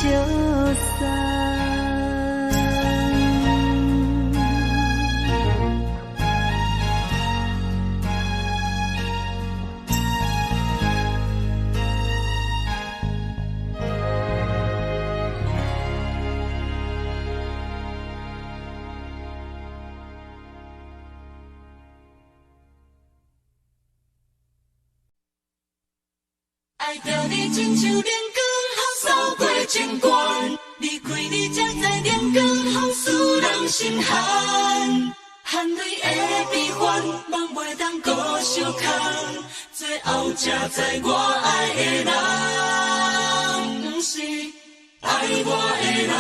散。爱着你亲像连光，风扫过情关。离开你才知连光风使人心寒。含泪的悲欢，望袂当搁相牵。最后才知我爱的人，不是爱我的人。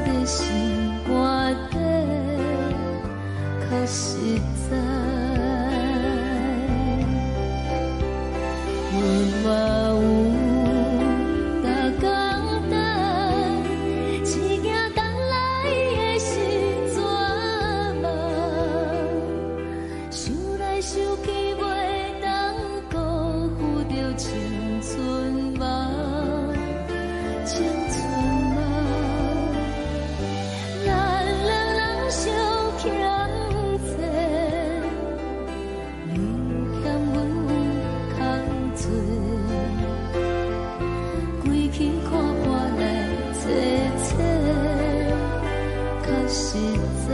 的心肝底，较实在。阮嘛有逐工等，只惊等来的时阵嘛，想来想去袂当辜负着青春嘛。青春啊，咱两人相欠债，你欠阮空做，归去看破来坐坐，较实在。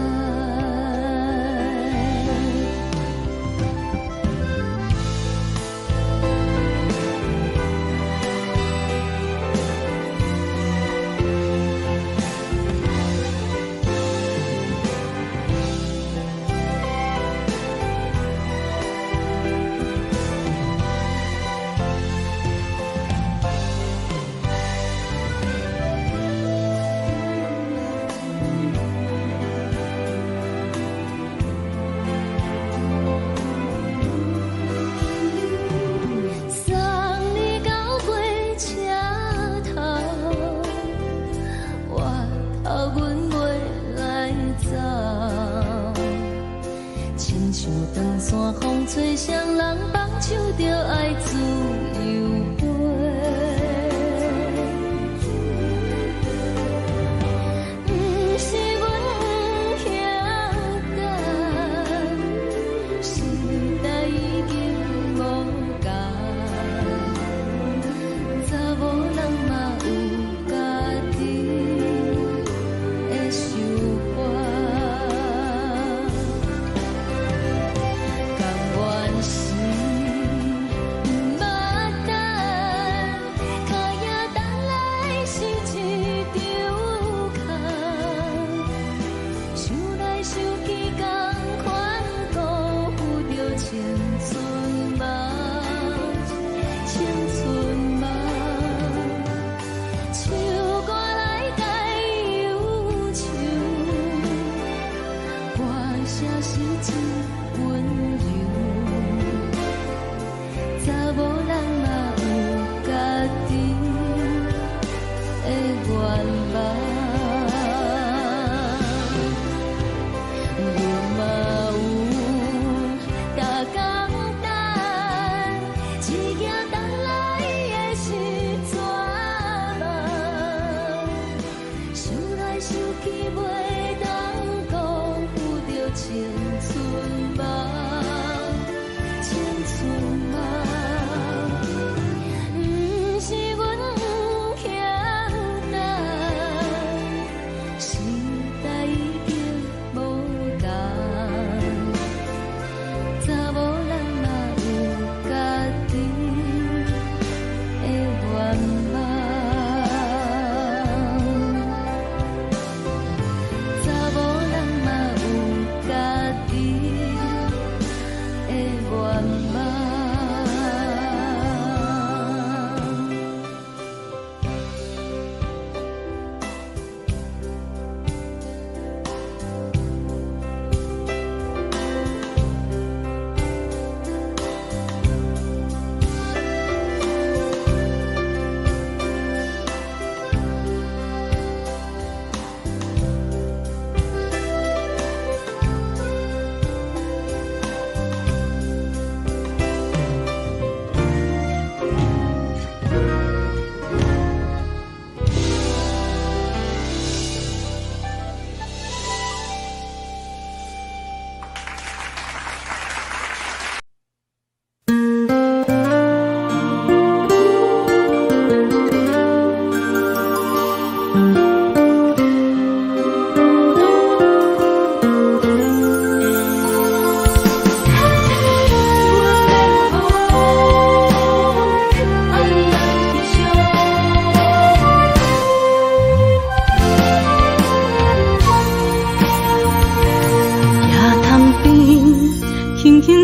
风吹双人放手着爱自由飞，不是阮不晓等，时代已经无同，查某人嘛有家己的想法。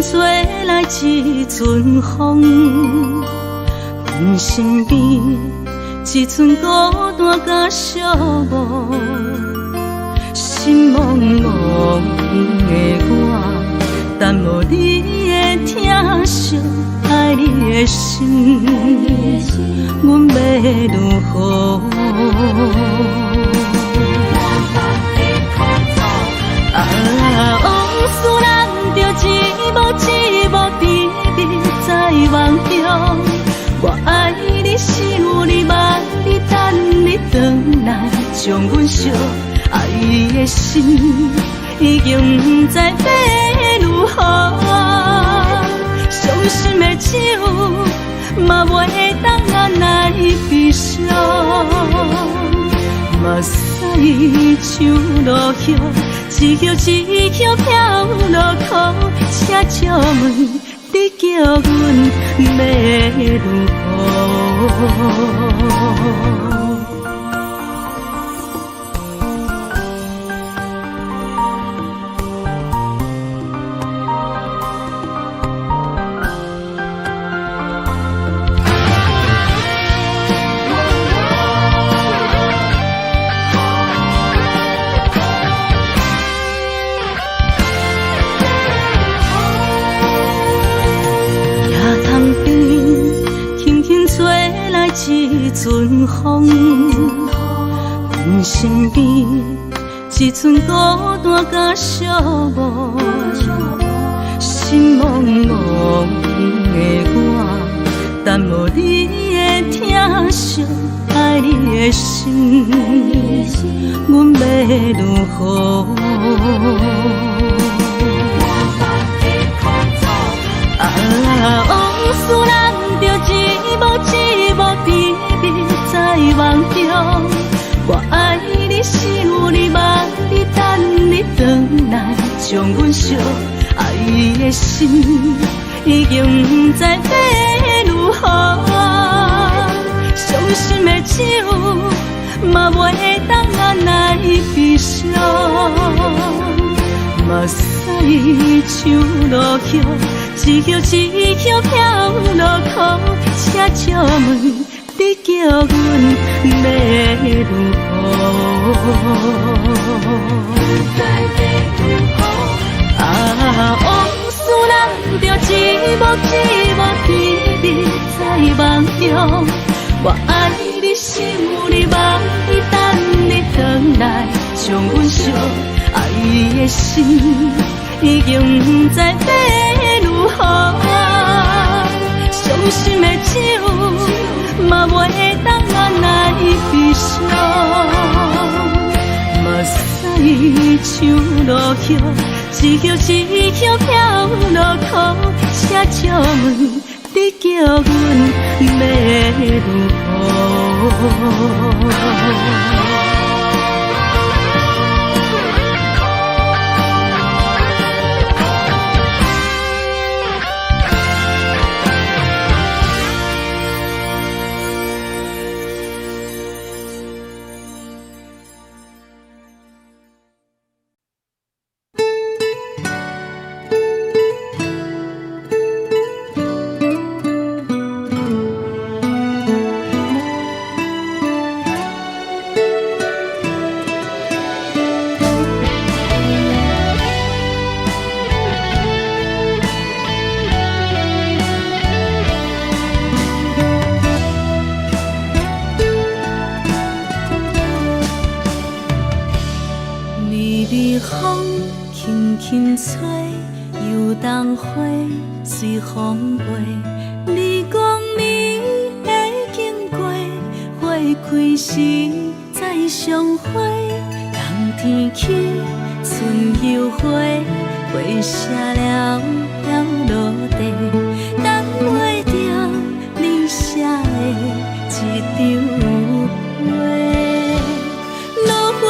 吹来一阵风，阮身边一寸孤单甲寂寞，心茫茫的我，等无你的疼惜，爱你的心，阮要如何？往事人着一幕一幕甜蜜在梦中。我爱你，想你，望你，等你回来，将阮惜爱的心已经不知要如何。伤心的手嘛袂当按来悲伤，目屎像落雨，一曲一曲飘落雨，请借问你叫阮要如何？一阵风，阮身边一寸孤单甲寂寞，心茫茫的我，等无你的疼惜，爱你的心，阮要如何？往事人着一幕一幕甜蜜在梦中。我爱你，想你，望你，等你回来，将阮惜爱的心已经不知要如何。伤心的手嘛袂当按来悲伤，目屎像落雨，一曲一曲飘落雨，请借问你叫阮要如何？往事人着一幕一幕甜蜜在梦中。我爱你，想你，望你，等你回来，将阮惜爱的心已经不知要如何。伤心的手嘛袂当按来悲伤，目屎像落雨，一曲一曲飘落雨，请借问你叫阮要如何？随风飞，你讲你会经过，花开时再相会。冬天起，春又花，花谢了飘落地，等袂着你写的一张画。落花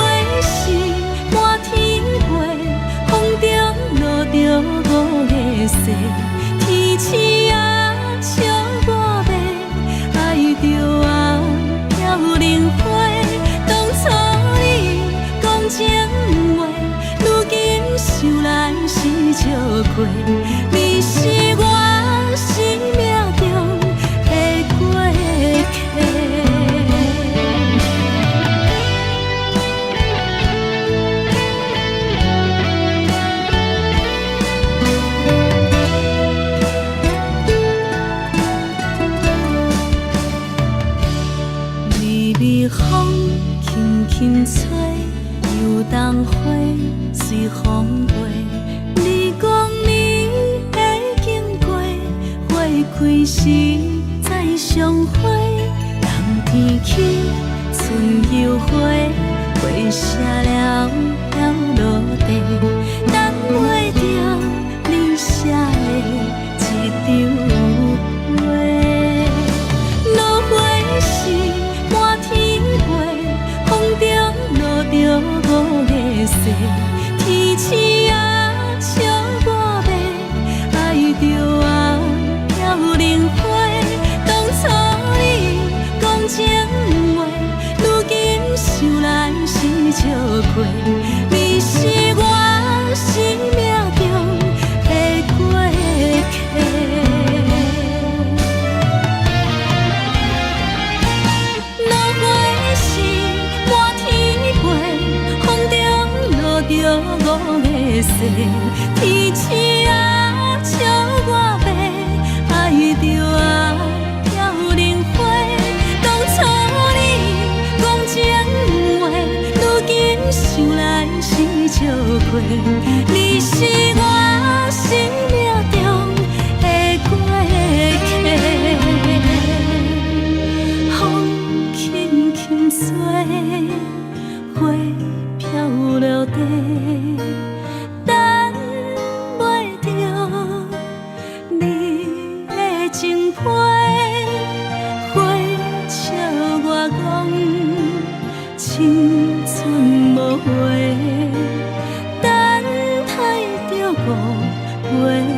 时满天飞，风中落着五个色。天星啊，笑我迷，爱着啊，飘零花。当初你讲情话，如今想来是笑过。你是我生命中的过客。冬花随风飞，你讲你会经过，花开时再相会。冬天起，春又回，花谢了了落地，等袂着你写的一张话。落花时满天飞，风中落着五个色，天星啊笑我迷，爱着啊飘零花。当初你讲情话，如今想来是笑过，你是我生命中的过客。落花时满天飞，风中落着五个色，天星啊笑我迷，爱着啊飘零花。当初你讲情话，如今想来是笑过，你是我生命中的过客。风轻轻吹，花飘落地，等袂着你的情批。花笑我讲青春无悔，等待着误会。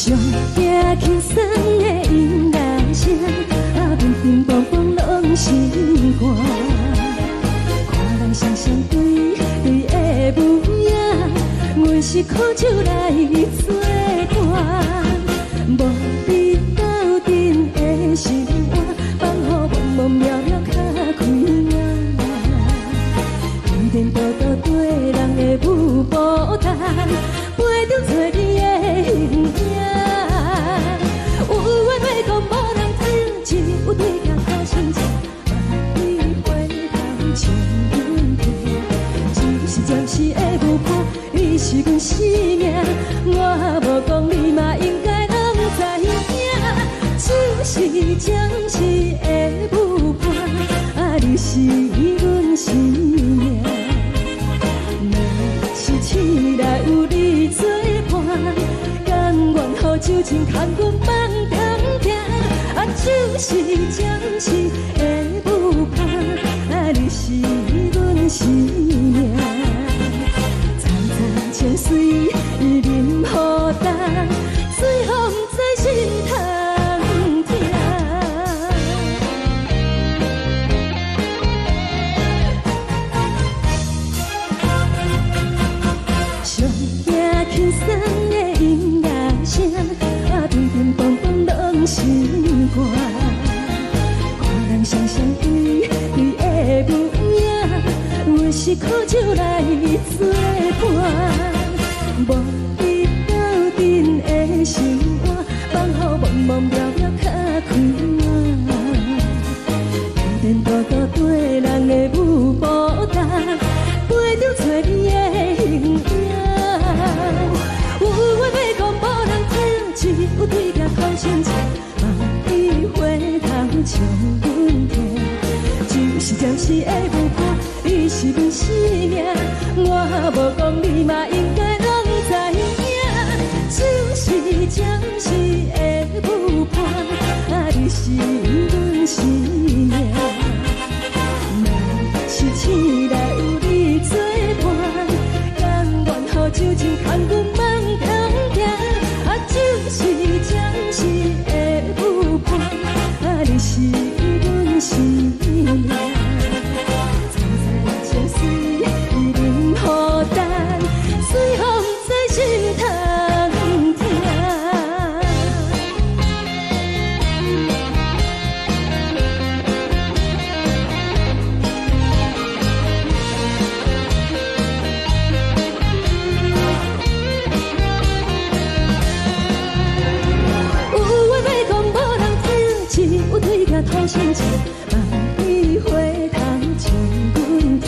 上惊轻松的音乐声，乒乒乓乓拢心肝。看人双双对对的舞影，阮是苦酒来作伴。无你斗阵的心肝，放予茫茫渺渺较开眼。颠颠倒倒对人的舞步弹，陪着做你的形影。有话要讲无人听，有对镜头心情，万里回头唱阮听。就是暂时的舞伴，你是阮生命，我无讲你嘛应该拢知影。就是暂时的舞伴，你是阮生命。若是醒来有你作伴，甘愿予酒精牵阮梦中行。就是暂时的舞伴，你是阮生命。层层情水任何担，随风在心头。轻松的音乐声，乒乒乓乓拢心肝。看人双双对对的舞影，阮是苦酒来作伴。无你斗阵的心肝，放予茫茫渺渺较开眼。颠颠倒倒对人的舞步弹，陪着做你的形影。有话要讲无人听，只有对镜头心情，万里回头唱阮听。就是暂时的舞伴，你是阮生命，我无讲你嘛应该拢知影。就是暂时的舞伴，你是阮生命。若是醒来有你作伴，甘愿予酒精牵阮梦中行。就是暂时的舞伴，你是阮生命。层层情水任何担，随风在心头听。有对镜头心情，万里回头唱阮听。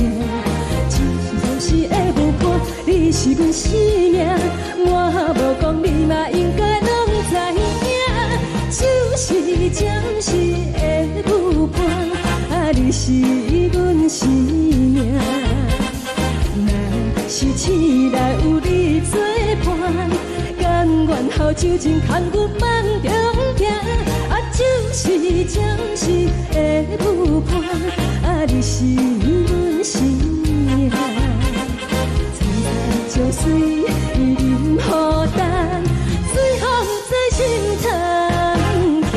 就是暂时的舞伴，你是阮生命，我无讲你嘛应该拢知影。就是暂时的舞伴，你是阮生命。若是醒来有你作伴，甘愿予酒精牵阮梦中行。就是暂时的舞伴，你是阮生命。层层情水任何担，随风在心头听。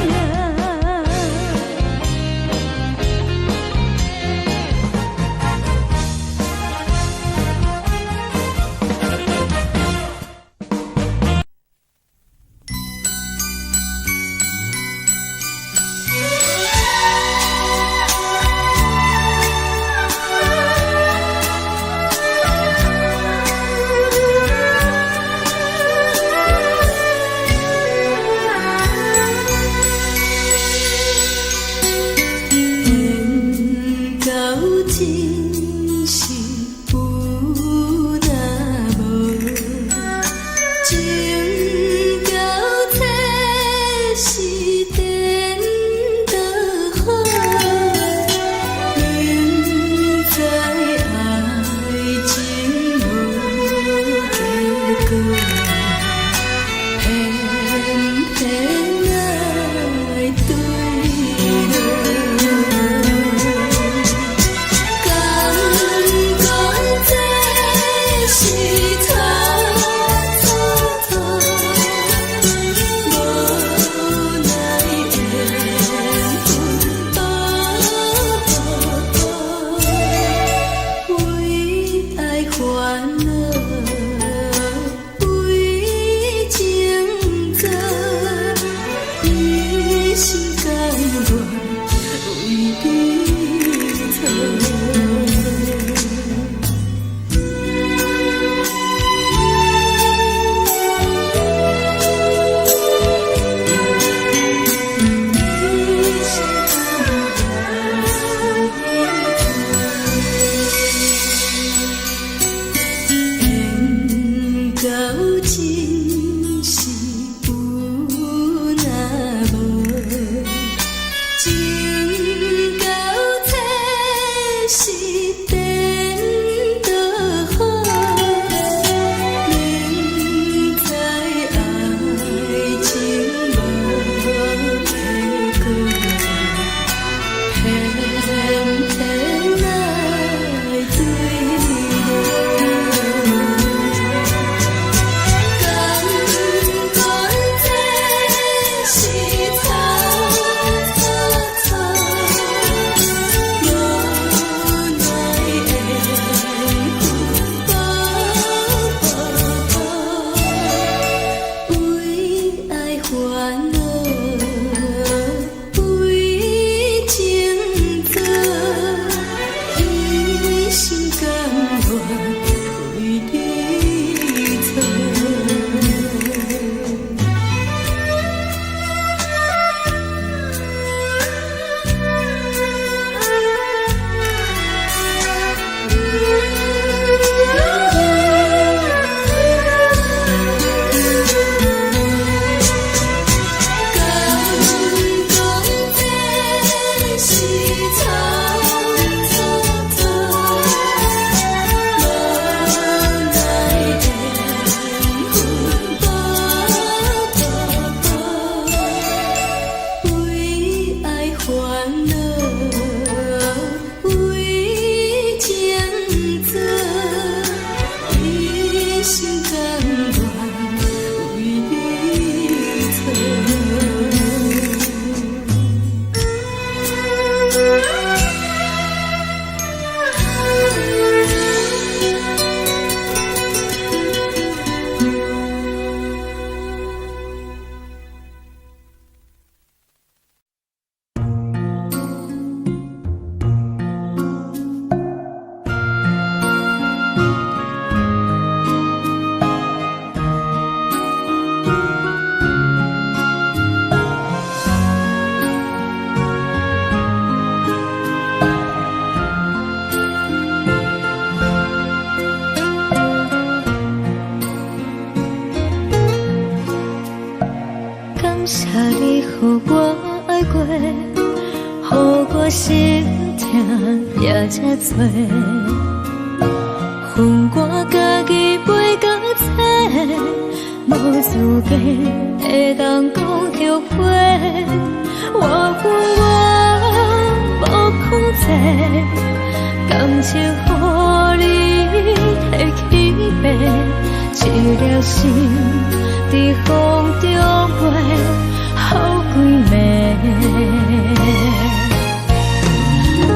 谢你予我爱过，予我心痛也这多，恨我家己袂到切，无资格会当讲后悔。我恨我无控制，感情予你摕去卖，一粒心在风中飞，好几暝。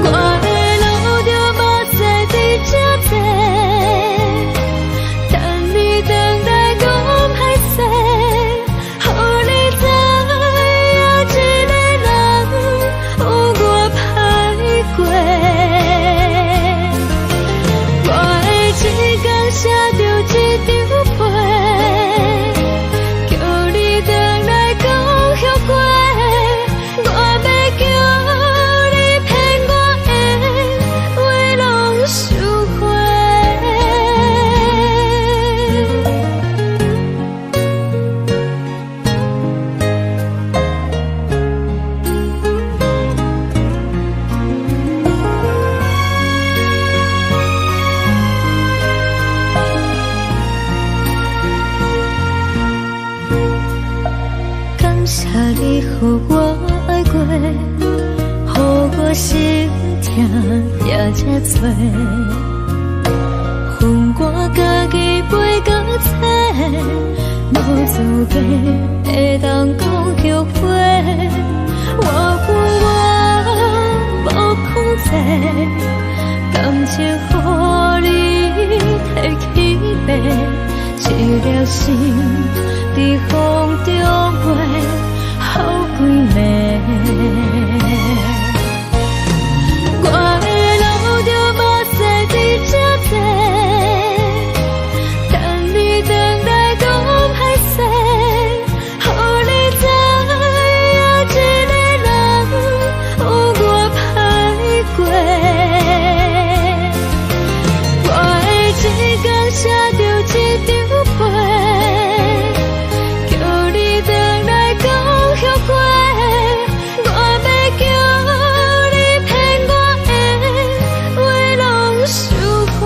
我的路就无再伫这坐，等你等待讲歹势，予你知影一个人有我歹过。我的一天写着一张被，叫你回来讲后悔。我要叫你骗我的话拢收回。感谢你予我爱过，予我心痛也这多，恨我家己袂到切，无资格会当讲后悔。我恨我无控制，感情予你摕去卖，一粒心在风中飞，好几暝。我的路就无再伫这坐，等你等待讲歹势，予你知影一个人有我歹过。我的一天写着一张被，叫你回来讲后悔。我要叫你骗我的话拢收回。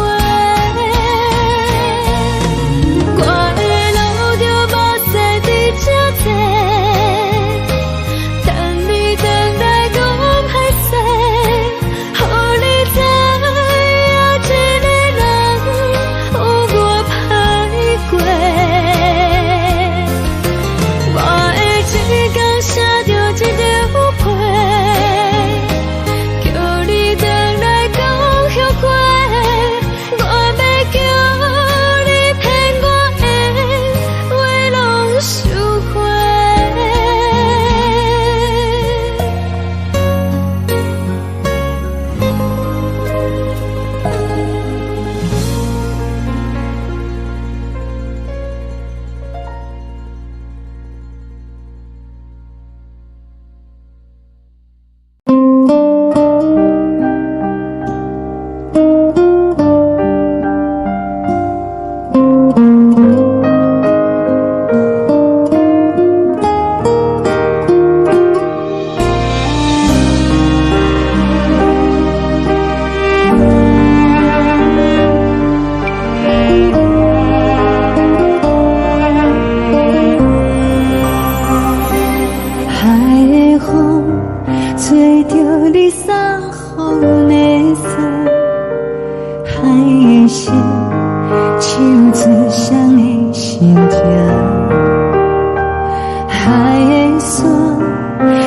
我的路就无再伫这坐，等你等待讲歹势，予你知影一个人有我歹过。我的一天写着一张被，叫你回来讲后悔。我要叫你骗我的话拢收回。海的风吹着你送风的伞，海的心手指双的心痛，海的山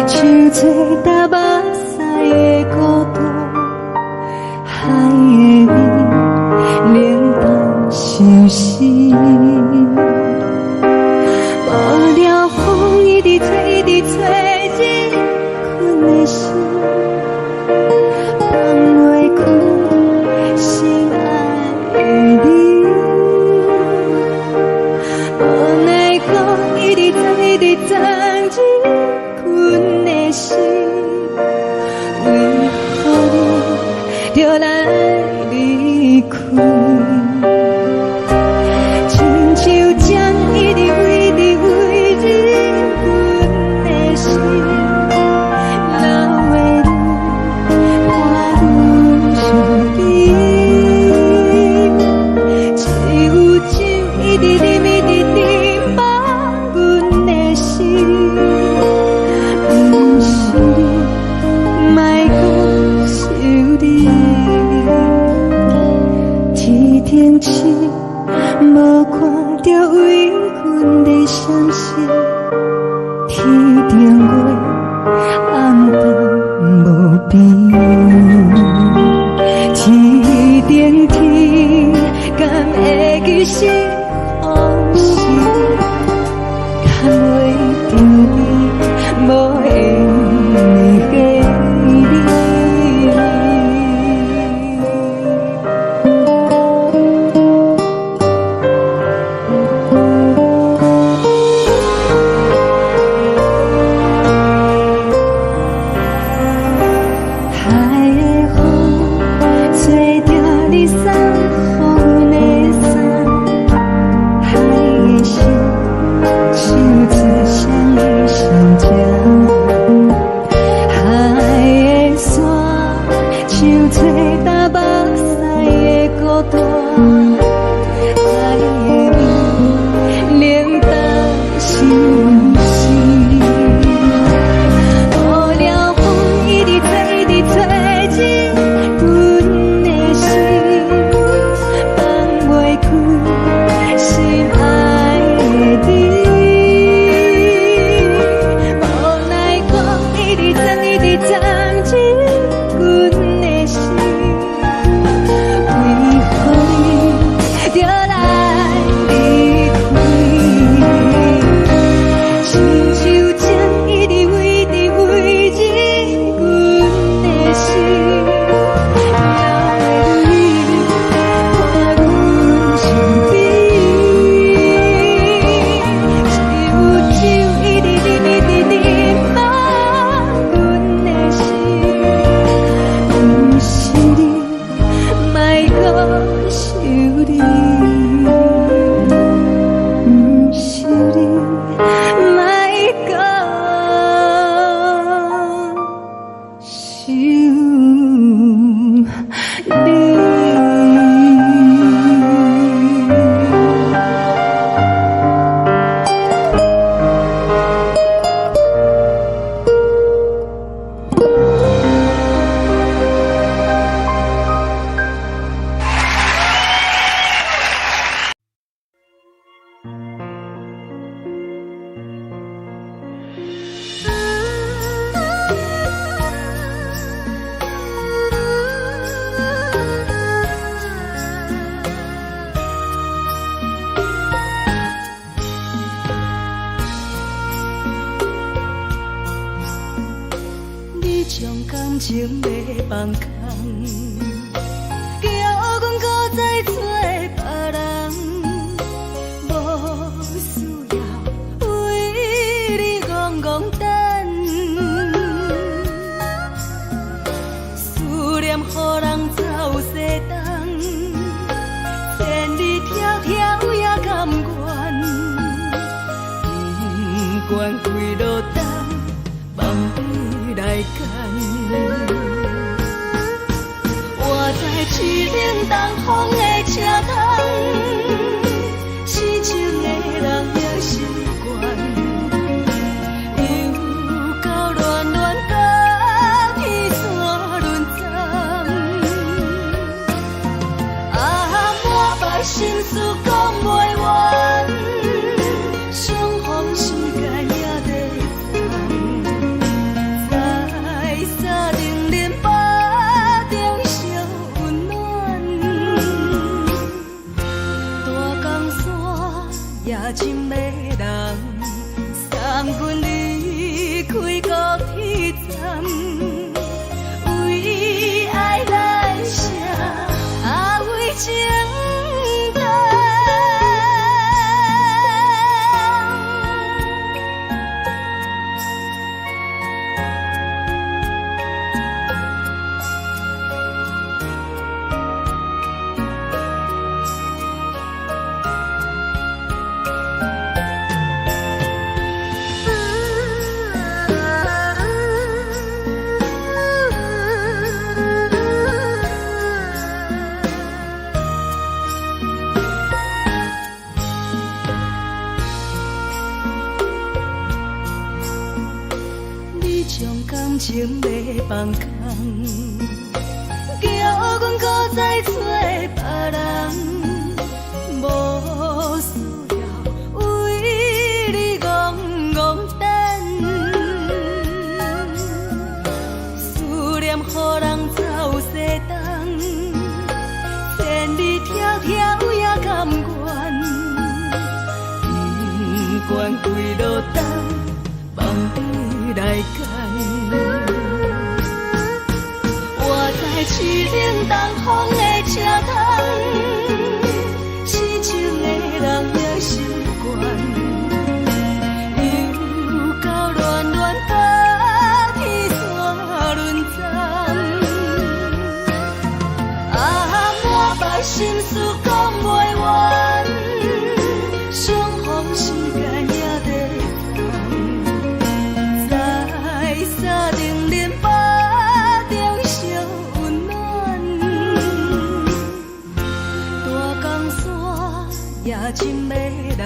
手吹打目屎的孤独，海的味冷淡伤心。无聊风一直吹，一直吹，日困的心，放袂开心爱的你。无奈讲一直走，一直走，日困的心，为何你就来离开？亲像针一直为日困。将感情要放空，叫阮搁再找别人，无需要为你戆戆等。思念予人走西东，千里迢迢也甘愿，不管几落冬。梦里来干，我在市顶东风的车窗，痴情的人也习惯，又到恋恋到天山沦陷，啊，满腹心事讲袂完，相逢时间也在真迷人，送阮离开高铁站，为爱来写，为情等。感情要放空，叫阮搁再找别人，无需要为你戆戆等。思念予人走西东，千里迢迢也甘愿，不管几落冬，梦里来干。市顶东风的车窗，痴情的人也习惯，又到恋恋到天山沦陷，啊，满腹心事讲袂完，相逢时间也在在沙顶林巴。也真迷人，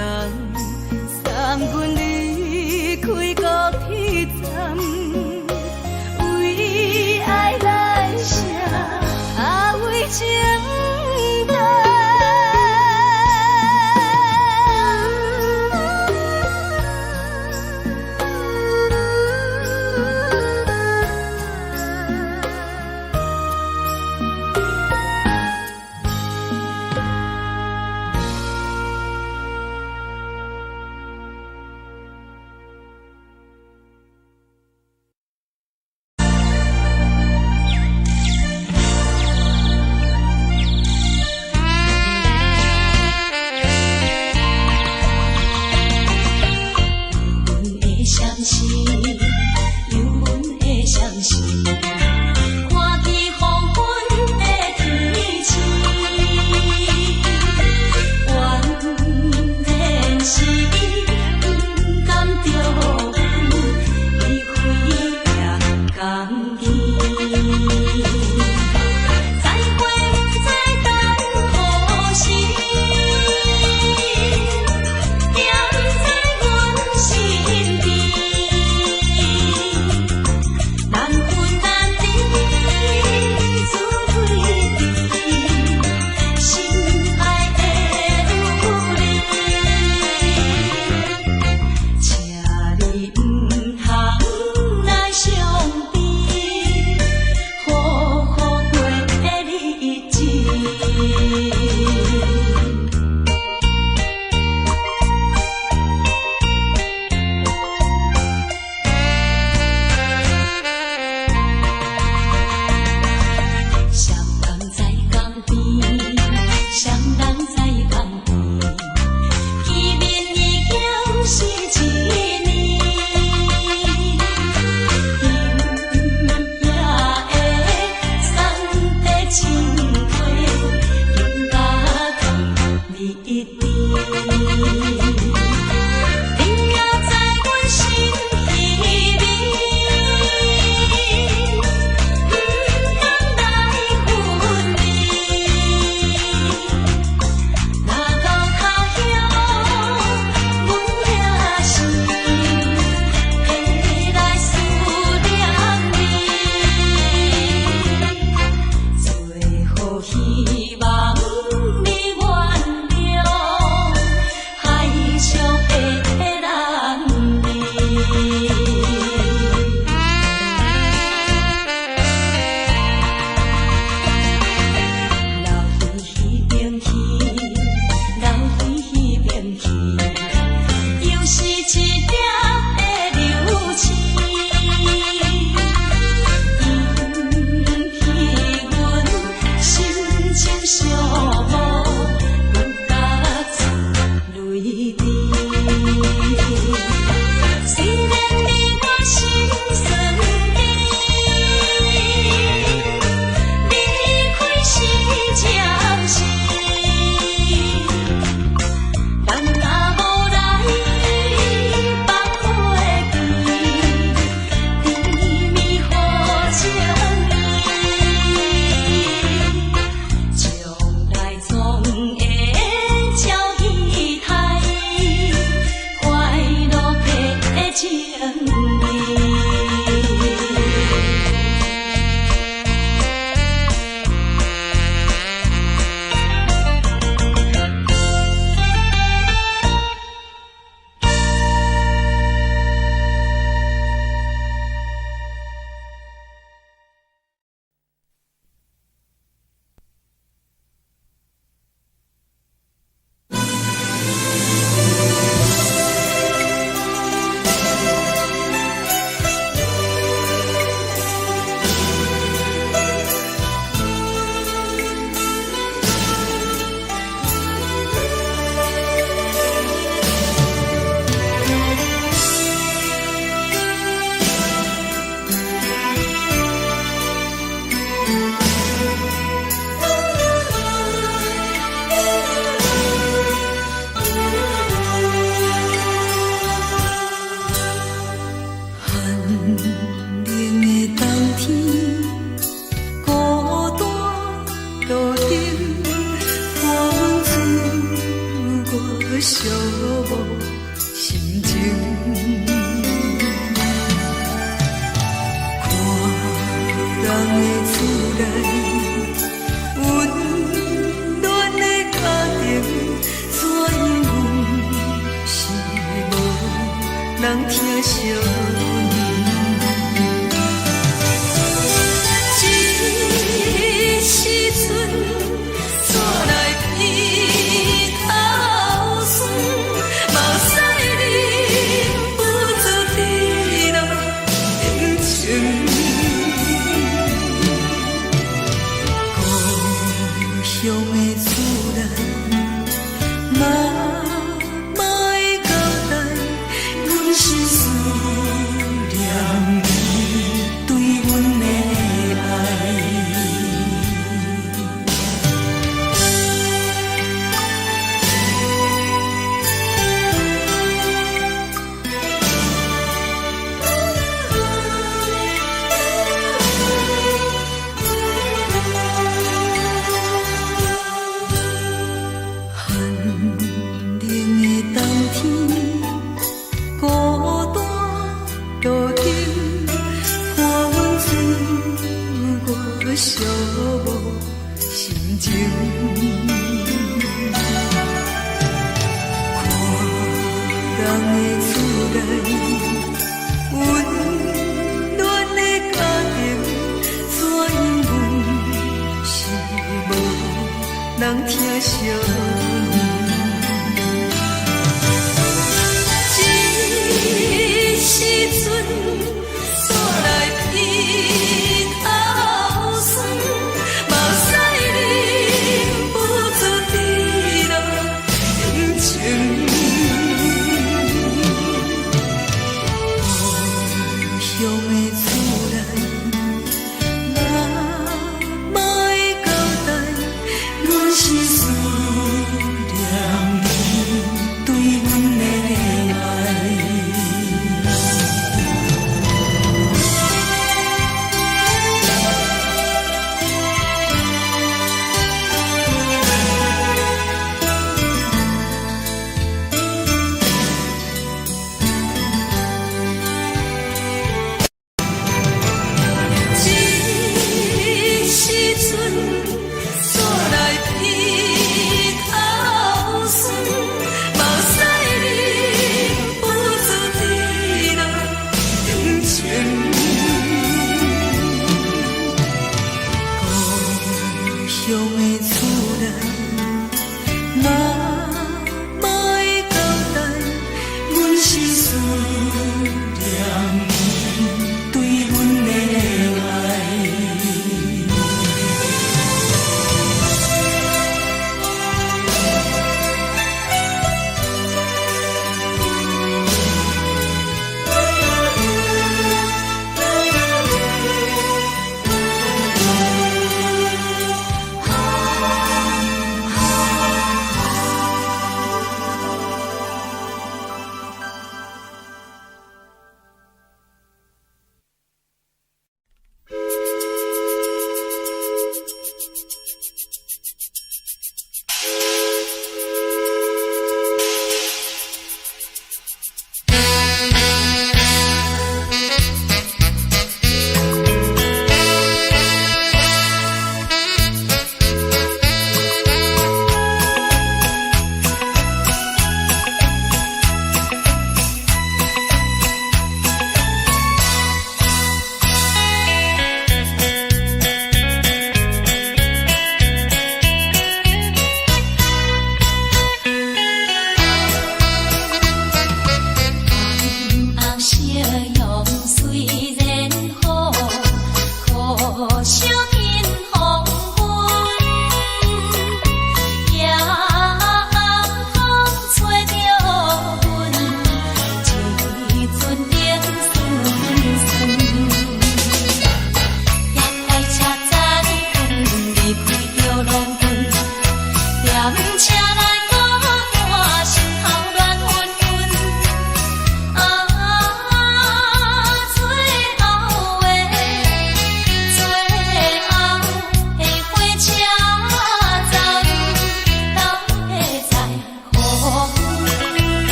送阮离开高铁站，为爱来写，为情等。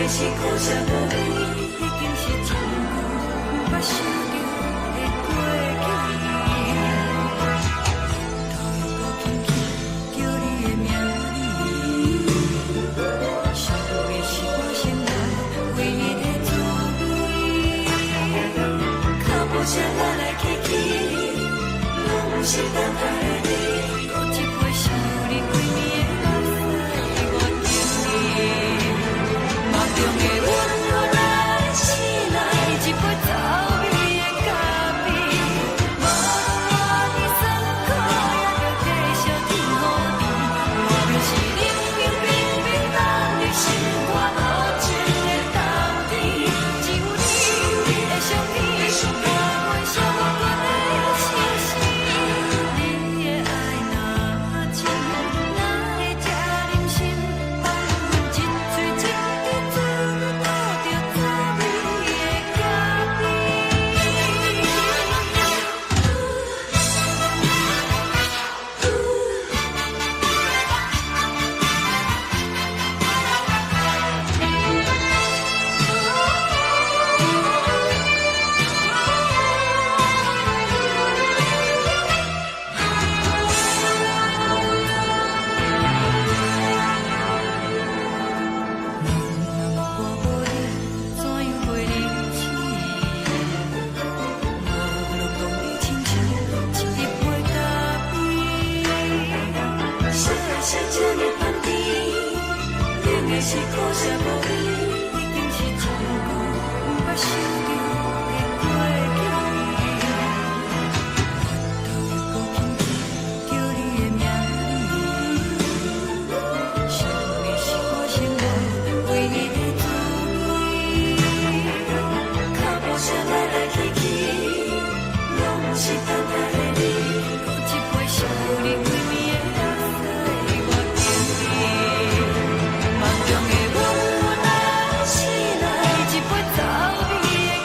是苦涩无味，已经是真久无法想着的过去。头又搁轻轻叫你的名字，想的是我心内唯一的滋味。脚步声来来去去，拢是等待的你，搁一杯想你几暝的目屎，我等你。梦中的阮，我来醒来，一杯走味的咖啡。无论你酸苦，也着继续甜予你。我就是冷冰冰冰冷的心肝，无情的冬天。只有你的相片，我阮烧滚的心事。你的爱若真，哪会这忍心放阮一嘴一滴水，倒着走味的咖啡。我无你，怎样袂离弃？无路讲你亲像一杯咖啡，烧的是这呢香甜，冷的是苦涩无味，已经是真久无法想着的过去。头又搁轻轻叫你的名字，想的是我心内唯一的滋味。脚步声来来去去，拢是等待的你，搁一杯想你几暝的目屎，我等你。梦中的阮，我来醒来，一杯走味的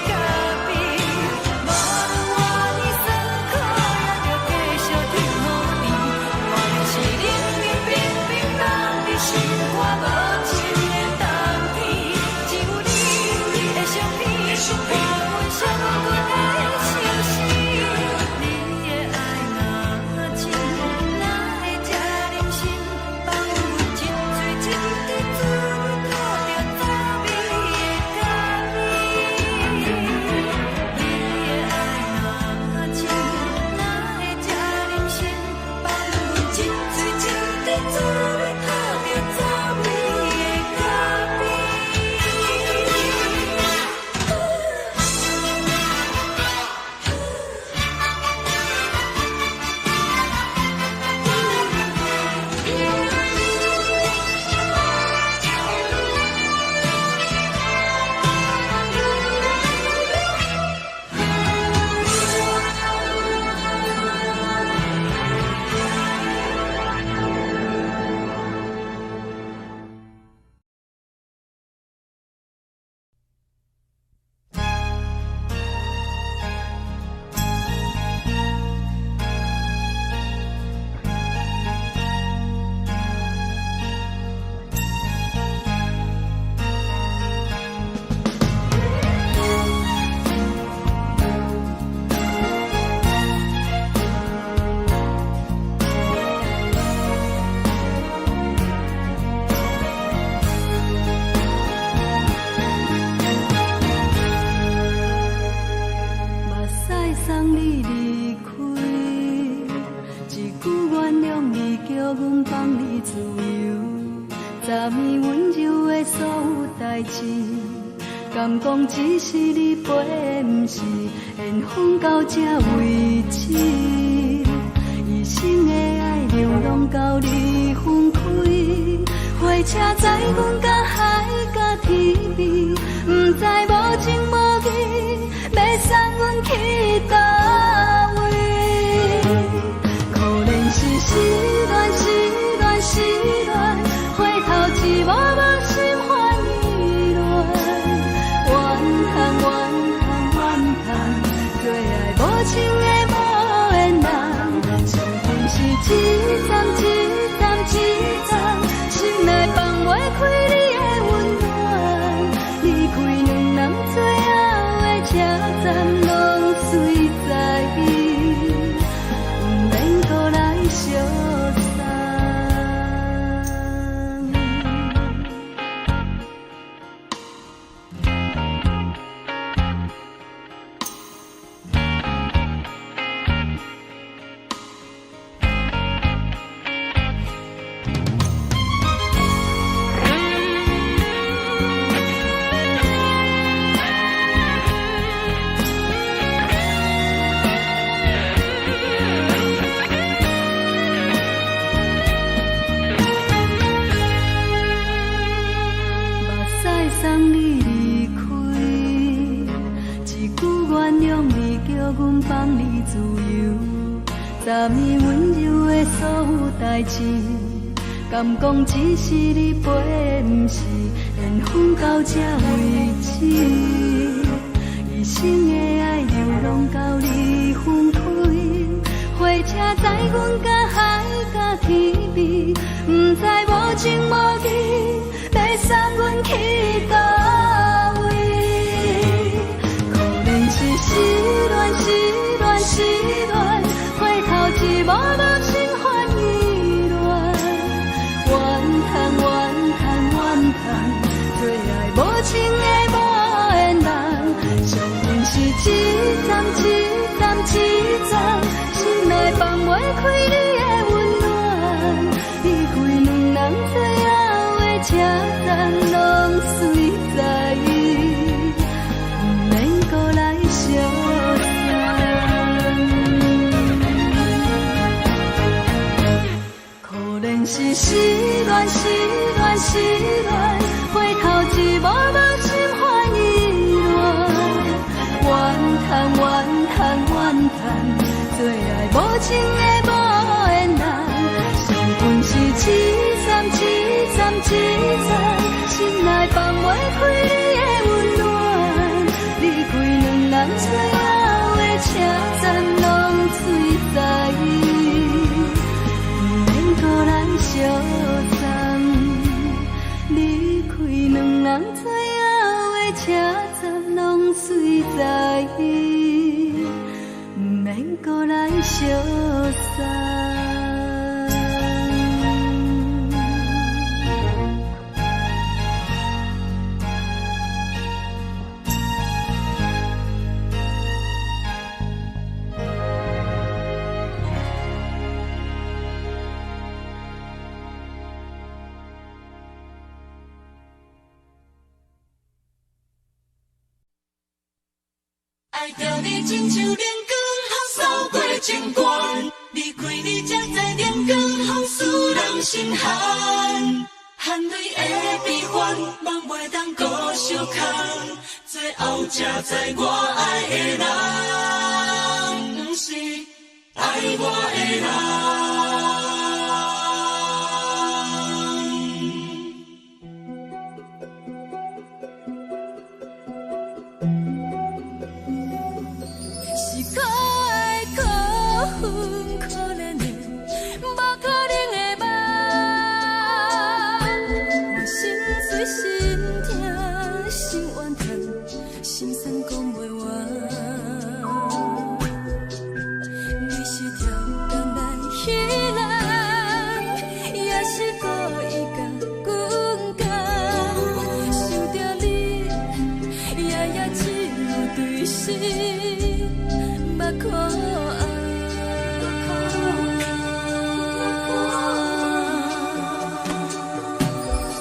有代志，敢讲只是你陪，不是缘分到这为止。一生的爱流浪到你分开，火车载阮甲海甲天边，不知无情无义，要送阮去倒位？可能是失恋，失恋，失恋，回头一幕幕心烦意乱，怨叹，怨叹，怨叹，最爱无情的无缘人，上恨是一站一站一站，心内放袂开你的温暖，离开两人最后的车站，拢随在伊，不免搁来相送。送你离开，一句原谅你，叫阮放你自由。昨暝温柔的所有代志，敢讲只是你陪，不是缘分到这为止。一生的爱流浪到你分开，火车载阮甲海甲天边，不知无情无义，要送阮去倒位？可能是失恋，失恋，失恋，回头一幕幕心烦意乱，怨叹，怨叹，怨叹，最爱无情的无缘人，上恨是一站一站一站，心内放袂开你的温暖，离开两人最后的车站，拢随在伊，不免搁来相送。可能是失恋，失恋，失恋，回头一幕幕心烦意乱，怨叹，怨叹，怨叹，最爱无情的无缘人，上恨是一站一站一站，心内放袂开你的温暖，离开两人最后的车站，拢随在伊，不免搁来相送。离开两人最后的车站，拢随在伊，不免搁来相送。爱着你亲像阳光扫过情关，离开你才知阳光风使人心寒。含泪的悲欢，望袂当搁相牵，最后才知我爱的人，不是爱我的人。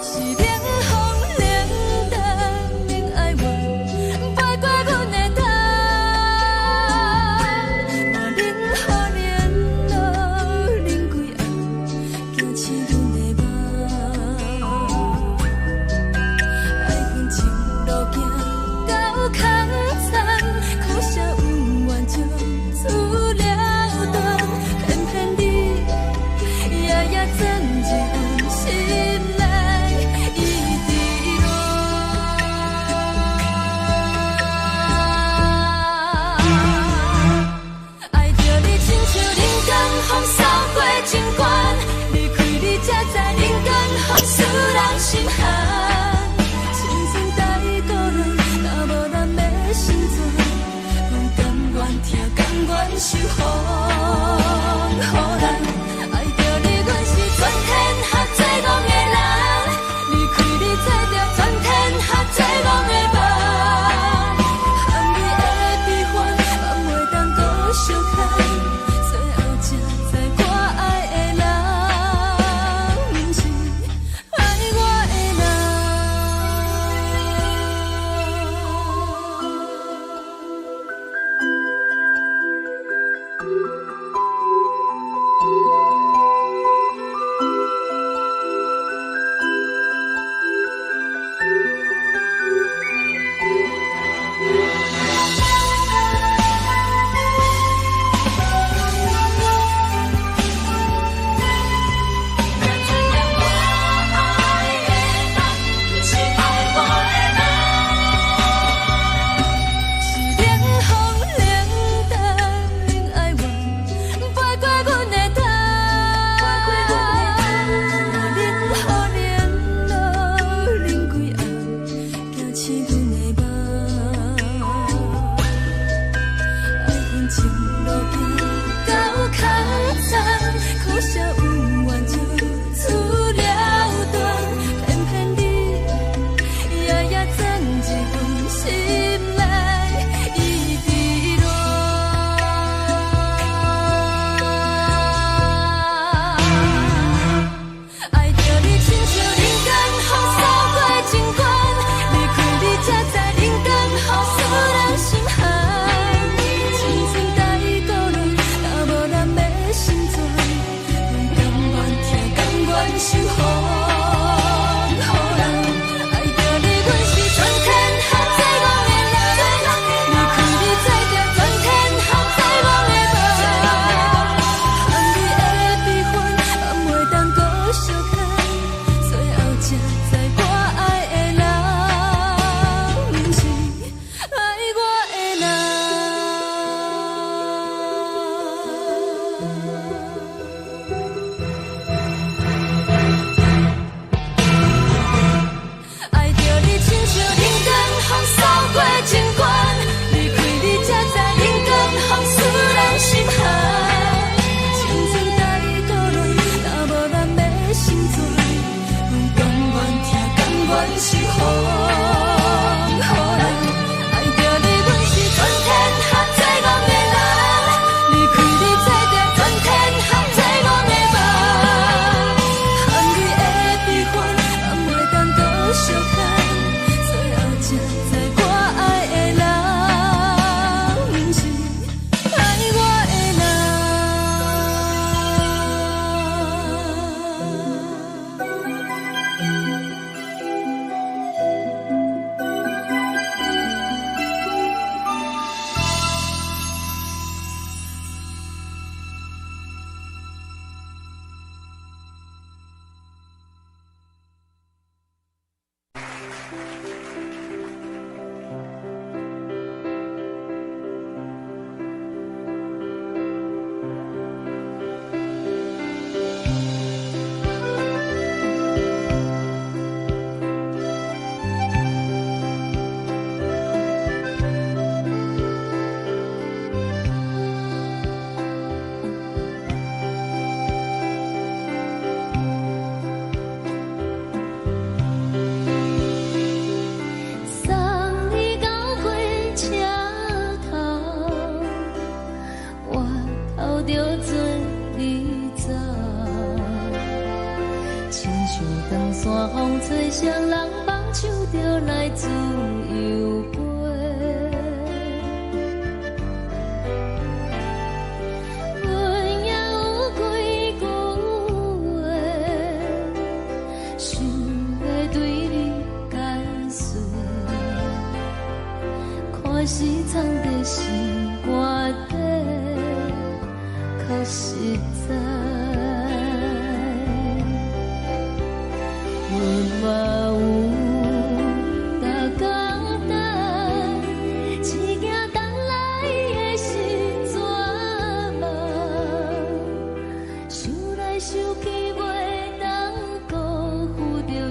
是冷风冷愿守护，予人爱着你，阮是全天下最戆的人。离开你，做着全天下最戆的梦。含你的悲欢，嘛袂当搁相牵。最后才知我爱的人，不是爱我的人。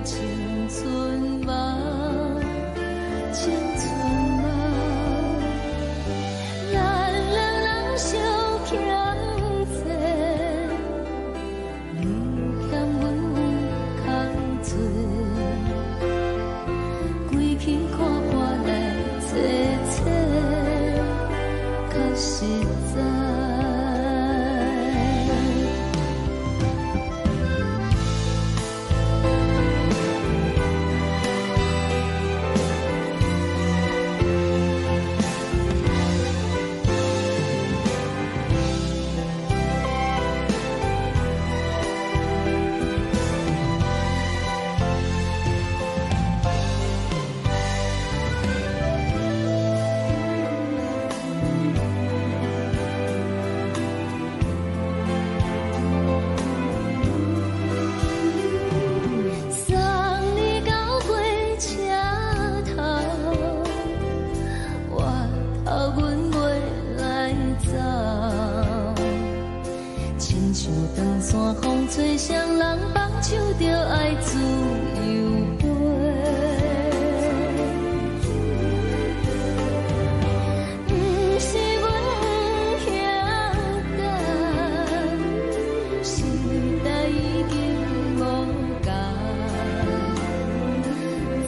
青春梦，咱两人相实在。吹双人放手着爱自由飞，不是阮不晓等，时代已经无同，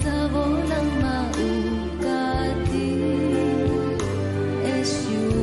查某人嘛有家己的想法。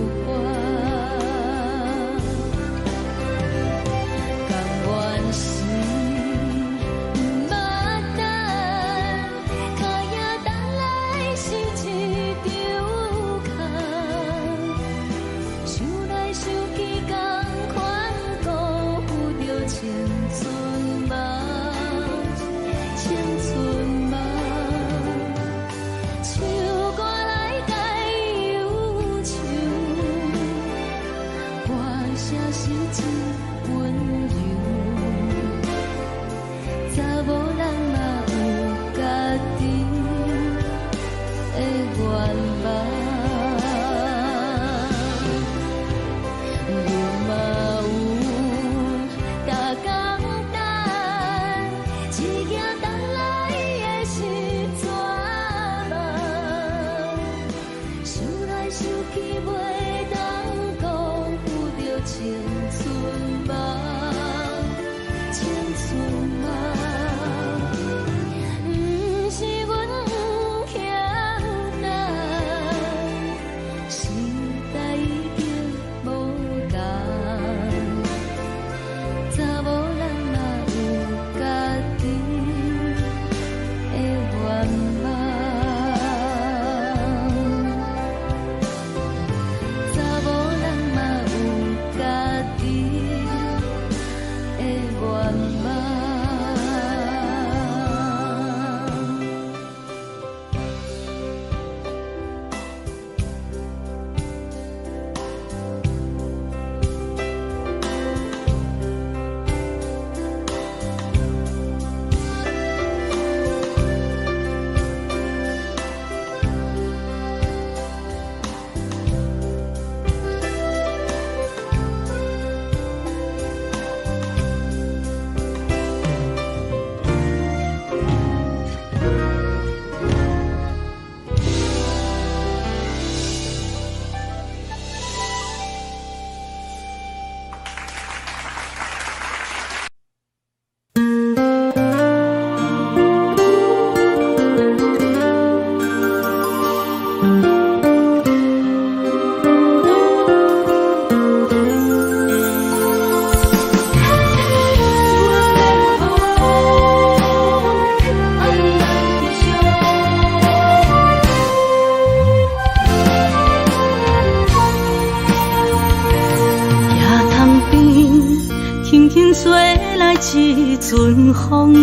一阵风，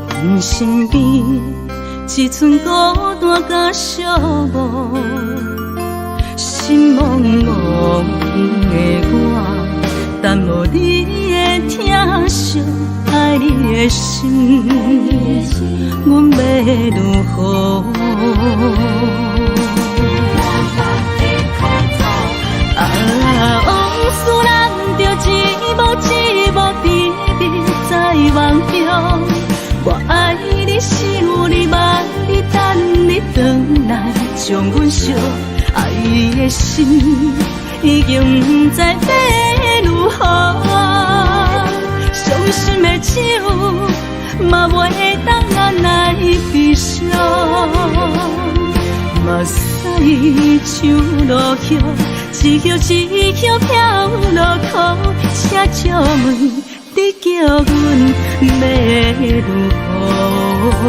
阮身边一寸孤单甲寂寞，心茫茫的我，等无你的疼惜，爱你的心，阮要如何？往事难着一幕一幕秘密在梦中，我爱你想你望你等你回来，将阮惜爱你的心已经不知要如何，伤心的手嘛袂当按来悲伤，目屎像落叶，一叶一叶飘落土，请借问你叫阮要如何？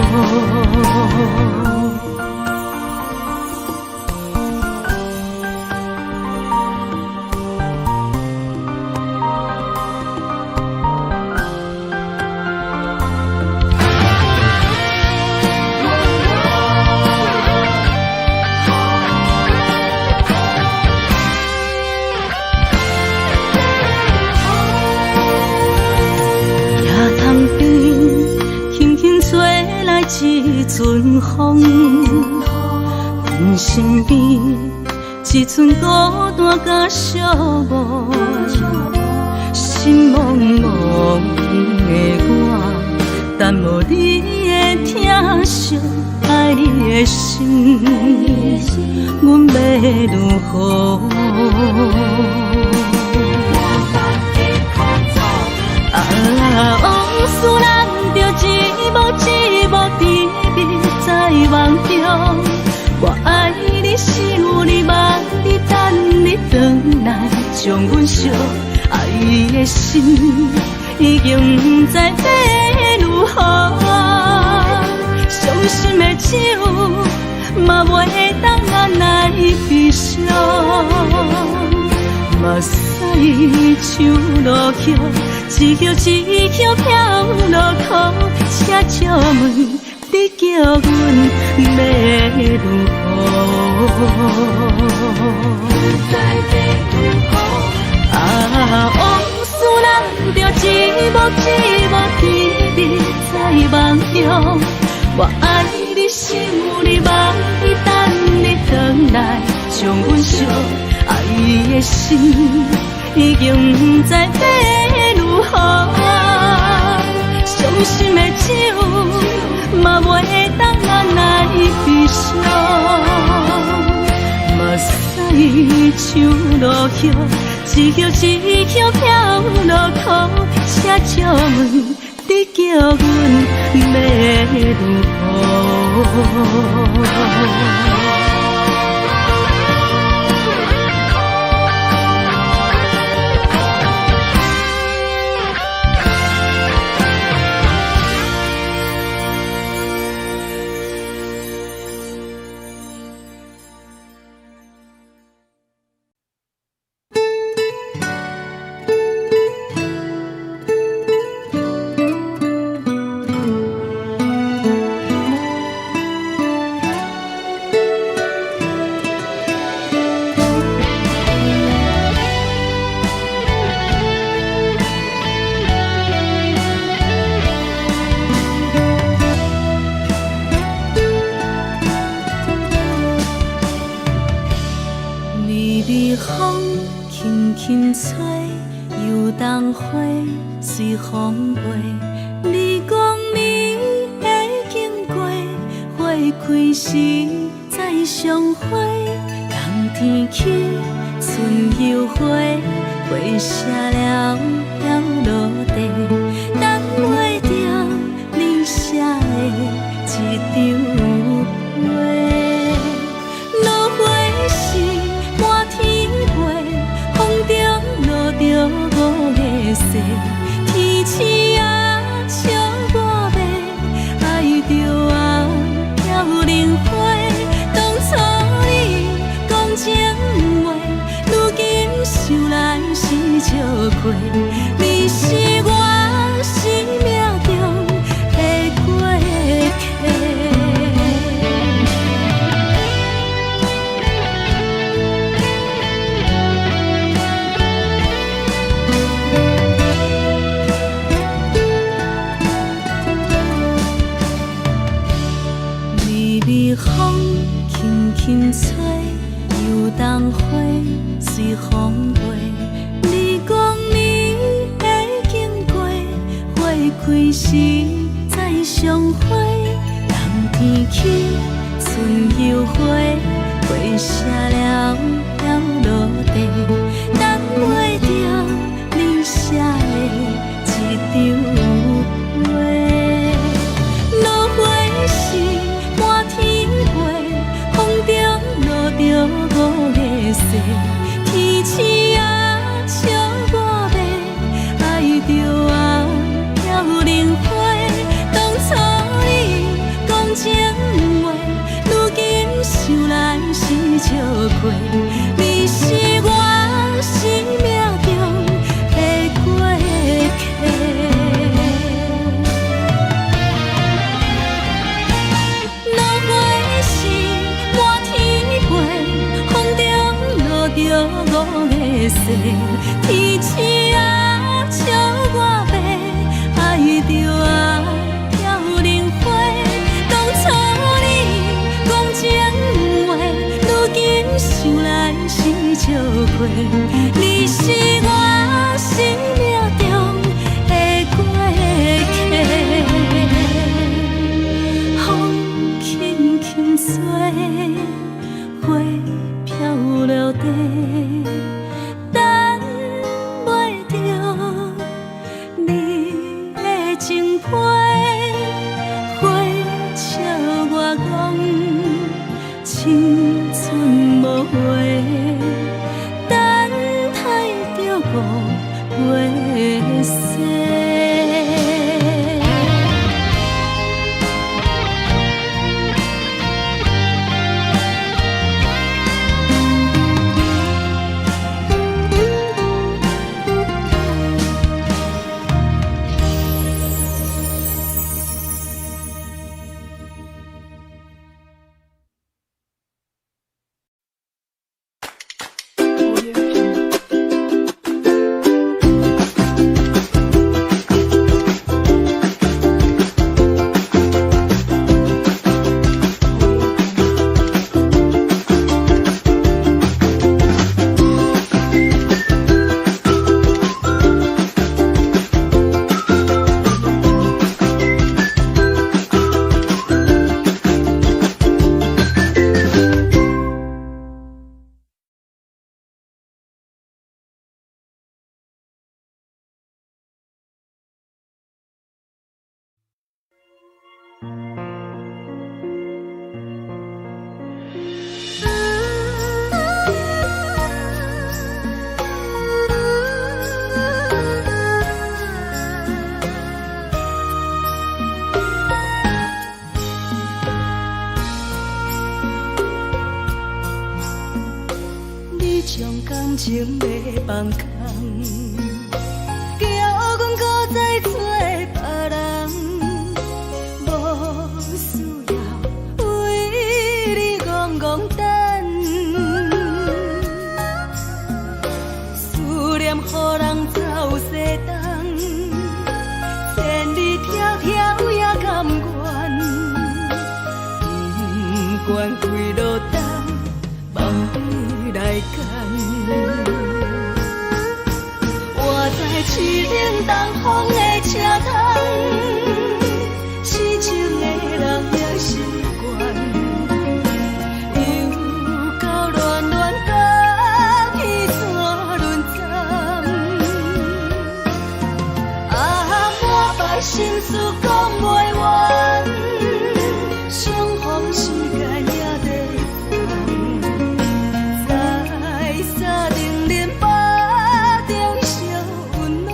一阵风，阮身边一阵孤单甲寂寞，心茫茫的我，等无你的疼惜，爱你的心，阮要如何？往事人着一幕一幕甜蜜在梦中，我爱你是有你望你等你回来，将阮惜爱的心已经不知要如何，伤心的酒嘛袂当按来悲伤，目屎像落叶。一叶一叶飘落土，请借问你叫阮要如何？往事人着一幕一幕甜蜜在梦中，我爱你是有你望你等你回来，将阮惜爱的心已经不知要如何，伤心的酒嘛袂当按来悲伤，目屎像落叶，一叶一叶飘落土，请借问你叫阮要如何？随风飞，你讲你会经过，花开时再相会。冬天起，春又回，花谢了要落地，等袂着你写的一张画。落花时满天飞，风中落着五个色。天星啊，笑我袂爱着啊，飘零花。当初你讲情话，如今想来是笑过。你是我生命中的过客。风轻轻吹，又当花随风飞。你讲你会经过，花开时再相会。冬天起，春又回，花谢了要落地，等袂着你写的一张画。落花时满天飞，风中落着花，你是我生命中的过客。落花是满天飞，风中落着五个星，天星啊笑我白，爱着啊飘零花。当初你讲情话，如今想来是笑话。你是我生命中的过客，风轻轻吹，花飘落地，等袂着你的情批。花笑我讲青春无悔，等待着五月雪。感情要放空，叫阮搁再找别人，无需要为你戆戆等，思念予人走西东，千里迢迢也甘愿，不管几落冬，望你来干。我在市顶东风的车窗，痴情的人也习惯，又到乱乱甲彼山论站。啊，满腹心事讲袂完，相逢时间也在烦，在沙定连巴中烧温暖，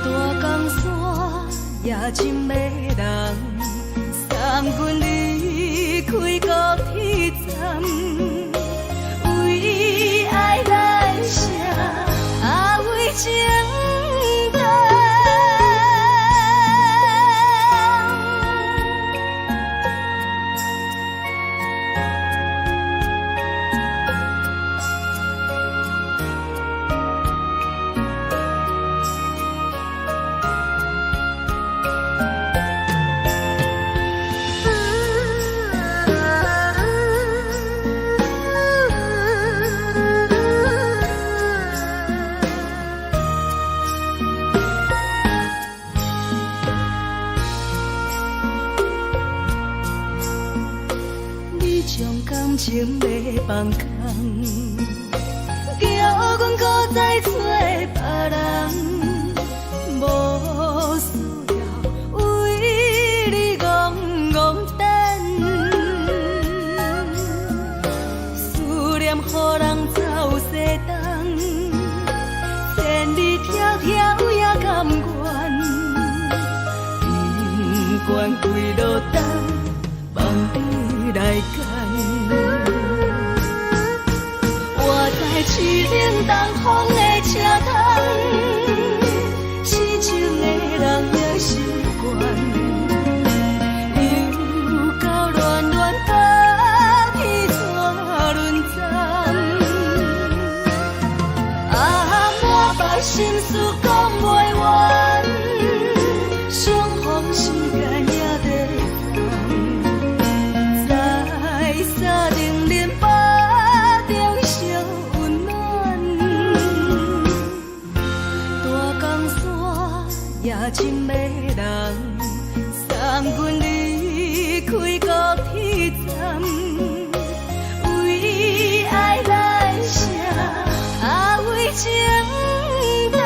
大江山夜深的人，送阮离开高铁站，为爱来写，啊为情。感情要放空，叫阮搁再找别人，无需要为你戆戆等，思念予人走西东，千里迢迢也甘愿，不管几落冬，望你来干。风的车窗，痴情的人也习惯，又到乱乱放去怎论暂？满腹心事讲袂完，相逢时间也在等，在沙定林巴中相温暖。大江山也真迷人，送阮离开高铁站，为爱来城，为情等。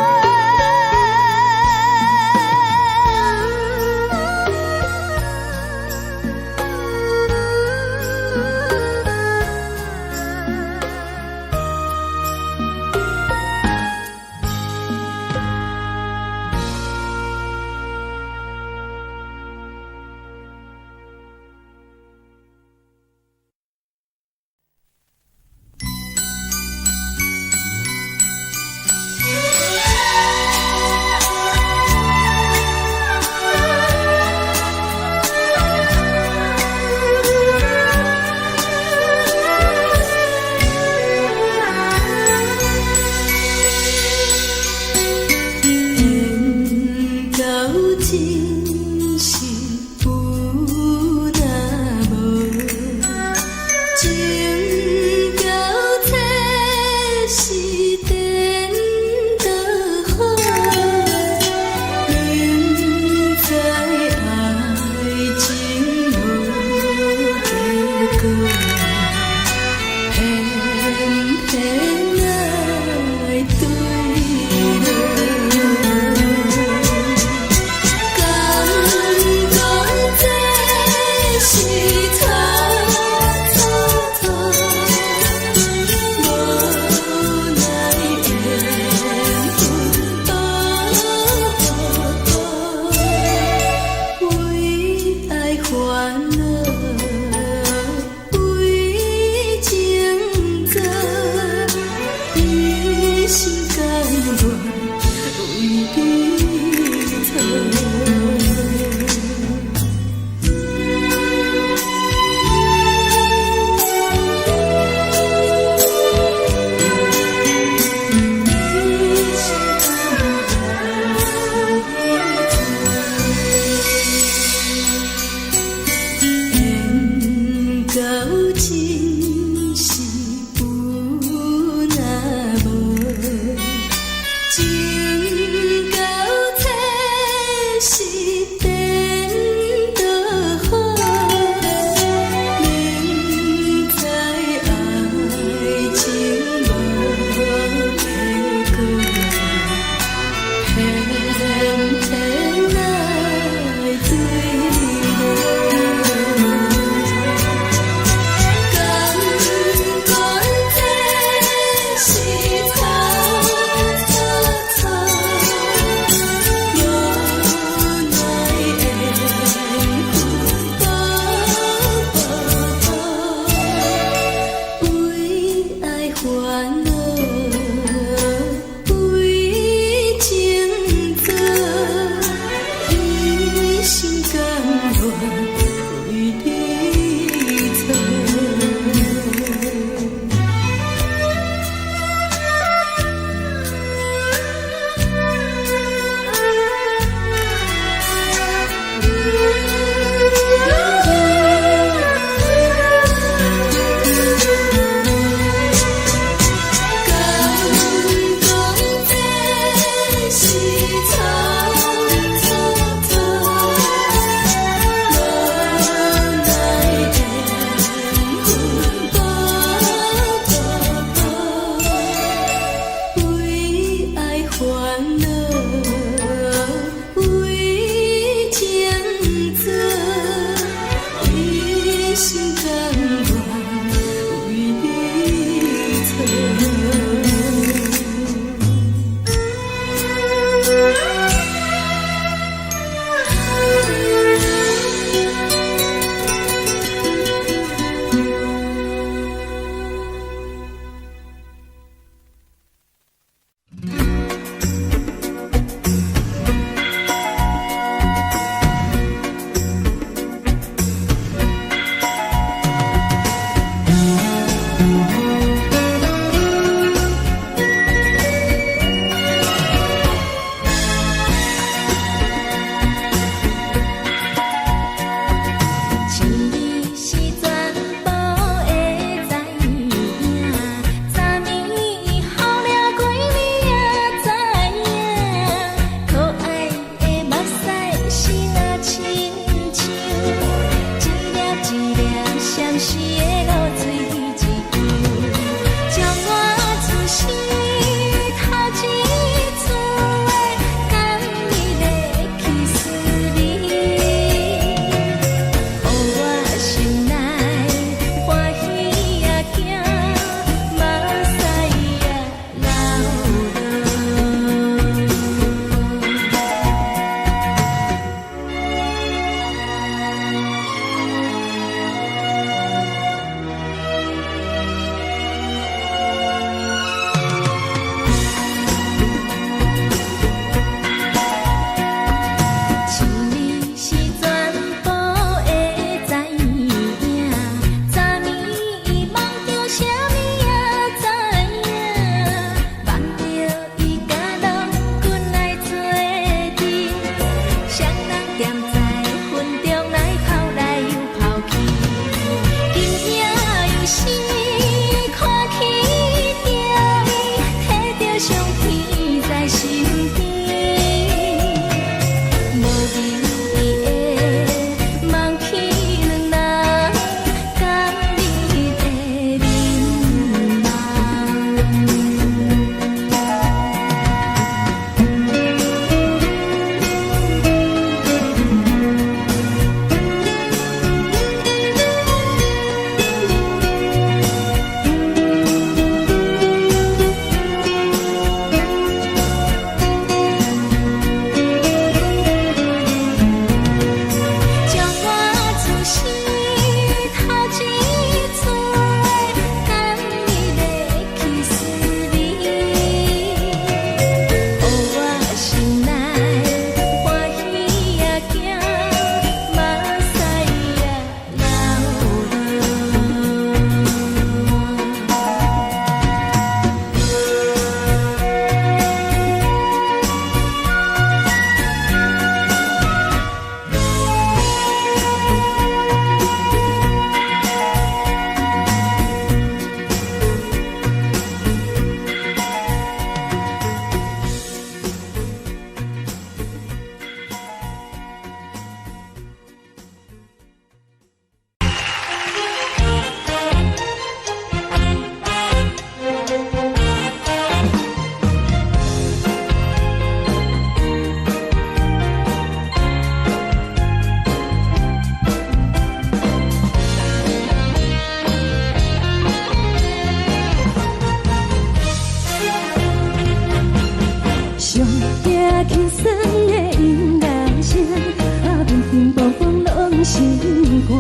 寒。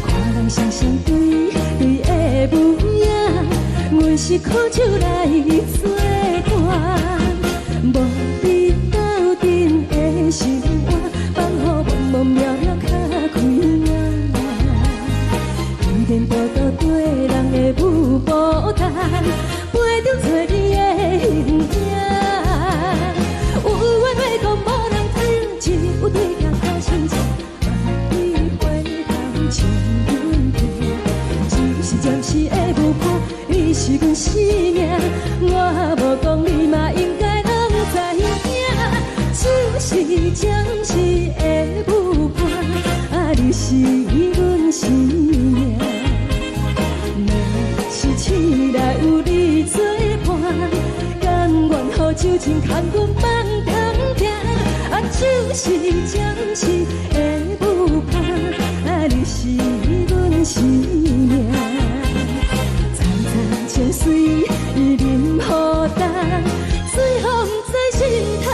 看人双双对对的模样，阮是苦酒来作伴。无你斗阵的心肝，放予茫茫渺渺较开眼。颠颠倒倒对人的舞步弹，陪着做你的形影。有话要讲无人听，只有对镜头心情，万里回头像阮听。只是暂时的舞伴，你是阮生命，我无讲你嘛应该拢知影。就是暂时的舞伴，你是阮生命。若是醒来有你作伴，甘愿予酒精牵阮放长行。就是暂时的舞伴，你是阮生命。惨惨情水任何担，随风在心头。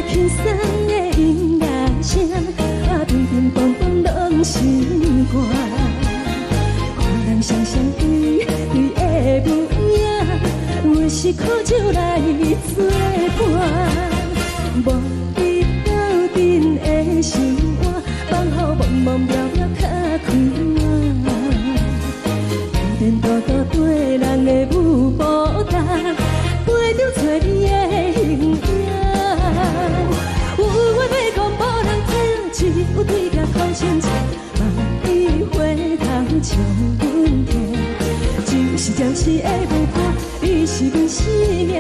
轻松的音乐声，乒乒乓乓拢心肝。看人双双对对的模样，阮是苦酒来作伴。无你斗阵的心肝，放予茫茫渺渺较开眼。颠颠倒倒对人的舞步弹，陪着做你的形影。有话要讲无人听，只有对镜头心情，万里回头像阮听。就是暂时的舞伴，你是阮生命，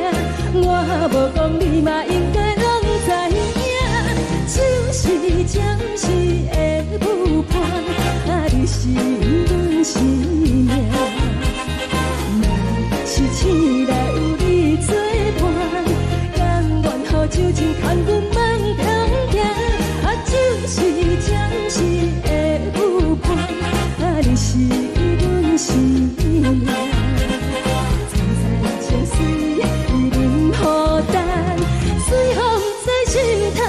我无讲你嘛应该拢知影。就是暂时的舞伴，你是阮生命。若是醒来有你作伴，甘愿予酒精牵阮放长行。就是暂时的舞伴，你是阮生命。惨惨情水任何担，随风在心头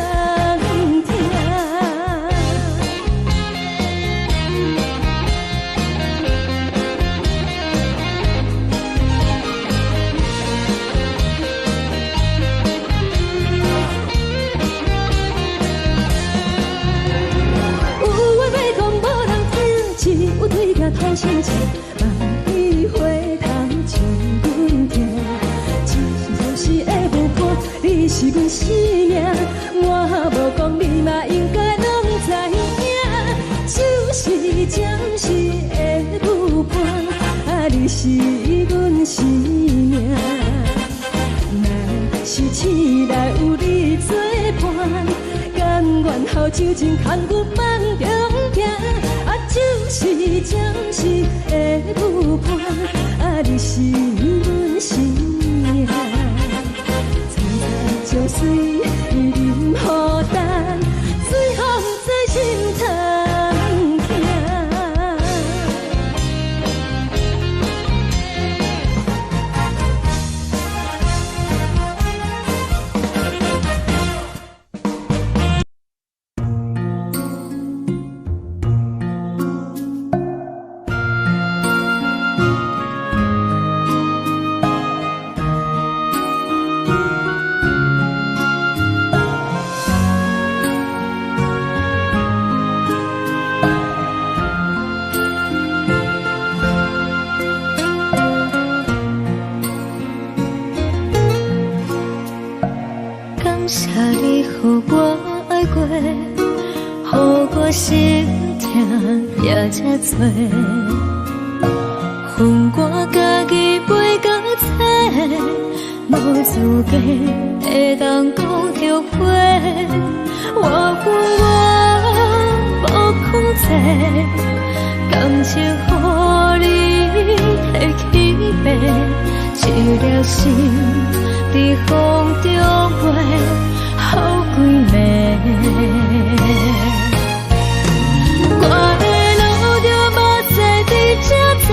听。有对镜头心情，万里回头像阮听。只是的舞伴，你是阮生命，我无讲你嘛应该拢知影。就是暂时的舞伴，你是阮生命。若是醒来有你作伴，甘愿予酒精牵阮放长行。就是暂时的舞伴，你是阮生命。惨惨情水任何担，随风在心头听。谢你予我爱过，予我心痛也这多，分我家己陪到底，无资格会当讲后悔。我分我无控制，感情予你提起飞，一粒心在风中飞，好几暝。我的路就无再伫这多，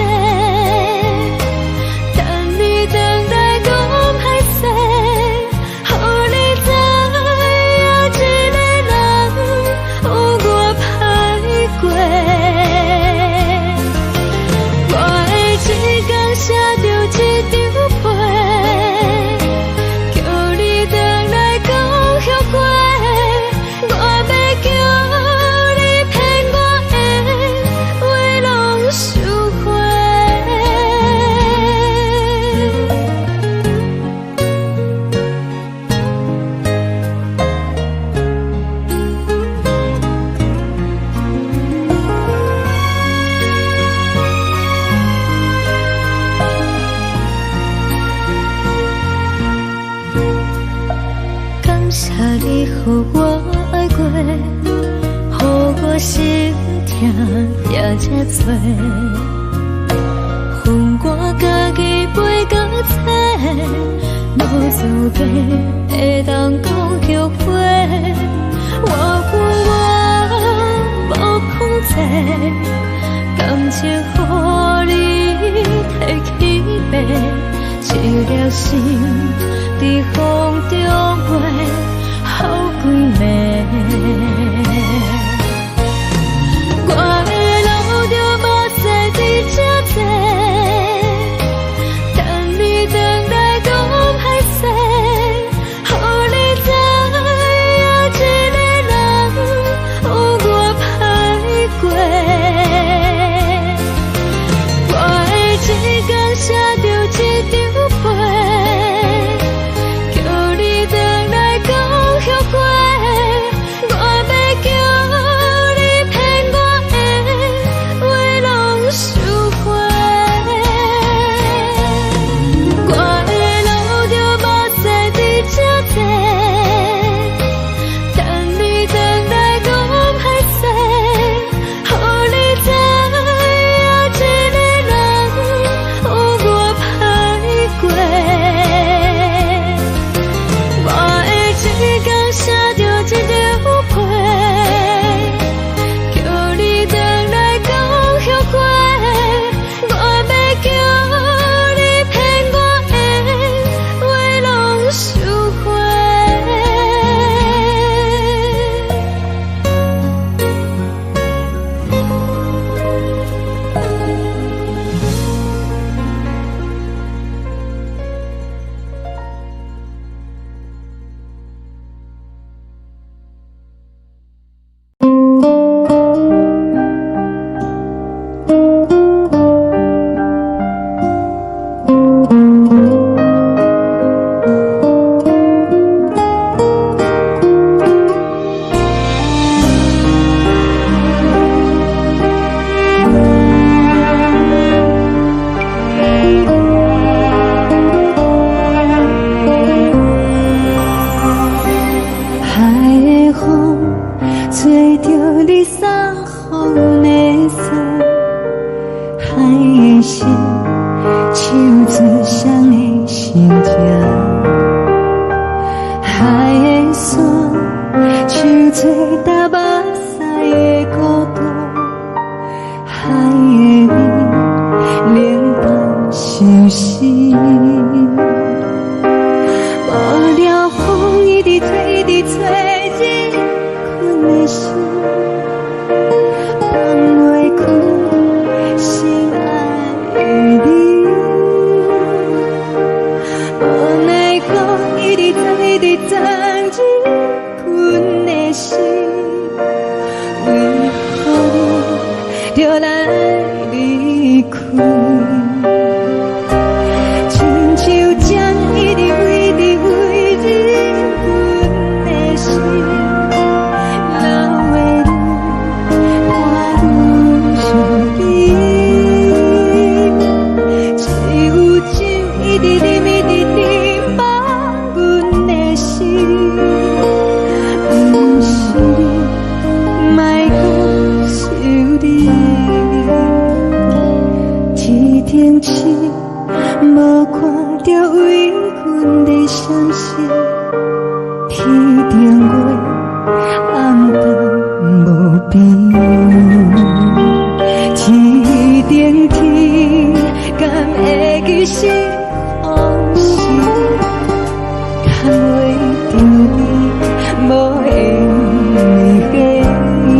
着一张被，叫你回来讲后悔。我要叫你骗我的话拢收回。感谢你予我爱过，予我心痛也这多，分我家己陪到底，无自卑会当讲后悔。我怨我无控制，感情予你提起白，一粒心在风中飞，好几暝。我的路就无再伫这多，等你回来讲歹势，予你知影一个人有我歹过。我的一天写着一张被，叫你回来讲后悔。我要叫你骗我的话拢收回。我的路就无再伫这多，等你回来讲歹势，予你知影一个人有我歹过。我的一天写着一张被，叫你回来讲后悔。我要叫你骗我的话拢收回。海的风吹着你送风的伞，海的心手指双的心痛，海的山手做搭目屎的孤独，海的你冷淡伤心。无聊风一直吹，一直吹，日困的心，放袂开心爱的你。无奈风一直吹，一直吹，日困的心，为何你就来离开？亲像针一直飞，一直飞，日困的心，流的泪，看愈伤悲。只有酒一直啉，一直啉，放阮的心。不是你，莫搁想你。天顶星，无看到为阮的伤心。天顶月，暗淡无边。天顶天，敢会记是往事？敢袂着你，无缘的你。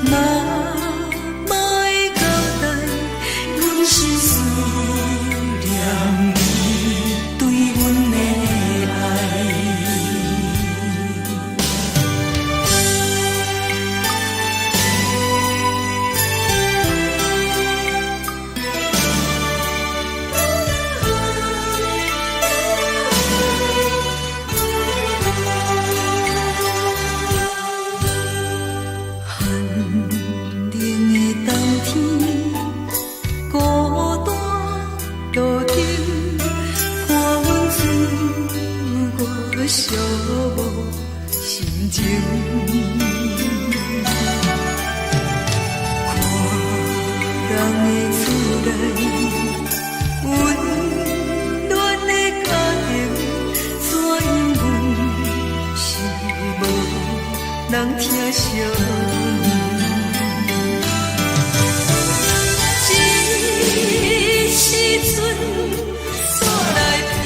妈妈的交代，阮心事。寂无心情。看人的厝内温暖的家庭，怎因为是无人疼惜？时阵，煞来鼻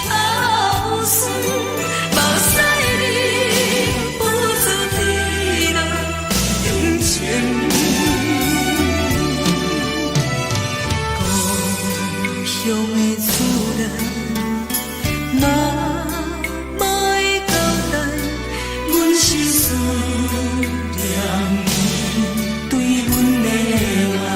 口酸，目屎忍不住滴落眼睛。故乡的厝内，妈妈会交代，阮是思念你对阮的爱。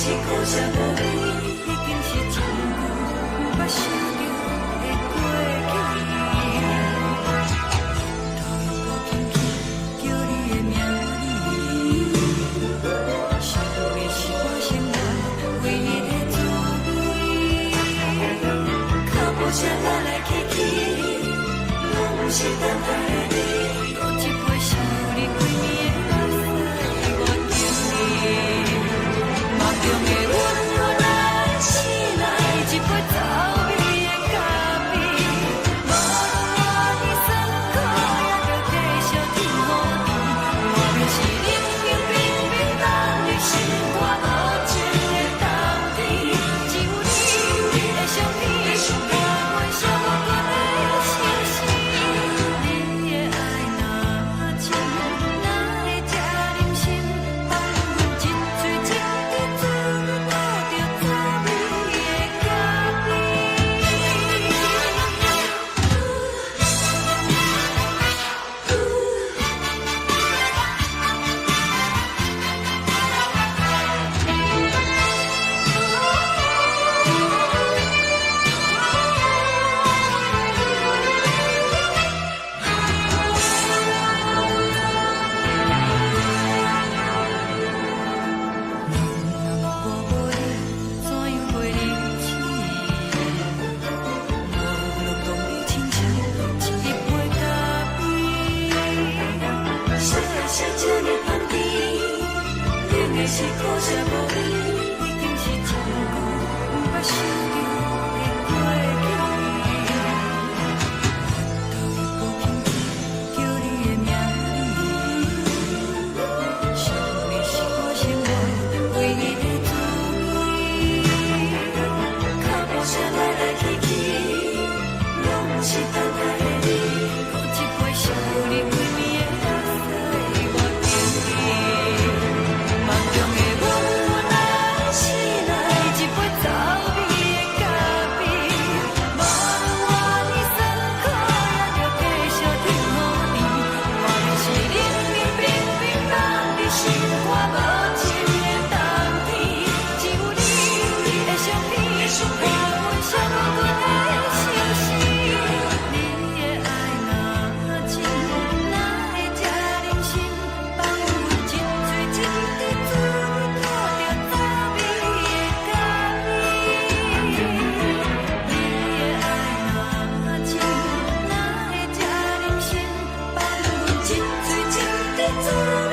是苦涩无味，已经是一句不捌想着的过去。头又搁轻轻叫你的名字，想的是我心内唯一的滋味。脚步声来来去去，拢不是等待的你，有一杯想你几暝的目屎，我敬你。梦中的阮我来醒来，一杯走味的咖啡，无论我的酸苦，也着继续甜予你。我便是冷冷冰冰放入心肝无情的冬天，只有你的相片，我阮相关的心事。你的爱若真，哪会这忍心放阮一嘴一滴水，倒着走味的咖是苦涩无味，已经是一句不捌想着的过去。头又搁轻轻叫你的名字，想你是我心内唯一的滋味。脚步声来来去去，拢不是等待的你，有一杯想你几暝的目屎，我敬你。梦中的阮我来醒来，一杯走味的咖啡，无论我的酸苦，也着继续甜予你。我便是冷冷冰冰放入心肝无情的冬天，只有你的相片，我阮相关的心事。你的爱若真，哪会这忍心放阮一嘴一滴水，倒着走味的咖啡。你的爱若真，哪会这忍心放阮一嘴一滴水，倒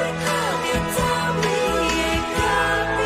着走味的咖啡。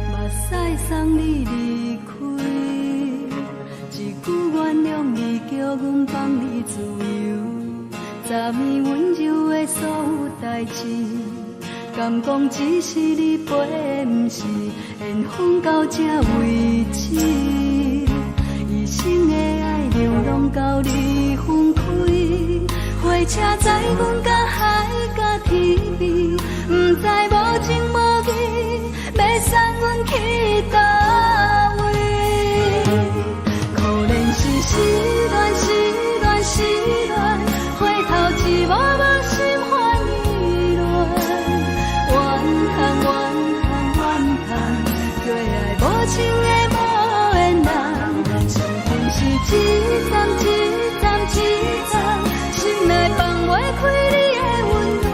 目屎送你离开，一句原谅你，叫阮放你自由。昨暝温柔的所有代志，敢讲只是你陪，不是缘分到这为止。一生的爱流浪到你分开，火车载阮到海角天边，不知无情无义，要送阮去倒位？可怜是失恋，失恋，失恋，回头一幕幕心烦意乱，怨叹，怨叹，怨叹，对爱无情的无缘人，生命是一站一站一站，心内放袂开你的温暖。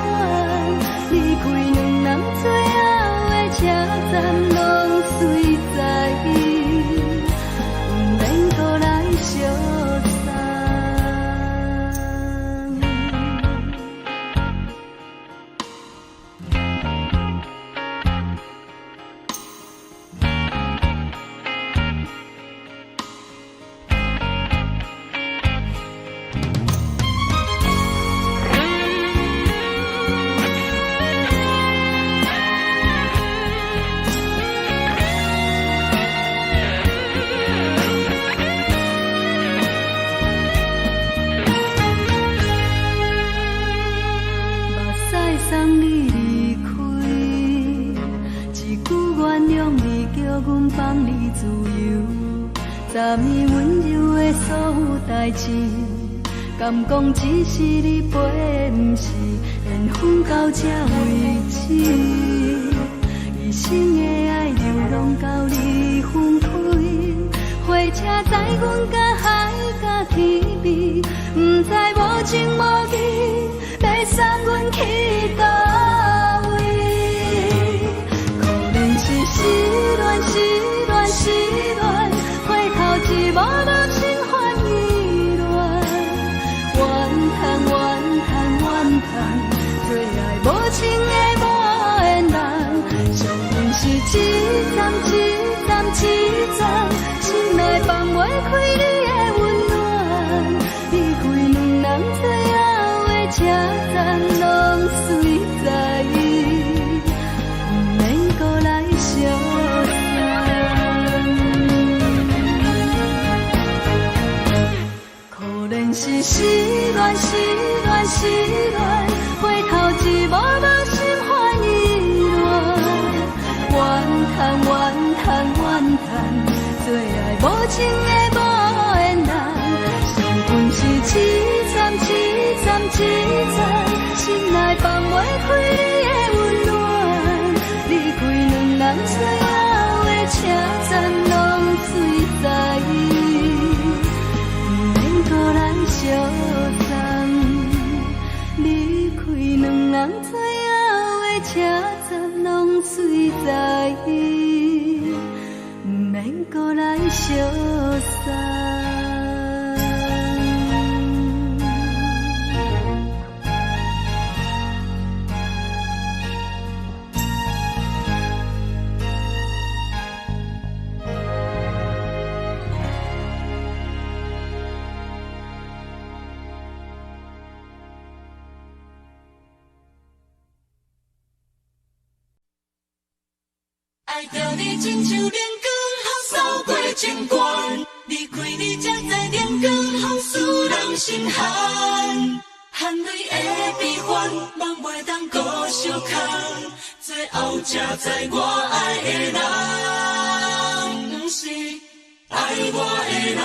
阮放你自由，昨暝温柔的所有代志，敢讲只是你陪，不是缘分到这为止。一生的爱流浪到你分开，火车载阮甲海甲天边，不知无情无义，要送阮去倒位？可能是失恋，失恋，失恋，回头一幕幕心烦意乱，怨叹，怨叹，怨叹，最爱无情的无缘人，上阮是一站一站一站，心内放袂开你的温暖，离开两人最后的车站，拢随在意，不免搁来相送。可能是失恋，失恋，失恋，回头一幕幕心烦意乱，怨叹，怨叹，怨叹，最爱无情的无缘人，上阮是一站一站一站，心内放袂开你的温暖，离开两人最后的车站，拢随在意，不免搁来相送。离开两人最后的车站，拢随在意，不免搁来相送。爱着你亲像阳光，扫过情关，离开你才知阳光风使人心寒。含泪的悲欢，望袂当搁相牵，最后才知我爱的人，不是爱我的人。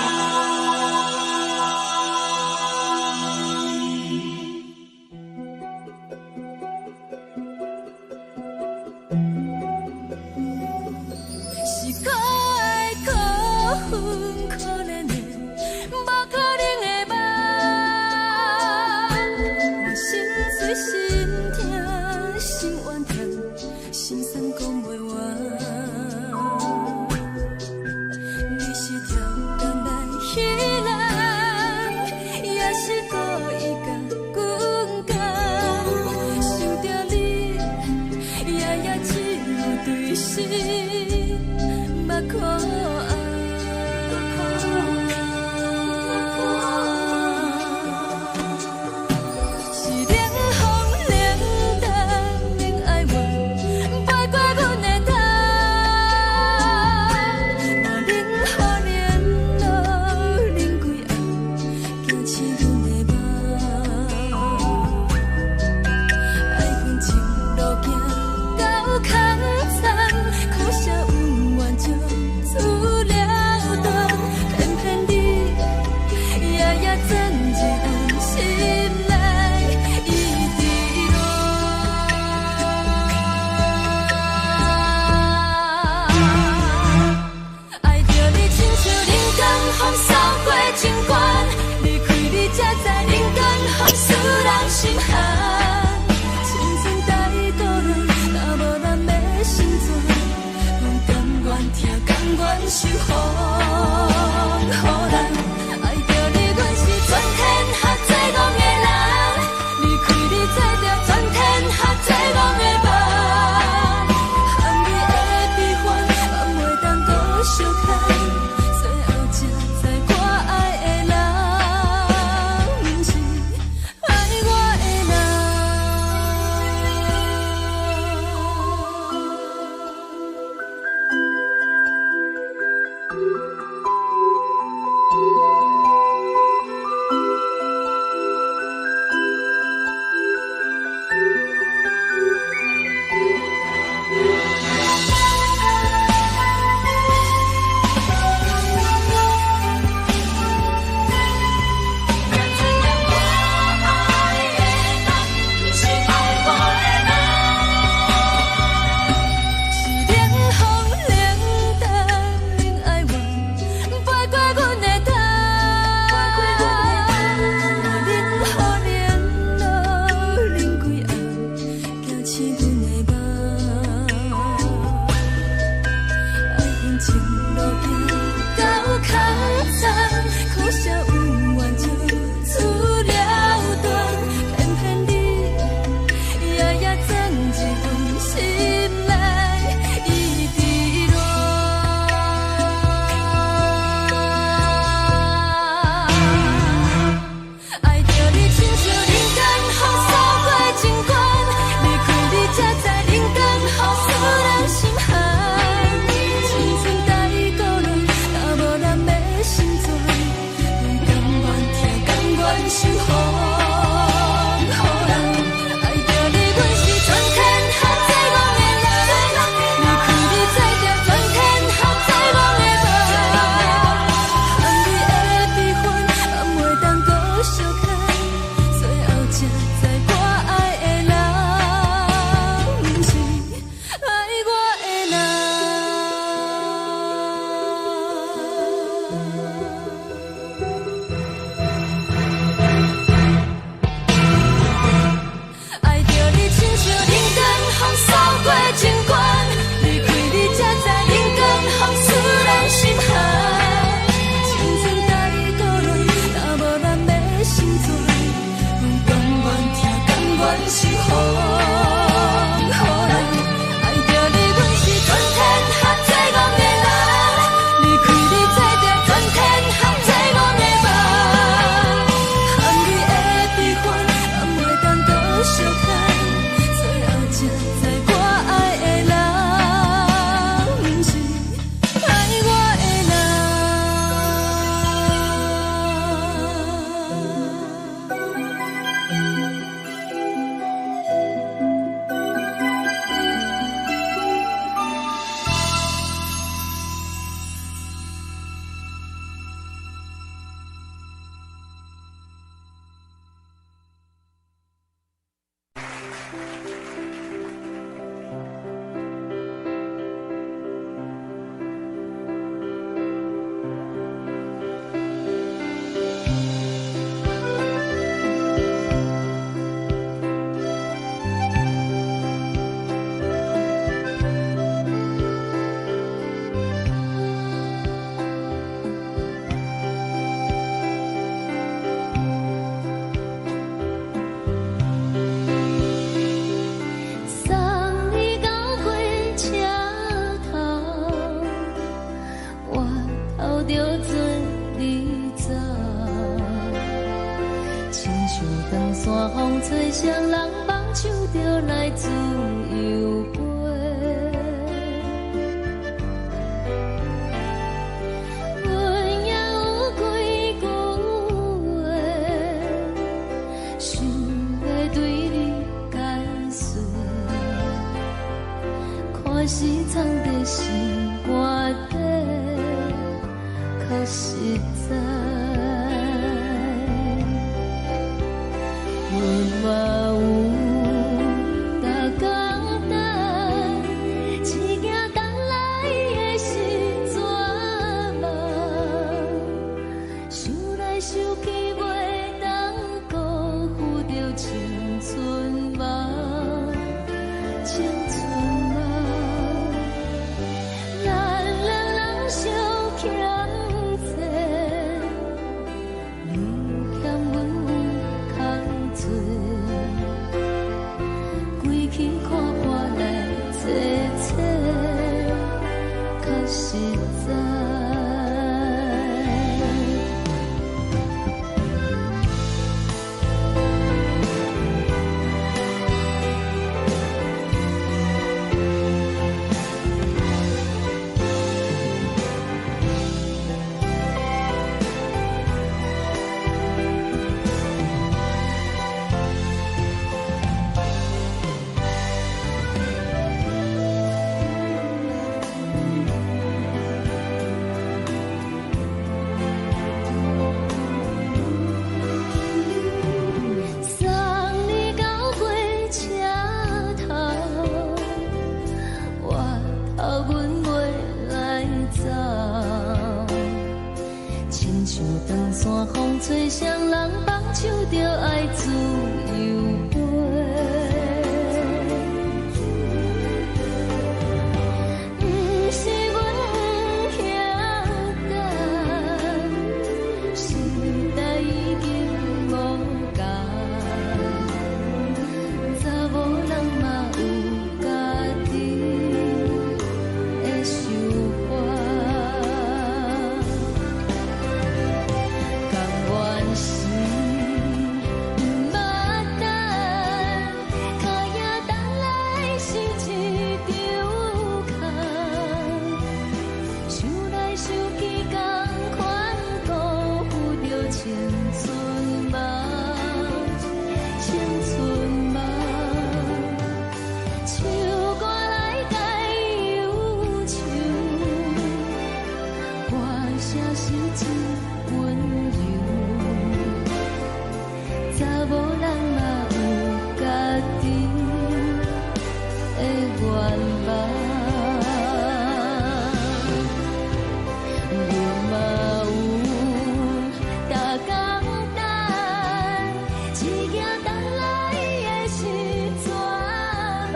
you 双人放手就来自由飞。阮也有几句话，想要对你解释，可是藏在心肝底，较实在。阮嘛有逐天等，只惊等来的是绝望，想来想去袂当辜负着青春梦，青春梦。咱两人相欠债，你欠阮空做，归去看破来坐坐，较实在。送你到火车头，我头阮袂来走，亲像长线风吹双人放手就爱自由飞。不是阮不晓等，时代已经无共，查某人嘛有家己的想法，甘愿是不捌等，脚也等来是一场空，想来想去同款辜负着青春梦，青春梦。唱歌来解忧愁，歌声是真温柔，查某人嘛有家己的愿望。阮嘛有逐天等，只惊等来的是绝望，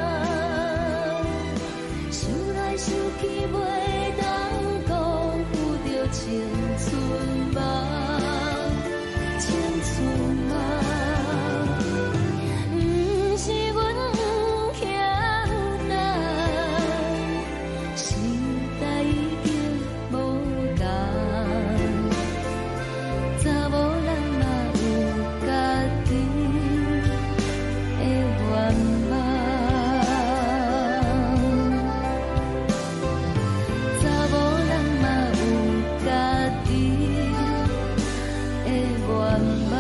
想来想去袂当辜负着青春梦，青春梦。不是阮不晓等，时代已经无共，查某人嘛有家己的愿望，查某人嘛有家己的愿望。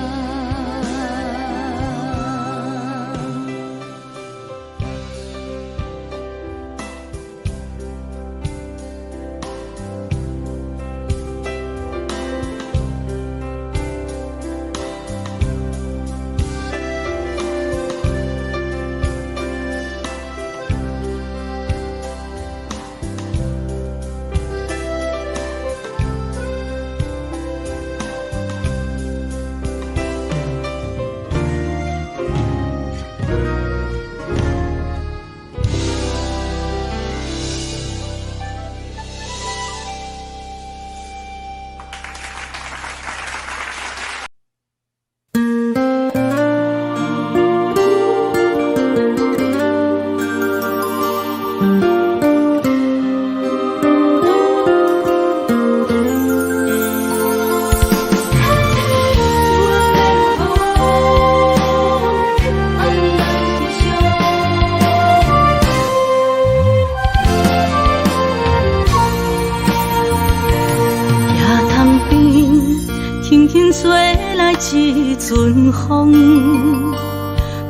吹来一阵风，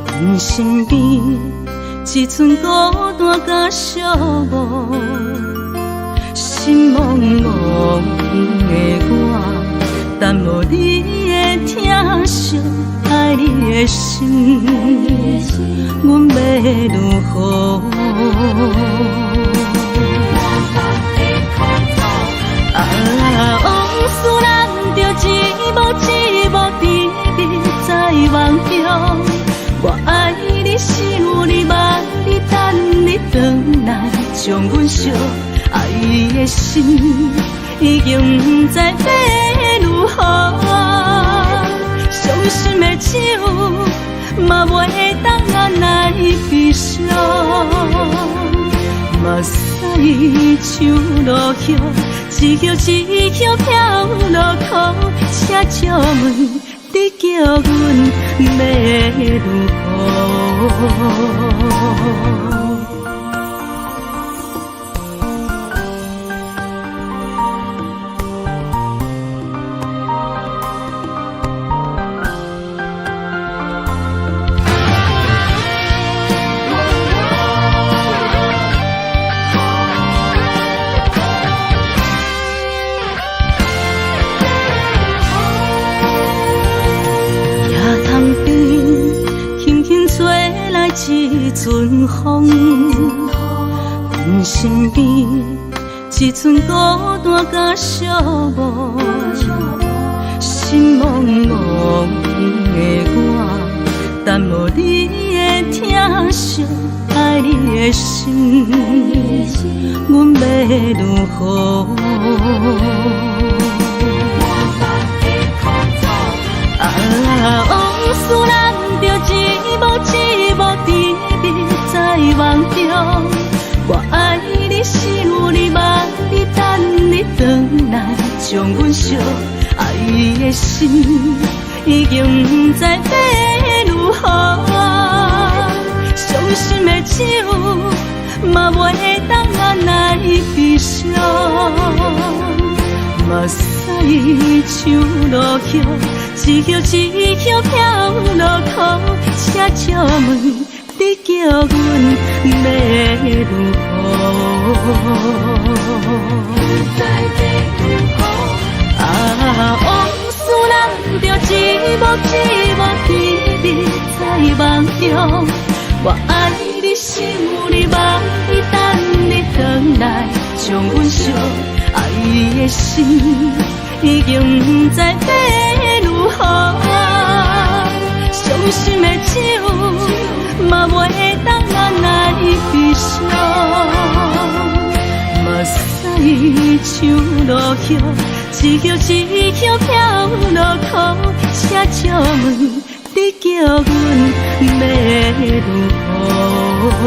阮身边一寸孤单甲寂寞，心茫茫的我，等无你的疼惜，爱你的心，阮要如何？往事咱着一幕一幕甜蜜在梦中。我爱你，想你，望你，等你回来，将阮惜爱的心已经不知要如何。伤心的手嘛袂当按来悲伤。目屎像落叶，一叶一叶飘落雨，车照问你叫阮要如何？一阵风，阮身边一寸孤单甲寂寞，心茫茫的我，等无你的疼惜，爱你的心，阮要如何？往事咱着一幕一幕甜蜜在梦中。我爱你，想你，望你，等你回来，将阮惜爱的心已经不知要如何。伤心的手嘛袂当按来悲伤。目屎像落叶，一叶一叶飘落雨，车照问你叫阮要如何？往事咱着一幕一幕甜蜜在梦中。我爱你，想你，望你，等你回来，将阮惜爱的心已经不知要如何。伤心的手嘛袂当按来悲伤。目屎像落叶，一叶一叶飘落雨，车照问你叫阮要如何？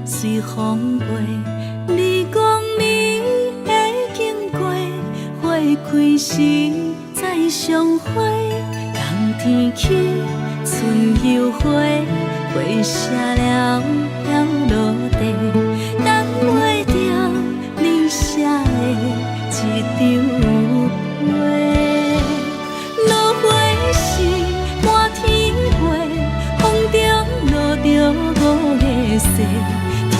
随风飞，你讲你会经过，花开时再相会。冬天起，春又花，花谢了飘落地，等袂着你写的一张画。落花时满天飞，风中落着五个色。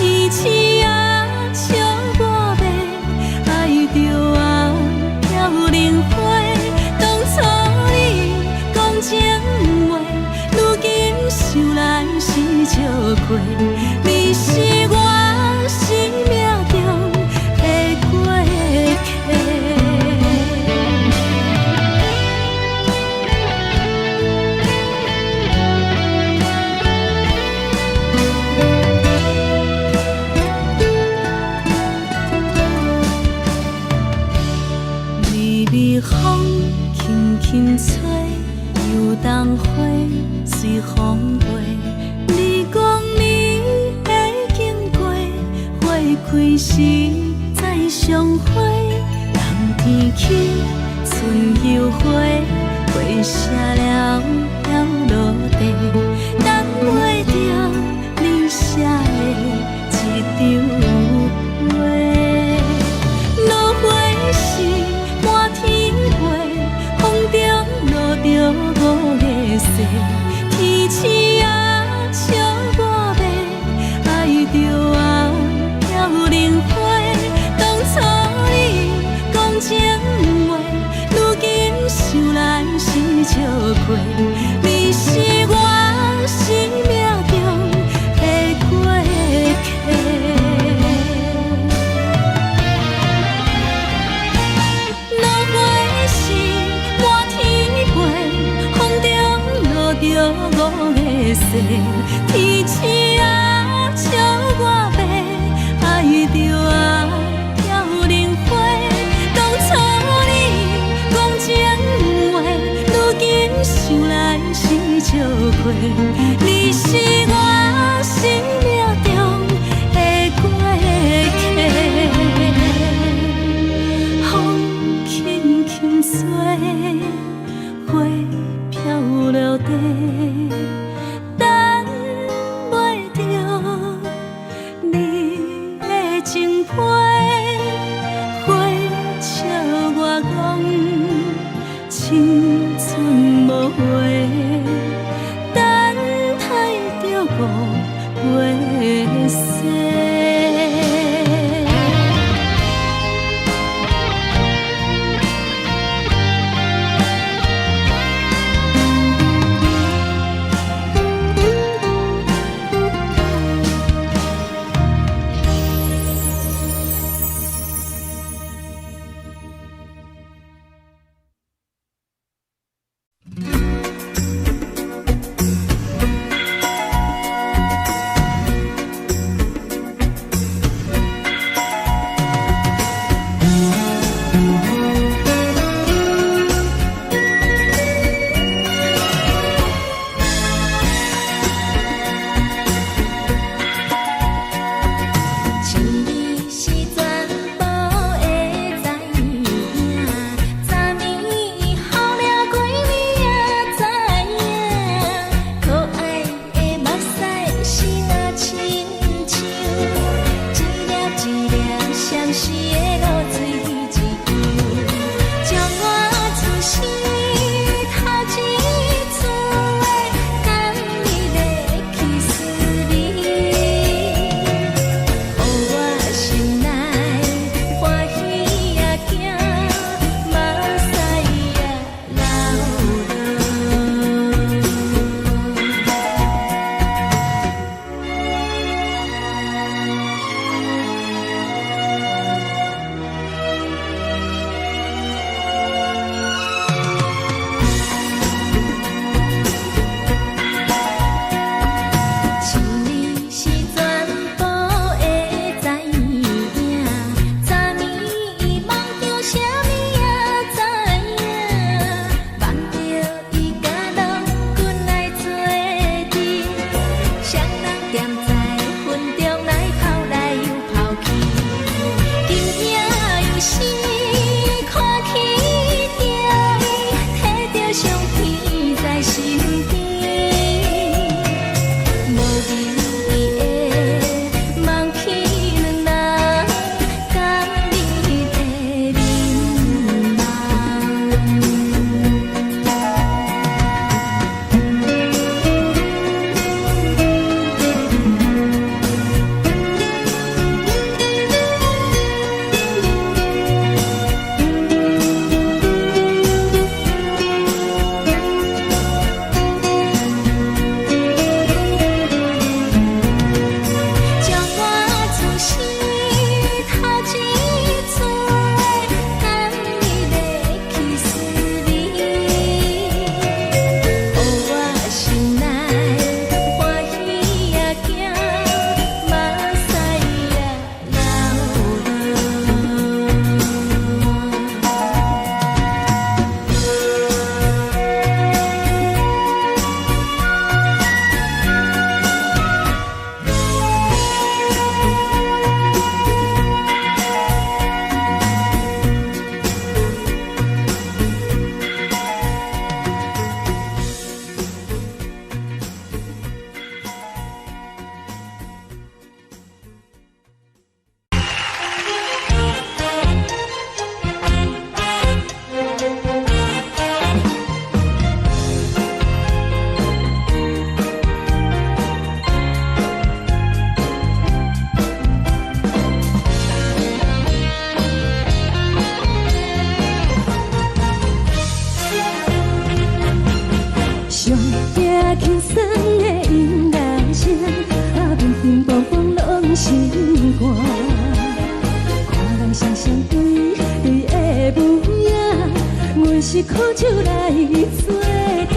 天星啊，笑我袂爱着啊，飘零花。当初你讲情话，如今想来是笑过。你冬花随风飞，你讲你会经过，花开时再相会。冬天起，春又回，花谢了要落地，等袂着你写的一张话。落花时满天飞，风中落着五个色，天星啊笑我迷，爱着啊飘零花。当初你讲情话，如今想来是笑过，你是我生命中的过客。落花时满天飞，风中落着五个色，天星啊笑我迷，爱着啊飘零花。当初你讲情话，如今想来是笑过，你是我生命中的过客。风轻轻吹，花飘落地，等袂着你的情批。花笑我讲青春无悔，等待着五月色。轻松的音乐声，乒乒乓乓拢心肝。看人双双对对的舞影，阮是苦酒来作伴。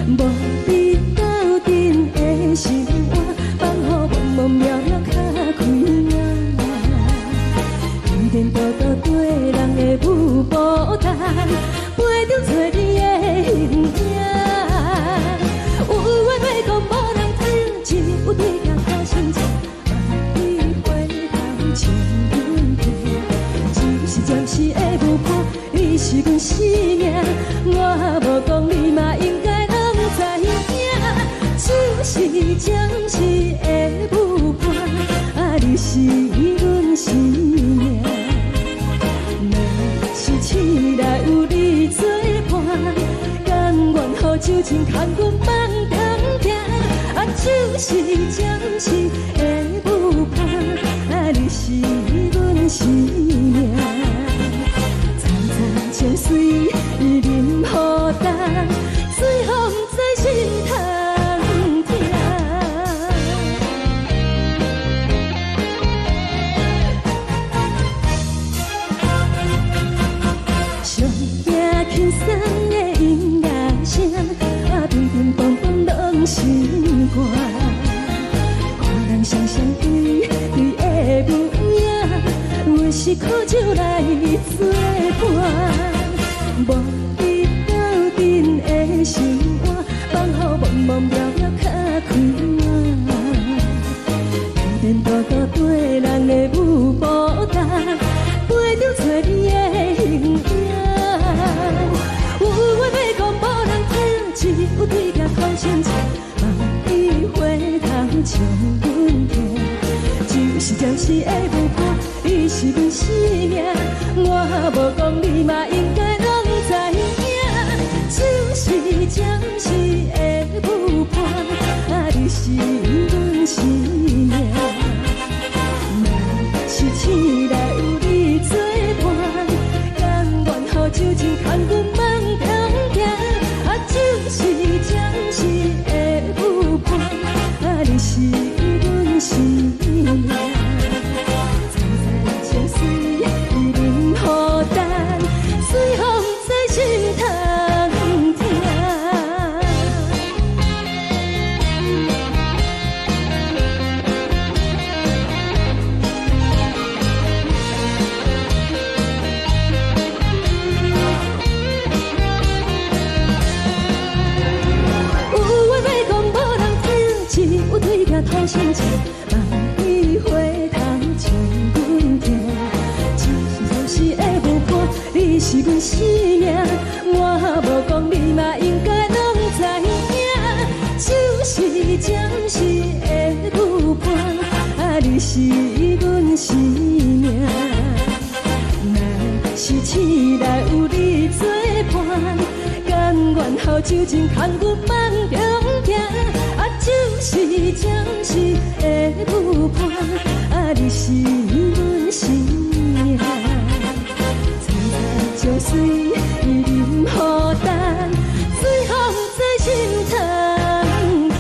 无伫斗阵的生活，放予茫茫渺渺较开眼。颠颠倒倒对人的舞步弹，陪着做你的形影。有话要讲无人听，只有对镜头先唱，万里回头唱阮听。就是暂时的舞伴，你是阮生命，我无讲你嘛应该拢知影。就是暂时的舞伴，你是阮生命。若是醒来有你作伴，甘愿予酒精牵阮梦中行。就是暂时的舞伴，你是阮生命。层层情水任何担，随风在心头。轻松的音乐声，乒乒乓乓拢心肝。看人双双对对的舞影，阮是苦酒来作伴。无伫斗阵的生活，放予茫茫渺渺较开眼。颠颠倒倒对人的舞步弹，陪着做你的形影。有话要讲无人听，只有对镜头先唱，万里回头唱阮听。就是暂时的舞伴，你是阮生命，我无讲你嘛应该拢知影。就是暂时的舞伴，你是阮生命。若是醒来有你作伴，甘愿予酒精牵阮梦中行。就是暂时的舞伴，你是阮生命。层层情水任何担，随风在心头听。有对镜头先唱，万里回头唱阮听。就是暂时的舞伴，你是阮生命，我无讲你嘛应该拢知影。就是暂时的舞伴，你是阮生命。若是醒来有你作伴，甘愿予酒精牵阮梦中行。就是暂时的舞伴，你是阮生命。层层情水任何担，随风在心头听。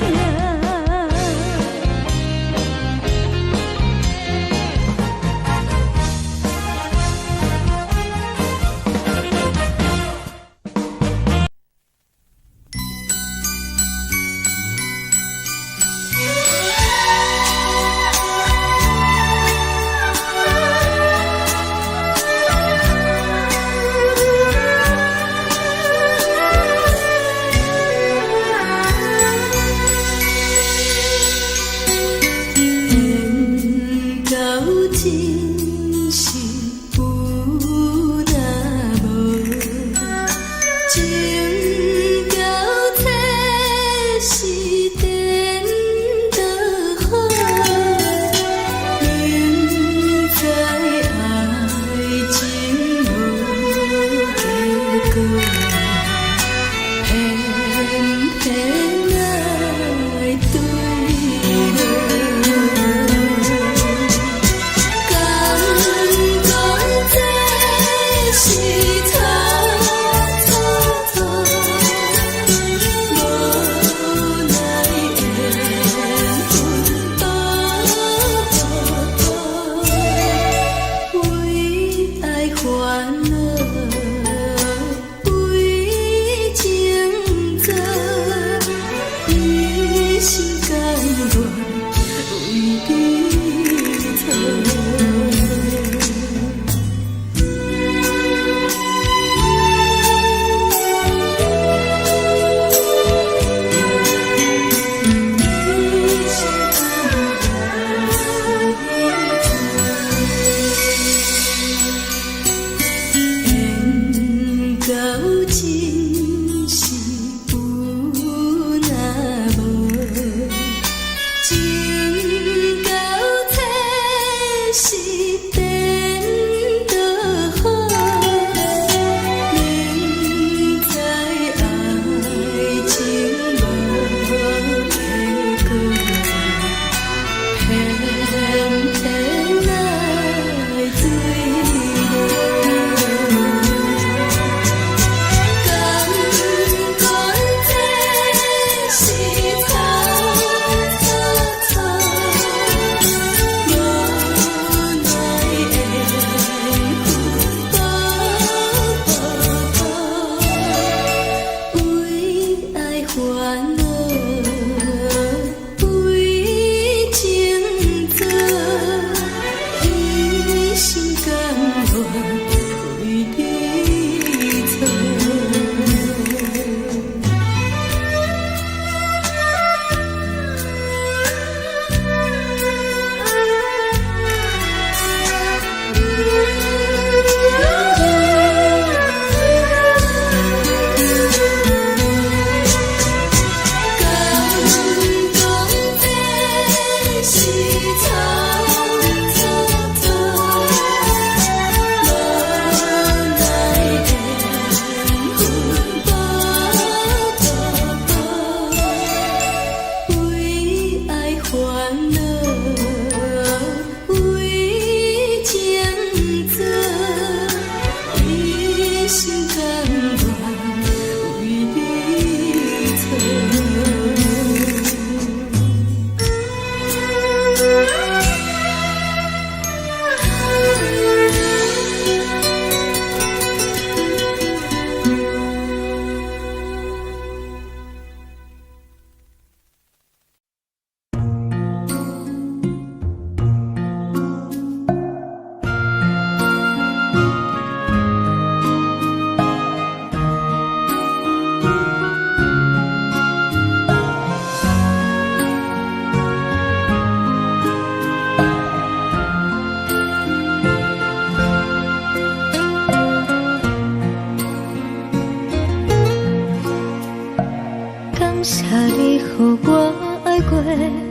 谢你予我爱过，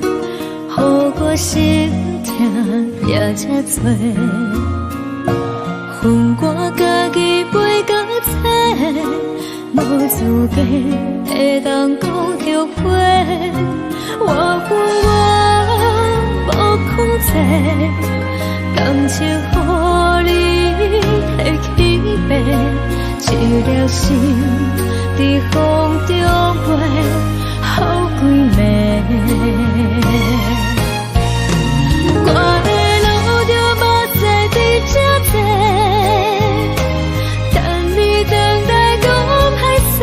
予我心痛也这多，恨我家己袂到切，无资格会当讲后悔。我无控制，感情予你提起飞，一粒心在风中飞，好几暝。我的路就无西伫这多，等你等待讲歹势，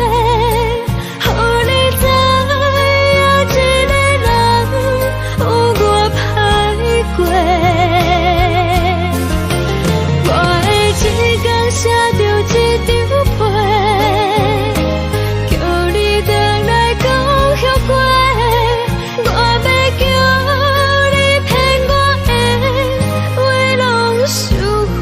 予你知影一个人有我歹过。我的一天写着一张被，叫你回来讲后悔。我要叫你骗我的话拢收回。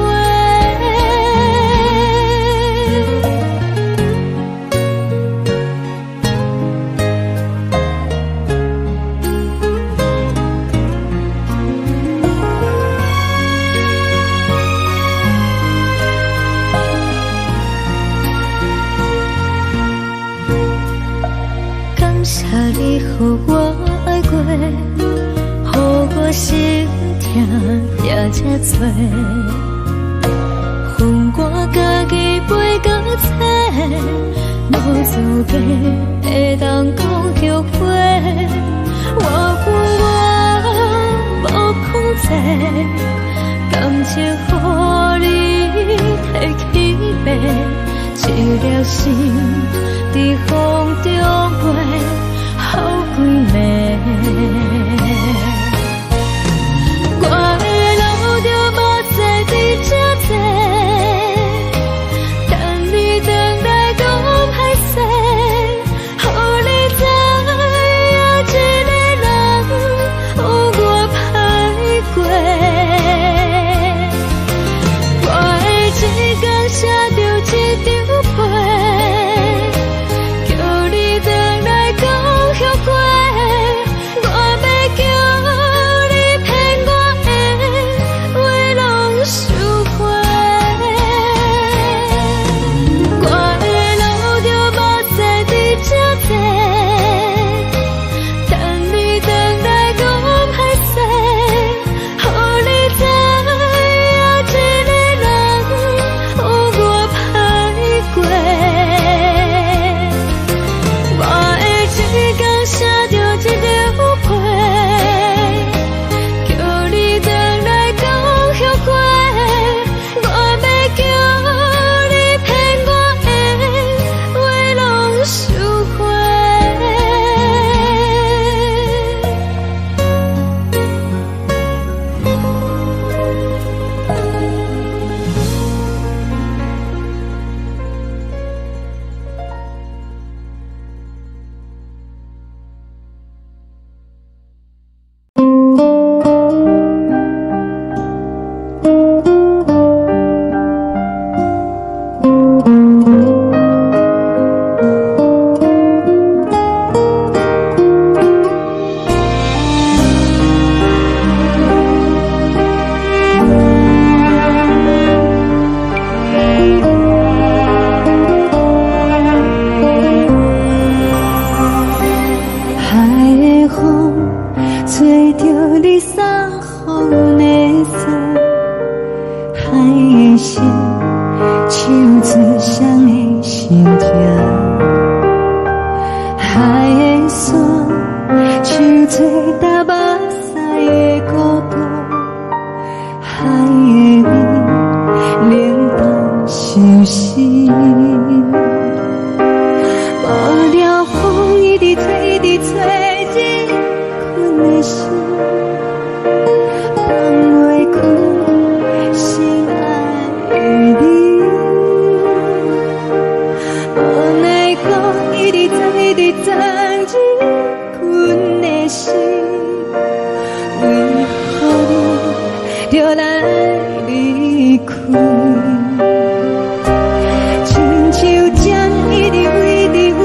感谢你予我爱过，予我心痛也这多，恨我家己袂到切，无资格会当讲后悔。我无控制，感情予你提起飞，一粒心在风中飞，好几暝。我的路就无西伫这多，等你等待讲歹势，予你知影一个人有我歹过。我的一天写着一张被，叫你回来讲后悔。我要叫你骗我的话拢收回。我的路就无西伫这多，等你等待讲歹势，予你知影一个人有我歹过。我的一天写着一张被，叫你回来讲后悔。我要叫你骗我的话拢收回。海的风吹着你送风的伞，海的心唱出双的心痛，海的山唱出搭目屎的孤独，海的味冷淡伤心。无聊风一直吹，一直吹，日困的心，放袂开心爱的你。无奈何一直走，一直走，日困的心，为何你就来离开？亲像针一直为日困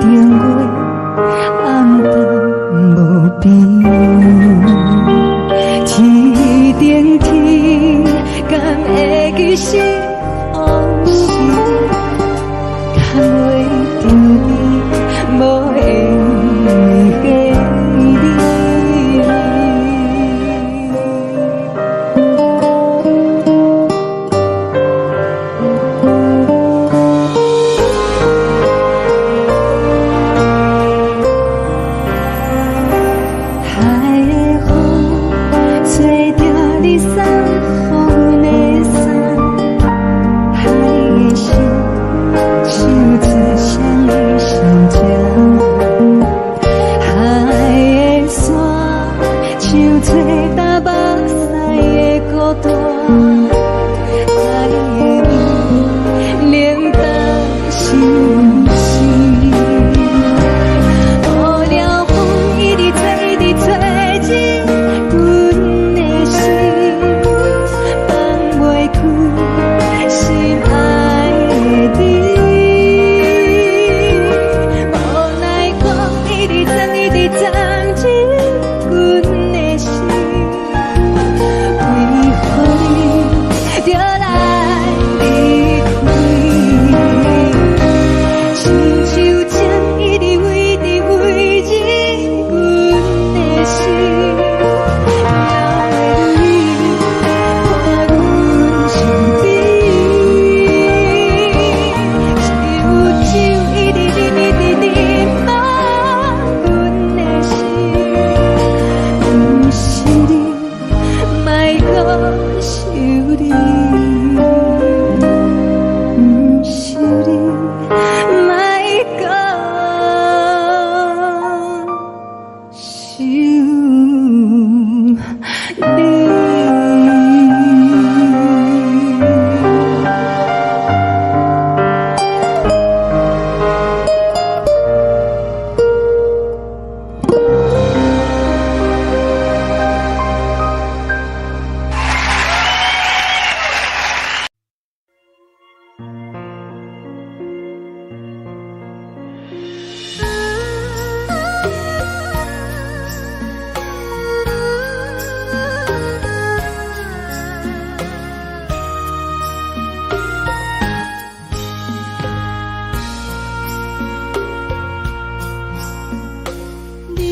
顶月，暗淡无边。天顶天，敢会记是往事？敢袂着你，无缘的你。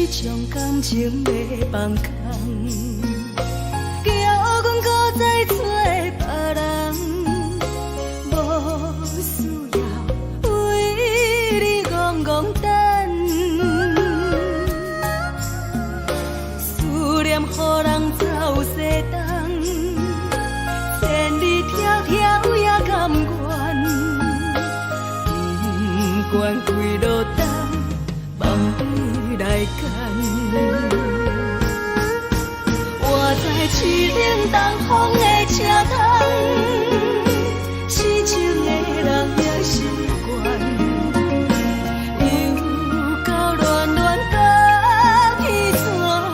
将感情要放空，叫阮搁再找别人，无需要为你戆戆等，思念予人走西东，千里迢迢也甘愿，不管几落冬，梦里来干。我在市顶东风的车窗，痴情的人也习惯，又到乱乱甲彼山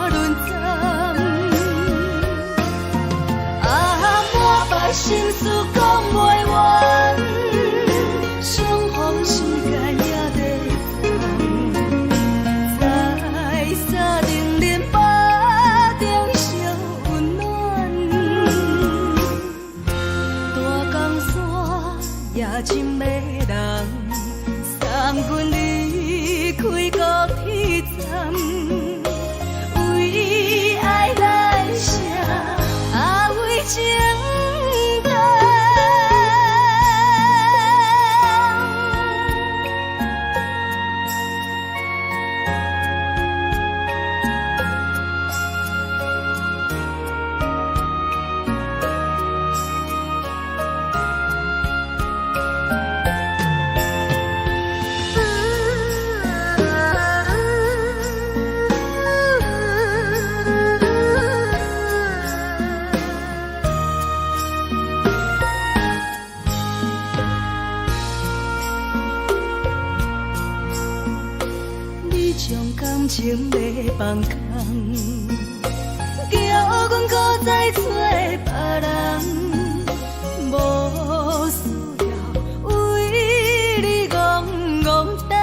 论斩。啊，满腹心事讲袂完，相逢时间也在等，在沙冷冷巴中烧温暖。大江山夜深的人，送阮离开高铁站，为爱来写，为情等。将感情要放空，叫阮搁再找别人，无需要为你戆戆等，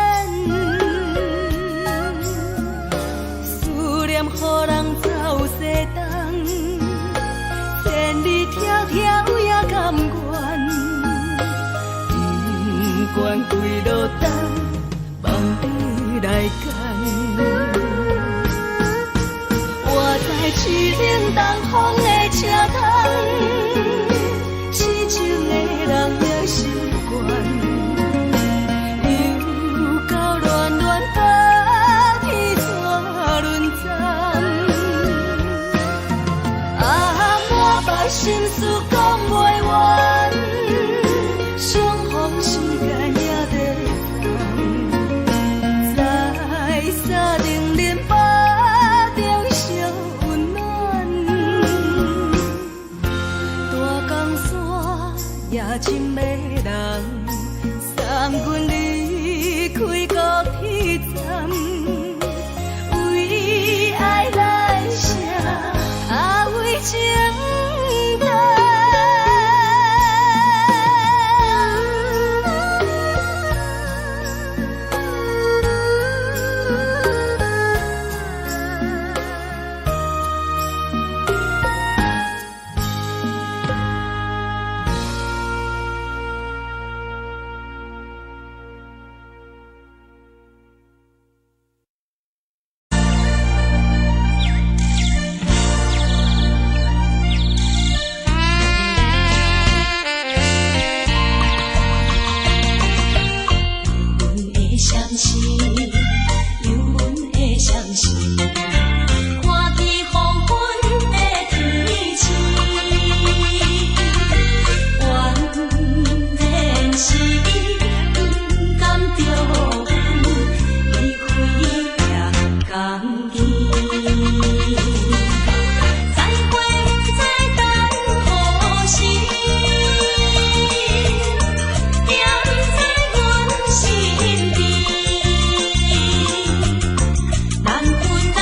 等，望你来牵。我在市冷东风的车头，痴情的人也心倦。又到恋恋把天怎轮转？满腹心事讲袂完，相逢时间也在等，在沙冷冷巴中相温暖。大江山也深的人，送阮离开高铁站，为爱来写，为情。难分难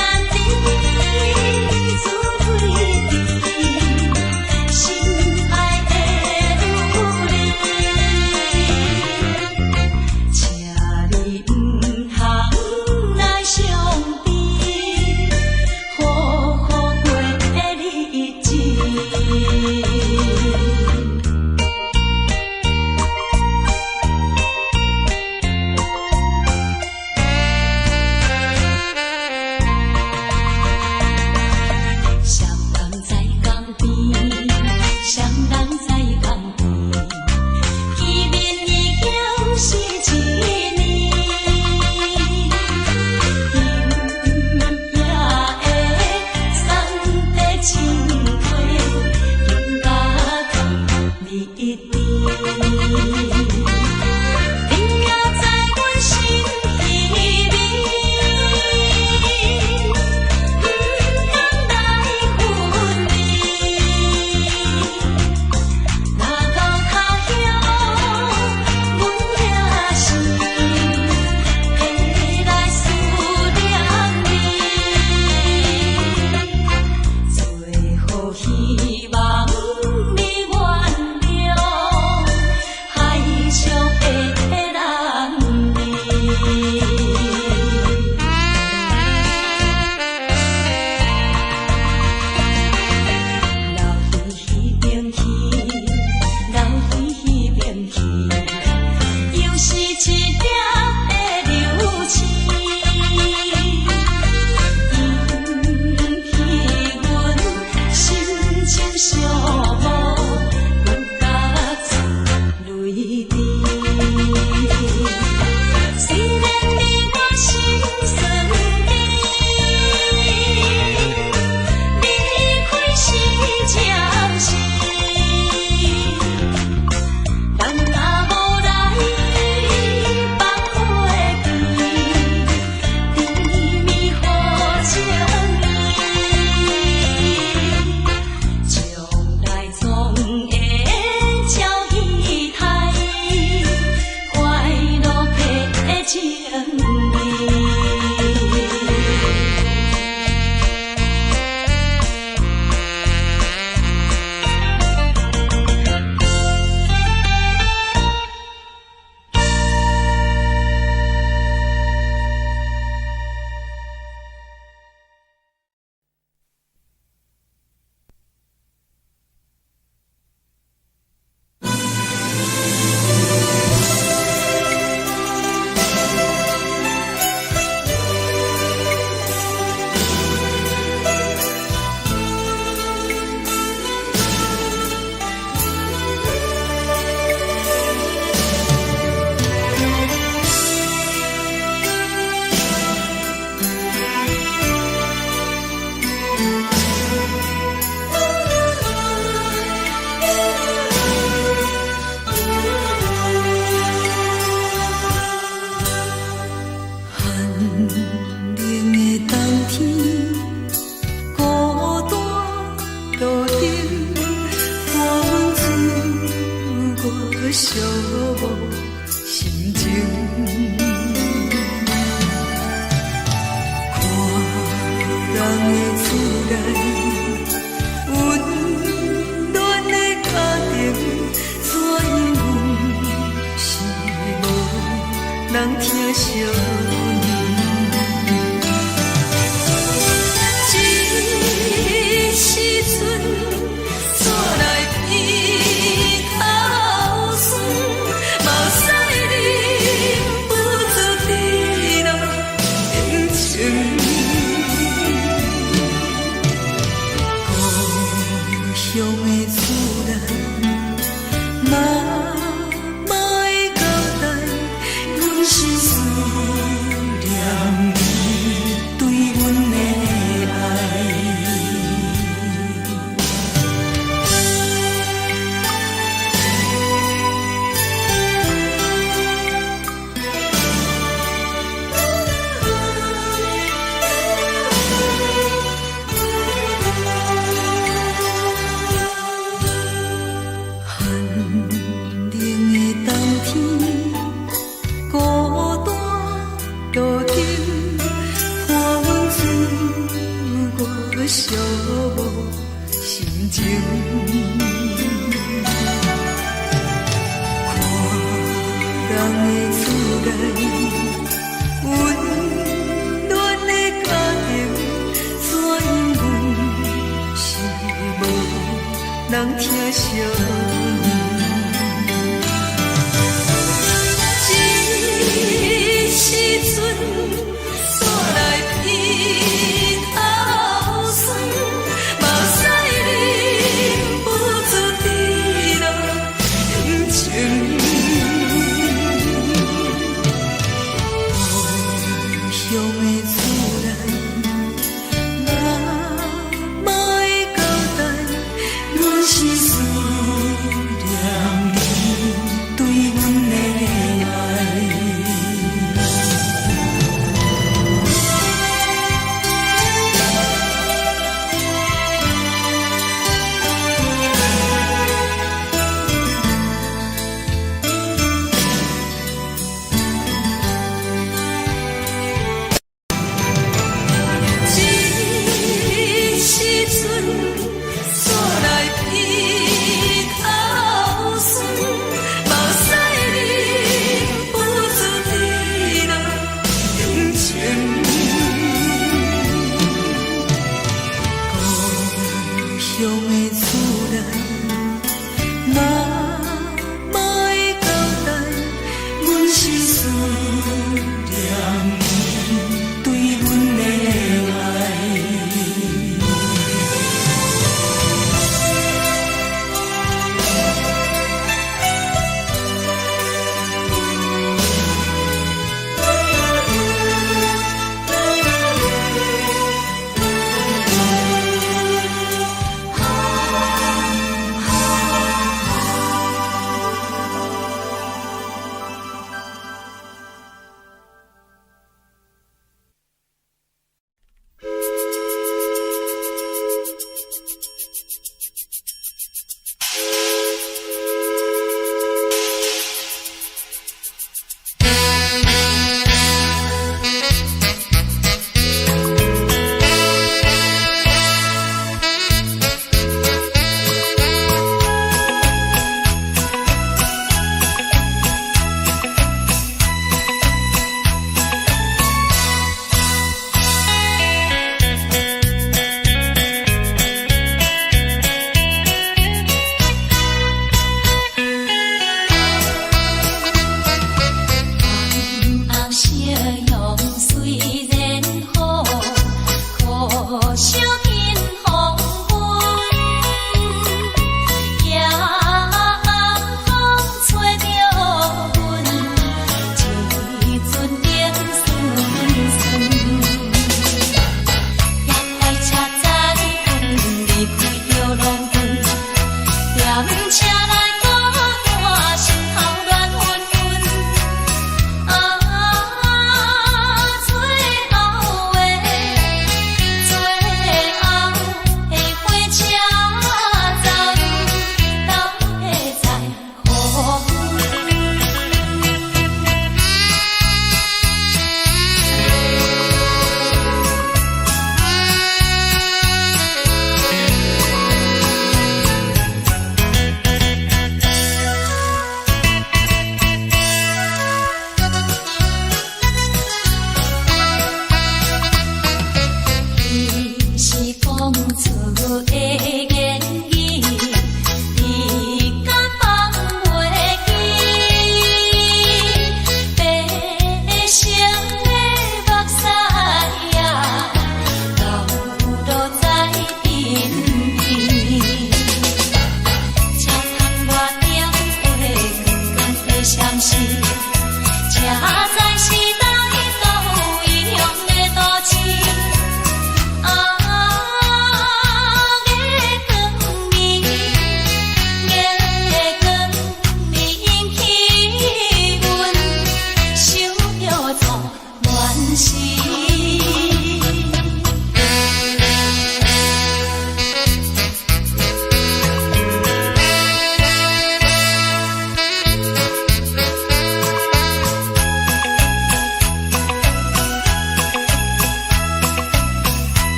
这时阵带来鼻头酸，嘛有使你不住滴落情情。故乡的厝内，嘛嘛会交代，阮是思念你对阮的爱。寂寞心情，看人的厝内温暖的家庭，怎因阮是无人疼惜？这时阵带来鼻头酸，嘛有使你不住滴落情情。故乡的厝内，嘛嘛会交代，阮是思念你对阮的爱。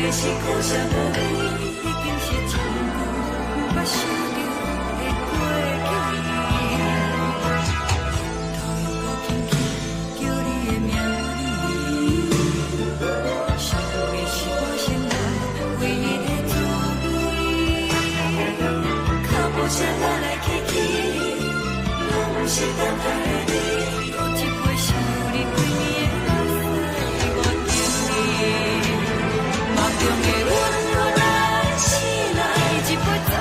的是苦涩无味，已经是一句捌想着的过去。头又搁轻轻叫你的名字，想的是我心内唯一的滋味。脚步声来来去去，拢是等待的你。搁一杯想你几年的目屎，我敬你。梦中的温柔来醒来，一杯走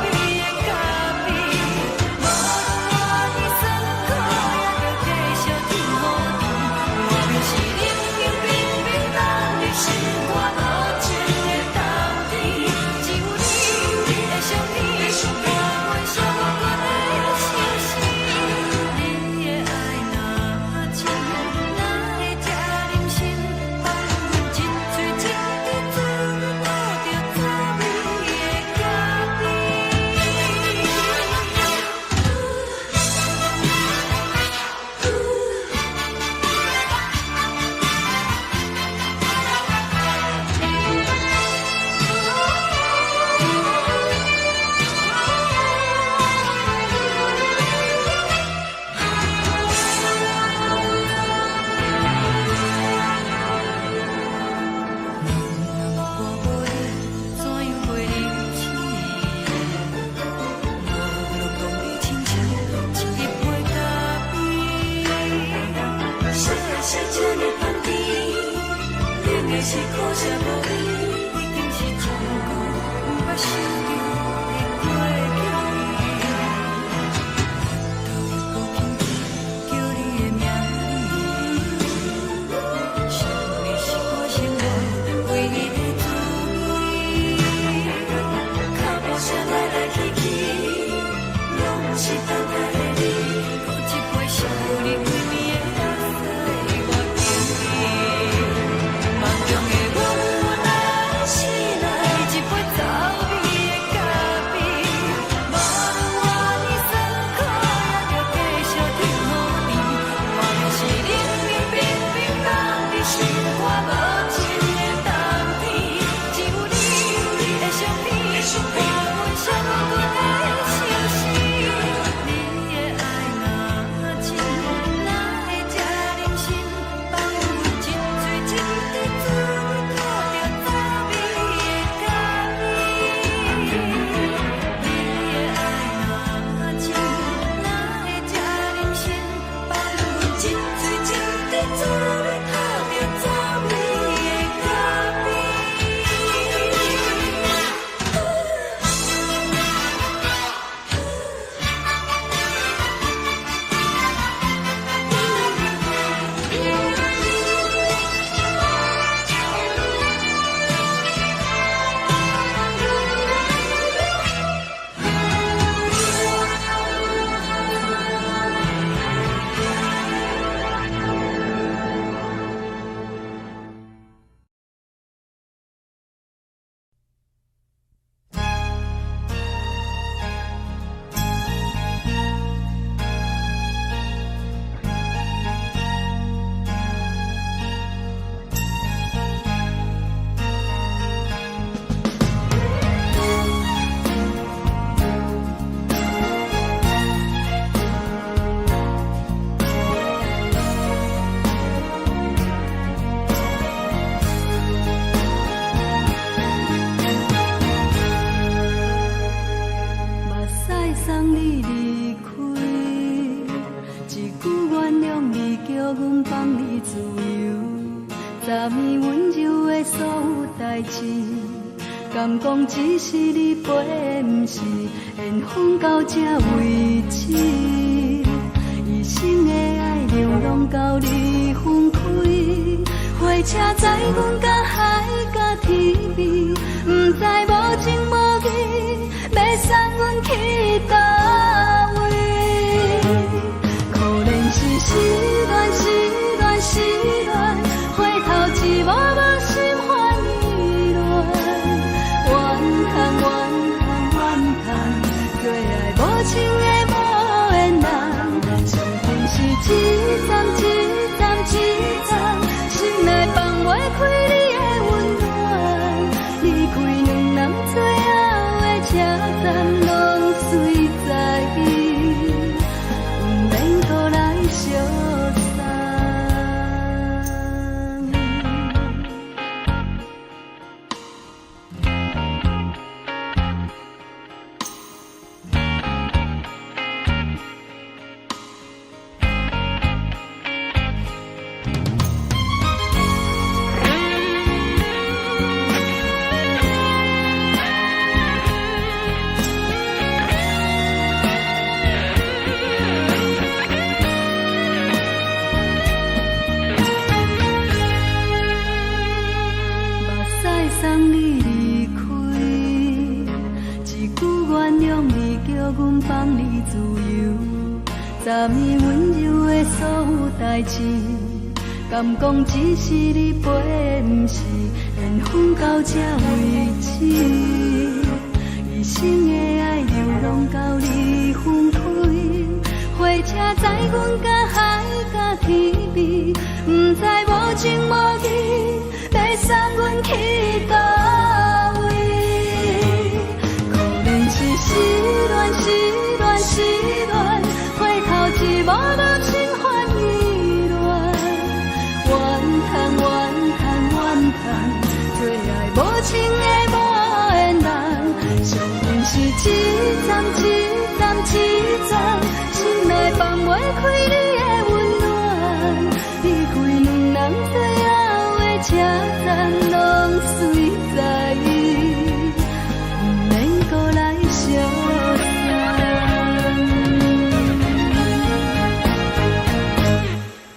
味的咖啡。无论我的酸苦，也着继续甜乎甜。我就是冷冷冰冰放入心肝无情的冬天。只有你的相片，我阮伤过的心事。你的爱若真，哪会这忍心放阮一嘴一滴水，倒着滋味的咖啡。我袂怎样袂离弃，无路讲你亲像一杯咖啡。小的是这呢香甜，冷的是苦涩无味，已经是一句捌想着的过去。头又搁轻轻叫你的名字，想的是我心内唯一的滋味。脚步声来来去去，拢是等待的你。搁一杯想你几年的目屎，我敬你。梦中的温柔来醒来，一杯走味的咖啡。无论我的酸苦，也着继续甜乎甜。我就是冷冷冰冰放入心肝无情的冬天。只有你的相片，我阮伤过的心事。你的爱若真，哪会这忍心放阮一嘴一滴水，倒着滋味的咖啡。你的爱若真，哪会这忍心放阮一嘴一滴水，倒着滋味的咖啡。目屎送你离开，一句原谅你，叫阮放你自由。昨暝温柔的所有代志，敢讲只是你陪，不是缘分到这为止。一生的爱流浪到你分开，火车载阮甲海甲天边，不知无情无义，要送阮去倒位？可能是失恋，失恋，失恋，回头一幕幕心烦意乱，怨叹，怨叹，怨叹，最爱无情的无缘人，相分是一站一站一站，心内放袂开你的温暖。送你离开，一句原谅你，叫阮放你自由。昨暝温柔的所有代志，敢讲只是你陪，不是缘分到这为止。一生的爱流浪到你分开，火车载阮甲海甲天边，不知无情无义，要送阮去倒位？可怜是失恋，失恋，失恋，回头一幕幕心烦意乱，怨叹，怨叹，怨叹，最爱无情的无缘人，上恨是一站一站一站，心内放袂开你的温暖，离开两人最后的车站，拢随在意，不免搁来相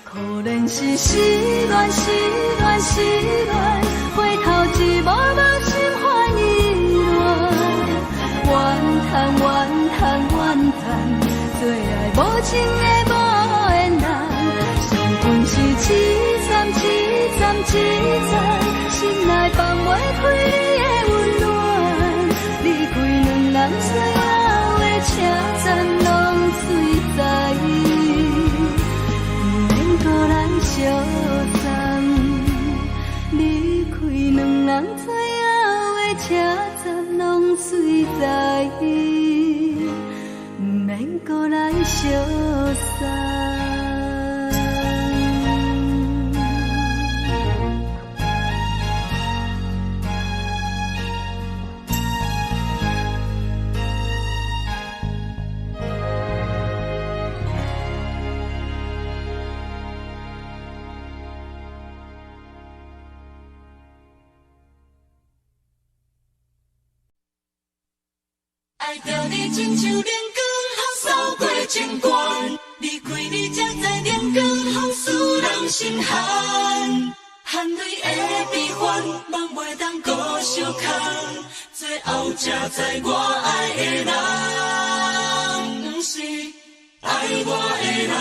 可怜是失恋，失恋，失恋，回头一幕幕心烦意乱，怨叹，怨叹，怨叹，最爱无情的无缘人，上恨是一站一站一站，心内放袂开你的温暖，离开两人最后的车站，拢随在意，不免搁来相送。离开两人最后的车站，拢随在意，不免搁来相送。爱着你亲像阳光，扫过情关，离开你才知阳光风使人心寒。含泪的悲欢，望袂当搁相牵，最后才知我爱的人，不是爱我的人。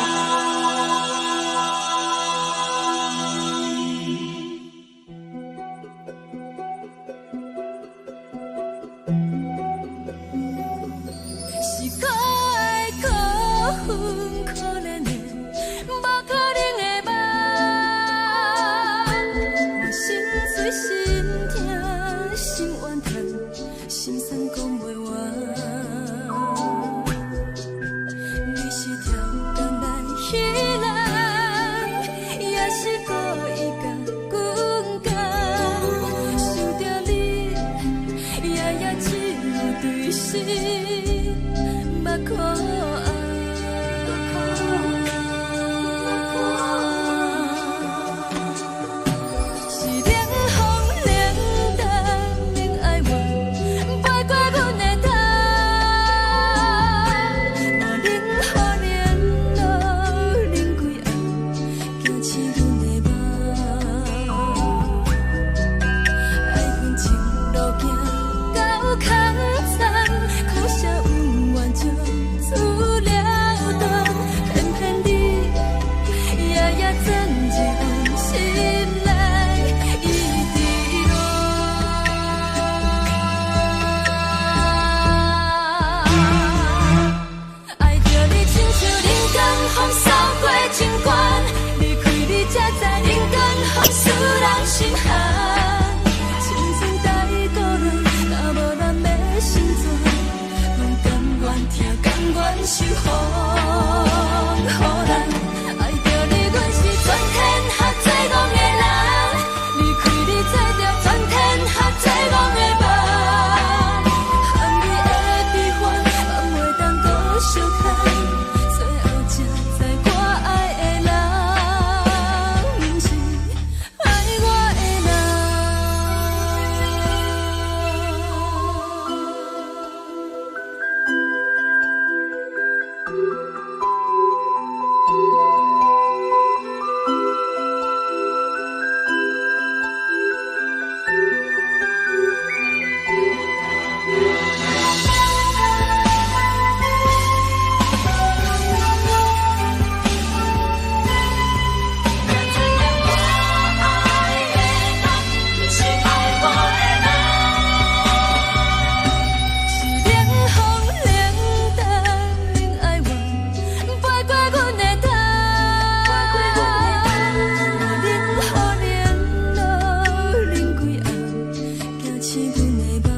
是阮的梦，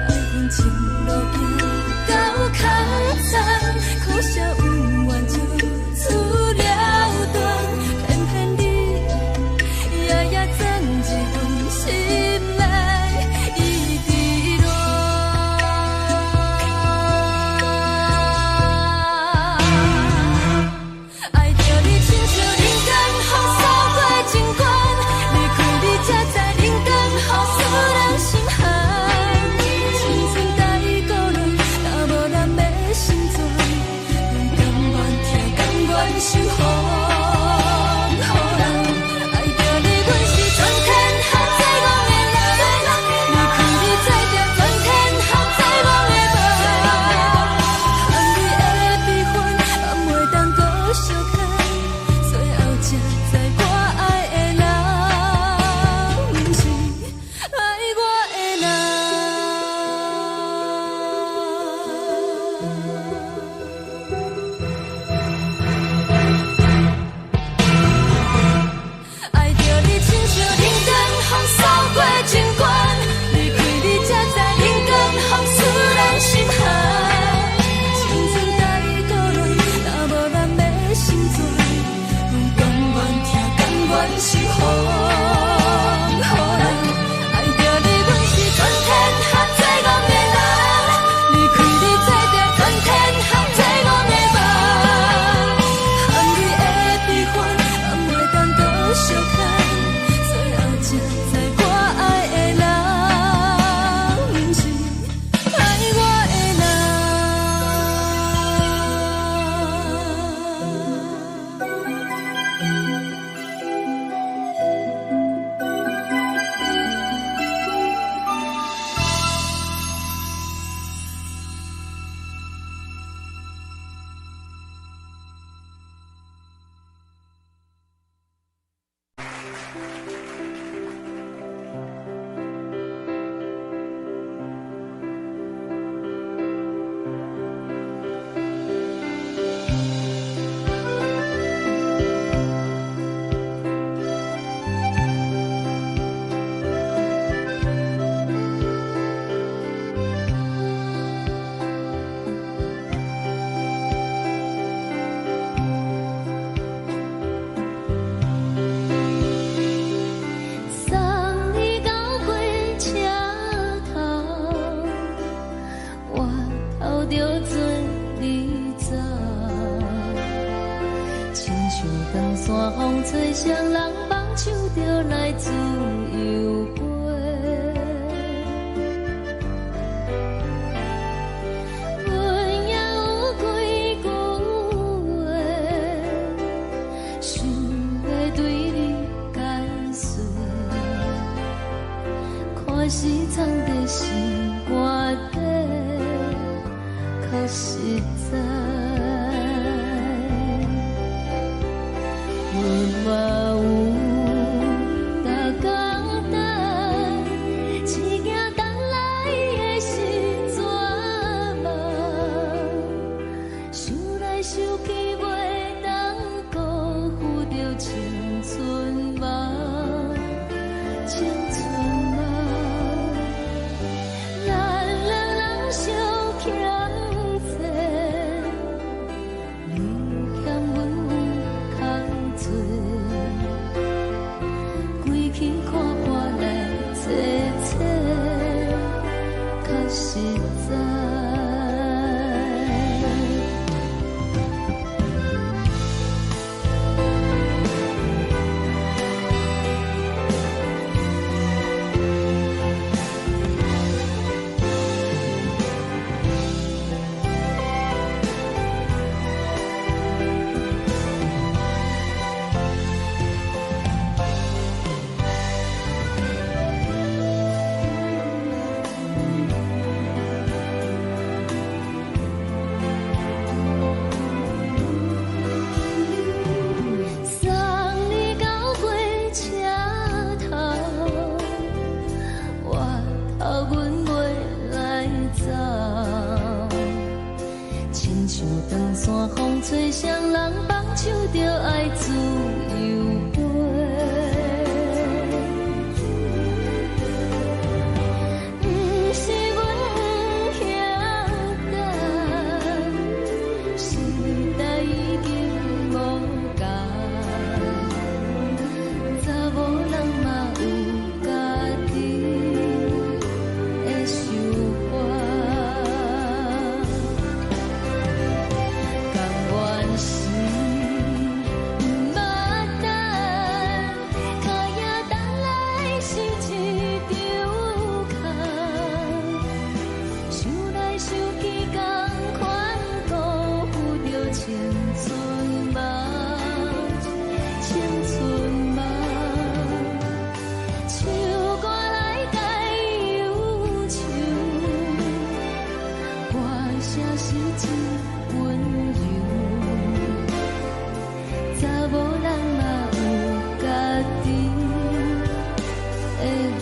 爱恨情路行到较惨，可惜有缘就出了断，偏偏你夜夜钻入阮心内，伊伫乱。爱着你亲像人间风扫过情关，离开你才知人间好使人心寒。青春待过落，若无咱要成全，甘愿听，甘愿受风雨人。爱着你，阮是全天下最戆的人，离开你才知全天下最戆的梦。含泪的悲欢，也袂当搁相牵，最后才知我爱的人，不是爱我的人。爱着你亲像人间风扫过情关，离开你才知人间风使人心寒。青春待过落，若无咱要成全，甘愿听，甘愿受风雨人。爱着你，阮是全天下最戆的人，离开你才知全天下最戆的梦。含泪的悲欢，也袂当搁相牵，最后才知我爱的人，不是爱我的送你到火车头，我头着准你走，亲像长山风吹双人梦，唱着来自由歌。阮也有几句话，想要对你解说，看是藏在心肝底，较实在。阮嘛有逐工等，一件等来的是绝望，想来想去袂当辜负着青春梦，青春梦。咱两人相欠债，你欠阮有空做，归去看破来坐坐，较实在。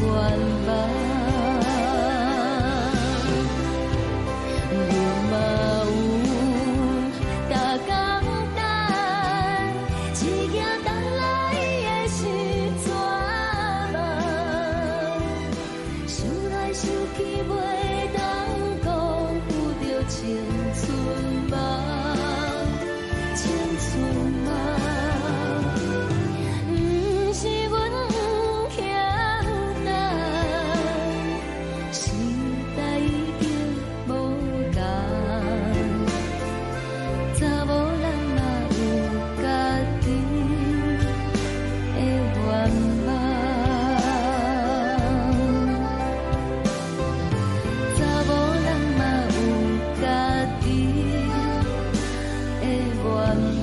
茫，你嘛有大港等，一件等来的是怎么？想来想去袂当讲有着青春梦，青春梦。是阮欠人，时代已经无同，查某人嘛有家己的愿望，查某人嘛有家己的愿望。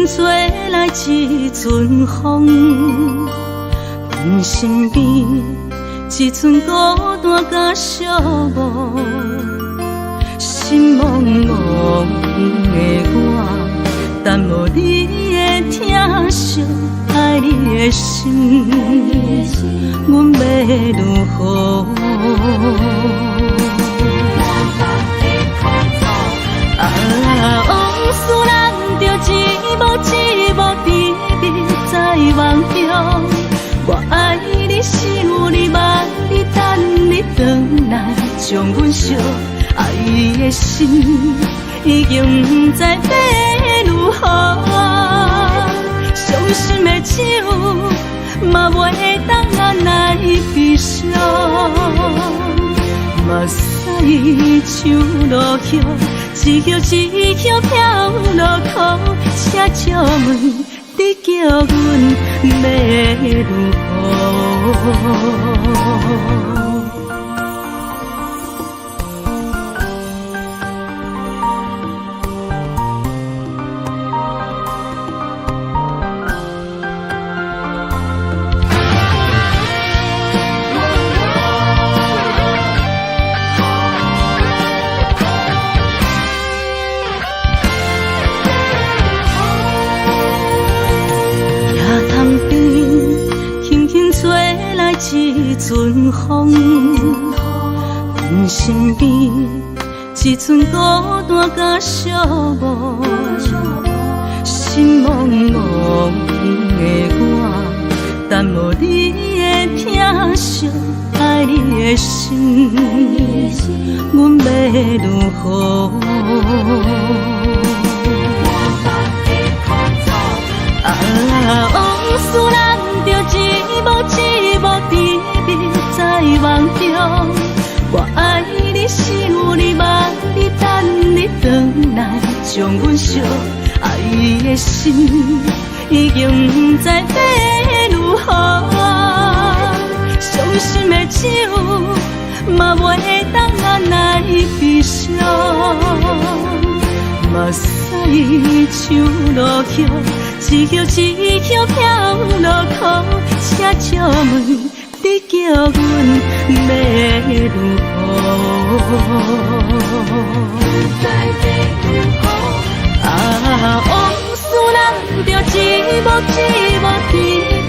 吹来一阵风，阮身边一寸孤单甲寂寞，心茫茫的我，等无你的疼惜，爱你的心，阮要如何？往事咱着一幕甜蜜在梦中。我爱你，想你，望你，等你回来，将阮惜爱的心已经不知要如何。伤心的手嘛袂当按来悲伤。目屎像落雨，一曲一曲飘落雨，请借问你叫阮要如何？一阵风，阮身边一寸孤单甲寂寞，心茫茫的我，等无你的疼惜，爱你的心，阮要如何？往事咱着一幕甜蜜在梦中。我爱你，想你，望你，等你回来，将阮惜爱的心已经不知要如何。伤心的手嘛袂当按来悲伤。目屎像落雨，一曲一曲飘落雨，请借问你叫阮要如何？往事咱着一幕甜蜜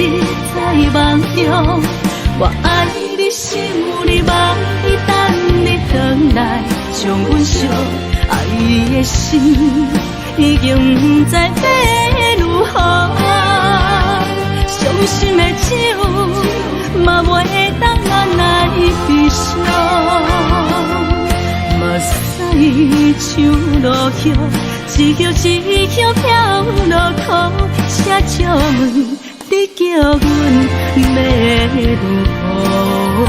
在梦中。我爱你，想你，望你，将阮惜爱的心，已经不知要如何。伤心的酒，嘛袂当拿来悲伤。目屎像落雨，一曲一曲飘落土，车借问你叫阮要如何？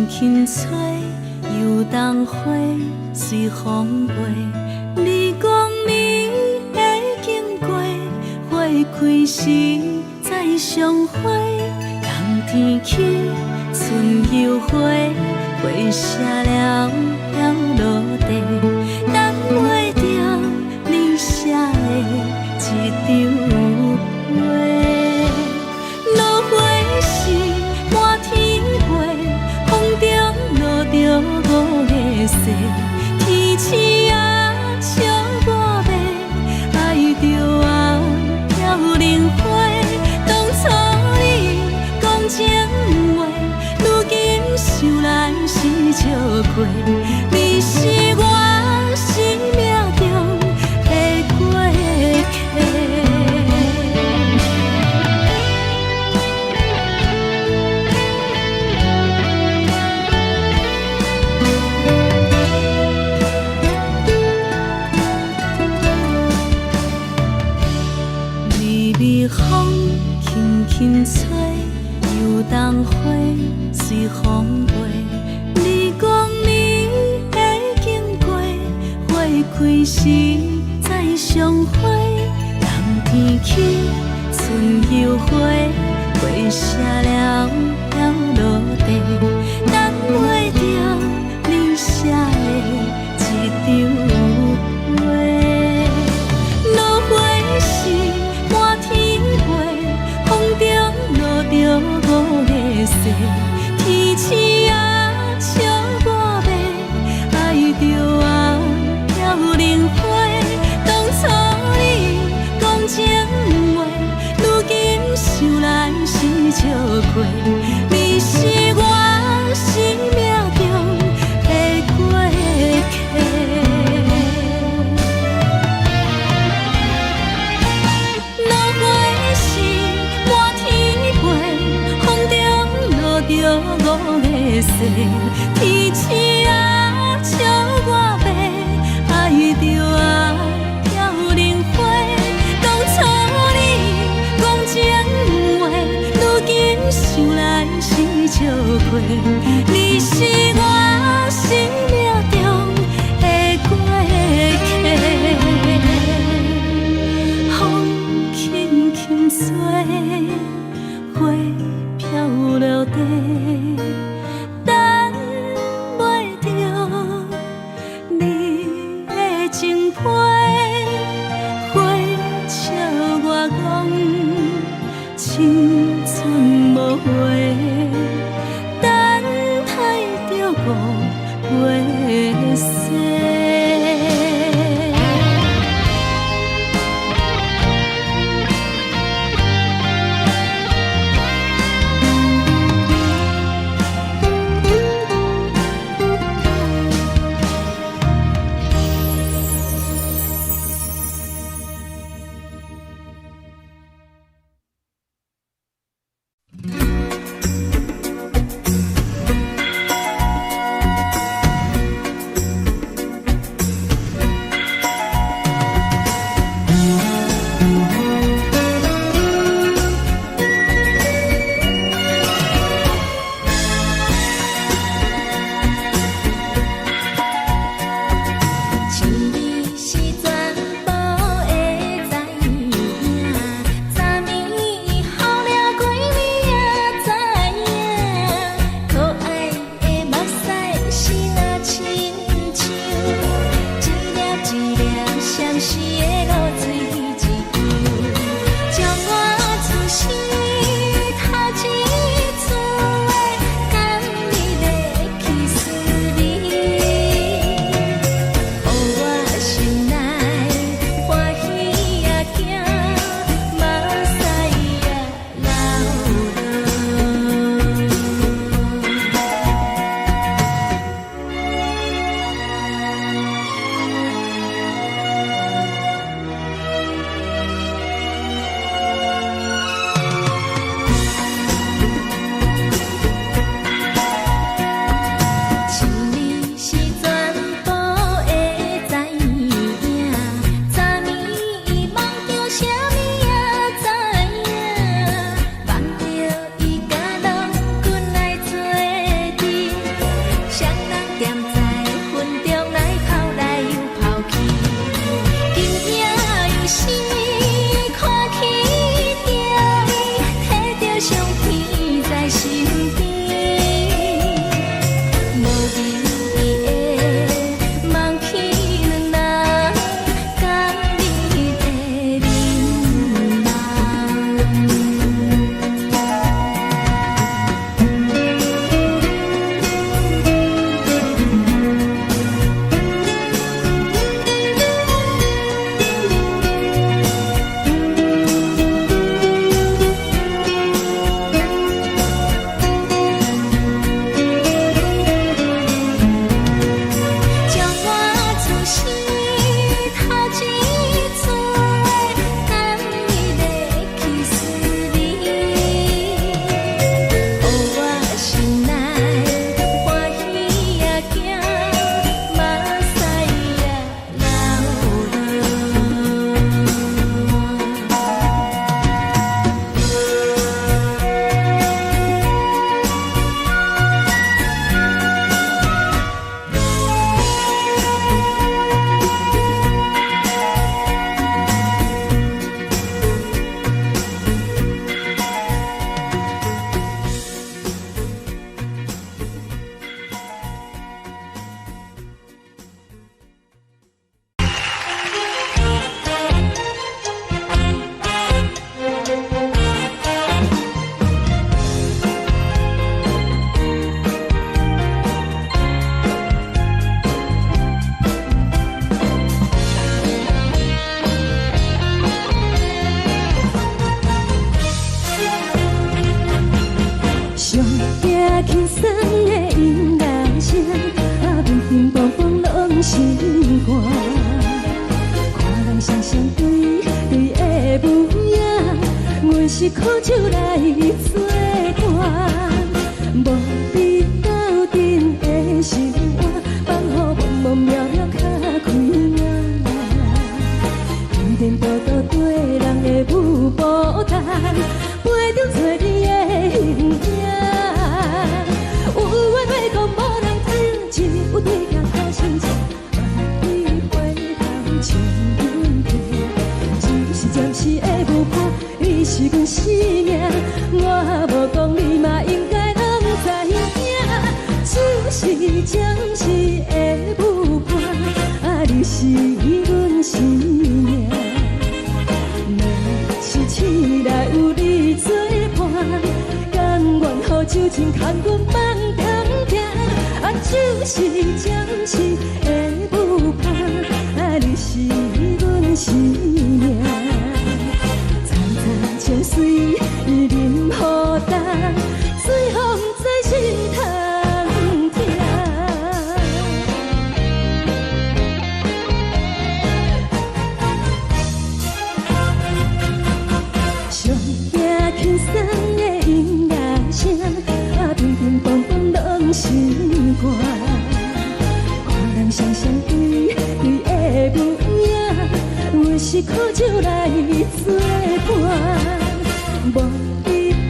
轻吹，游动花随风飞。你讲暝会经过，花开时再相会。冬天起，春又花，花谢了飘落地，等袂着你写的一张画。落花时满天飞，风中落着五个色，天星啊笑我迷，爱着啊飘零花。当初你讲情话，如今想来是笑过。你是我生命中的过客。微风轻轻吹，游动花随风飞。你讲暝会经过，花开时再相会。冬天起，春又花，花谢了飘落地，等袂着你写的一张画。落花时满天飞，风中落着五个色，天星啊笑我迷，爱着啊飘零花。当初你讲情话，如今想来是笑过。你是我生命中的过客。落花时满天飞，风中落着五个色，天星啊笑我迷，爱着啊飘零花。当初你讲情话，如今想来是笑过。你是我生命中的过客。风轻轻吹，花飘落地，等袂着你的情批。花笑我讲青春无话，等待着我。轻松的音乐声，乒乒乓乓拢心肝。看人双双对对的舞影，阮是苦酒来作伴。无伫斗阵的生活，放予茫茫渺渺较开眼。颠颠倒倒对人的舞步弹，陪着做你的形影。有话要讲无人听，有对镜好心情，万里回头像阮听。就是暂时的舞伴，你是阮生命，我无讲你嘛应该拢知影。就是暂时的舞伴，你是阮生命。若是醒来有你作伴，甘愿予酒精牵阮梦中行。就是暂时的舞伴，你是阮生命。惨惨情水任何担，随风在心头听。上惊轻松的音乐声，乒乒乓乓拢心肝。看人双双对对的舞影，阮是苦酒来作伴。无伫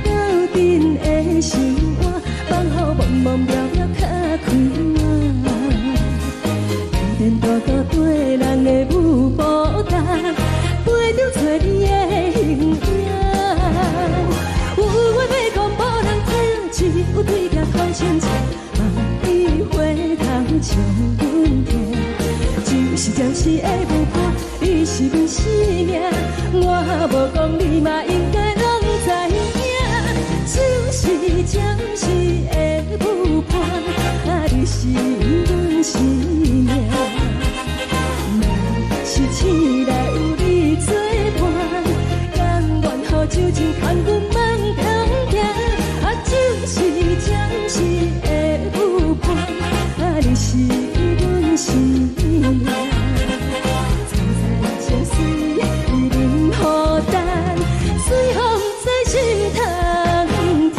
斗阵的生活，放予茫茫渺渺较开眼。颠颠倒倒对人的舞步弹，陪着做你的形影。有话要讲无人听，只有对镜好心情，万里回头像阮听。就是暂时的舞伴，你是阮生命，我无讲你嘛应该拢知影。就是暂时的舞伴，你是阮生命。若是醒来有你作伴，甘愿予酒精牵阮梦中行。就是暂时的舞伴，你是阮生命。惨惨情水任何担，随风在心头听。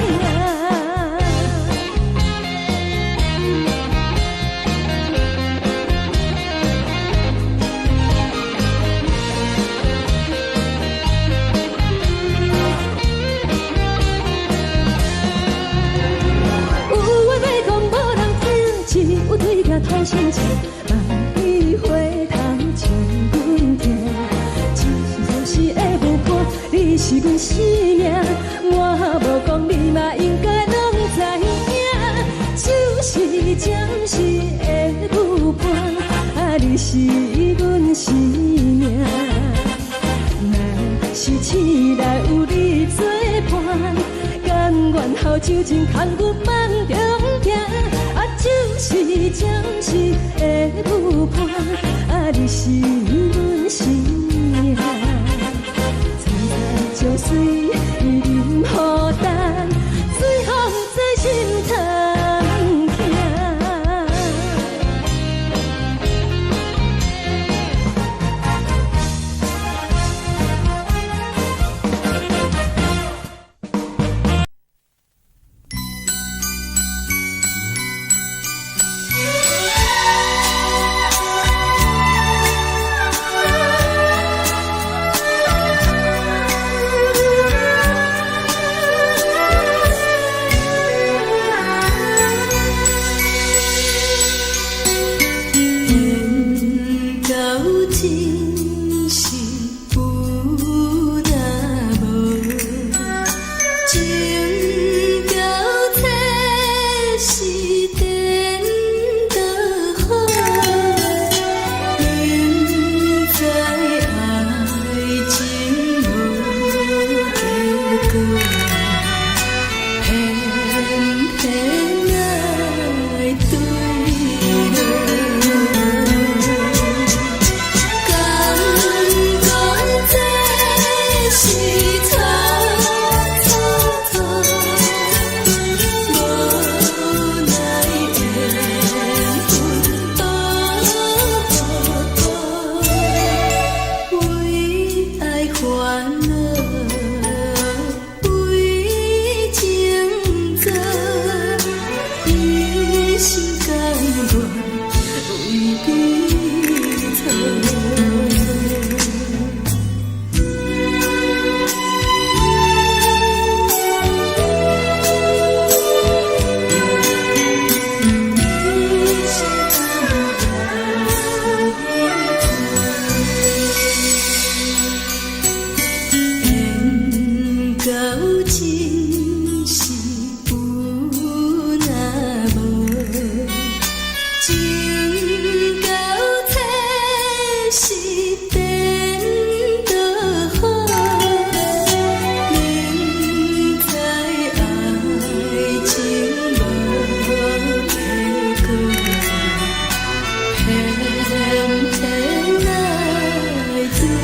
有话要讲无人听，只有对镜讨心情，万里回头像阮听。就是暂时的舞伴，你是阮生命，我无讲你嘛应该拢知影。就是暂时的舞伴，你是阮生命。若是醒来有你作伴，甘愿予酒精牵阮梦中行。就是暂时的舞伴，你是阮生命。惨惨情水任何担，随风在心头听。心是有若无，情到底是变就好。明知爱情无结果，偏偏来坠落。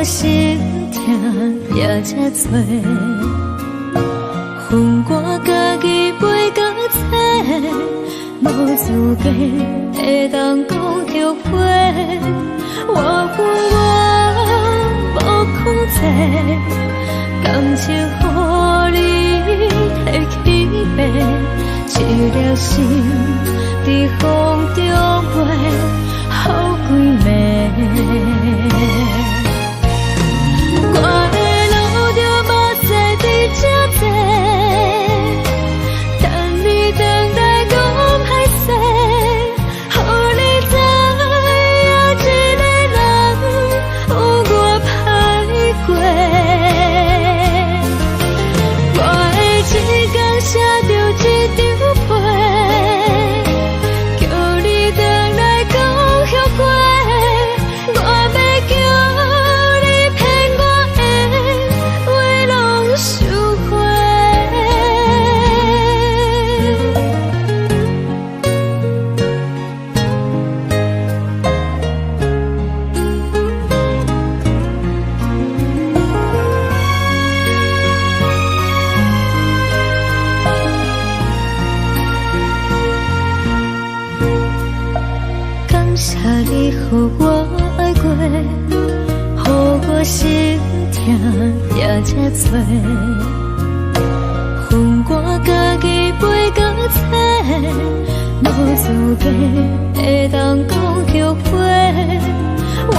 心痛也这多，恨我家己袂到切，无资格会当讲后悔。我无控制，感情予你摕去卖，一粒心伫风中飞，好几暝。我的路着目屎伫这多，等你等待讲歹势，予你知影一个人有我歹过。我的一天写着一张被，叫你等来讲后悔。我要叫你予我爱过，予我心痛也这多，恨我家己袂到切，无资格会当讲后悔。我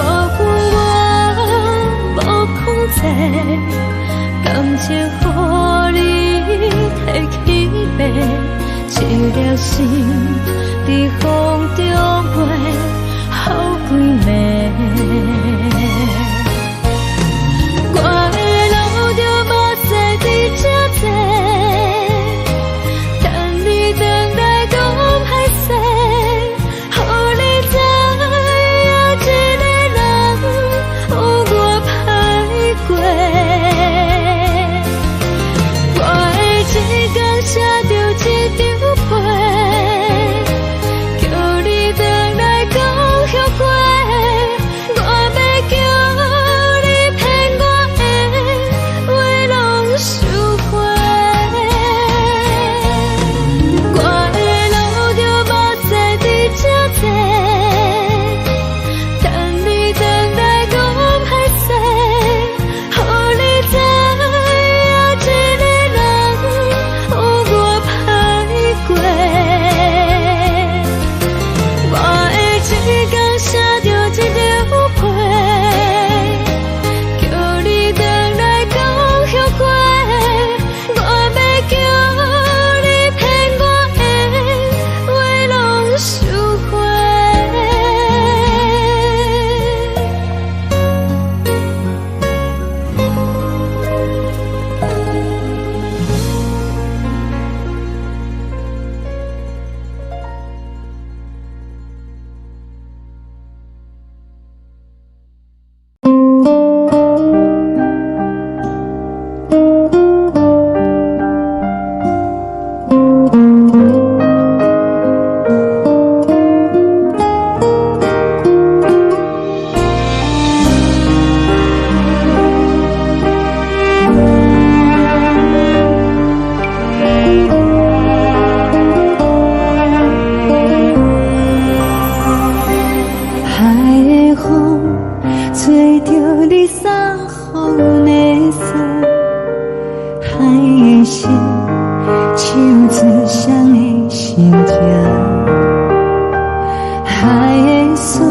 无控制，感情予你摕去卖，一粒心伫风中飞。好几暝，我的路着目屎伫这多，等你等待讲歹势，予你知影一个人有我歹过。我的一天写着一张被。真正。海的山，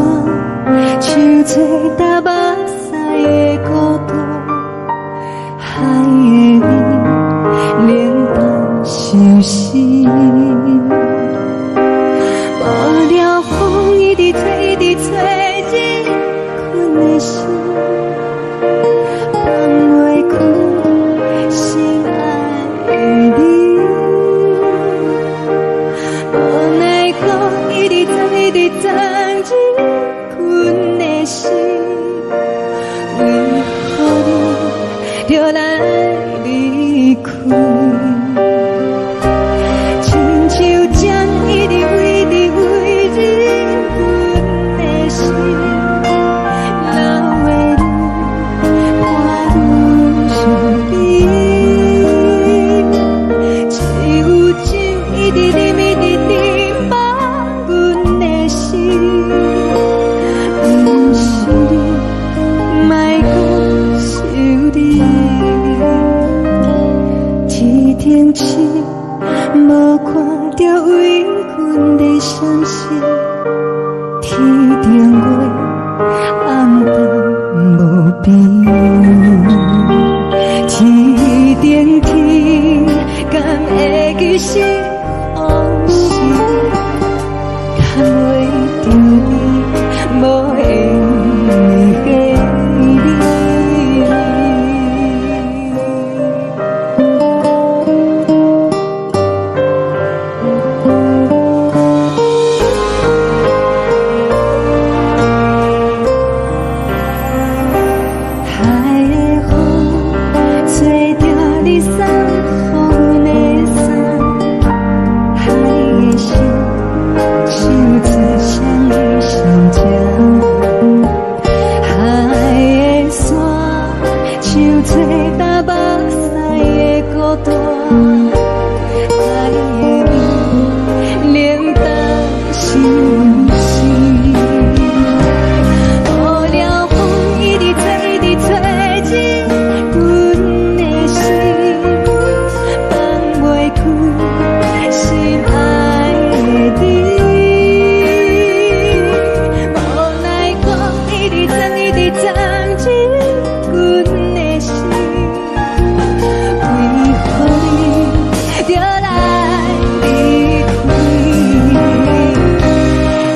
像做搭目屎的孤独，海的味，冷淡伤心。无聊风一直吹，一直吹，日困的心，放袂开心爱的你。无奈讲一直藏，一直藏，日困的心，为何你就来离开？亲像针一直围，一直围日阮的心，流的泪，看愈伤悲。只有酒一直啉，一直啉，放阮的心，不是你，莫搁想你。天顶星，无看到为阮的闪烁；天顶月，暗淡无边。天顶天，敢会记是往事？敢袂着你，无缘的你。海的风，吹着你送予阮的伞；海的心，像做双鱼相争；海的山，像做搭目屎的孤单；海的味，冷淡伤心。无聊风一直吹，一直吹，日阮的心，放袂开心爱的你。无奈讲一直藏，一直藏，日阮的心，为何你就来离开？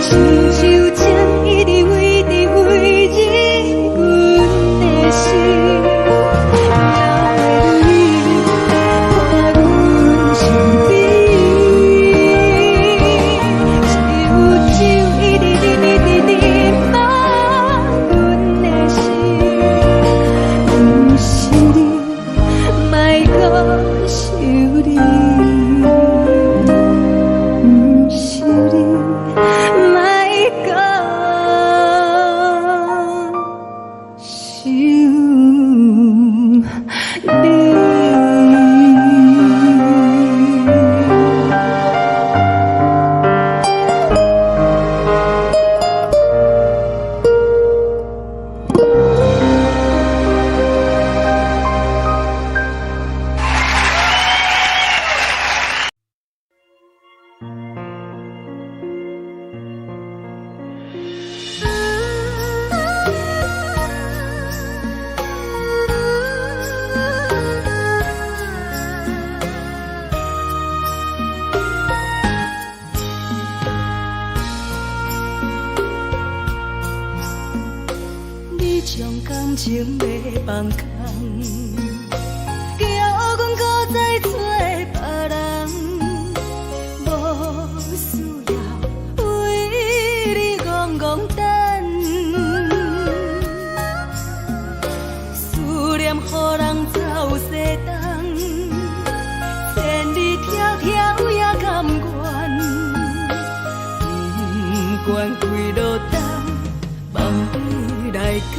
亲像针一直围，一直围，日阮的心，了的泪，看阮伤悲。只有酒一直啉，一直啉，放阮的心，不是你，莫搁想你。不是你，莫搁想你。你将感情要放空，叫阮搁再找别人，无需要为你戆戆等。思念予人走西东，千里迢迢也甘愿，不管几落冬，梦里来干。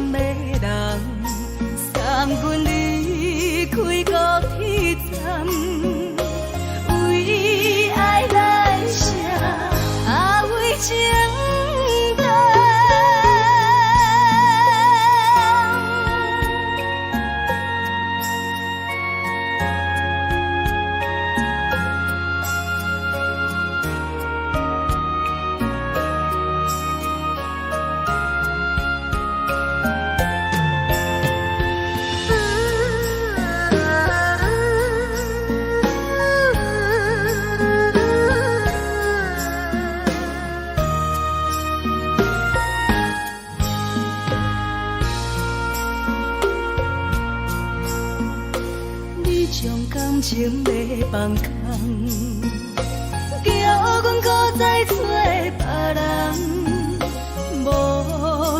情的人，送阮离开高铁站，为爱来写，为情重。感情要放空，叫阮搁再找别人，无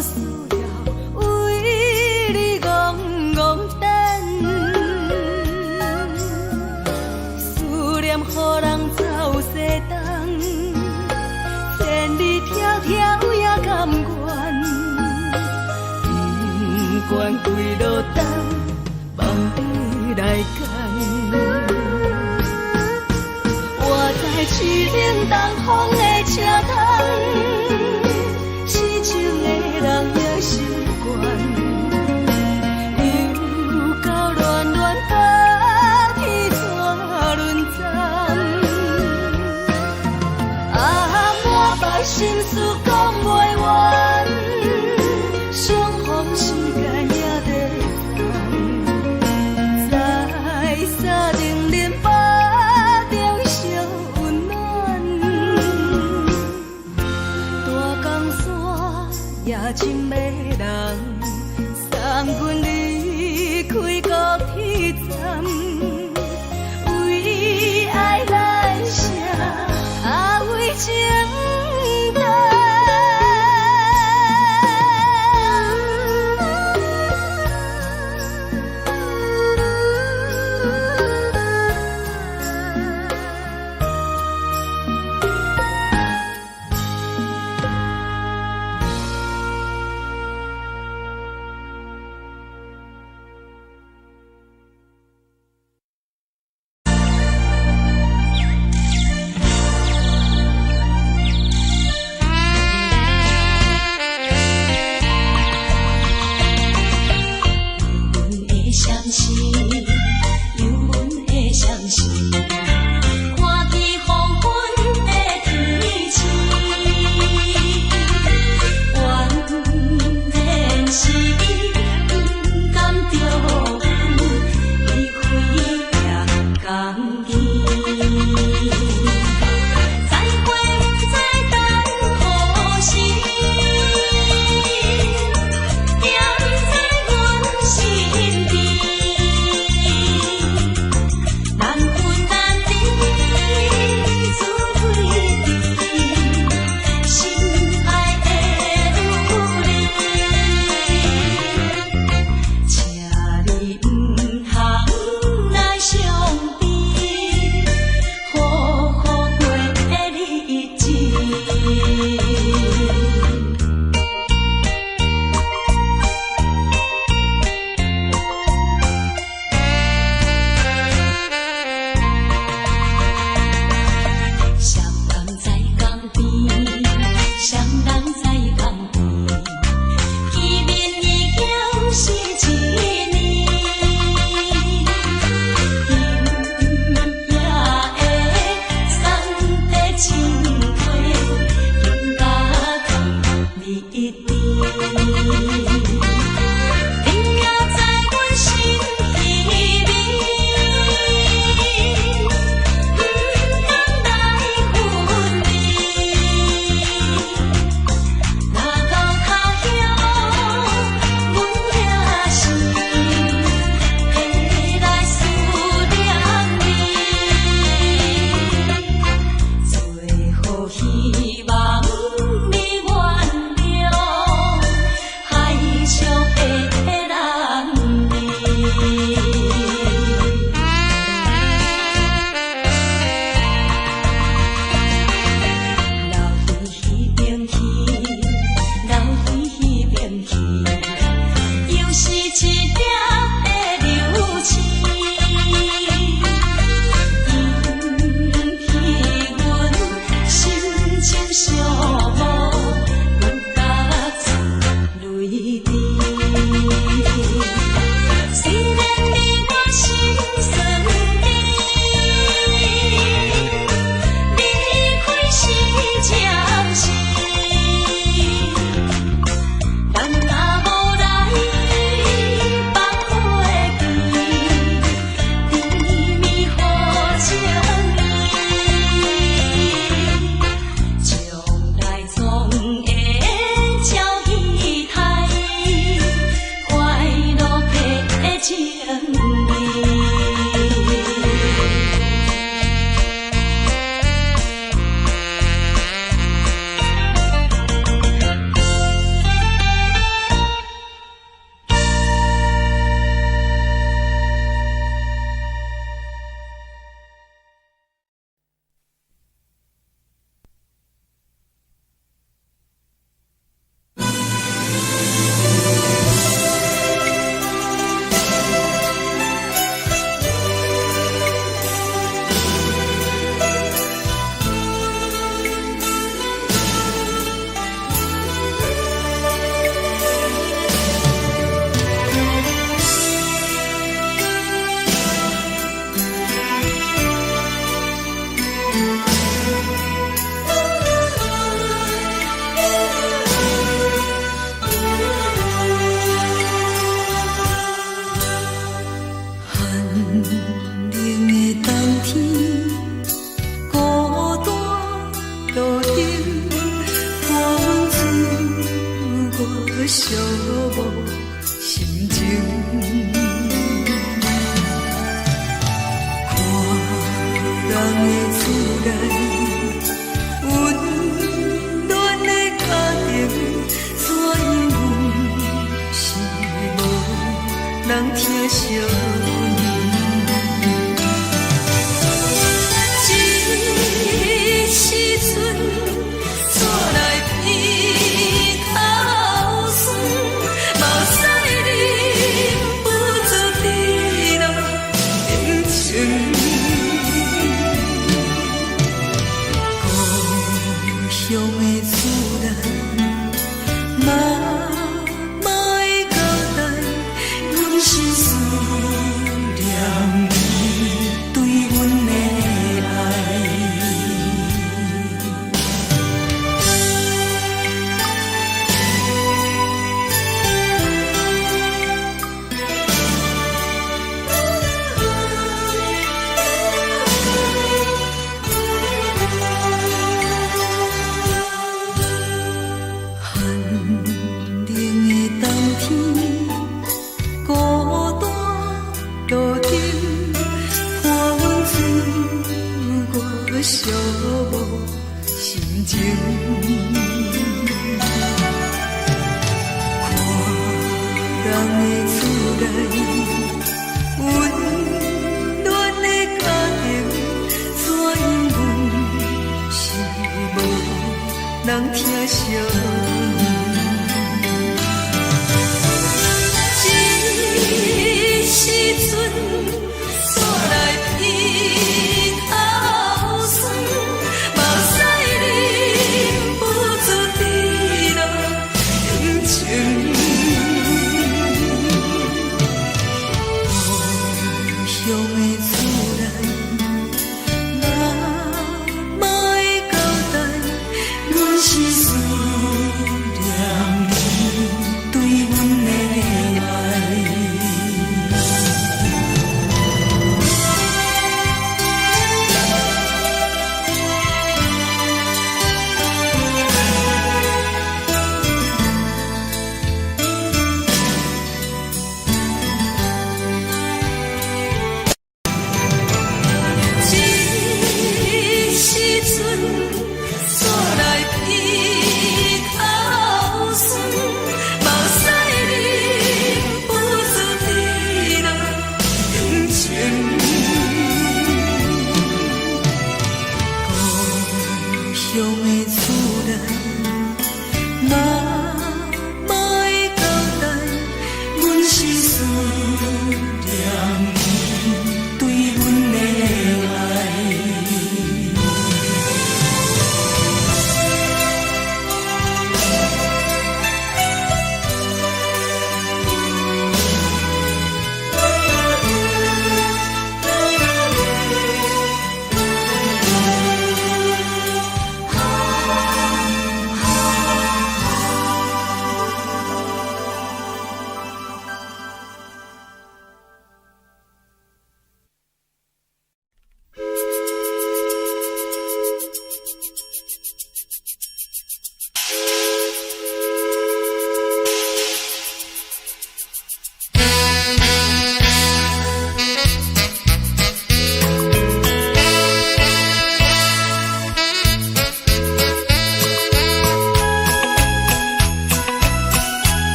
需要为你戆戆等，思念予人走西东，千里迢迢也甘愿，不管几落冬，望你来干。市冷东风的车窗，痴情的人也习惯，又到恋恋到天怎轮转？满腹心事讲袂完，相逢时间也在等，在沙定林巴中相。夜深的人，送阮离开高铁站，为爱来写，为情重。情意。是思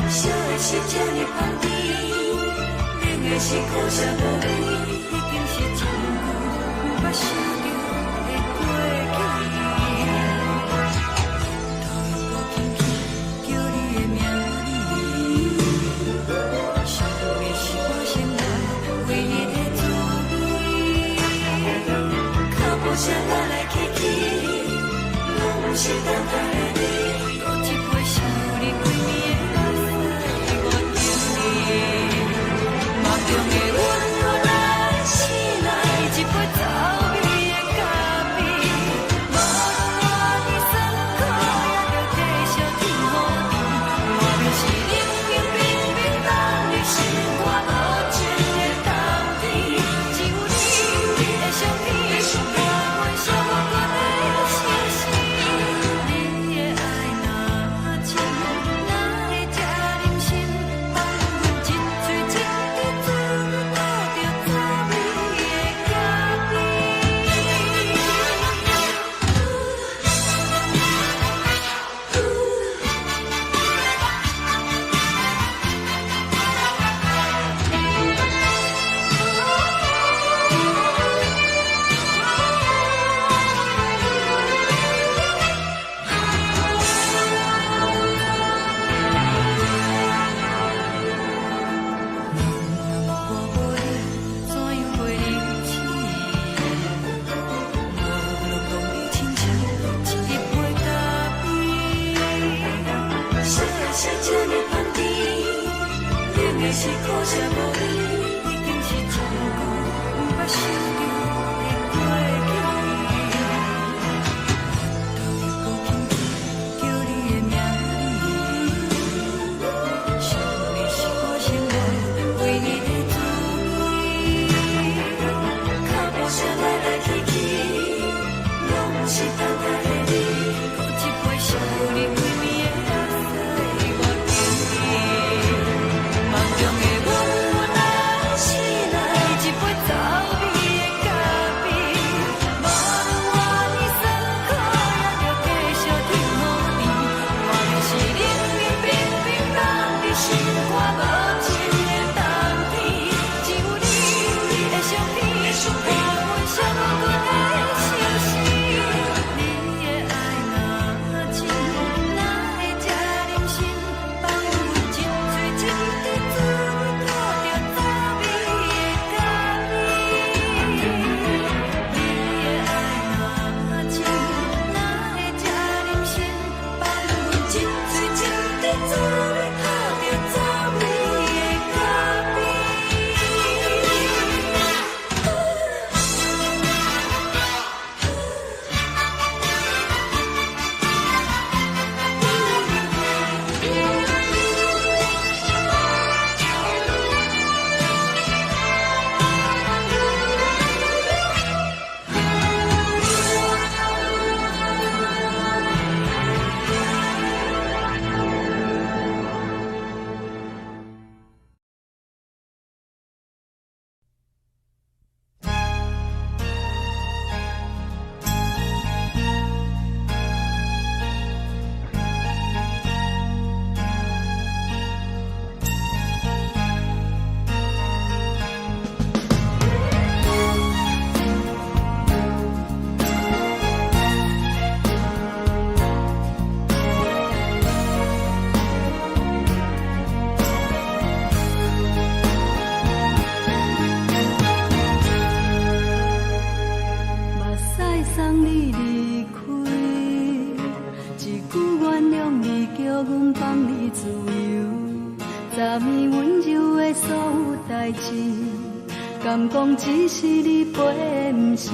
烧的是这呢香甜，冷的是苦涩无味，已经是一句不捌想着的过去。头又无轻轻叫你的名字，想的是我心内唯一的滋味。脚步声来来去去，拢是等待的你，喝一杯烧你几暝的目屎，我等你。梦中的阮我来醒来，一杯走味的咖啡，无论我的酸苦，也着继续甜予你。我就是冷冷冰冰放入心肝无情的冬天，只有你的相片，我阮寂寞过的心事。你的爱若真，哪会这忍心放阮一嘴一滴水，倒着走味的咖啡。是苦涩无味，已经是一句不捌想着的过去。头又无轻轻叫你的名字，想的是我心内唯一的滋味。脚步声来来去去，拢是等待的你，喝一杯烧你几暝的目屎，我等你。梦中的阮我来醒来，一杯走味的咖啡，无论我的酸苦，也着继续甜予你。我就是冷冷冰冰放入心肝无情的冬天，只有你的相片，我阮寂寞过的心事。你的爱若真，哪会这忍心放阮一嘴一滴水，倒着走味的咖啡。你的爱若真，哪会这忍心放阮一嘴一滴水，倒着走味的咖啡。目屎送你离开，一句原谅你，叫阮放你自由。昨暝温柔的所有代志，敢讲只是你陪，不是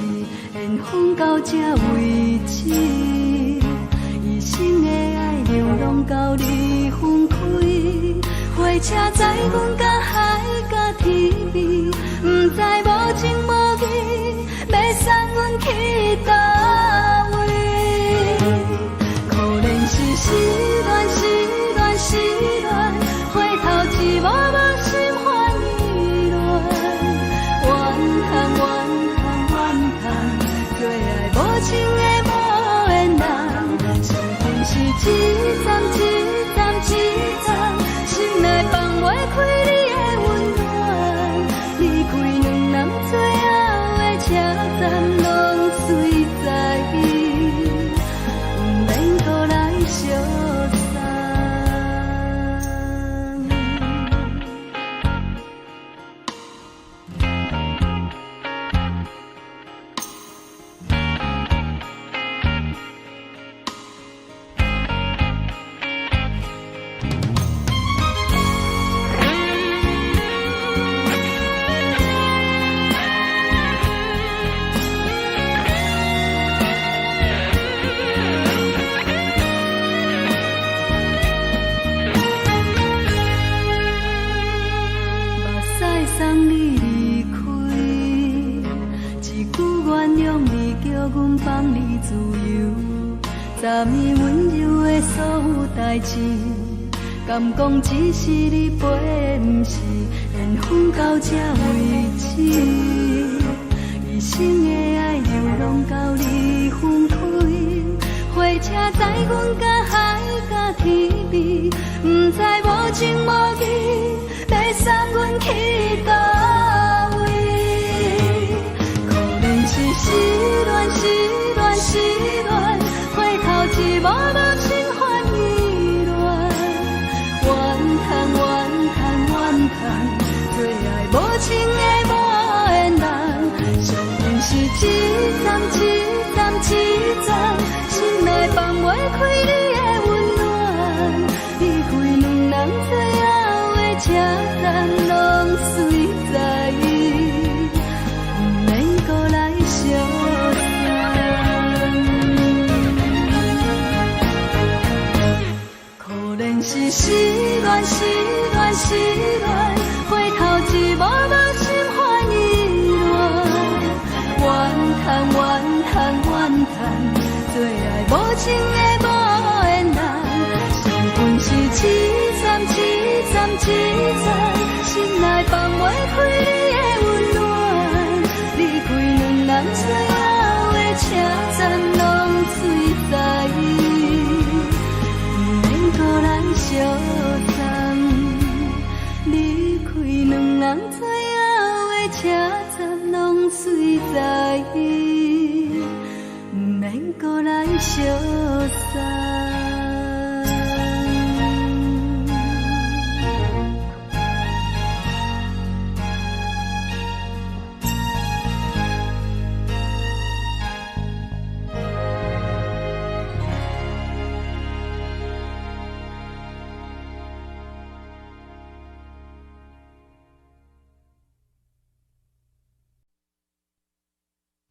缘分到这为止。一生的爱流浪到你分开，火车载阮甲海甲天边，不知无情无义，要送阮去倒位？可怜是失恋，失恋，失恋，回头一幕幕心烦意乱，怨恨，怨恨，怨恨，最爱无情的无缘人，是分是一站一站一站，心昨暝温柔的所有代志，敢讲只是你陪，不是缘分到这为止。一生的爱又拢到你分开，火车载阮甲海甲天边，不知无情无义，要送阮去倒位？可能是失恋，失恋，失恋，回头一幕幕心烦意乱，怨叹，怨叹，怨叹，最爱无情的无缘人，上恨是一站一站一站，心内放袂开你的温暖，离开两人最后的车站，拢随在意，不免搁来相可能是失恋，失恋，失恋，回头一幕幕心烦意乱，怨叹，怨叹，怨叹，最爱无情的无缘人，上恨是一站一站一站，心内放袂开你的温暖，离开两人最后的车站，拢随在意，不免搁来相参，离开两人最后的车站，拢随在意，不免搁来相参。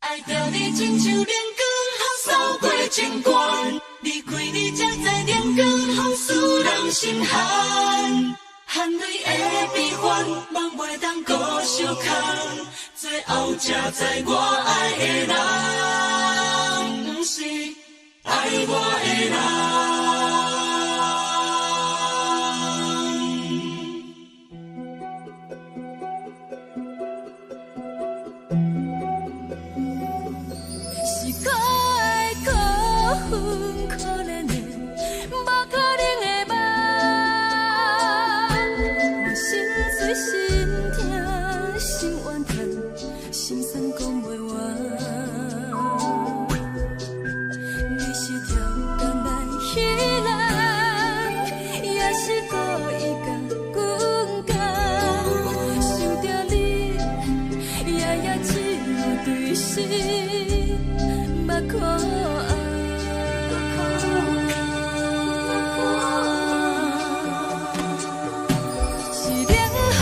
爱着你亲像阳光，扫过情关，离开你才知阳光风使人心寒。含泪的悲欢，望袂当搁相牵，最后才知我爱的人，不是爱我的人。可怜的，无可能的梦，我心碎心痛心怨叹，心酸讲袂完。你是挑工来彼人，也是故意甲阮讲，想着你，夜夜寂寞对视，目眶红。是冷风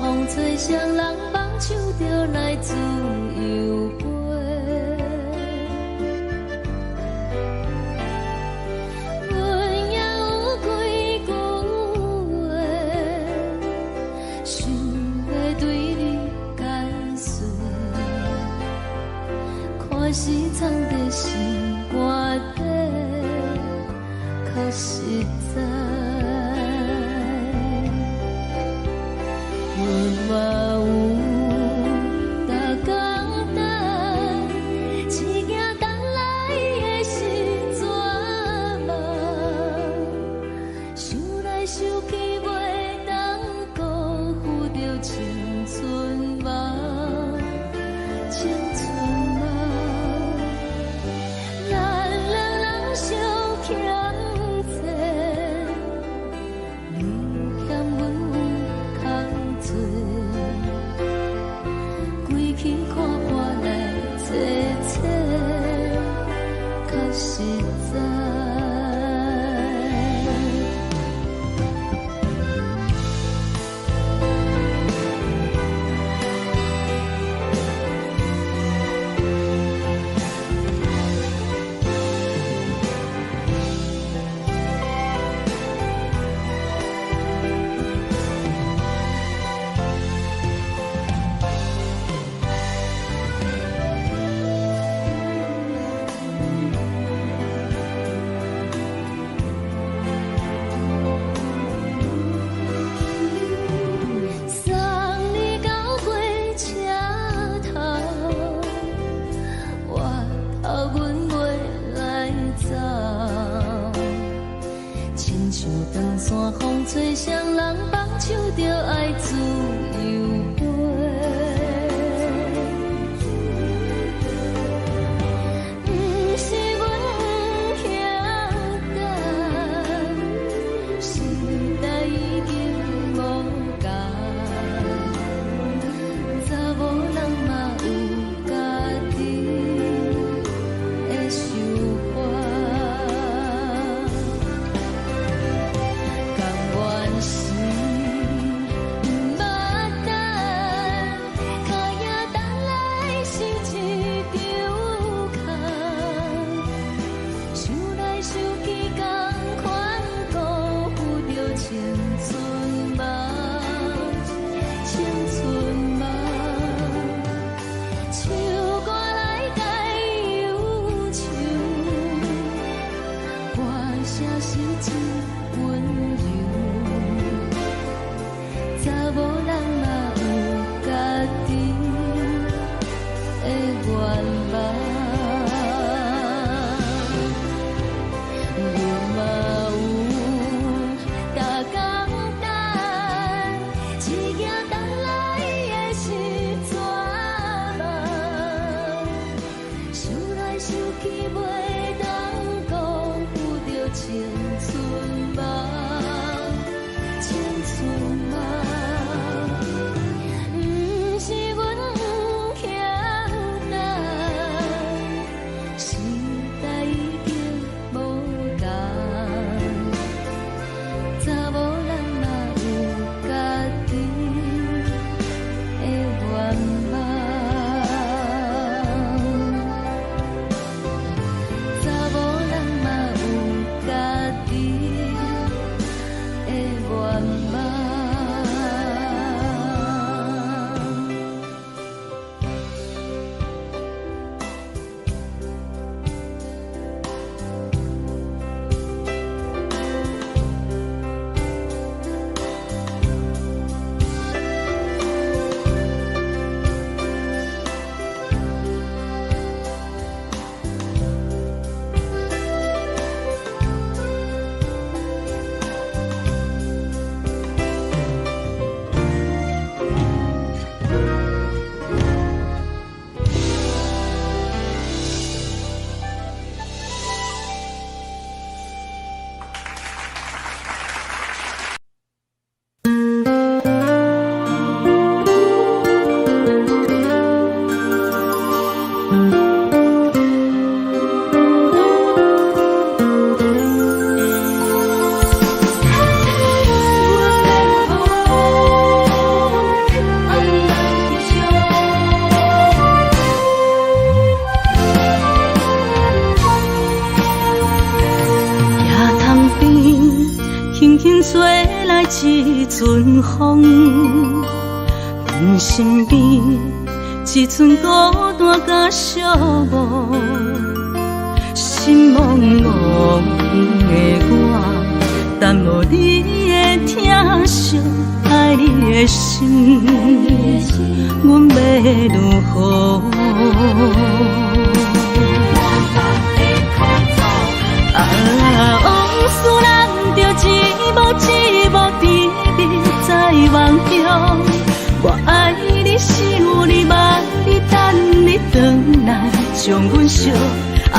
风吹双人放手就来自由飞。阮也有几句话，想要对你解说，可是藏在心肝底，较实在。阮嘛有逐工等，只惊等来的是绝望，想来想去袂当辜负着青春梦，青春梦。咱两人相欠债，一阵风，阮身边一寸孤单甲寂寞，心茫茫的我，等无你的疼惜，爱你的心，阮要如何？往事人着一幕一幕甜蜜在梦中。我爱你，想你，望你，等你回来，将阮惜爱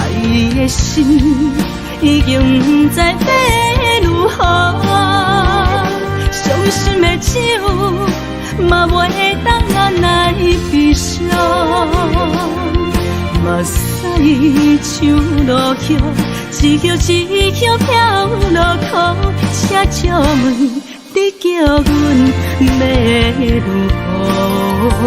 的心已经不知要如何。伤心的手嘛袂当按来悲伤，目屎像落雨，一曲一曲飘落雨，车照问你叫阮要如何？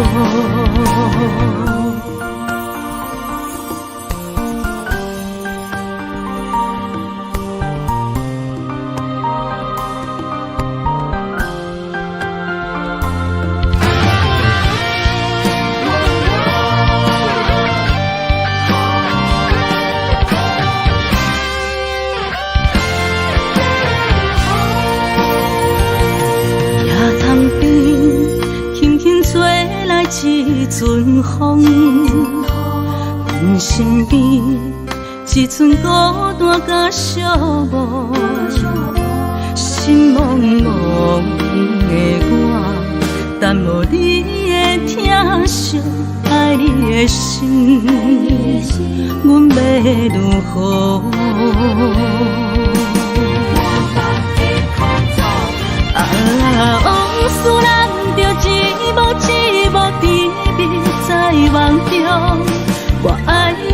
一阵风，阮身边一寸孤单甲寂寞，心茫茫的我，等无你的疼惜，爱你的心，阮要如何？往事人着一幕一幕甜蜜在梦中。我爱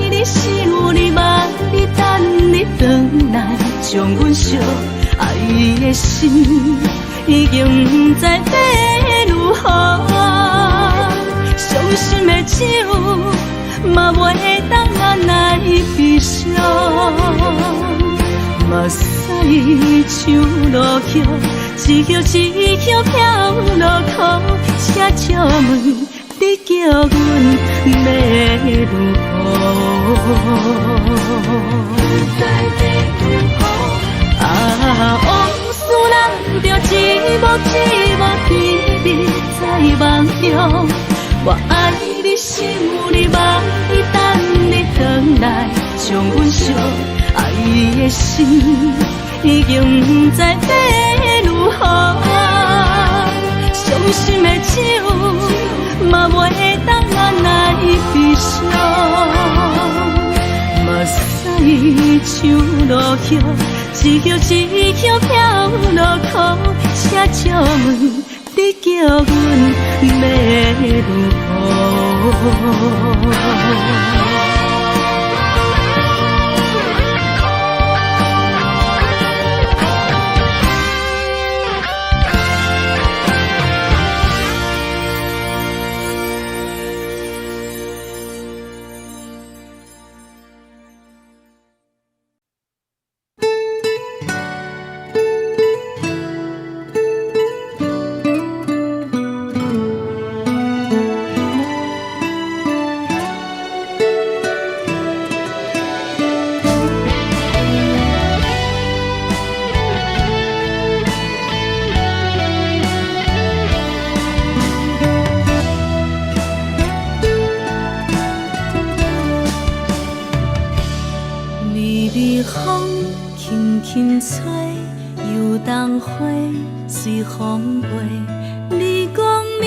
你，想你，望你，等你回来，将阮惜爱的心已经不知要如何。伤心的手嘛袂当按来悲伤，目屎像落雨，一曲一曲飘落雨，车照问你叫阮要如何？往事人着一幕一幕甜蜜在梦中。我爱你，想你，望你，等你回来，将阮惜爱的心已经不知要如何。伤心的手嘛袂当按来悲伤，目屎像落雨，一曲一曲飘落雨，车照问你叫阮要如何？随风飞，你讲你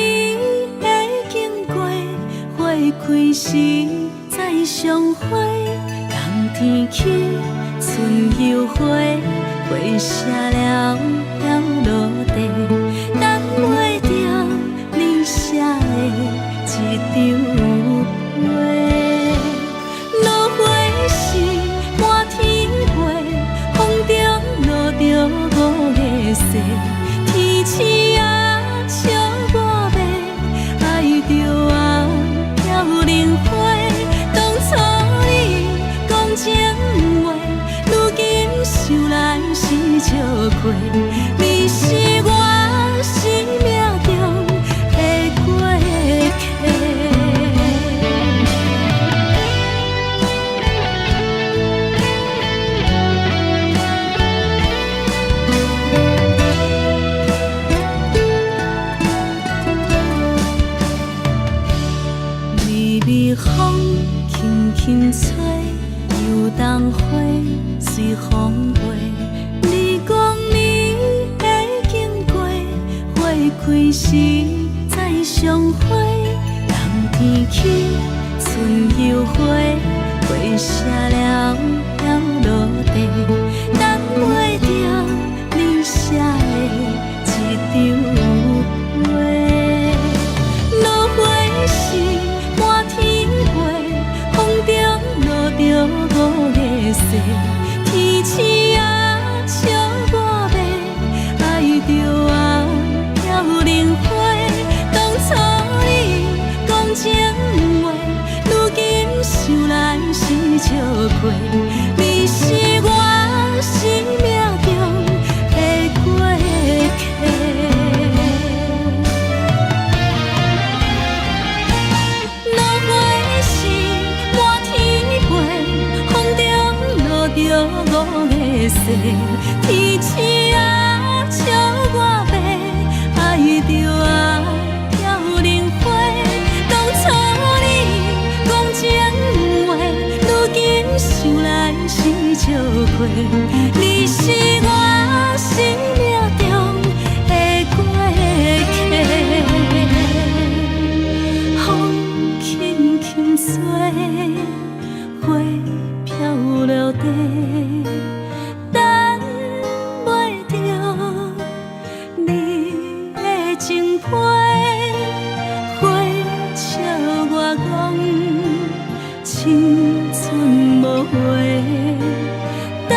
会经过，花开时再相会。冬天起，春又回，花谢了要落地，等袂着你写的一张画。落花时满天飞，风中落着五个色。天星啊，笑我迷，爱着啊，飘零花。当初你讲情话，如今想来是笑过。你是我。轻吹，游东花随风飞。你讲你会经过，花开时再相会。冬天起，春又回，花谢了飘落地，等袂着你写的一张话。落花时满天飞，风中落着五个色，天星啊笑我迷，爱着啊飘零花。当初你讲情话，如今想来是笑亏。你是我生命中的过客。落花时满天飞，风中落着五个色，天星啊笑我迷，爱着啊飘零花。当初你讲情话，如今想来是笑亏。你是我生命中的过客，风轻轻吹，花飘落地，等袂着你的情批。花笑我讲青春无悔，等待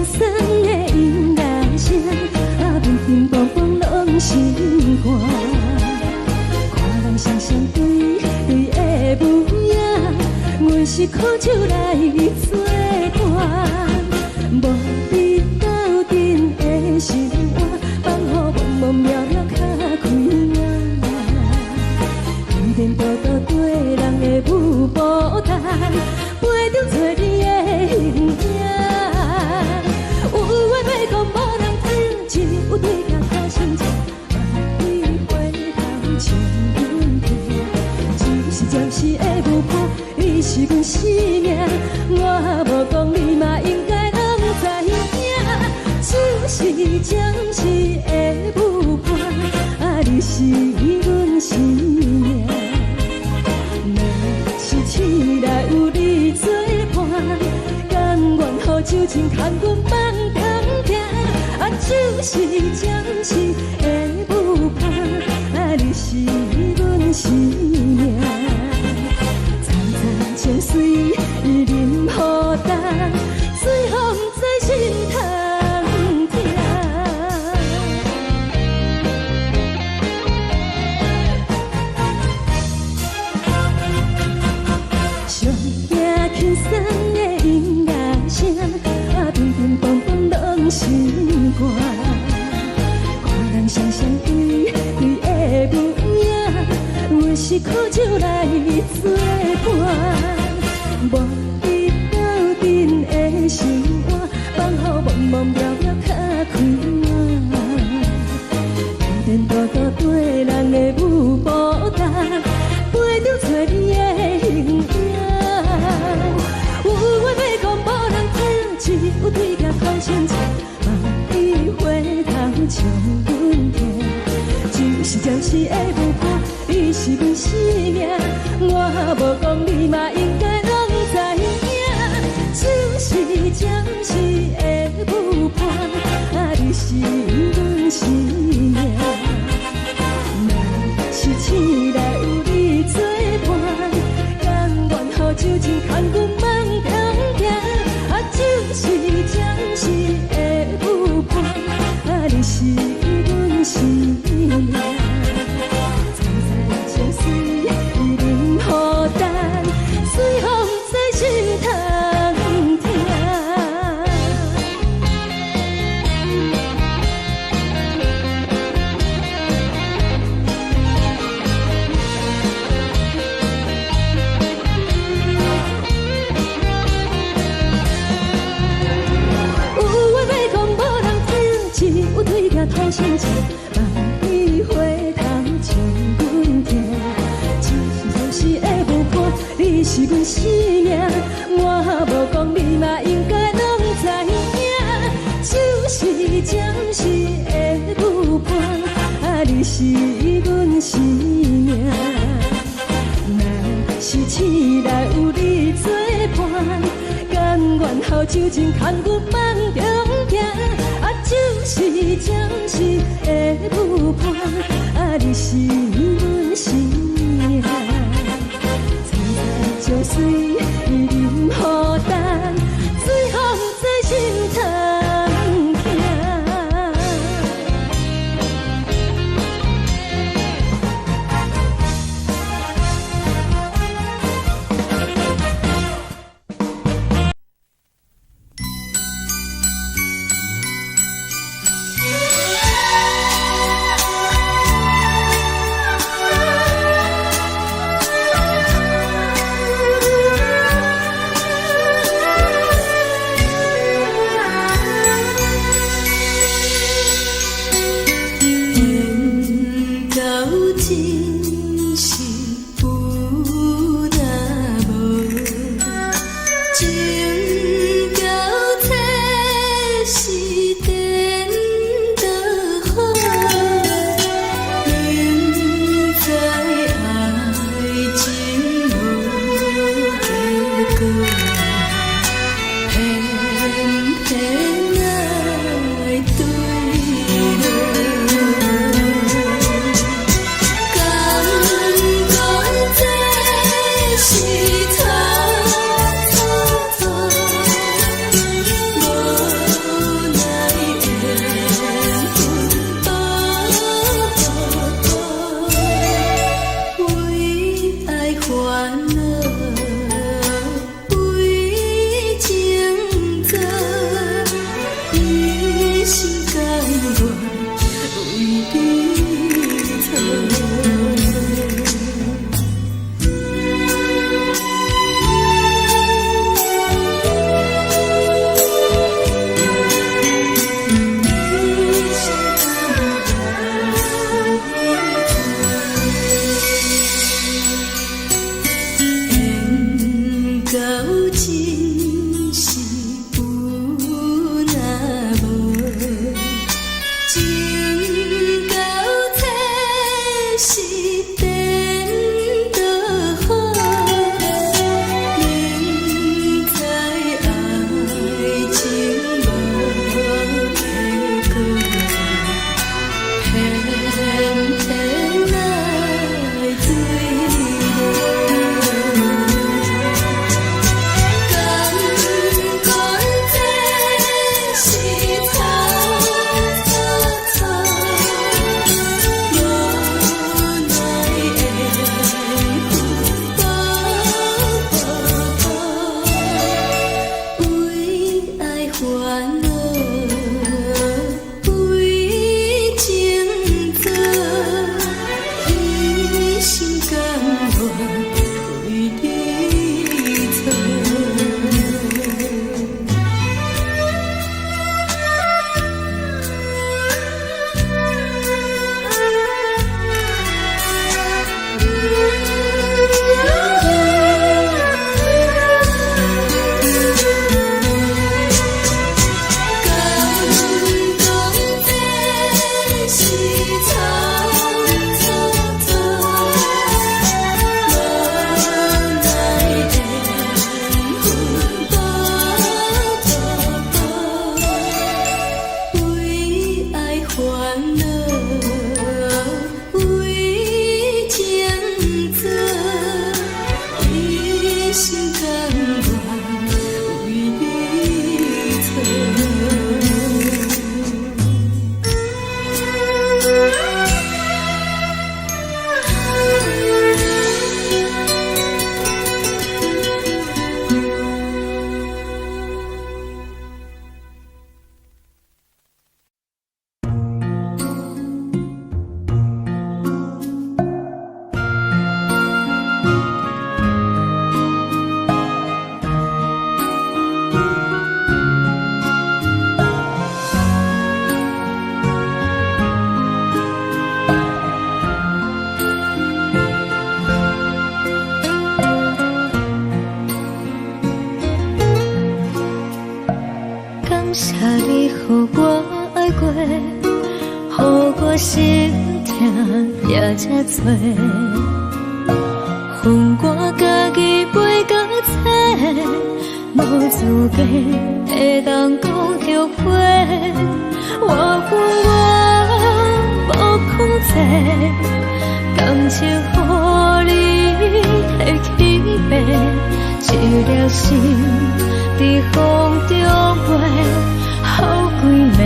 轻松的音乐声，乒乒乓乓拢心肝。看人双双对对的舞影，阮是苦酒来作伴。无你斗阵的生活，放予茫茫渺渺较开眼。颠颠倒倒对人的舞步弹，陪着做你的形影。有话要讲无人听，只有对镜头心情，万里回头像阮听。就是暂时的舞伴，你是阮生命，我无讲你嘛应该拢知影。就是暂时的舞伴，你是阮生命。若是醒来有你作伴，甘愿予酒精牵阮放通行。就是暂时的舞伴，你是阮生命。层层情水任何担，随风在心头。轻松的音乐声，乒乒乓乓拢心肝。看人双双对对的舞影，阮是苦酒来作伴。无你斗阵的生活，放予茫茫渺渺较开眼。颠颠倒倒对人的舞步弹，陪着做你的形影。有话要讲无人听，只有对镜头心情，万里回头像阮听。就是暂时的舞伴，你是阮生命，我无讲你嘛应该拢知影。就是暂时的舞伴，你是阮生命。若是醒来有你作伴，甘愿予酒精牵阮放通行。就是暂时的舞伴，你是阮生命。层层情水任何担，随风在心头听。有对镜头心情，万里回头像阮听。就是暂时的舞伴，你是阮生命，我无讲你嘛应该拢知影。就是暂时的舞伴，你是阮生命。若是醒来有你作伴，甘愿予酒精牵阮放中行。就是暂时的舞伴，你是阮生命。层层情水任何担，随风在心头听。恼，为情做，一心甘愿为你错。心痛也这多，恨我家己飞到这，无资格会当讲后悔。我无控制，感情予你提起飞，一粒心在风中飞，好几暝。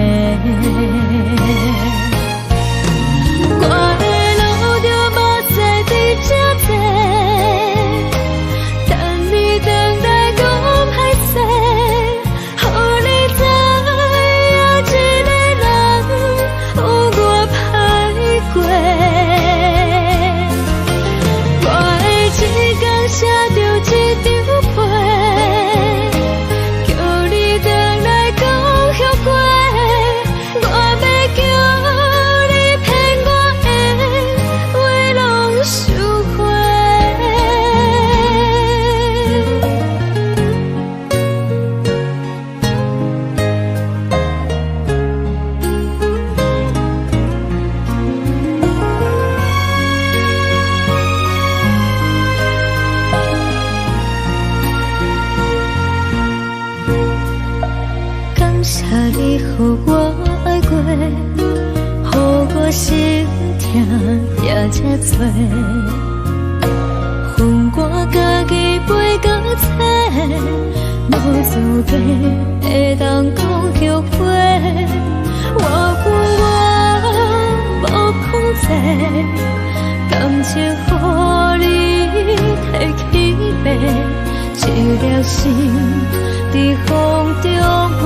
我的路就无再伫这坐，等你回来讲歹势，予你知影一个人有我歹过。我的一天写着一张被，叫你回来讲后悔。我要叫你予我爱过，予我心痛也这多，恨我家己飞到这，无资格会当讲后悔。我无控制，感情予你提起。心在风中飞，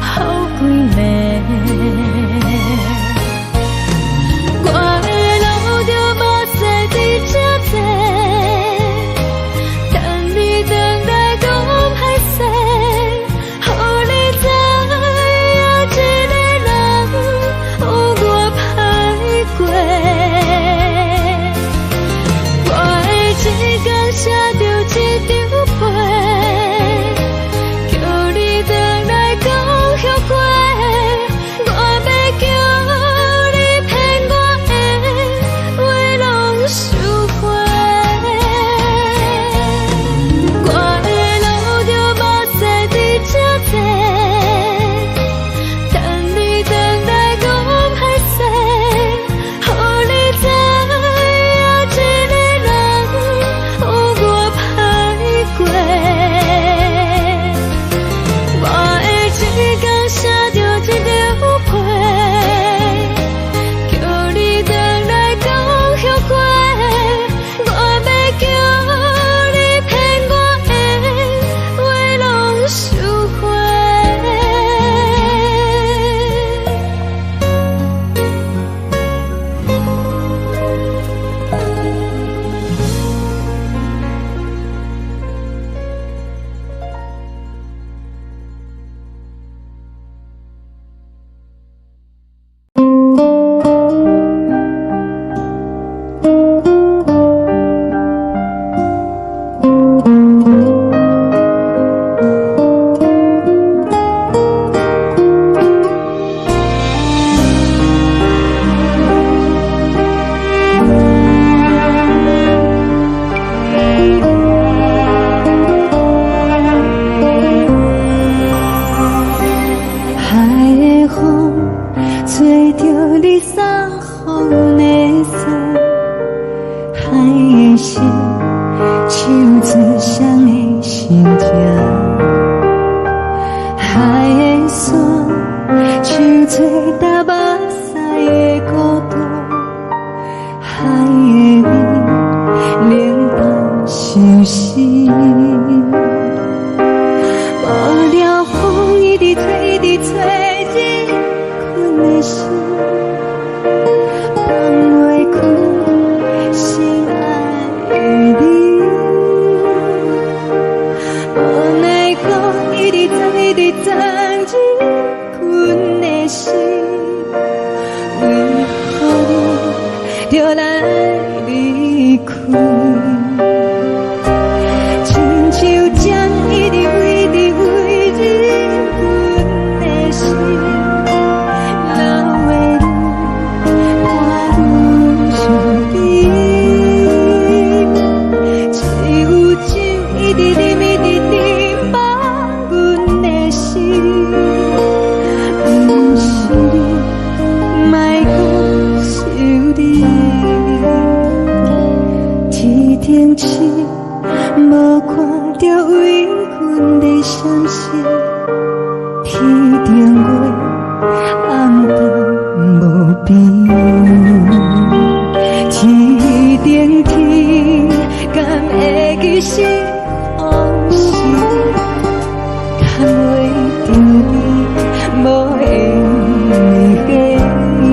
好几暝。我的路就无西伫这多，等你回来讲歹势，予你知影一个人有我歹过。我的一天写着一张被，叫你回来讲后悔。我要叫你骗我的话拢收回。我的路就无西伫这多，等你回来讲歹势，予你知影一个人有我歹过。我的一天写着一张被，叫你回来讲后悔。我要叫你骗我的话拢收回。海的风吹着你送风的伞，海的心手指双的心痛，海的山手吹打目屎的孤独，海的你冷淡伤心。无聊风一直吹，一直吹，日困的心，放袂开心爱的你。无奈何一直藏，一直藏，日困的心，为何你就来离开？亲像针一直挥，一直挥，日阮的心，流的泪，我愈想你。只有酒一直啉，一直啉，放阮的心。不是你，莫讲想你。天顶星，无看着为阮的伤心。天顶月，暗淡无边。天顶天，敢会记是往事？敢袂着你，无缘给你。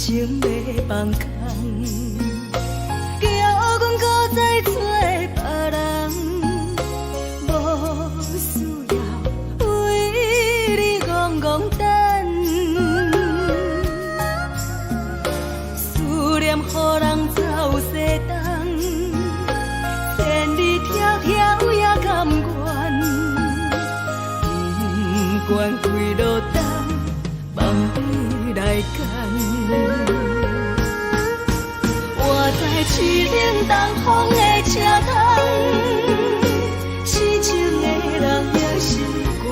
情要放空，叫阮搁再找别人，无需要为你戆戆等，思念予人走西东，千里迢迢也甘愿，不管几落冬，梦比来干。我在市顶东风的车窗，痴情的人也习惯，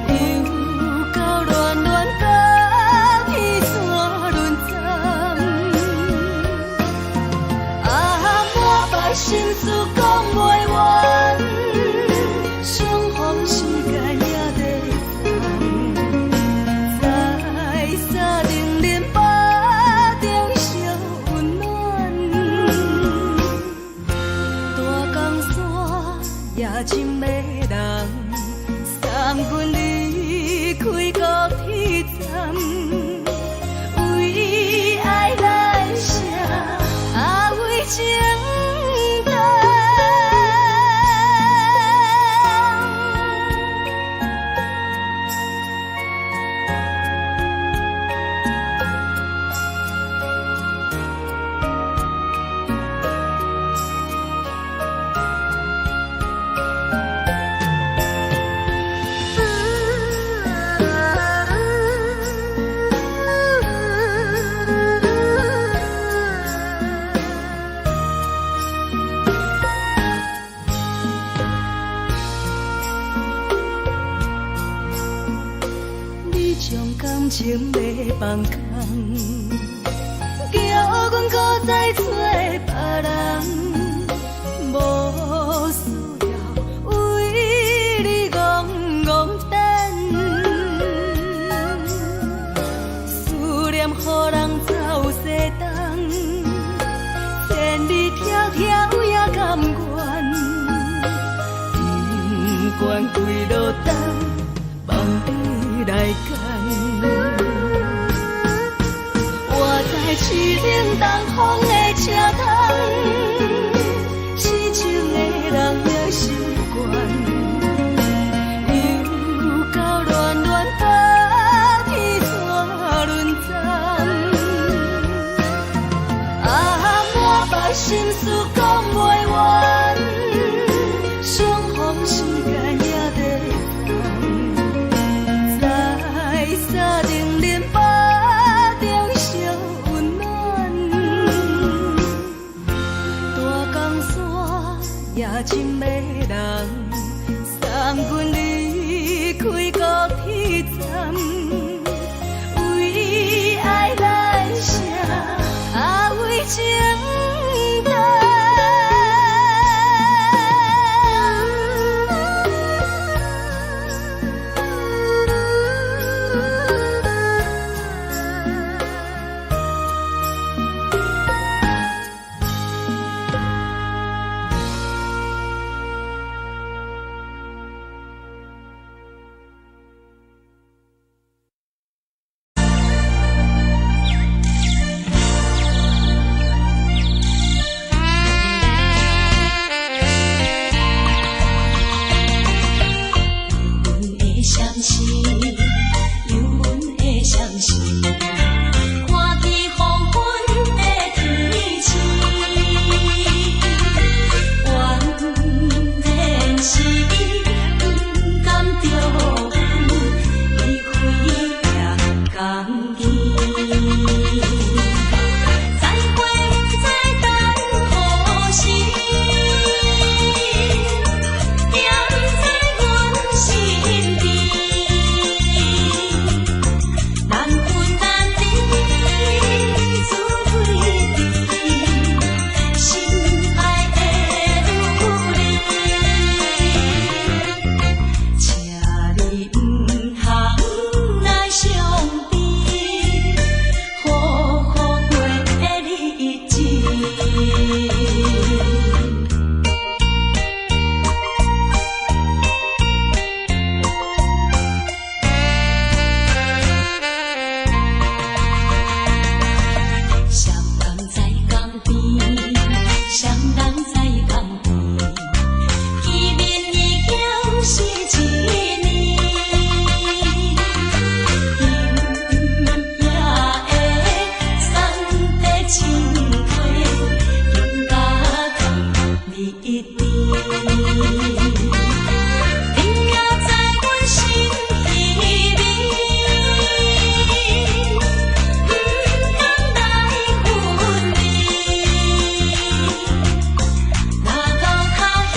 又到乱乱甲彼山轮站。满腹心事讲袂完，相逢时间也在等，在沙丁林巴中烧温暖。大江山夜深的人，送阮离开高铁站，为爱来写为情。感情要放空，叫阮搁再找别人，无需要为你戆戆等，思念予人走西东，千里迢迢也甘愿，不管几落冬，梦比来干。我在市顶东风的车窗，痴情的人也习惯，又到乱乱甲彼山轮站。满腹心事讲袂完，相逢时间也在等，在沙丁林巴中烧温暖。大江山夜深的人，送阮离开高铁站，为爱来写为情等。地，见面已经是一年。今夜的送的情花，应该给你一滴。你也知阮心稀微，不敢来分离。若到他乡，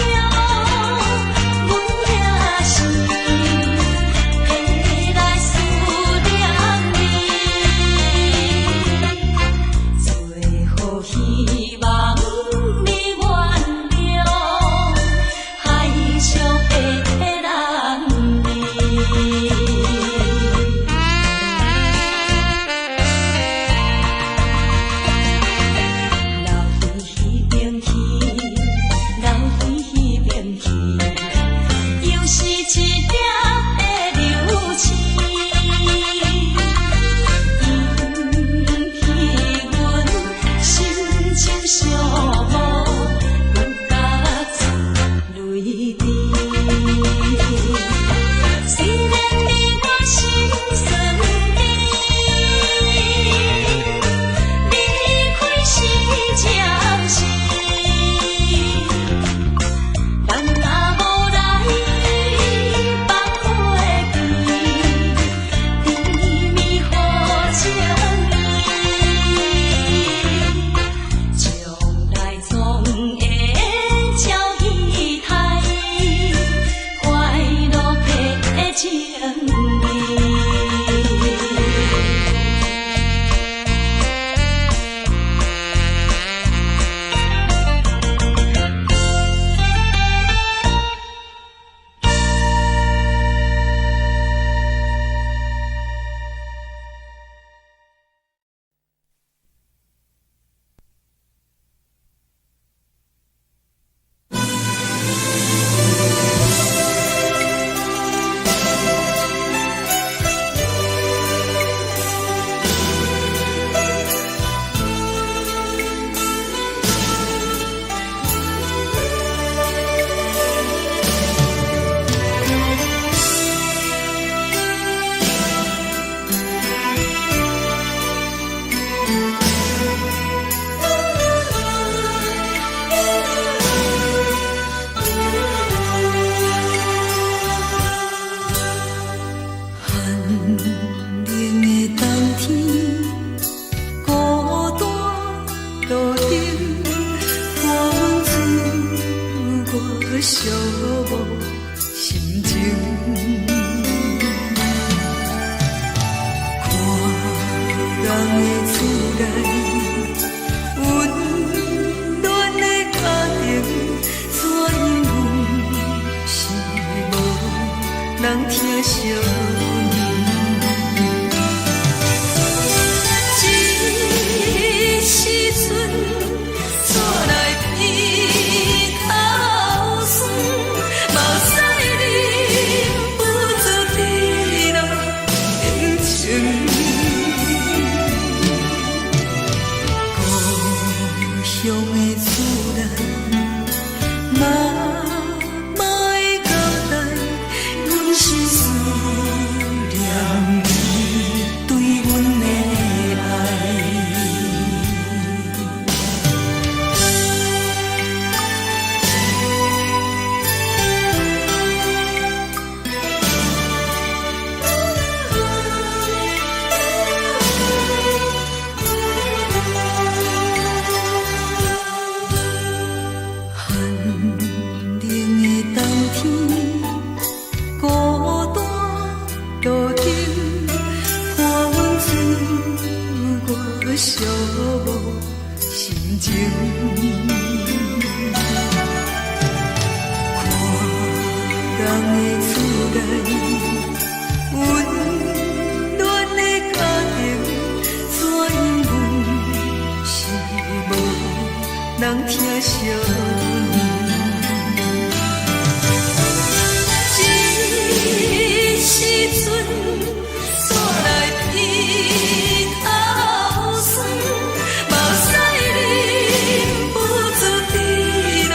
阮也是会来思念你。最后希望你原谅海上的人儿。流鱼迄边去，流鱼迄边去，又是一粒的流星，引起阮心情寂寞，有甲出泪滴。虽然你我心酸甜，离开是暂时，但若无来放花期，甜蜜好情意，将来总会照戏台，快乐的情意。寂寞心情，看人的厝内温暖的家庭，怎因阮是无人疼惜你？这时阵带来鼻头酸，目屎忍不住滴落眼睛。故乡的厝内，妈妈的交代，阮是思念你对阮的爱。寒冷的冬天，孤单路顶，看阮自我寂寞心情。看人的厝内温暖的家庭，怎因阮是无人疼惜你？这时阵带来鼻头酸，目屎忍不住滴落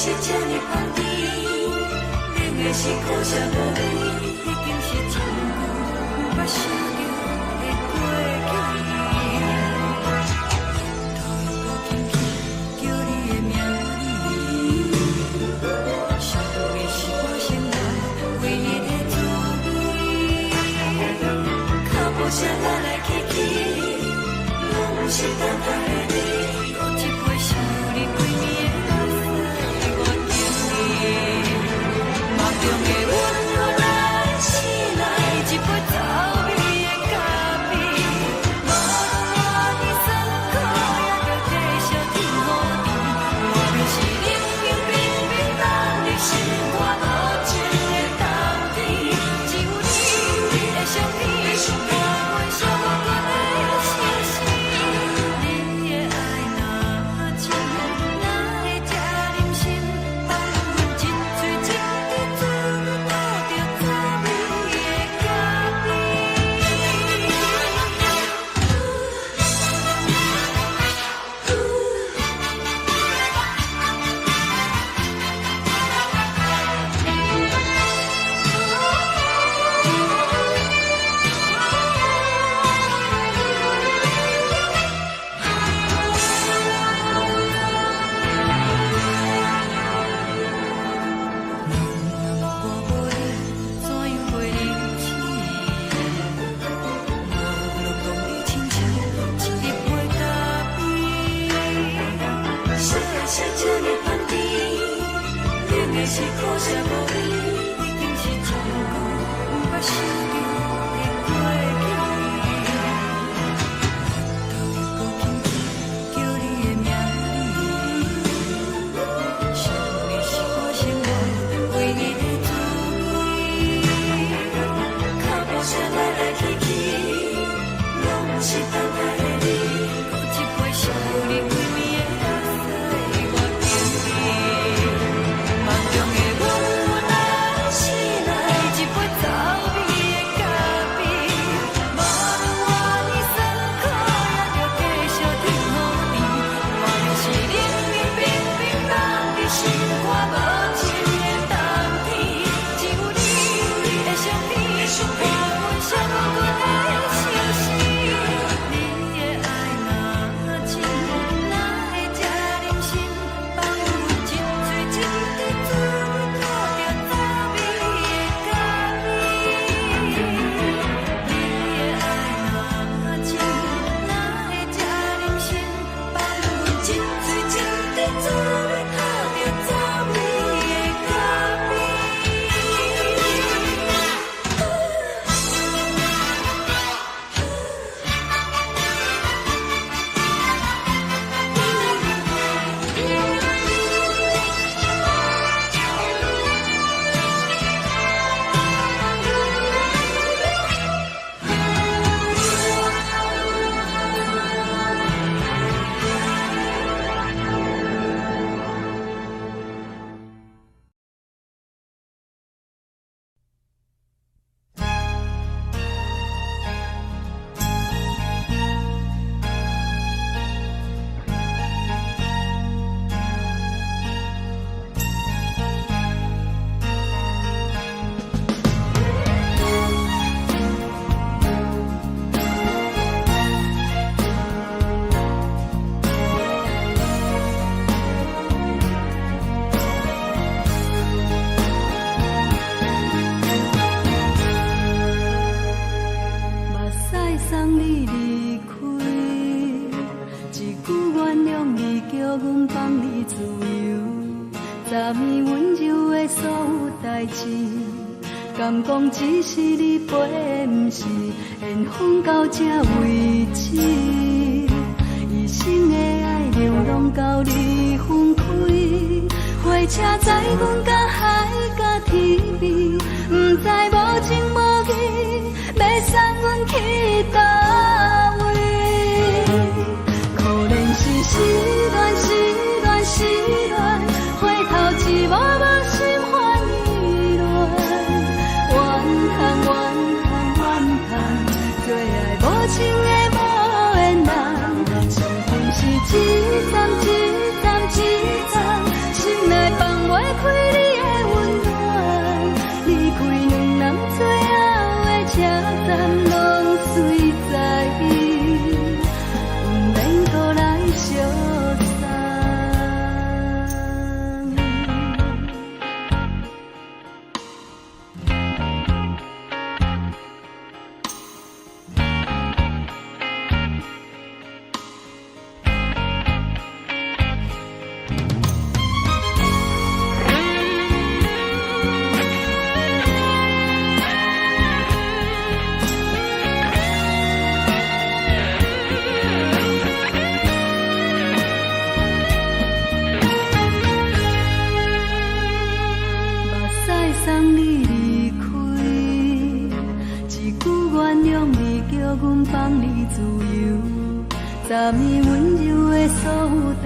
是这呢香甜，冷的是苦涩无味，已经是真久毋捌想着的过去。头又无轻轻叫你的名字，想的是我心内唯一的滋味。脚步声来来去去，拢是等待的你，喝一杯想你几年的目屎，我敬你。梦中的阮我来醒来，一杯走味的咖啡，无论我的酸苦，也着继续甜予甜。我就是冷冷冰冰放入心肝无情的冬天，只有你的相片，我阮寂寞过的心事。你的爱若真，哪会这忍心放阮一嘴一滴水，倒着走味的咖啡。是苦涩无味，已经是真久毋捌想着的过去。头又无轻轻叫你的名字，想你是我心内唯一的滋味。脚步声来来去去，拢是等待的你，喝一杯想你几暝的目屎，我敬你。梦中的阮我来醒来，一杯走味的咖啡，无论我的酸苦，也着继续甜予甜。我就是冷冷冰冰放伫心肝无情的冬天，只有你的相片，我阮寂寞过的心事。你的爱若真，哪会这忍心放阮一嘴一滴水，倒着走味的咖啡。你的爱若真，哪会这忍心放阮一嘴一滴水，倒着走味的咖啡。目屎送你离开，一句原谅你，叫阮放你自由，昨暝温柔的所有代志，敢讲只是你陪，毋是缘分到这为止。一生的爱流浪到你分开，火车载阮甲海甲天边，毋知无情无义，要送阮去倒位？可能是失恋，失恋，失恋，回头一幕幕心烦意乱，怨叹，怨叹，怨叹，最爱无情的无缘人，情分是一站一站一站，心内放。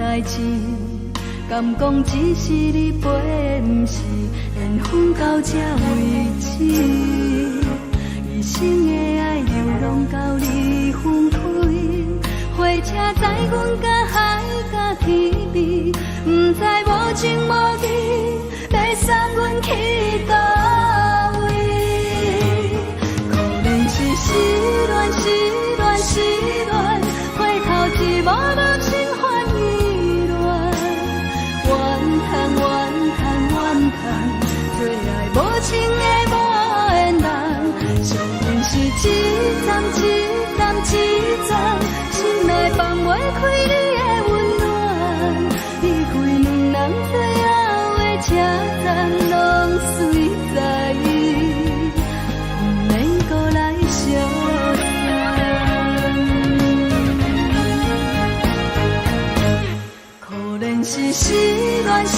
爱情，敢讲只是你陪，不是缘分到这为止。一生的爱又拢到你分开，火车载阮甲海甲天边，不知无情无义，要送阮去倒位？可能是失恋，失恋，失恋，回头一幕幕心烦意乱，怨叹，怨叹，怨叹，最爱无情的无缘人，上恨是一站一站一站，心内放袂开你的温暖，离开两人最后的车站，拢随在意，不免搁来相送。可能是失恋，失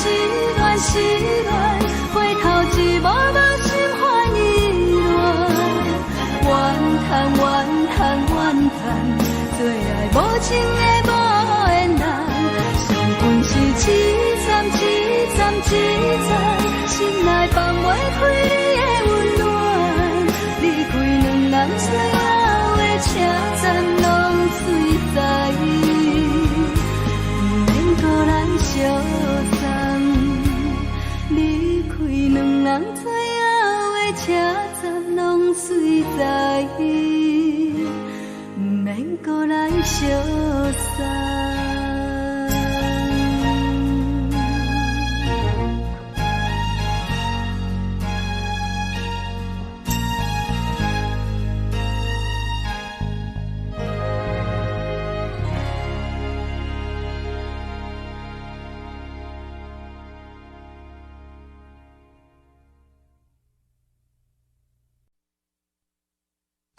恋，失恋，回头一幕幕心烦意乱，怨叹，怨叹，怨叹，最爱无情的无缘人，上恨是一站一站一站，心内放袂开你的温暖，离开两人最后的车站，拢随在意，不免搁来相送。离开两人最后的车站，拢随在意，不免搁来相送。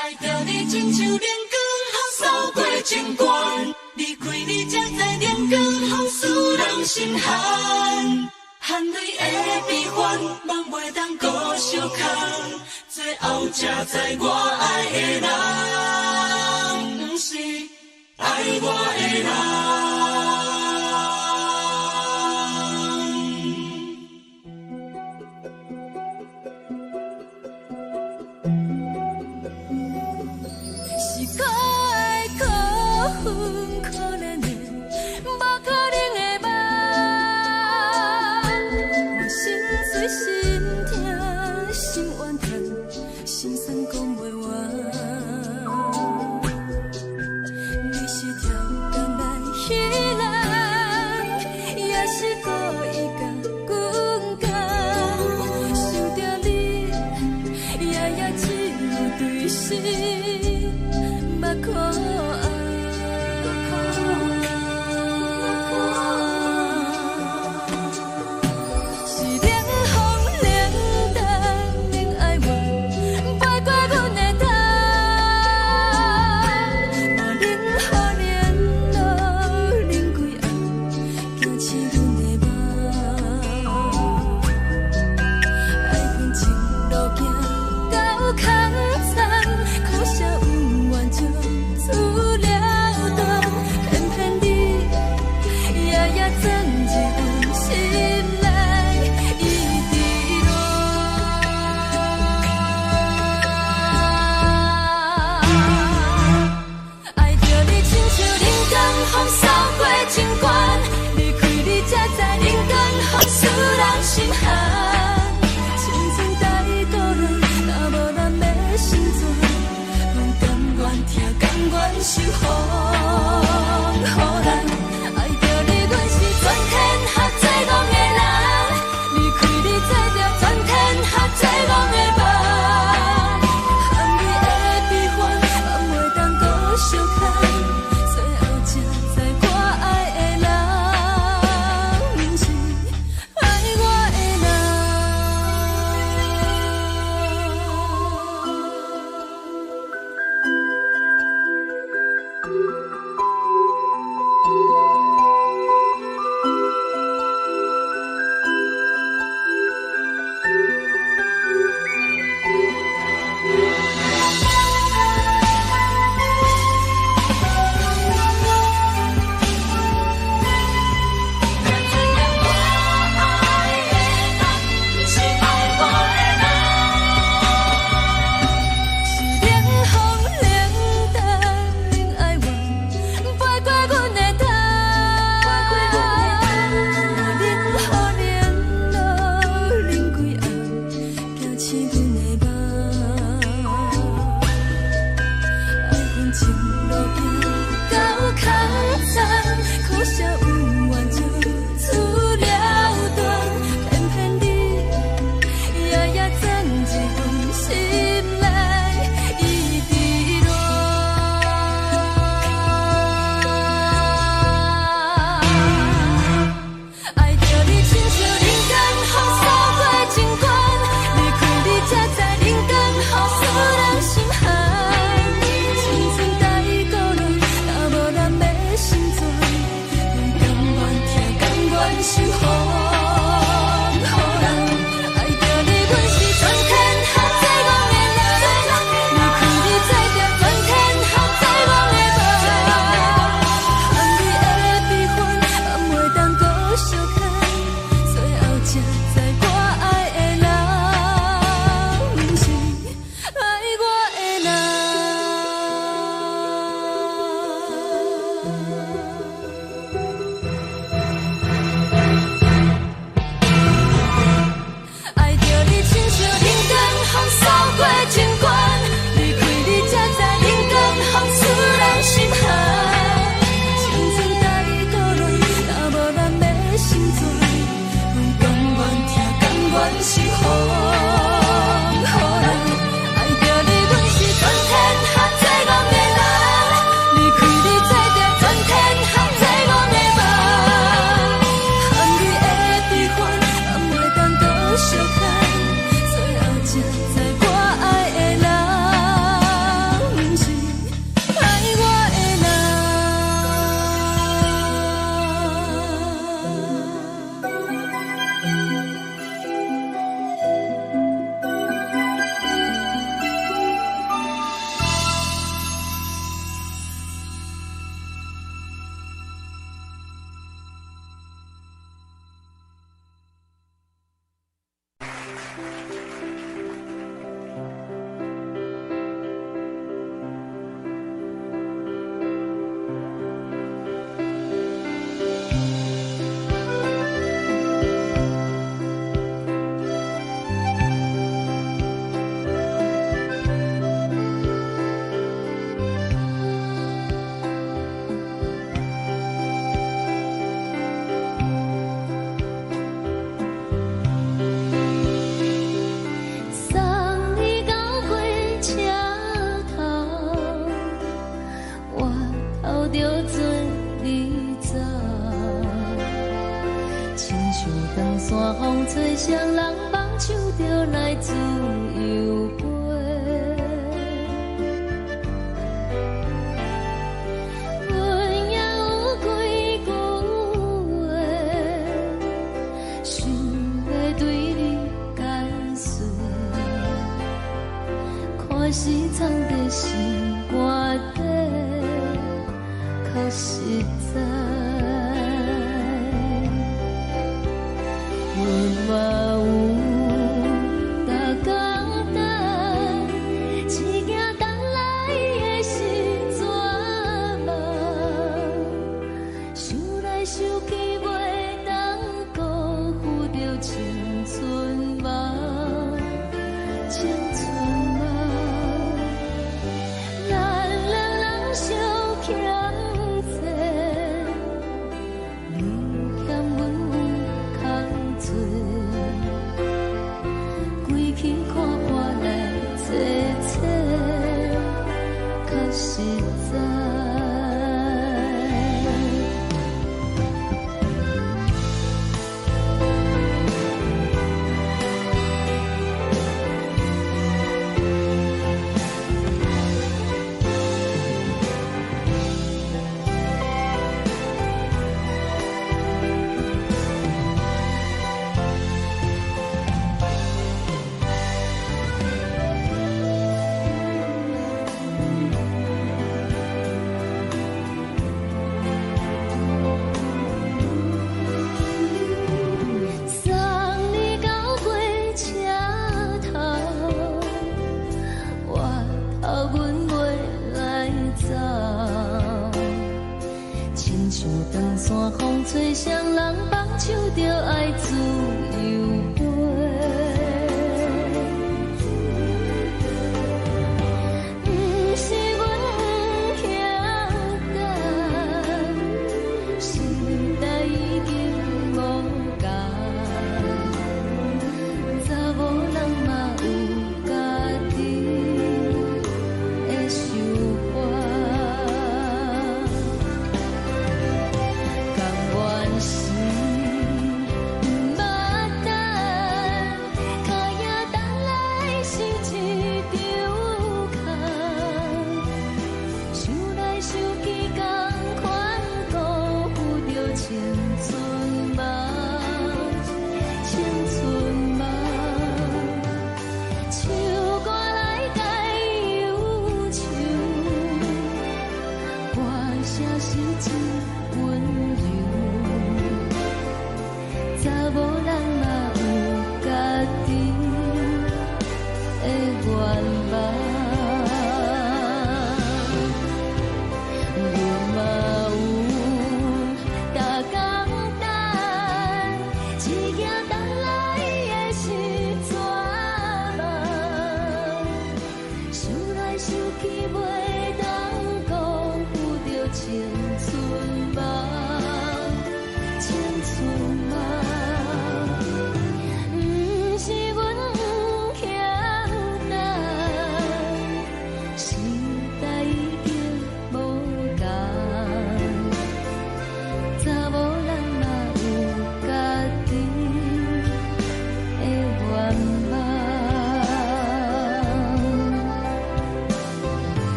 爱着你亲像阳光，扫过情关，离开你才知阳光风使人心寒。含泪的悲欢，望袂当搁相牵，最后才知我爱的人，不是爱我的人。是可爱可恨可怜的，无可能的梦，我心碎心痛心怨叹，心酸讲袂完。你是条工来彼像长山风吹双人放手就来自由飞。阮也有几句话，想要对你解释，可是藏在心肝底，较实在。阮嘛有逐工等，只惊等来的是绝望，想来想去袂当辜负着青春梦，青春梦。咱两人相欠债，你欠阮有空做，归去看破来坐坐，较实在。送你到火车头，我头阮袂来走，亲像长山风吹双人放手就爱自由飞。不是阮不晓等，时代已经无共，查某人嘛有家己的想法，甘愿是毋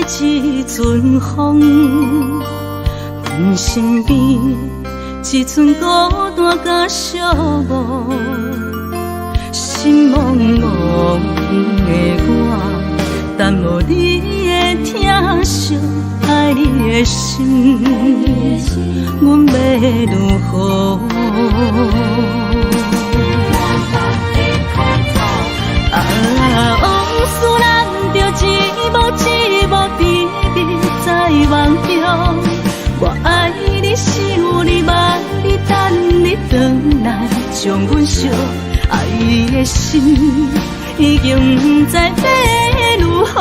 一阵风，阮身边一寸孤单甲寂寞，心茫茫的我，等无你的疼惜，爱你的心，阮要如何？往事咱着一幕甜蜜在梦中。我爱你，想你，望你，等你回来，将阮惜爱的心已经不知要如何。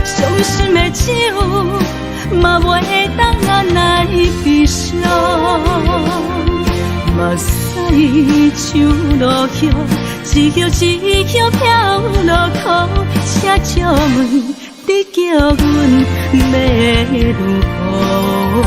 伤心的手嘛袂当按来悲伤。目屎像落雨，一曲一曲飘落雨，车借问你叫阮要如何？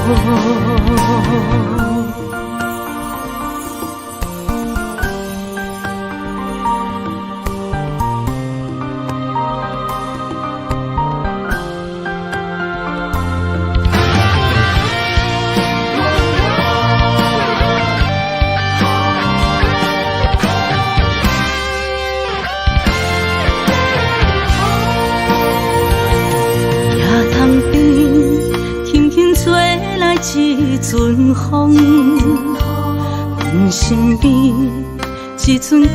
一阵风，阮身边一寸孤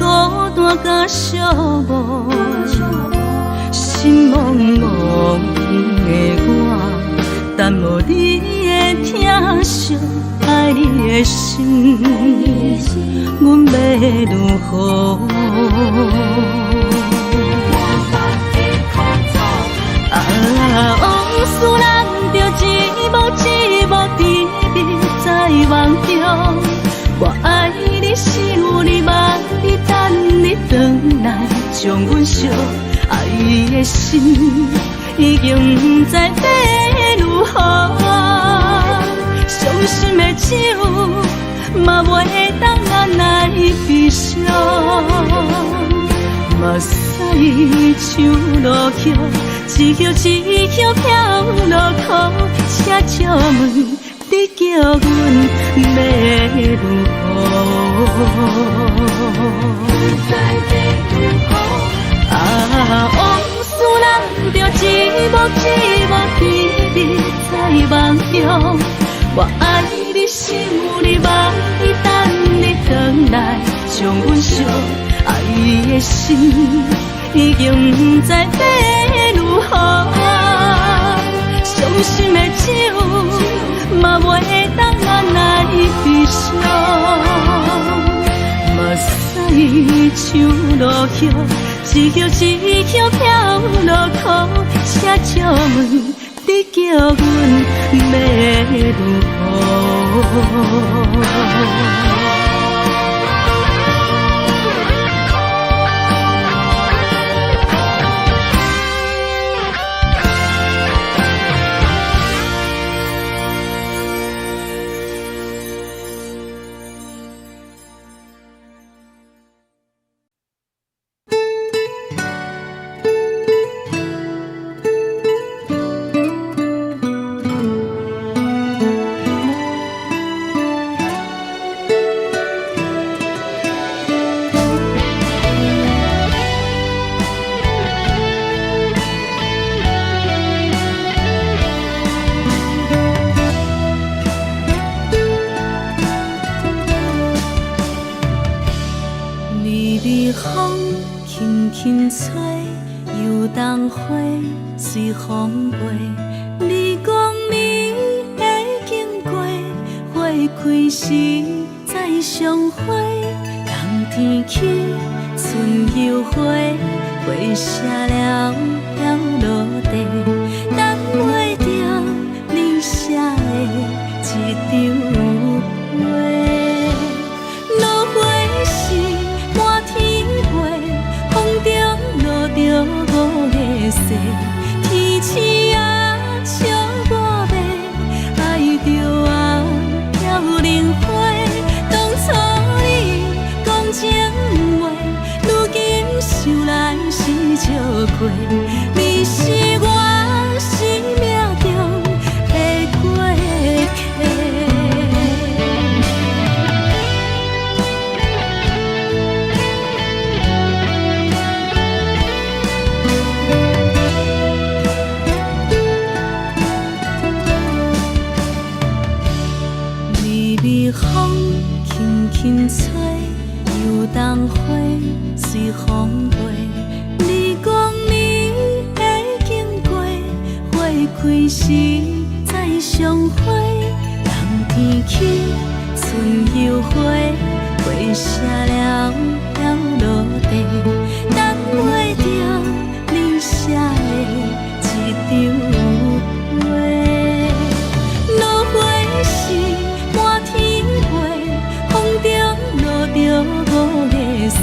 单甲寂寞，心茫茫的我，等无你的疼惜，爱你的心，阮要如何？往事咱着一幕甜蜜在梦中。我爱你，想你，望你，等你回来，将阮惜爱的心已经不知要如何。伤心的手嘛袂当按来悲伤。目屎像落雨，一曲一曲飘落雨，车借问你叫阮要如何？往事咱着一幕甜蜜在梦中。我爱你，想你，望你，等你回来，将阮惜爱的心已经不知要如何。伤心的手嘛袂当按来悲伤。目屎像落雨，一曲一曲飘落雨，车借问你叫阮要如何？随风飞，你讲暝已经过，花开时再相会。冬天起，春又花，花谢了飘落地，等袂着你写的一张画。落花时满天飞，风中落着五个色。天星啊，笑我迷，爱着啊，飘零花。当初你讲情话，如今想来是笑过。你是我。开时再相会，人天起春又花，花谢了了落地，等袂着你写的一张画。落花是满天飞，风中落着五个色，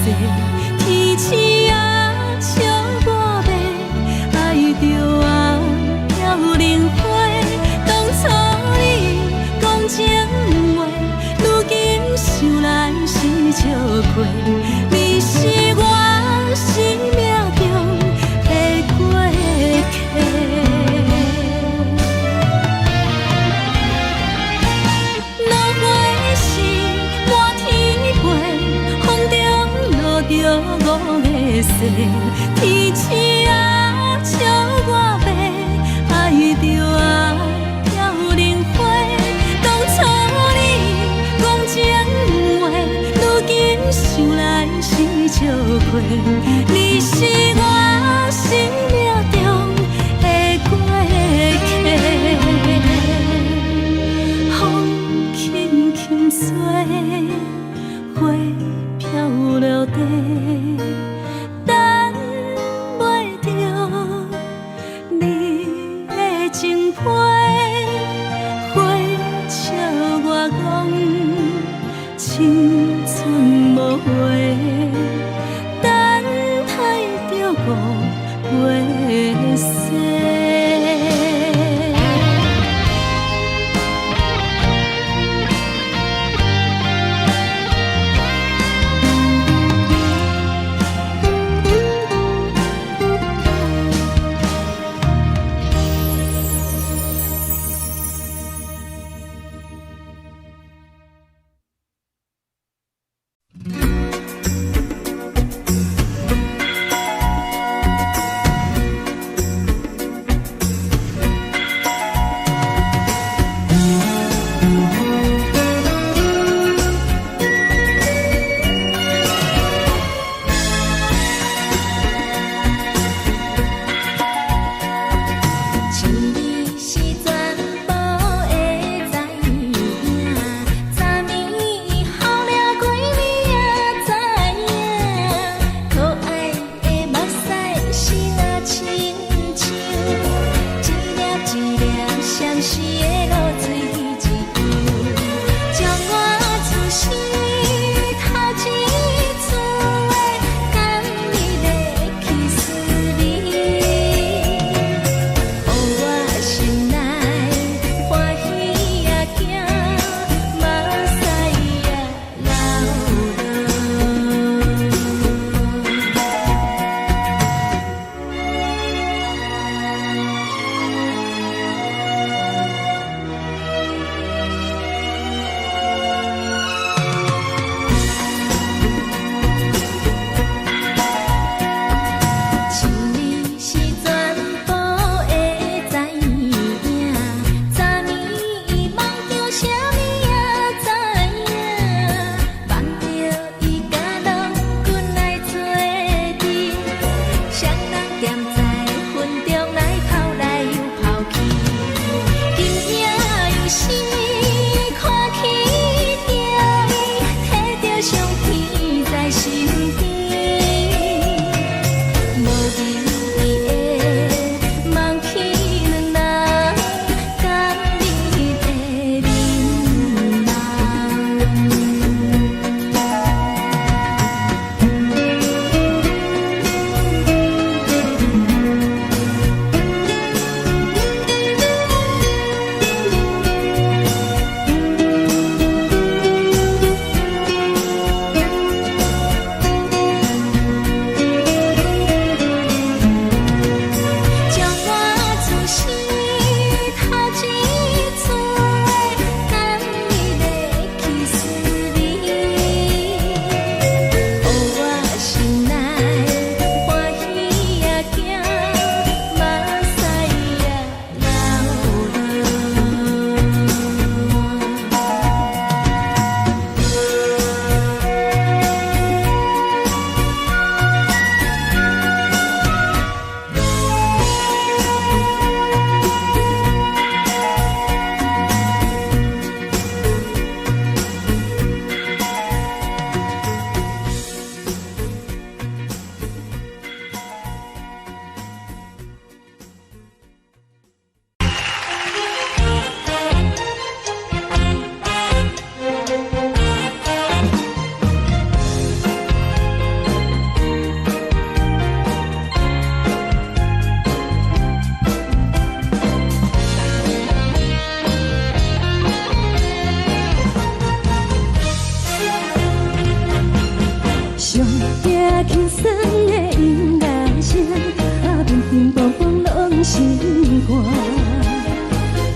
天星啊笑我迷，爱着啊飘零花。当初你讲情话，如今想来是笑过，你是我生命中的过客。落花是满天飞，风中落着五个色，天星啊笑我迷，爱着啊飘零花。当初你讲情话，如今想来是笑过，你是我生命中的过客。风轻轻吹，花飘落地，等袂着你的情批。花笑我讲青春无悔，等待着五月雪。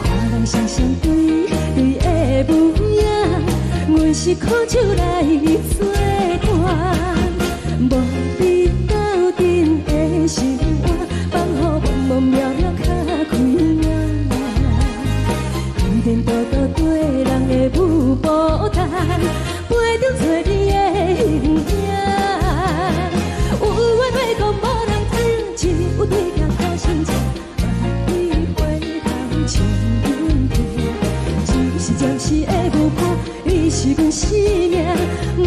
看人双双对对的模样，阮是苦酒来作伴，无你斗阵的生活，放予茫茫渺渺较开眼。颠颠倒倒对人的舞步弹，陪着做你的形影。有话要讲无人听，只有对镜头先唱，万里回头唱阮听。就是暂时的舞伴，你是阮生命，我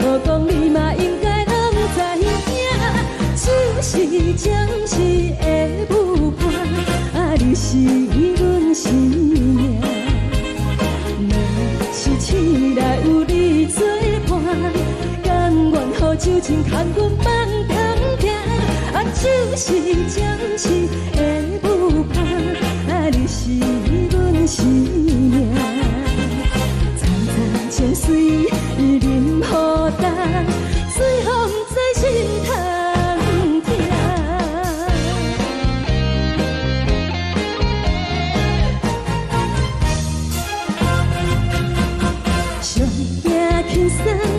无讲你嘛应该拢知影。就是暂时的舞伴，你是阮生命。若是醒来有你作伴，甘愿予酒精牵阮放通行。就是暂时的舞伴，你是阮生命。层层情水任何等，随风在心通听。上惊轻松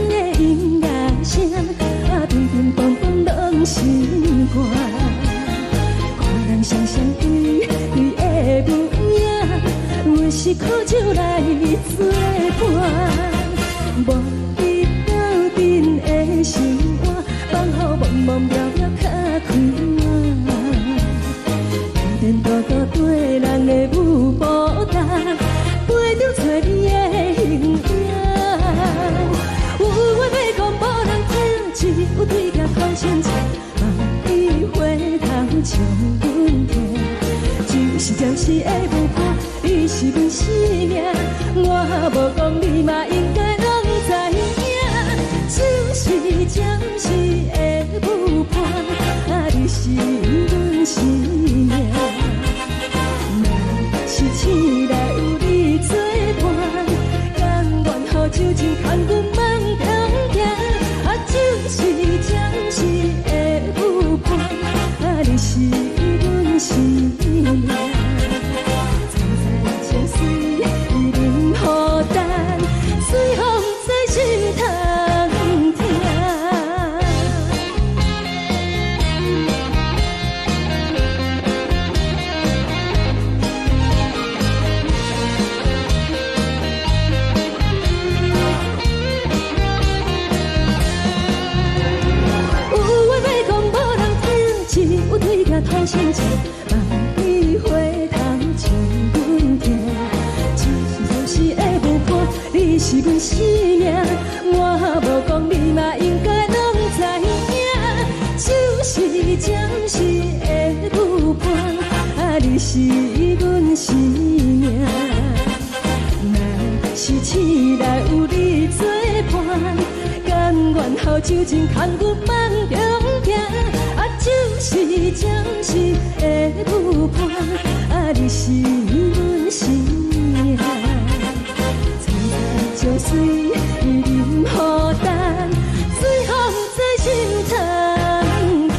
的音乐声，乒乒乓乓拢心肝。看人双双对对的模样，阮是苦酒来作伴。无你斗阵的生活，放予茫茫渺渺较开眼。颠颠倒倒对人的舞步弹，陪着做你的形影。有话要讲无人听，只有对镜头先唱，万里回头唱阮听。就是暂时的舞伴，你是阮生命，我无讲你嘛应该拢知影。就是暂时的舞伴，你是阮生命。若是醒来有你作伴，甘愿予酒精牵阮放通行。就是暂时的舞伴，你是阮生命。层层情水任何等，随风在心通听。有话要讲无人听，只有对镜头先唱，万里回头唱阮听。就是暂时的舞伴，你是阮生命，我无讲你嘛应该拢知影。就是暂时的舞伴，你是阮生命。若是醒来有你作伴，甘愿予酒精牵阮放中行。就是暂时的舞伴，你是阮生命。层层情水任何等，随风在心通听。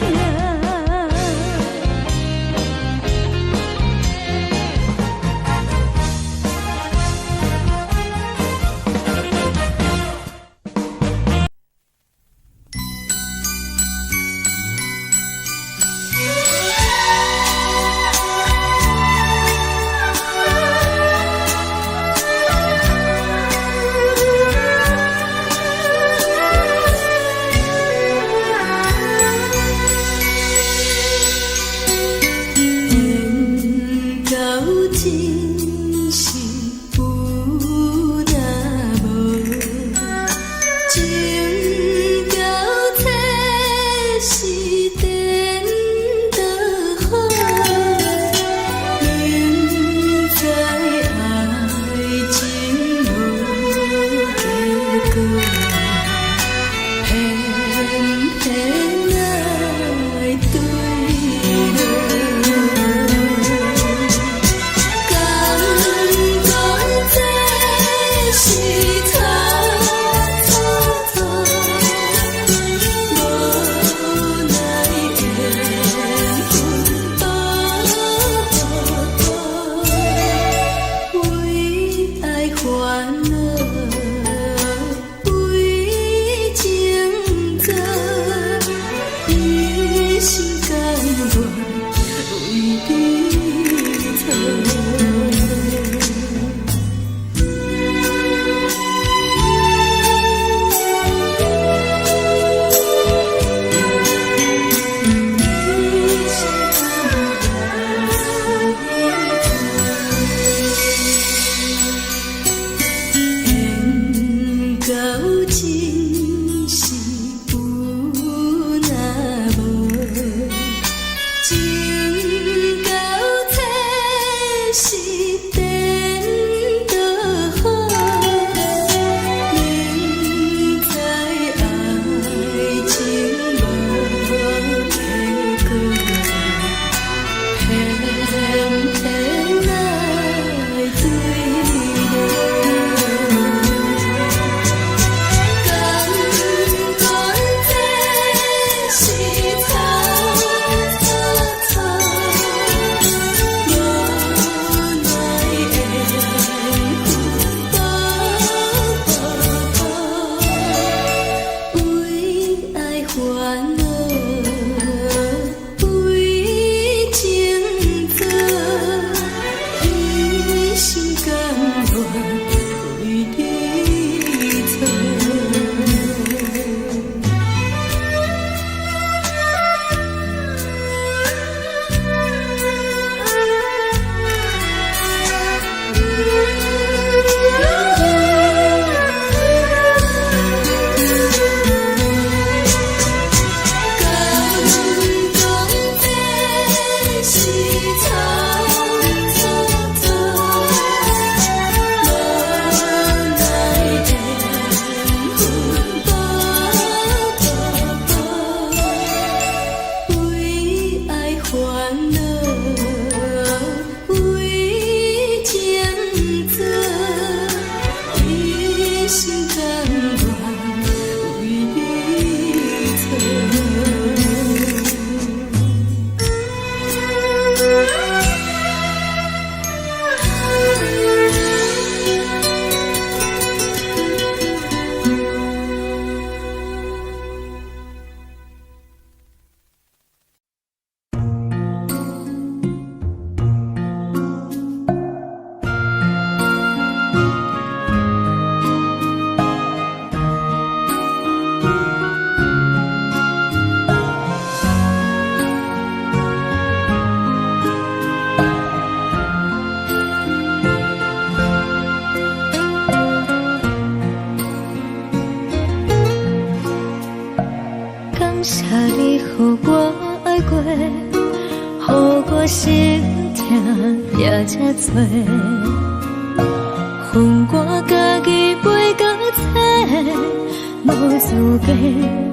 也才多，恨我家己袂到切，无资格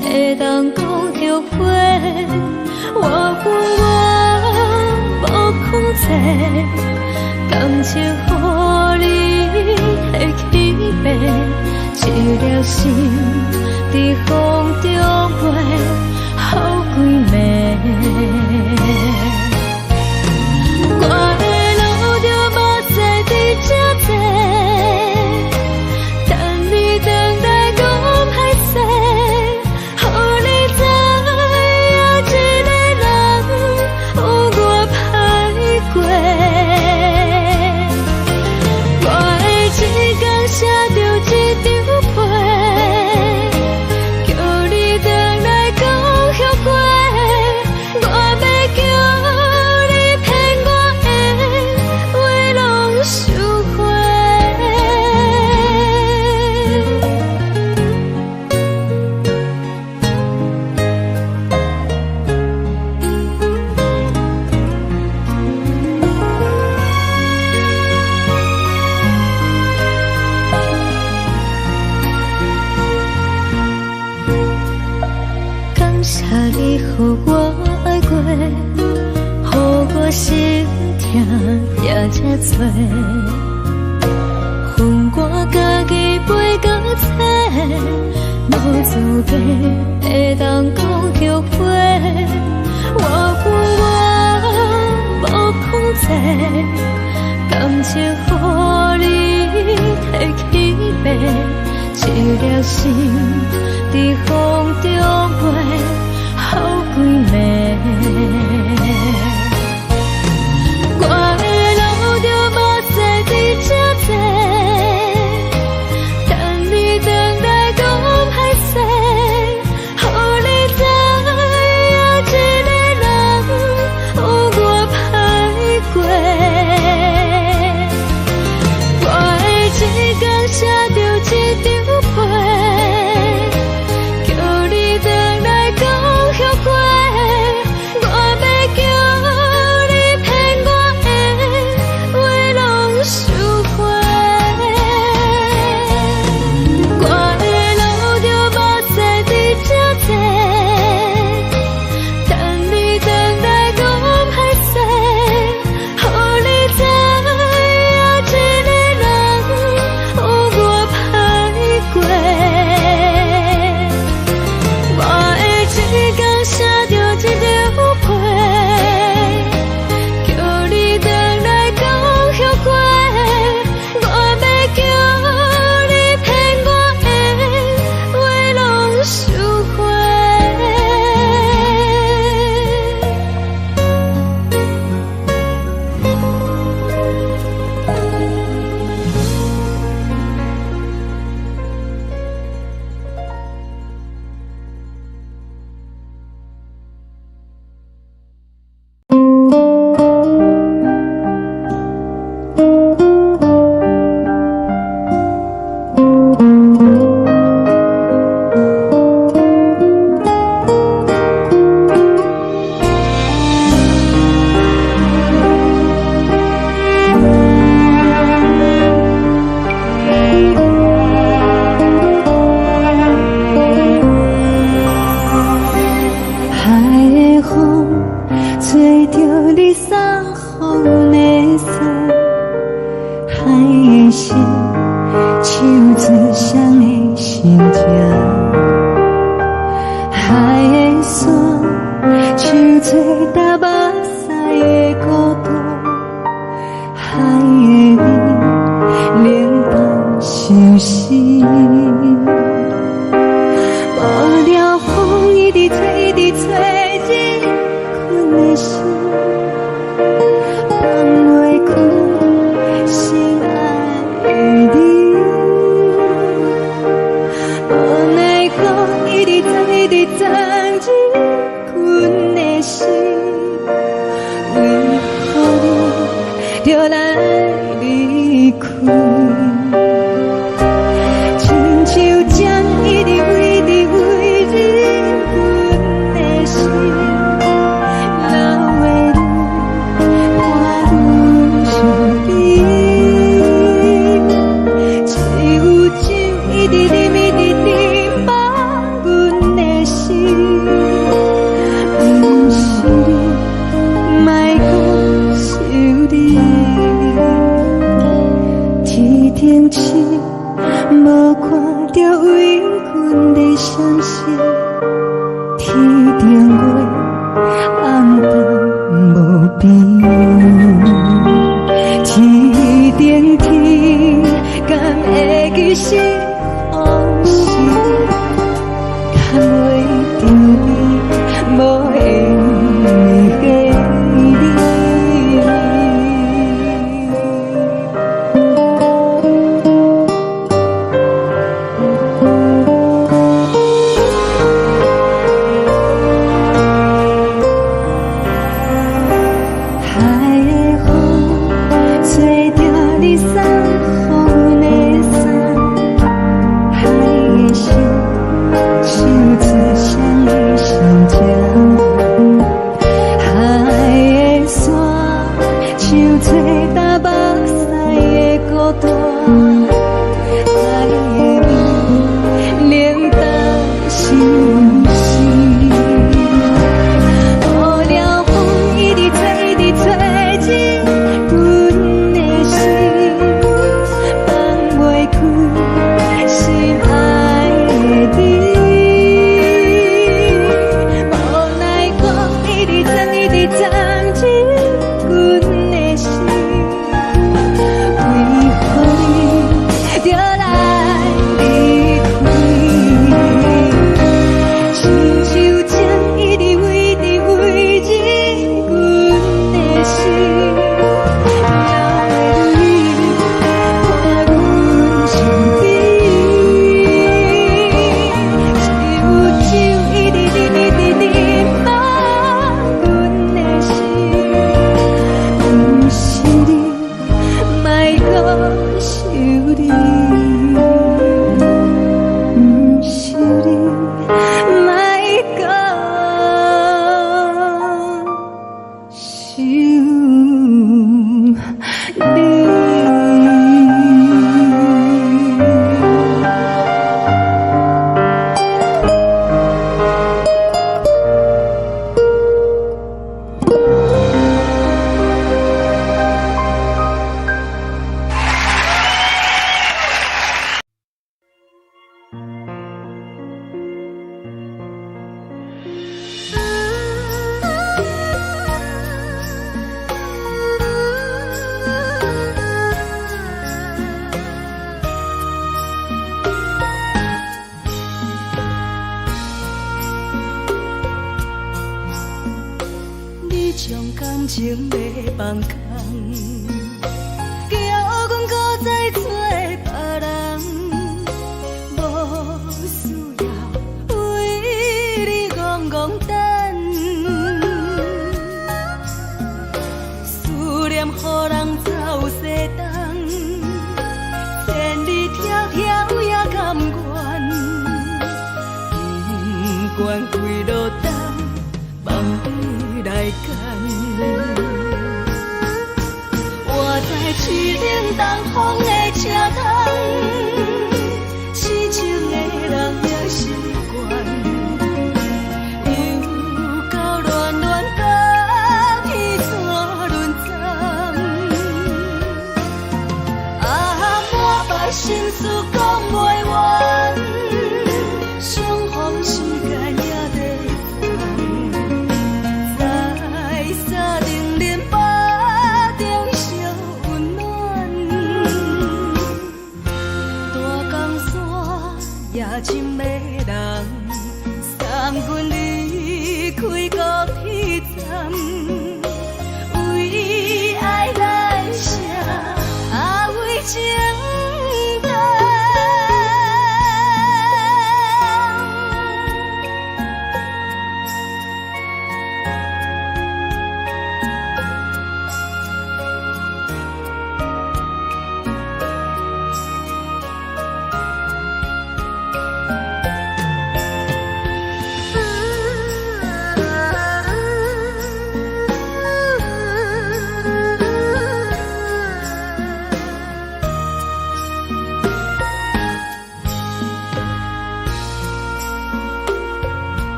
会当讲后悔。我恨我无控制，感情予你会起飞，一粒心伫风中飞，好几暝。我的路就无西伫这多，等你等待讲歹势，予你知影一个人有我歹过。我的一天写着一张被，叫你等来讲后悔。我要叫你骗我的话拢收回。感谢你予我爱过，予我心痛也才多，恨我家己袂到切，无资格会当讲后悔。我恨我无控制，感情予你摕起飞，一粒心伫风中飞，好几暝。我的路就无西伫这多，等你等待讲歹势，予你知影一个人有我歹过。我的一天写着一张被，叫你等来讲后悔。我要叫你骗我的话拢收回。我的路就无西伫这多，等你等待讲歹势，予你知影一个人有我歹过。我的一天写着一张被，叫你等来讲后悔。我要叫你骗我的话拢收回。海的风吹着你送风的伞，海的心唱出双的心情，海的山唱出打目屎的孤独，海的你冷淡伤心。无聊风一直吹，一直吹，日困的心放袂开，心爱你。无奈何一直等，一直等，日困的心，为何你就来离开？亲像针一直为日困的心，流的泪，汗停止，无看到为阮的相思。天顶月，暗淡无边。天顶天，敢会记是往事？叹袂着你，无缘给你。将感情要放空，叫阮搁再找别人，无需要为你戆戆等，思念予人走西东，千里迢迢也甘愿，不管几路灯，梦里来干。我在市顶东风的车窗，痴情的人也习惯，又到乱乱甲天山轮站。啊，满腹心事讲袂完，相逢时间也在烦。在沙丁林巴中烧温暖，大江山夜深的人，送阮离开高铁站，为爱来写为情长。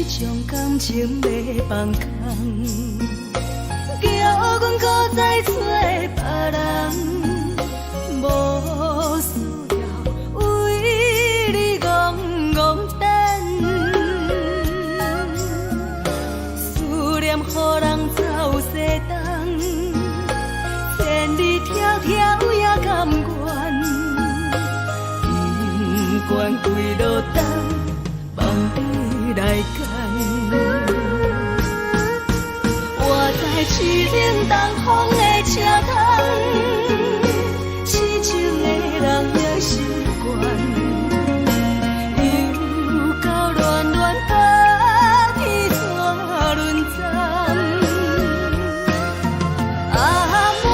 将感情要放空，叫阮搁再找别人。条也甘愿，不管几落冬，望你来牵。我在市顶东风的车窗，痴情的人也习惯，又到乱乱把天带轮转。满腹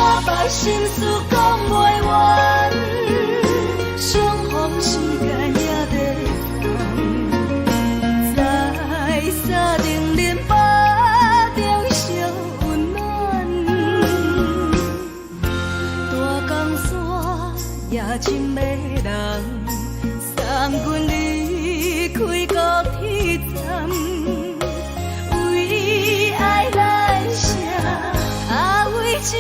心事讲袂完，相逢时间也在等，在沙丁林巴中相温暖。大江山也深的人，送阮离开高铁站，为爱来写，为情。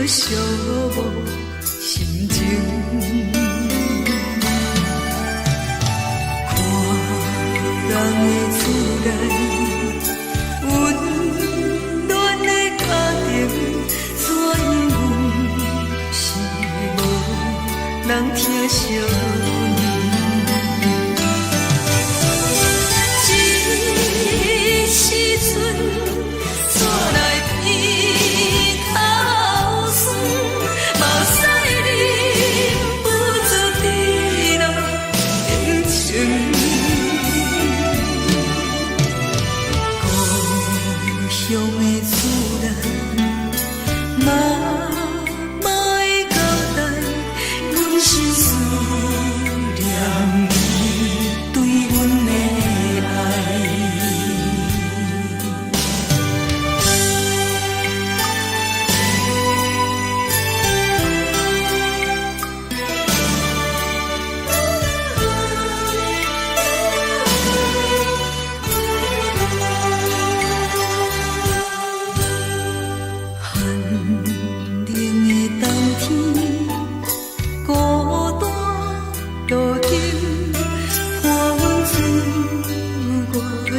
寂无心情。看人的厝内温暖的家庭，怎因是无人疼惜。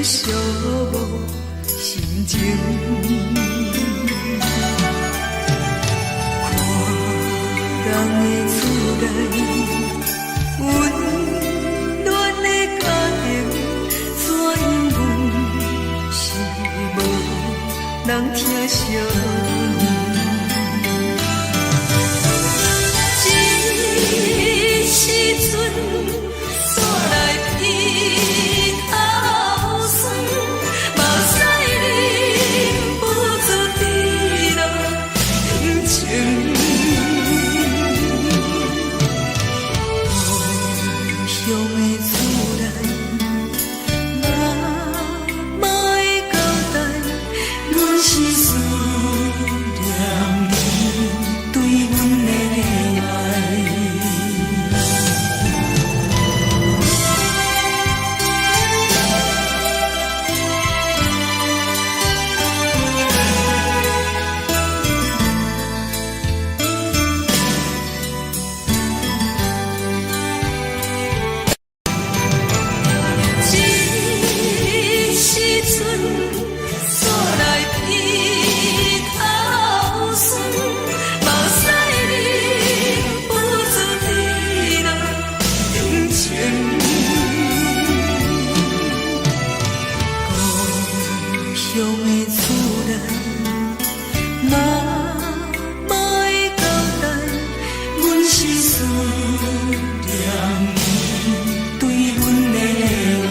寂无心情，看人的厝内温暖的家庭，怎因是无人疼惜。一时阵煞来鼻头酸，目屎忍不住滴落眼睛。故乡的厝内，妈会交代，阮是思念你对阮的爱。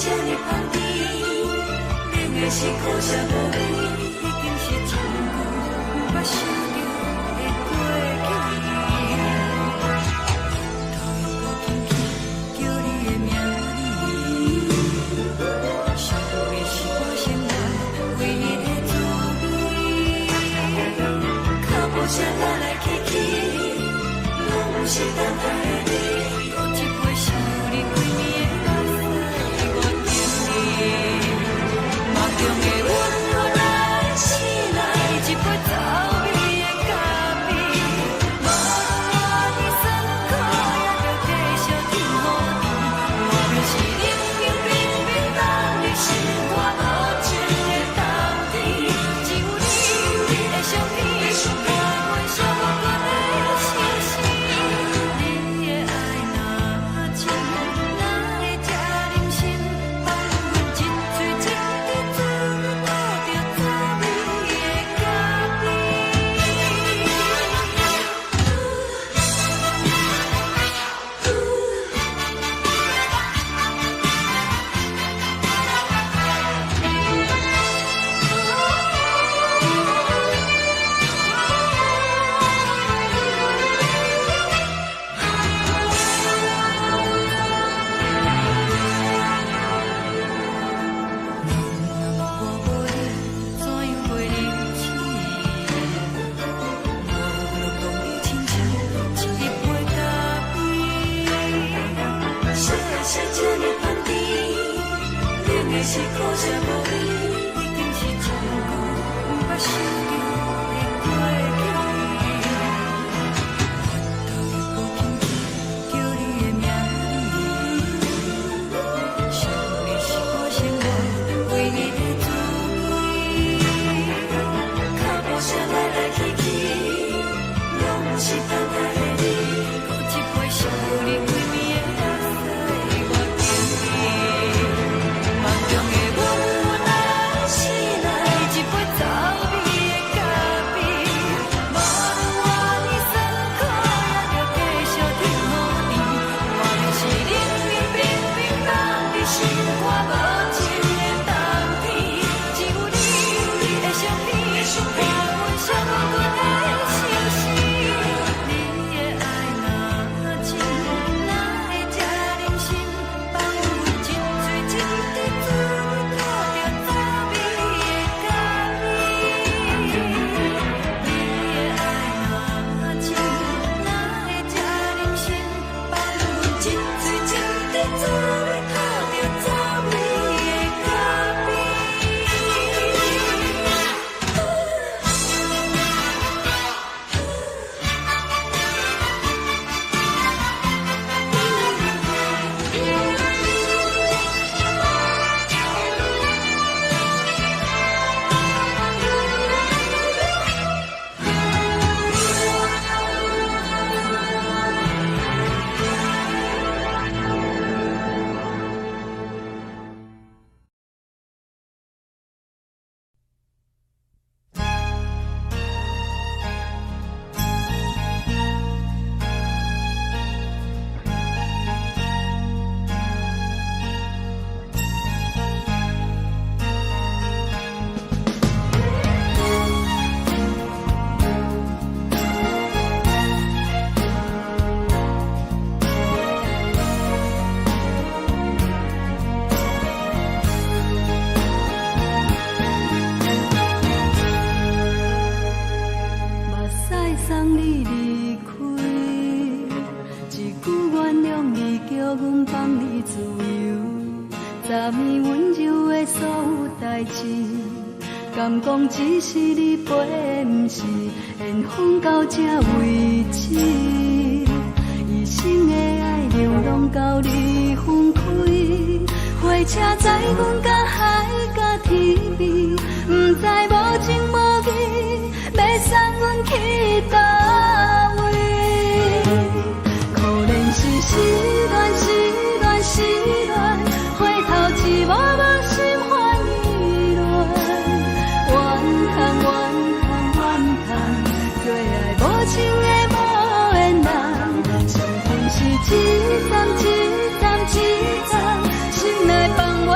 这呢香甜，冷的是苦涩无味，已经是真久毋捌想着的过去。头又无轻轻叫你的名字，想的是我心内唯一的滋味。脚步声来来去去，拢是等待你。有一杯想你几暝的目屎，我敬你。梦中的温柔来醒来，一杯走味的咖啡。无论我的酸苦，也着继续甜乎甜。我就是冷冰冰冰冻的心肝，无情的冬天。只有你的相片，我阮寂寞过的心事。你的爱若真，哪会这忍心放阮一嘴一滴水，倒着走味的咖啡。是苦涩无味，已经是真久毋捌想着的过去。头又无轻轻叫你的名字，想你是我生活唯一的滋味。脚步声来来去去，拢是等待你。有一杯想你几暝的目屎，我敬你。梦中的温柔来醒来，一杯走味的咖啡。无论我的酸苦，也着继续甜乎甜。我就是冷冰冰冰冻的心肝，无情的冬天。只有你的相片，我阮寂寞过的心事。你的爱若真，哪会这忍心放阮一嘴一滴水，倒着走味的咖啡。你的爱若真，哪会这忍心放阮一嘴一滴水，倒着走味的咖啡。目屎送你离开，一句原谅你，叫阮放你自由。昨暝温柔的所有代志，敢讲只是你陪，毋是缘分到这为止。一生的爱流浪到你分开，火车载阮甲海甲天边，毋知无情无义，要送阮去倒位？可能是失恋，失恋，失恋，回头一幕幕心烦意乱，怨叹，怨叹，怨叹，最爱无情的无缘人，情分是一站一站一站，心内放我。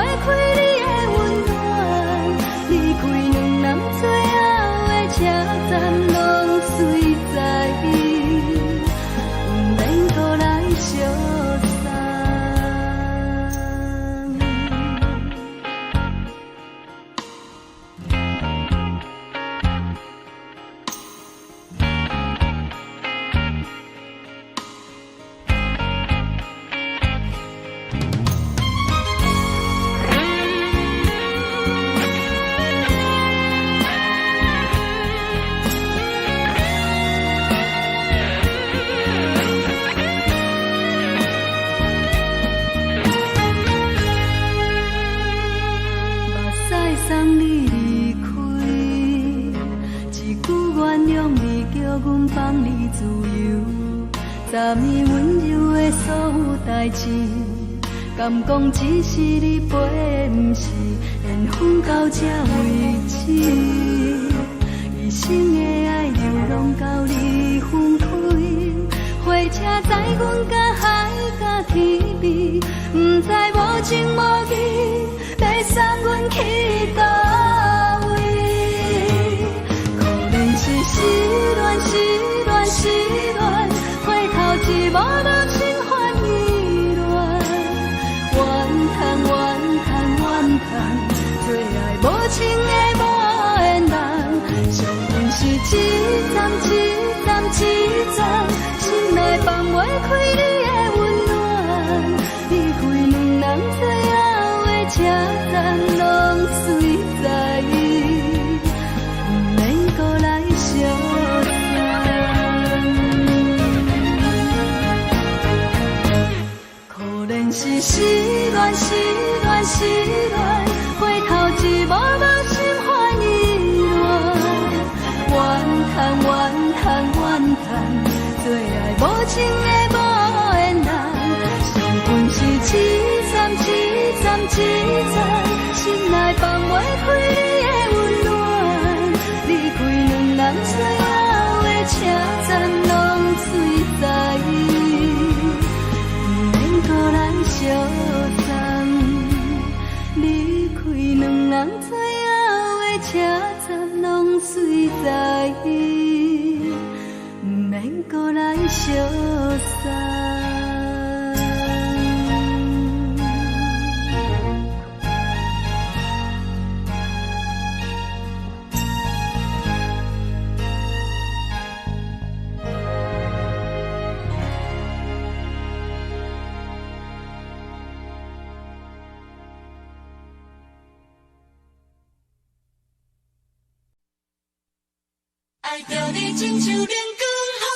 3年温柔的所有代志，敢讲只是你陪，不是缘分到这为止。一生的爱流浪到你分开，火车载阮甲海甲天边，不知无情无义，要送阮去倒位？可能是失恋，失恋，失恋，回头一无人心烦意乱，怨叹，怨叹，怨叹，最爱无情的无缘人，上阮是一站一站一站，心内放袂开你的温暖，离开两人最后的车站，拢随在意，不免搁来相可能是失恋，失恋，失恋，回头一无人心烦意乱，怨叹，怨叹，怨叹，最爱无情的无缘人，上阮是一站一站一站，心内放袂开你的温暖，离开两人最后的车站，拢随在意，不免搁来相送。离开两人最后的车站，拢随在意，不免搁来相送。爱着你亲像阳光，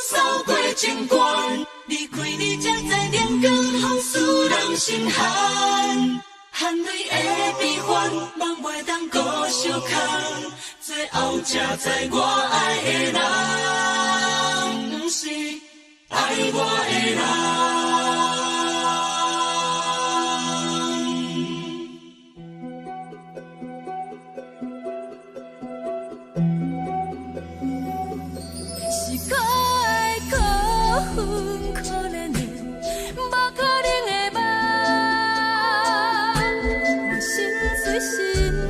扫过情关，离开你才知阳光风使人心寒。含泪的悲欢，望袂当搁相牵，最后才知我爱的人，不是爱我的人。是可爱可恨可怜的，无可能的梦。我心碎心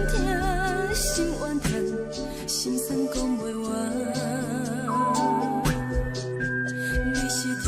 痛心怨叹，心酸讲袂完。你是条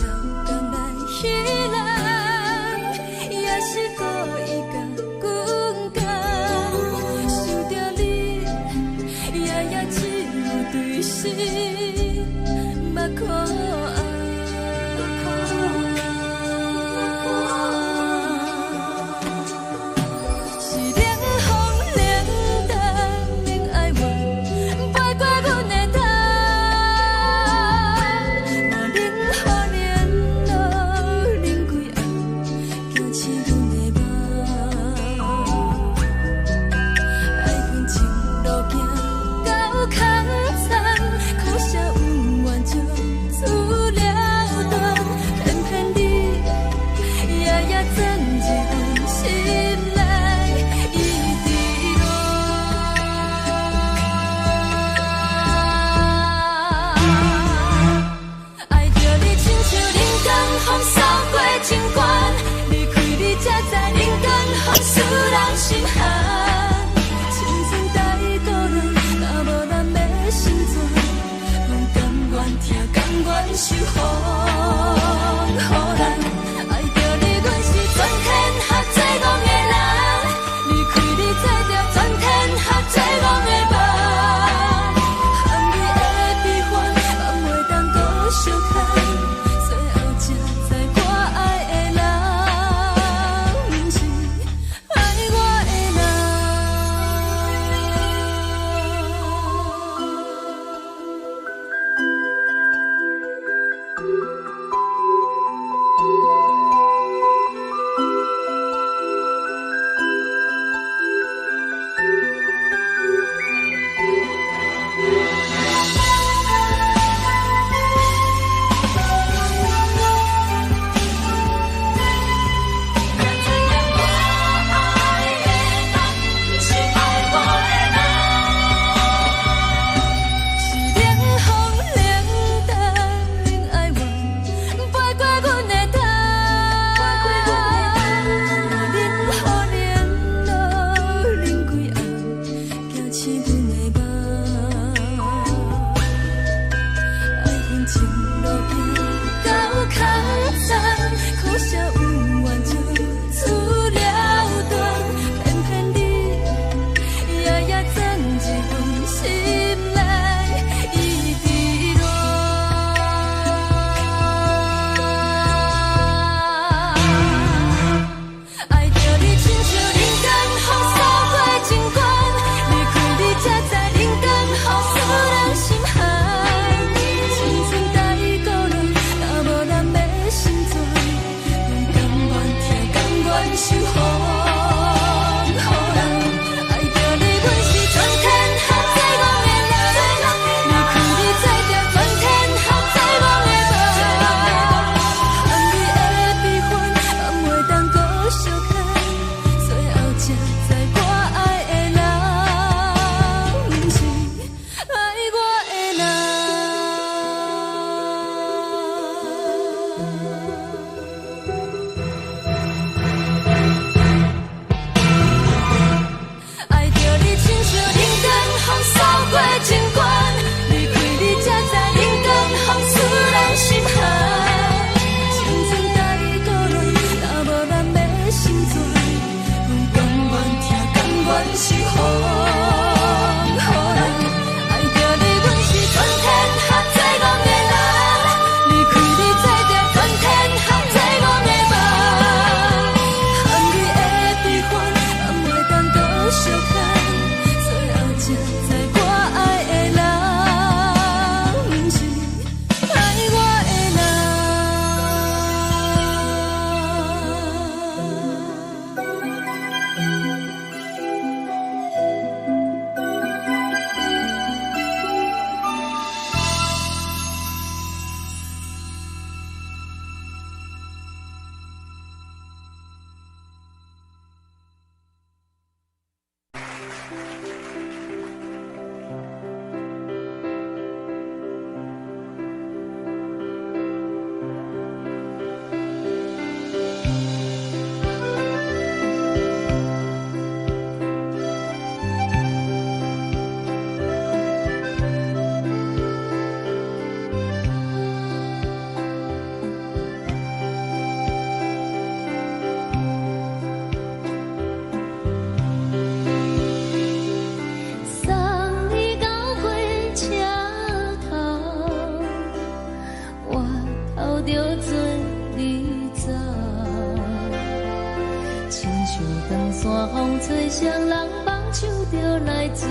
像长线风吹双人放手就来自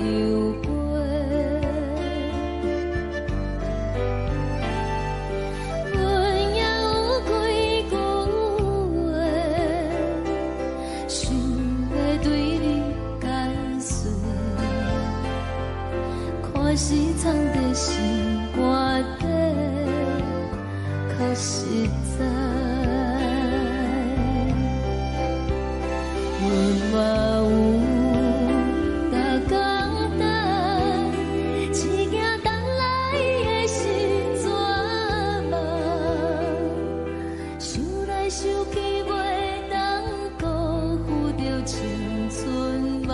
由飞。阮也有几句话，想要对你解释，可是藏在心肝底，较实在。阮嘛有逐工等，只惊等来的是绝望，想来想去袂当辜负着青春梦，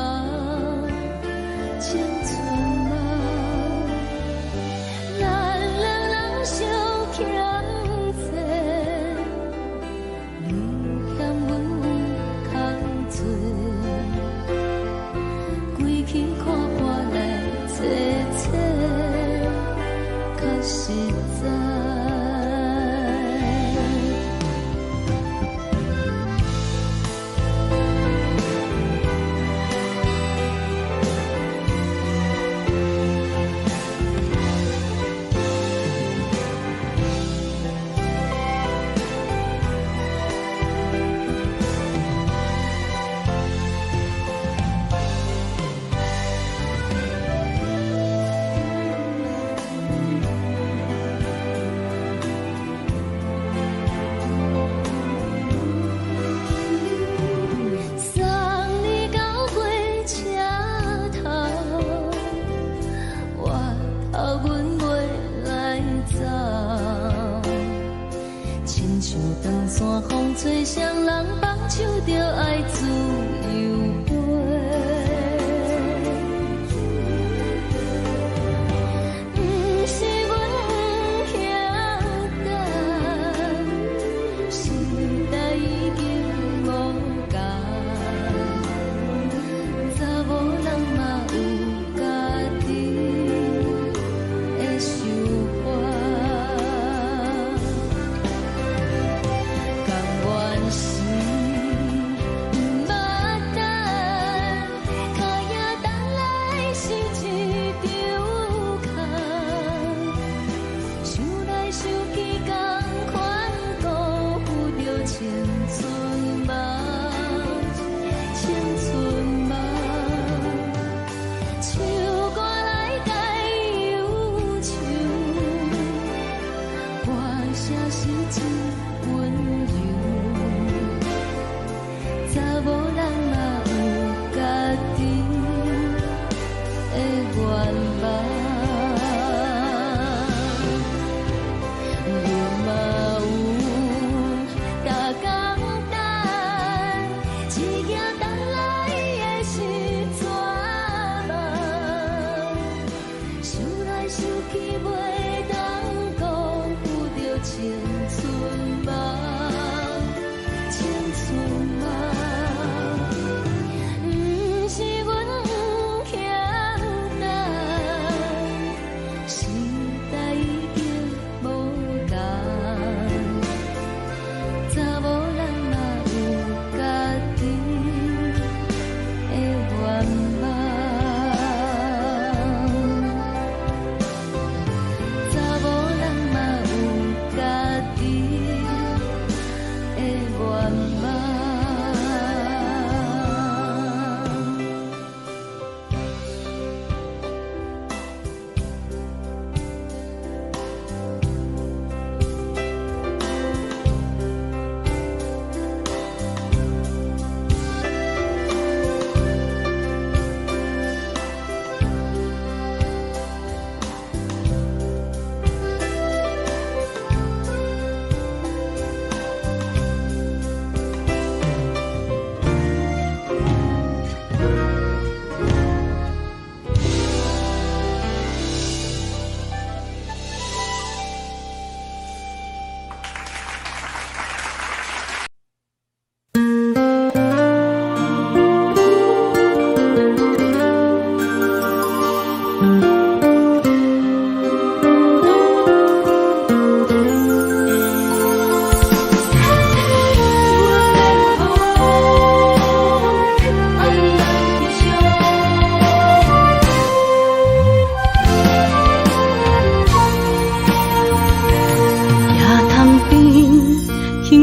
青春梦。咱两人相欠债，你欠阮有空做，归去看破来坐坐，较实在。送你到火车头，我头阮袂来走，亲像长线风吹双人放手就爱自由飞。不是阮不晓等，时代已经无共，查某人嘛有家己的想法，甘愿是不捌等，脚也等来是一场空，想来想去同款辜负着青春梦，青春梦。唱歌来解忧愁，歌声是真温柔，查某人嘛有家己的愿望。阮嘛有逐工等，只惊等来的是绝望，想来想去袂当辜负着青春梦。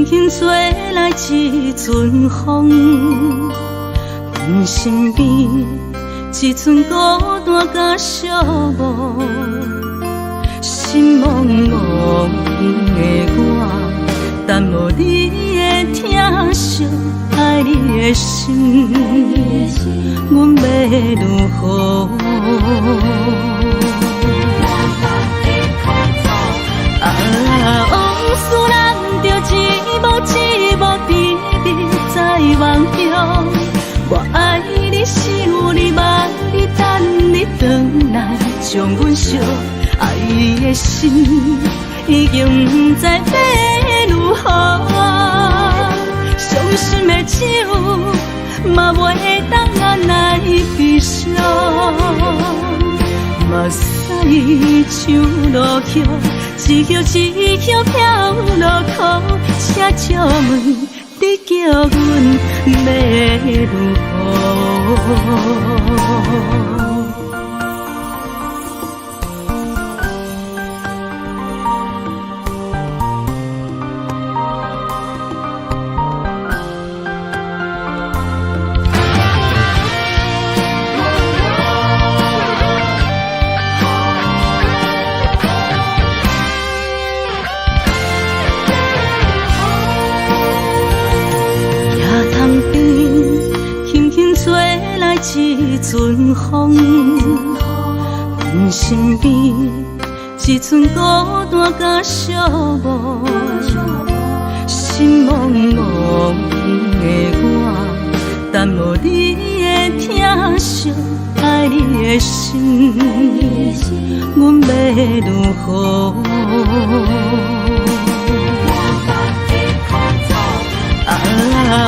轻轻吹来一阵风，阮身边一寸孤单甲寂寞，心茫茫的我，等无你的疼惜，爱你的心，阮要如何？往事难着一幕一幕甜蜜在梦中，我爱你想你望你等你回来，将阮惜爱的心已经不知要如何，伤心的手嘛袂当按来悲伤，目屎像落雨。一曲一曲飘落雨，请借问你叫阮要如何？一阵风，阮身边一寸孤单甲寂寞，心茫茫的我，等无你的疼惜，爱你的心，阮要如何？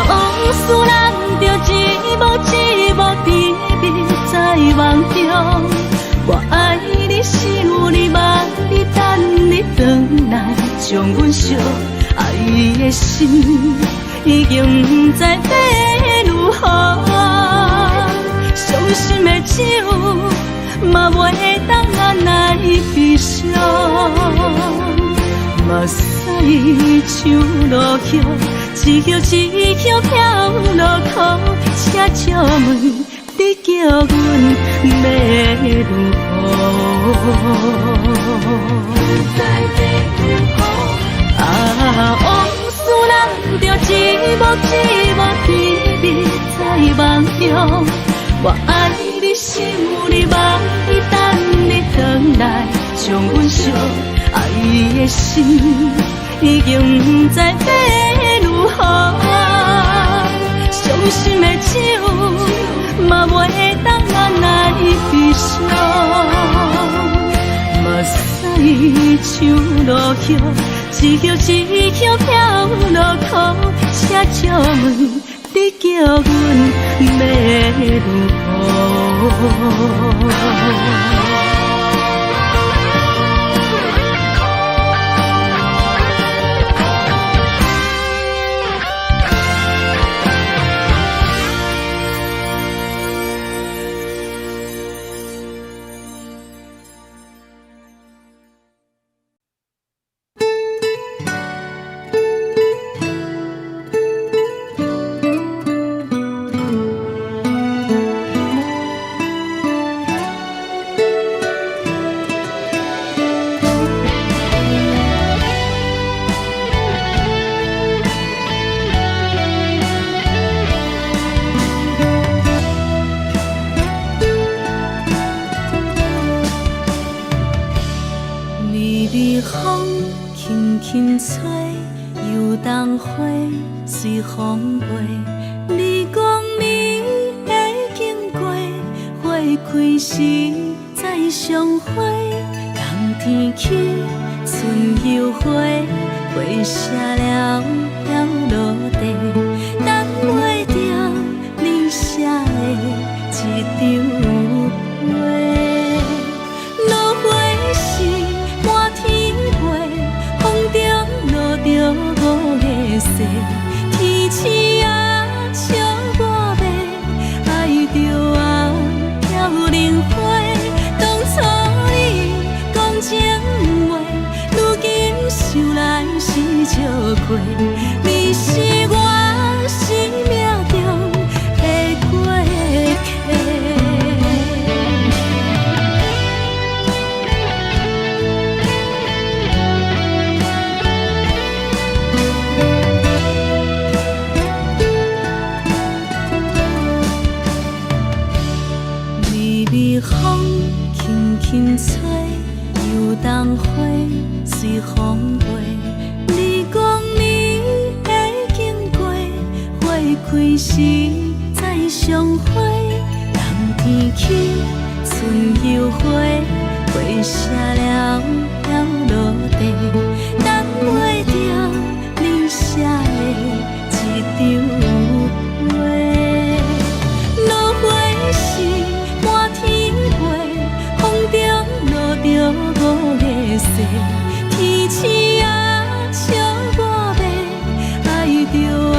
往事难着一幕一幕甜蜜在梦中，我爱你想你望你等你回来，将阮惜爱的心已经不知要如何，伤心的手嘛袂当按来悲伤，目屎像落雨。一曲一曲飘落雨，请借问你叫阮要如何？往事难着一幕一幕甜蜜在梦中，我爱你想你望你等你回来，将阮惜爱的心已经不知要如何，伤心的手嘛袂当按来悲伤，目屎像落雨，一曲一曲飘落雨，请借问你叫阮要如何？随风飞，你讲暝会经过，花开时再相会。冬天起，春又花，花谢了飘落地，等袂着你写的一张画。落花时满天飞，风中落着五个色。天星啊，笑我袂爱着啊，飘零花。当初你讲情话，如今想来是笑过。开时再相会，冬天起春又花，花谢了飘落地，等袂着你写的一张话。落花时满天飞，风中落着五个色，天星啊笑我迷，爱着啊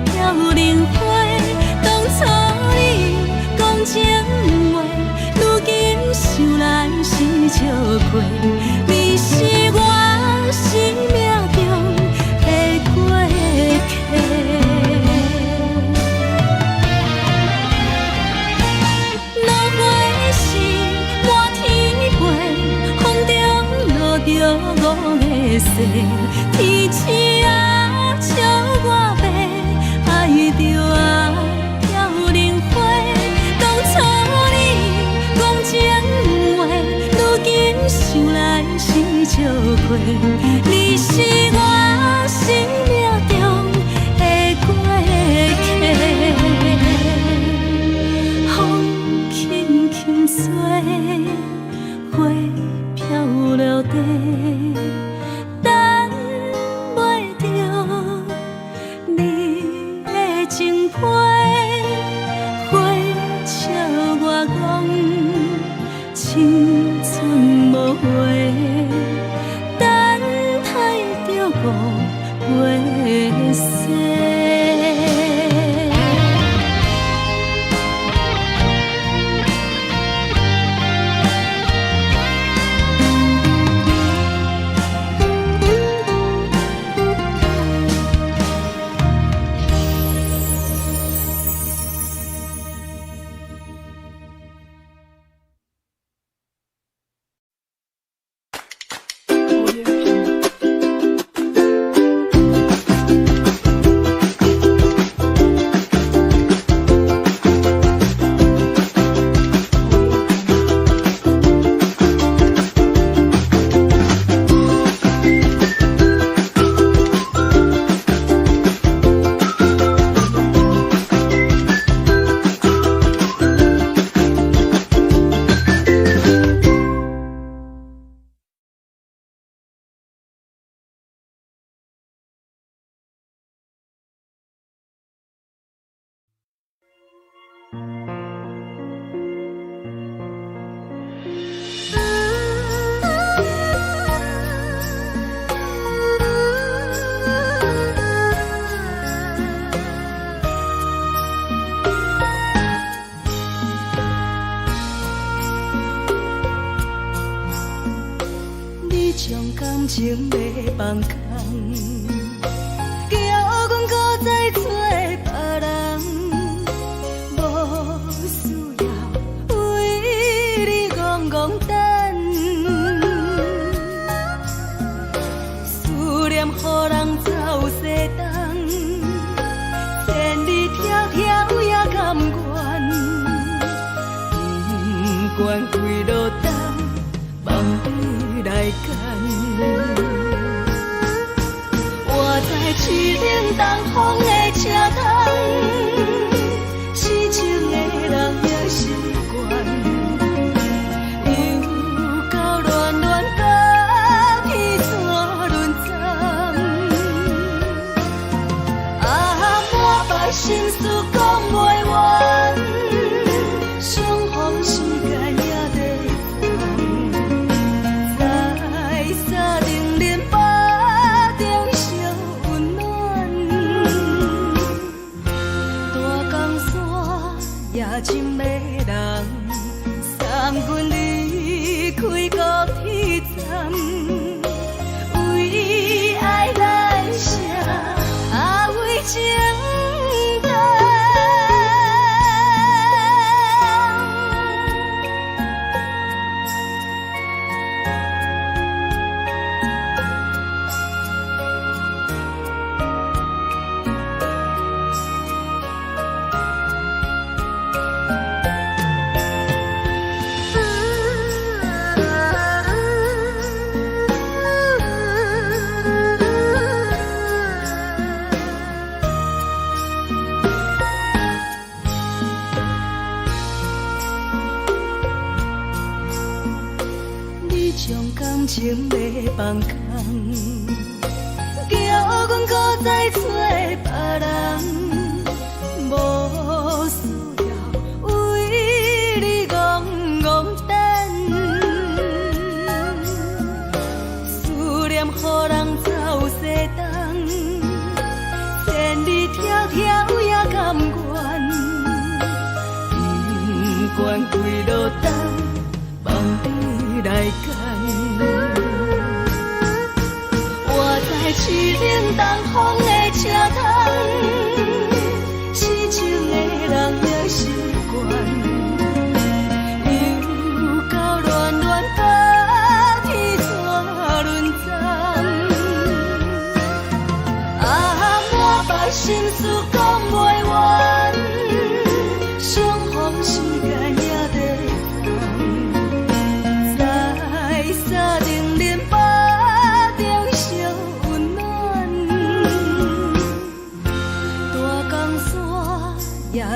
飘零花。当初你讲情话，如今想来是笑过，你是我生命中的过客。落花时满天飞，风中落着五个色，天星啊笑我迷，爱着啊飘零花。当初你讲情话，如今想来是笑过，你是我生命中的过客。风轻轻吹，花飘落地，等袂着你的情批。花笑我讲青春无悔，等待着五月色。感情要放空，叫阮搁再找别人，无需要为你戆戆等，思念予人走西东，千里迢迢也甘愿，不管几路灯，望你来干。我在市顶东风的车窗，痴情的人也习惯，又到乱乱甲彼山论斩。啊，满腹心事讲袂完，相逢时间也在等，在沙定林巴中烧温暖。人空，叫阮搁再找别人，无需要为你戆戆等，思念予人走西东，千里迢迢也甘愿。不管几落冬，望你来赶。我在市岭东风的车窗，市井的人也习惯，又到乱乱白天怎轮转？啊，满腹心事讲袂完。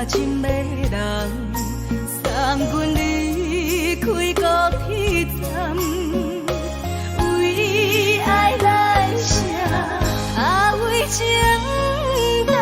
深的人送阮离开高铁站，为爱来写啊为情单。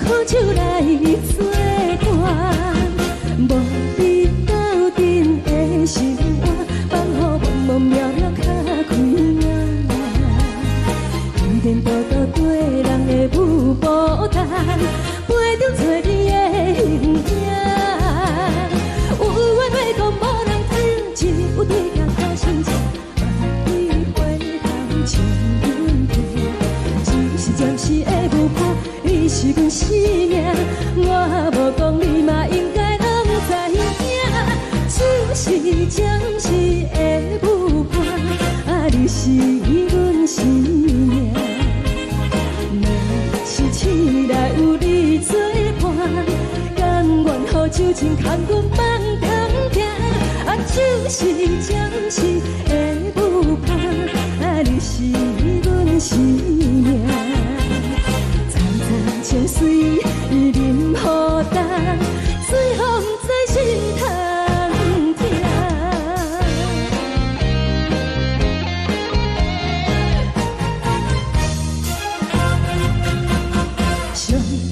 靠手来作伴，无你斗阵的生活，放予茫茫渺渺较开眼。颠颠倒倒对人的舞步单，陪着做你的形影。有话要讲无人听，只有对镜头心情，万里回头将阮听。只是暂时的舞伴，你是阮生命，我无讲你嘛应该拢知影。只是暂时的舞伴，你是阮生命。若是醒来有你作伴，甘愿予酒精牵阮放长行。就是暂时的舞伴，你是阮生命。层层情水任何担，随风在心头听。上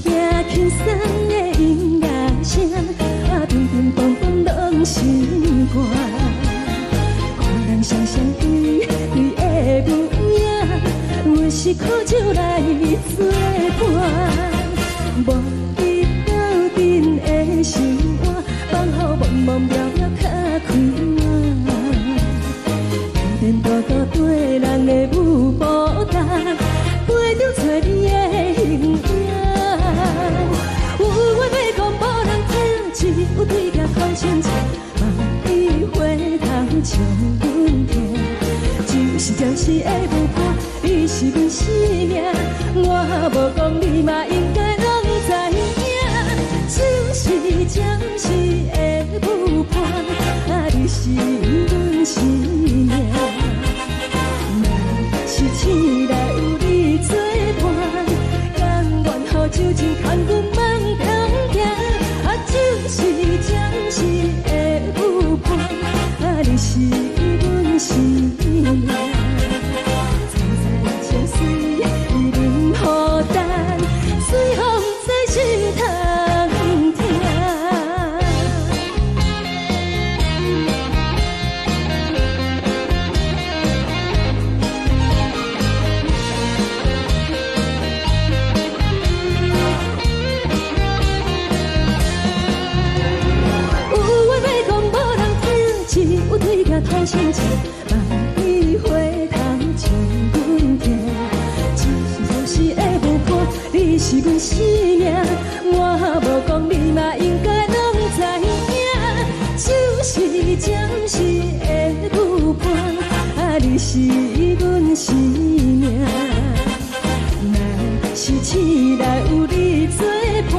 听轻松的音乐声，乒乒乓乓拢心肝。看人双双对对的模样，阮是靠手来作伴。无你斗阵的生活，放予茫茫渺渺较开眼。颠颠倒倒对人的舞步单，陪着做你的形影。有话要讲无人听，只有对镜看心情，万里回头将阮听。就是暂时的舞伴，你是阮生命，我无讲你嘛应该拢知影。就是暂时的舞伴，你是阮生命。若是醒来有你作伴，甘愿予酒精牵阮放长行。就是暂时的舞伴，你是阮生命。层层情水任何担，随风在心头听。对镜头心情，万里回头将阮听。只是暂时的舞伴，你是阮生命，我无讲你嘛应该拢知影。就是暂时的舞伴，你是阮生命。若是醒来有你作伴，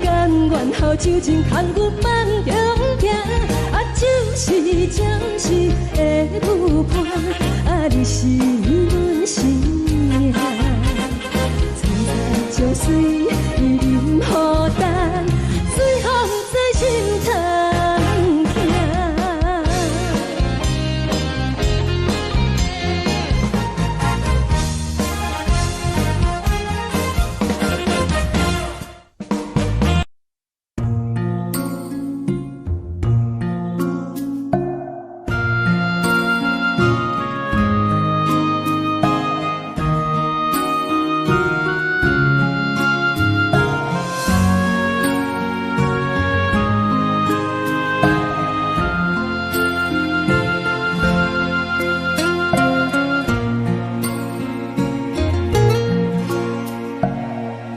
甘愿予酒精牵阮放长行。就是暂时的舞伴，你是阮生命。层层情水任何担，随风在心头听。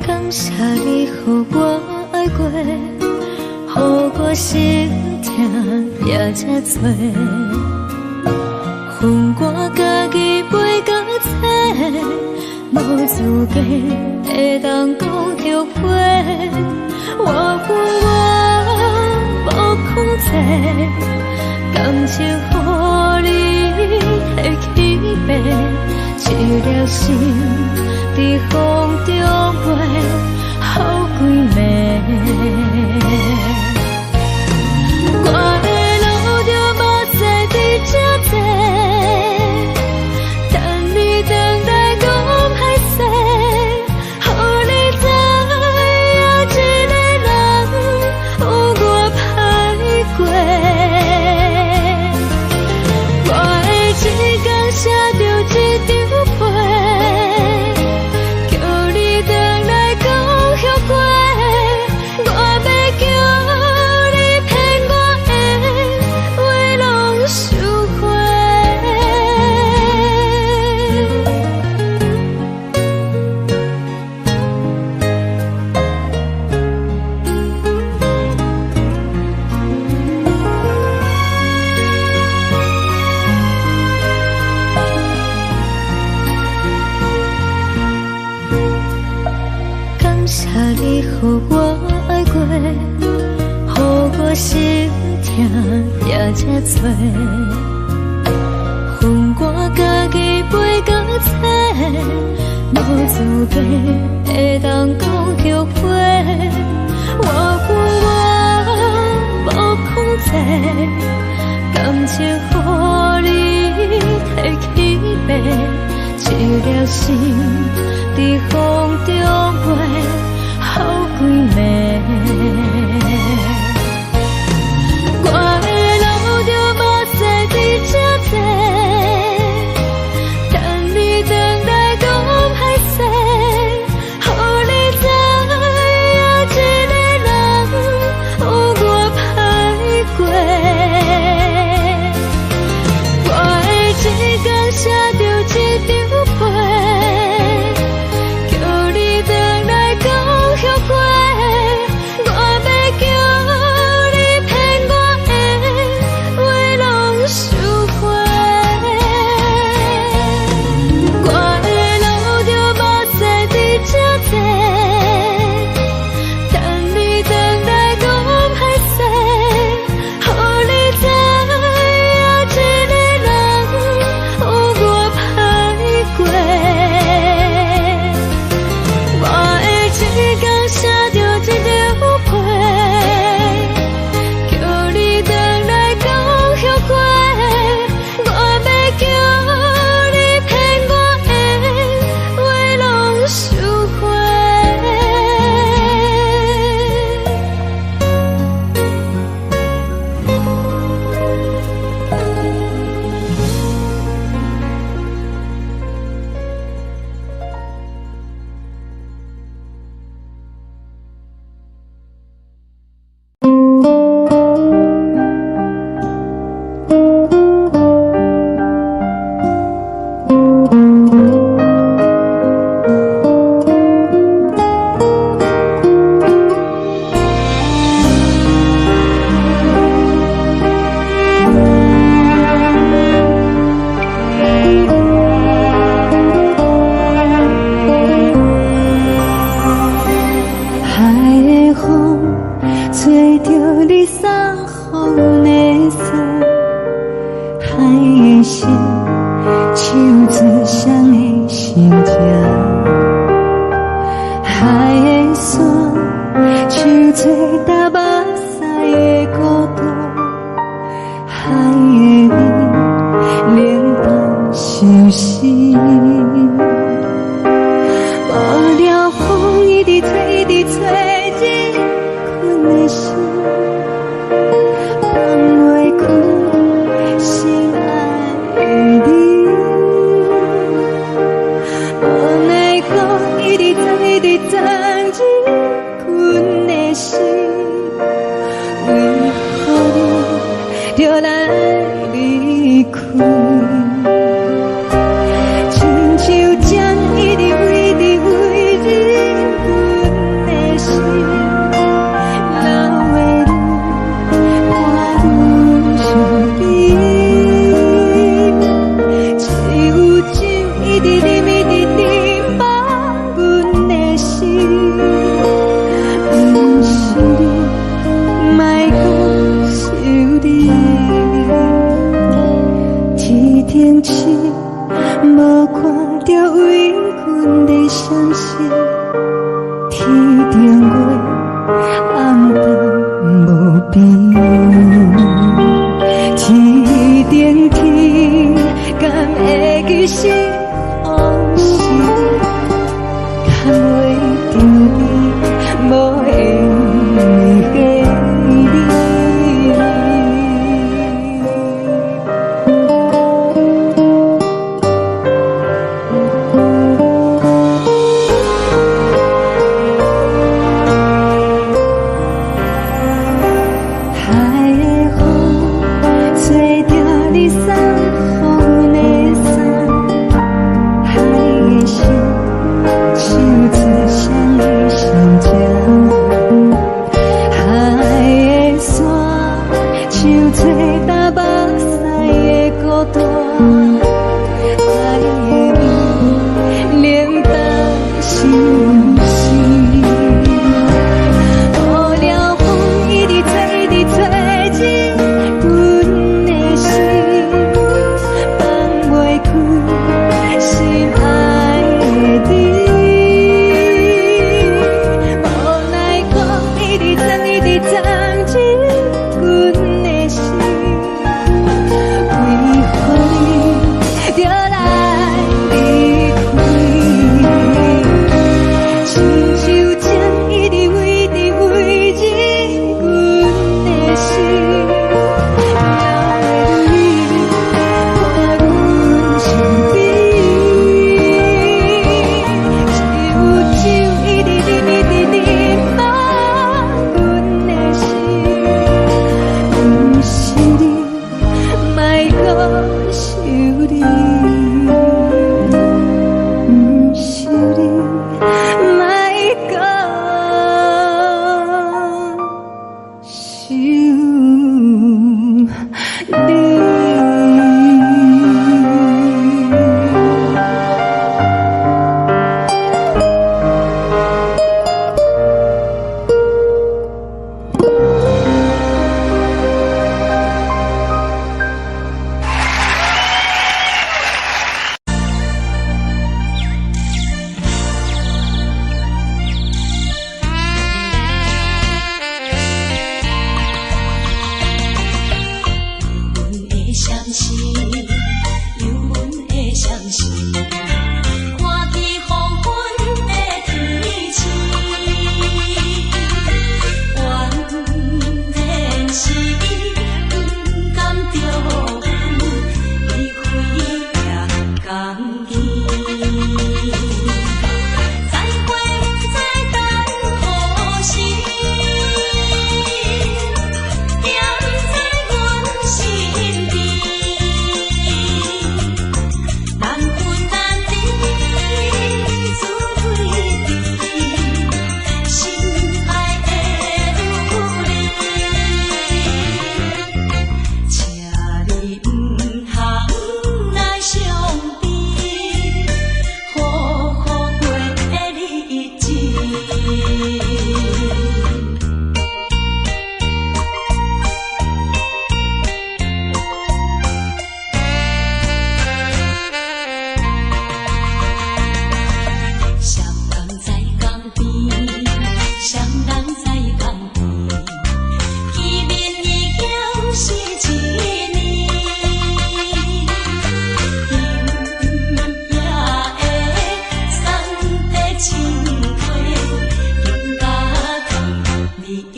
感谢你予我爱过，予我心痛也这多，恨我家己袂到切，无资格会当讲后悔。我无控制，感情予你的起飞，一粒心在风中飞，好几暝。我的路就无再伫这坐，等你等待讲歹势，予你知心痛才这多，恨我家己袂到切，无自卑会当讲后悔。我无控制，感情予你提起白，一粒心伫风中飞，好几暝。我的路就无西比这多，等你回来讲歹势，予你知影一个人有我歹过。我的一天写着一张被，叫你回来讲后悔。我要叫你骗我的话拢收回。我的路就无西比这多，等你回来讲歹势，予你知影一个人有我歹过。我的一天写着一张被，叫你回来讲后悔。我要叫你骗我的话拢收回。海的风吹着你送予的伞，海的心手指双的心痛，海的山手吹打目屎的孤独，海的你冷淡伤心。无聊风一直吹，一直吹，日困的心，放袂开心爱你。无奈何一直等，一直等，日困的心，为何你就来离开？亲像针一直为你为日阮的心，流的泪伴阮伤悲，只有酒一直啉一直啉饱阮的心，不是你，莫讲想你，天天起。无看到为阮的伤心，天顶月暗淡无边，天顶天敢会记是往事，敢袂着你无缘给你。海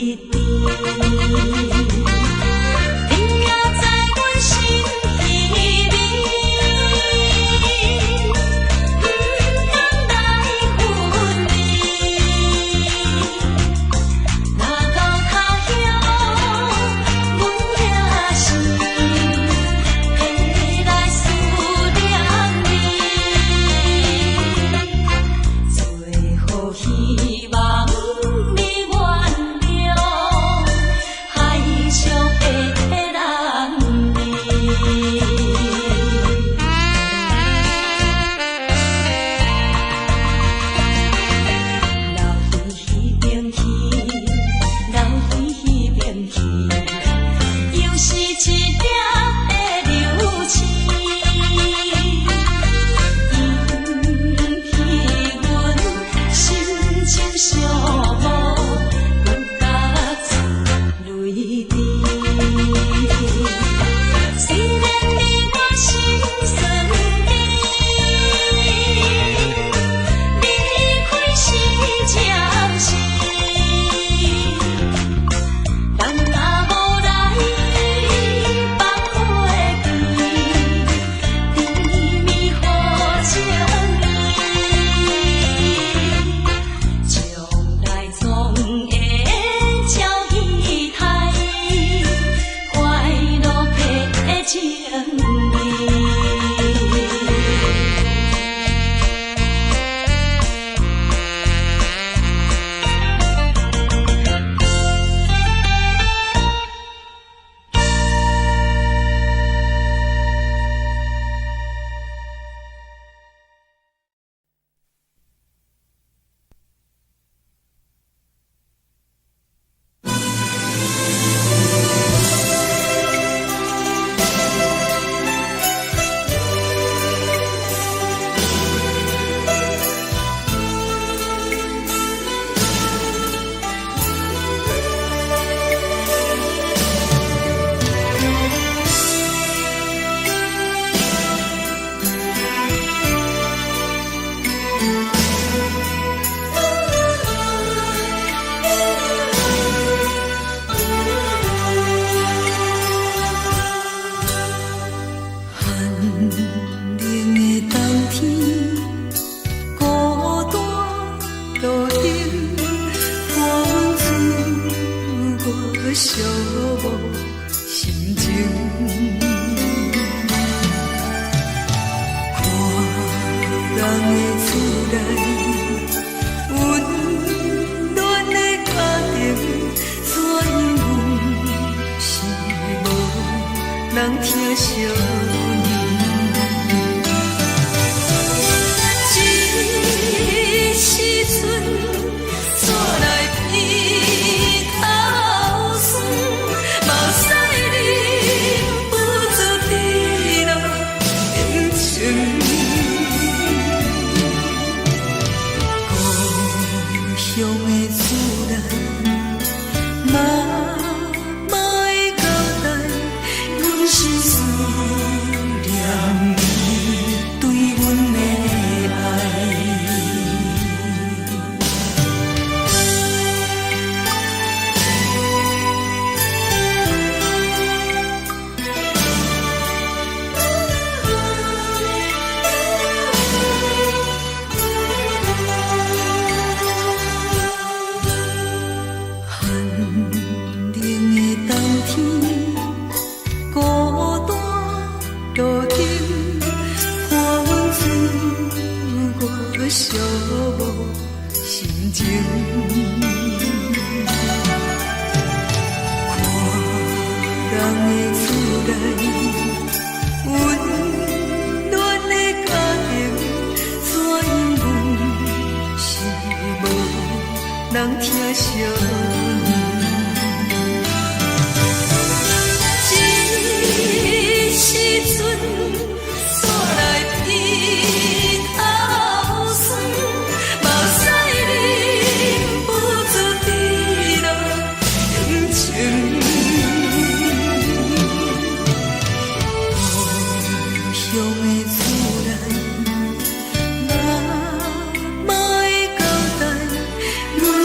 一滴。你也在阮心稀微，不敢来分离。若到他乡，阮也是会来思念你。最后希望你原谅海上的人儿。流回彼边去，流回彼边去，又是一粒的流星，引起阮心情寂寞，不觉出泪滴。虽然你我心酸甜，离开是暂时，但若无来放花期，甜蜜好情意，将来总会照戏台，快乐的情意。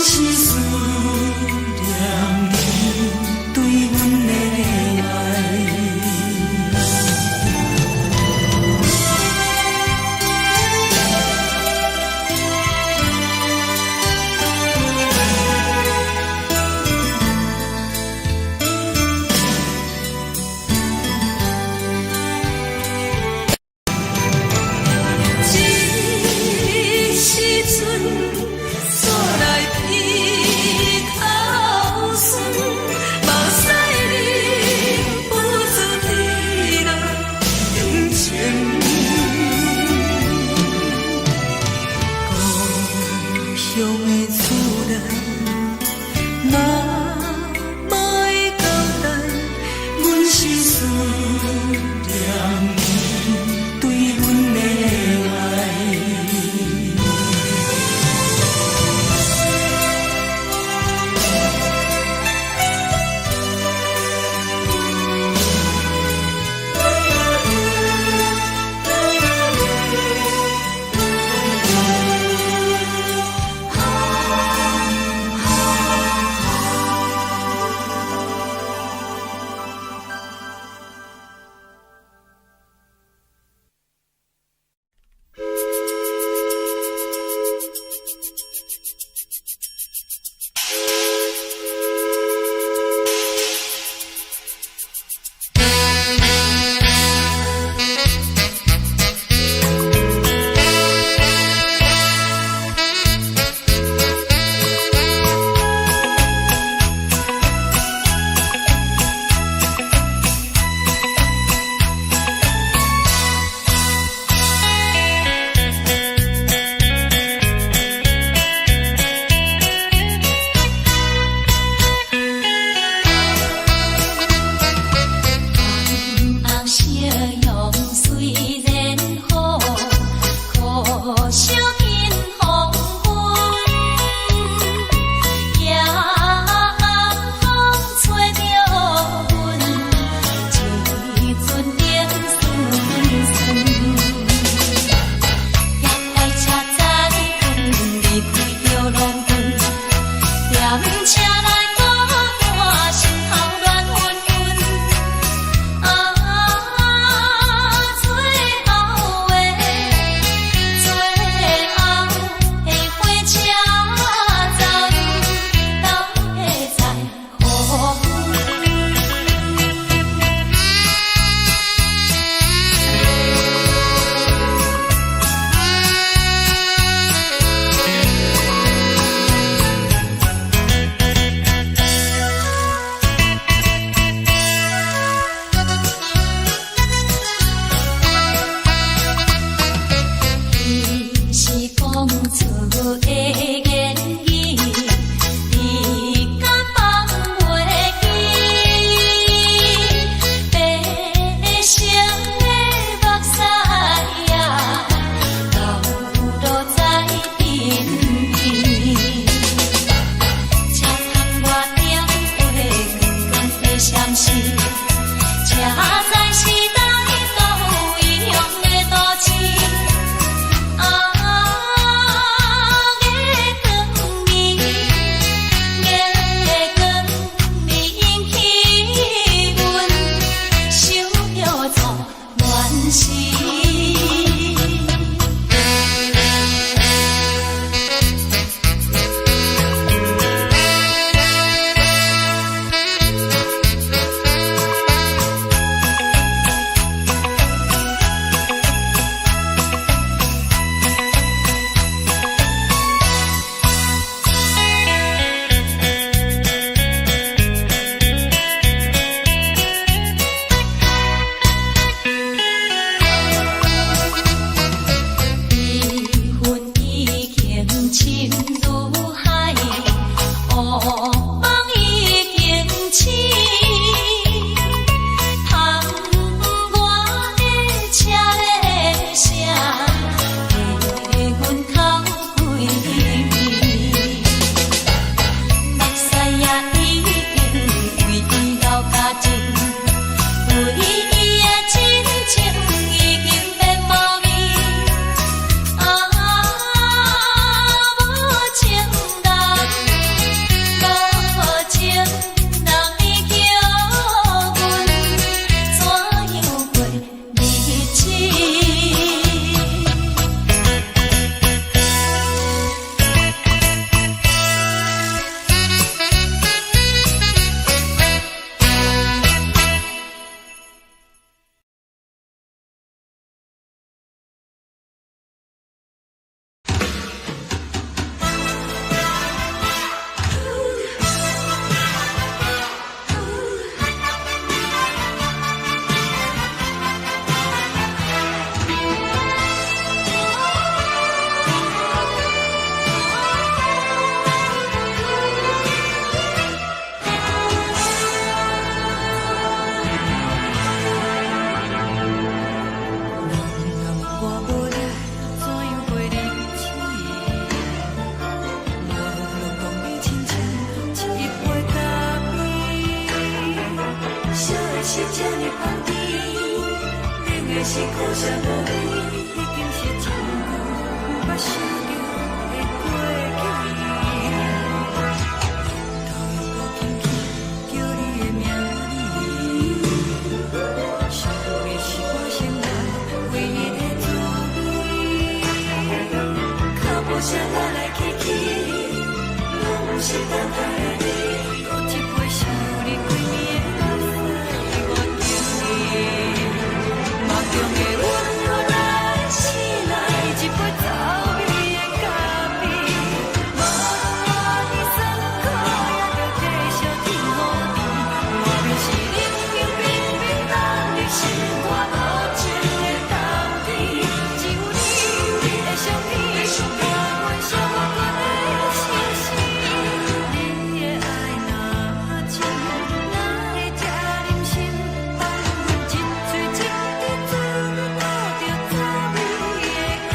是思是这呢香甜，冷的是苦涩无味，已经是真久无捌想着的过去。头又搁轻轻叫你的名字，想的是我生来唯一的滋味。脚步声来来去去，拢是等待的你，搁一杯想你几年的目屎，我求你。梦中的阮我来醒来，一杯走味的咖啡，无论我的酸苦，也着继续甜予你。我就是冷冷冰冰冷的心肝，无情的冬天，只有你的相片，我阮寂寞过的心事。你的爱若真，哪会这忍心放阮一嘴一滴水，倒着滋味的咖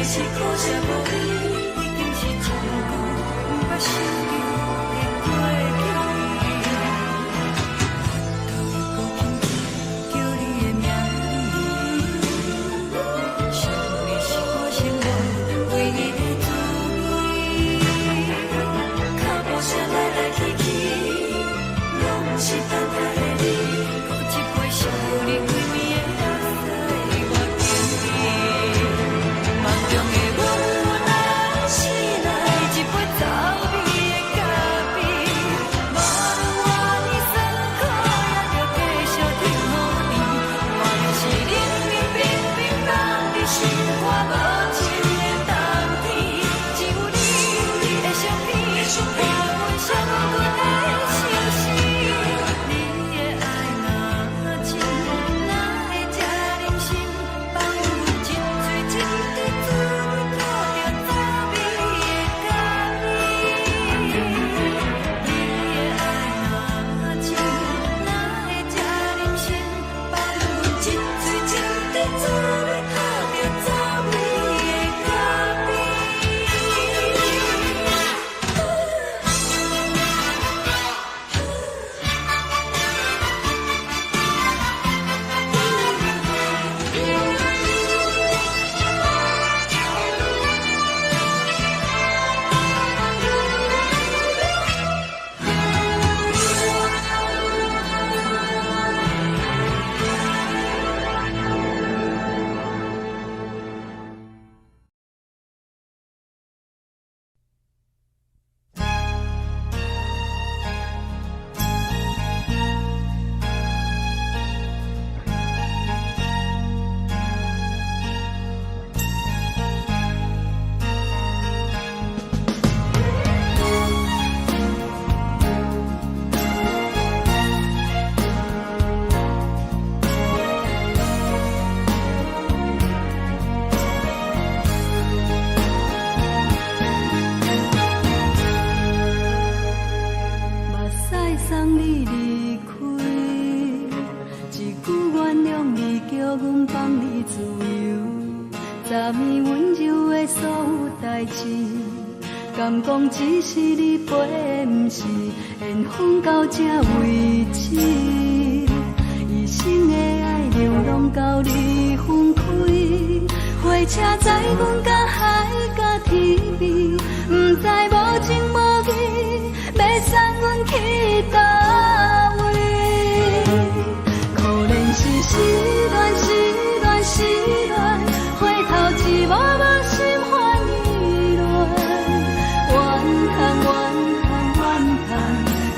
是苦涩无味，已经是真久无捌想着的过去。头又搁轻轻叫你的名字，想的是我生来唯一的滋味。脚步声来来去去，拢是等待的你，搁一杯想你几暝的目屎，我求你。梦中的阮我来醒来，一杯走味的咖啡，无论我的酸苦，也着继续甜予你。我就是冷冷冰冰冷的心肝，无情的冬天，只有你的相片，我阮寂寞过的心事。你的爱若真，哪会这忍心放阮一嘴一滴水，倒着滋味的咖啡。你的爱若真，哪会这忍心放阮一嘴一滴水，倒着滋味的咖啡。目屎送你离开，一句原谅你，叫阮放你自由。昨暝温柔的所有代志，敢讲只是你陪，不是缘分到这为止。一生的爱流浪到你分开，火车载阮甲海甲天边，不知无情无义，要送阮去倒位？可怜是失恋，失恋，失恋，回头一幕幕心烦意乱，怨恨，怨恨，怨恨，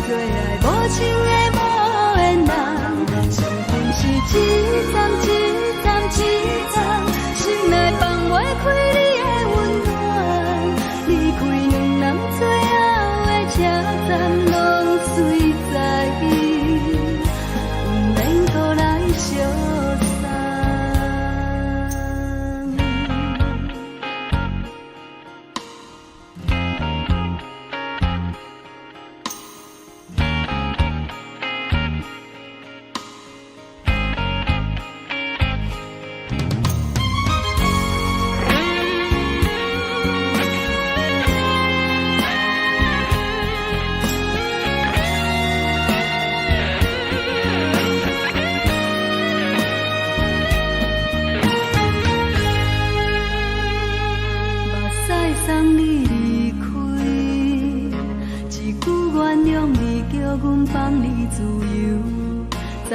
最爱无情的无缘人，生命是一站一站一站，心内放。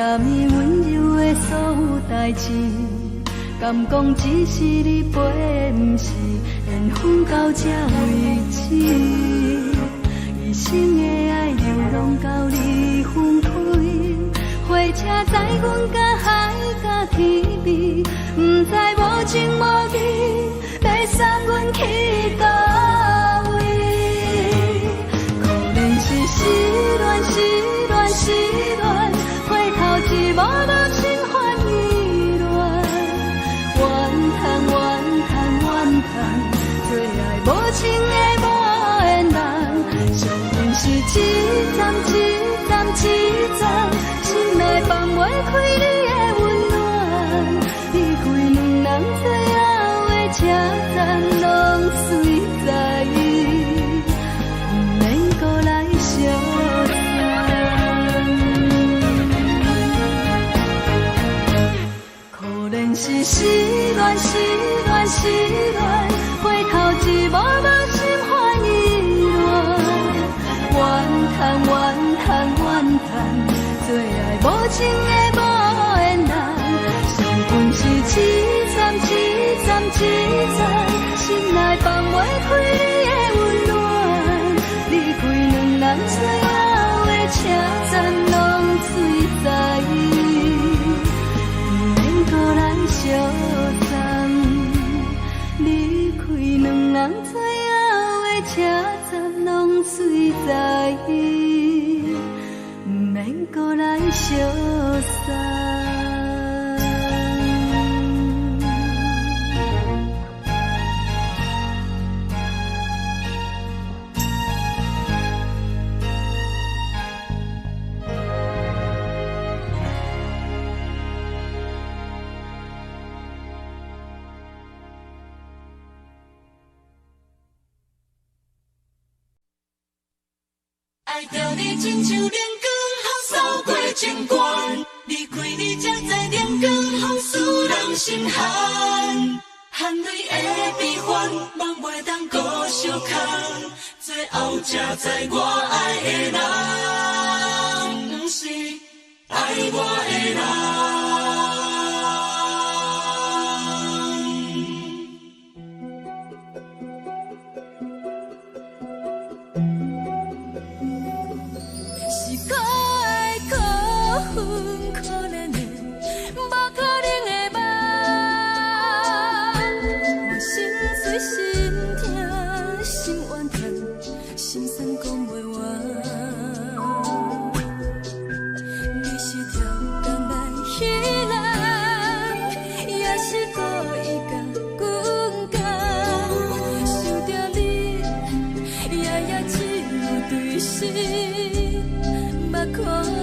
暗暝温柔的所有代志，敢讲只是你陪，不是缘分到这为止。一生的爱流浪到你分开，火车载阮甲海甲天边，不知无情无义，要送阮去倒位？可能是失恋，失恋，失恋，回头一幕幕心烦意乱，怨叹，怨叹，怨叹，最爱无情的无缘人，上恨是一站一站一站，心内放袂开你的温暖，离开两人最后的车站，拢随在意，不免搁来相送。可能是失恋，失恋，失恋，回头一幕幕心烦意乱，怨叹，怨叹，怨叹，最爱无情的无缘人，上恨是一站一站一站，心内放袂开你的温暖，离开两人最后的车站，拢随在意，不免搁来相送。离开两人最后的车站，拢随在意，不免搁来相送。爱着你亲像阳光，扫过情关，离开你才知阳光风使人心寒。含泪的悲欢，望袂当搁相牵，最后才知我爱的人，不是爱我的人。是可爱可恨可怜的，无可能的梦。我心碎心痛心怨叹，心酸讲袂完。你是挑工来彼人，也是故意甲阮讲，想着你夜夜只有对视。目眶红，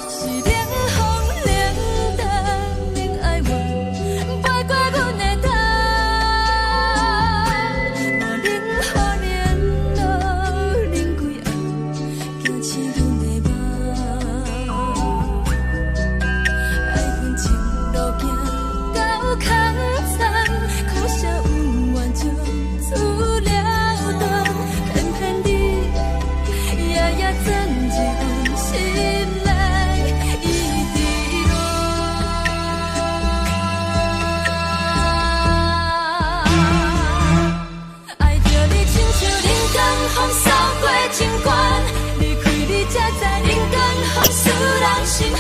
是冷风冷淡冷爱我，飞过阮的头，若冷雨连落冷几暗，惊醒阮的梦。爱阮情路行到空残，苦涩有怨就出了断，偏偏你夜夜钻入阮心内，一直乱。爱着你亲像冷光风扫过情关，离开你才知冷光风使人心寒。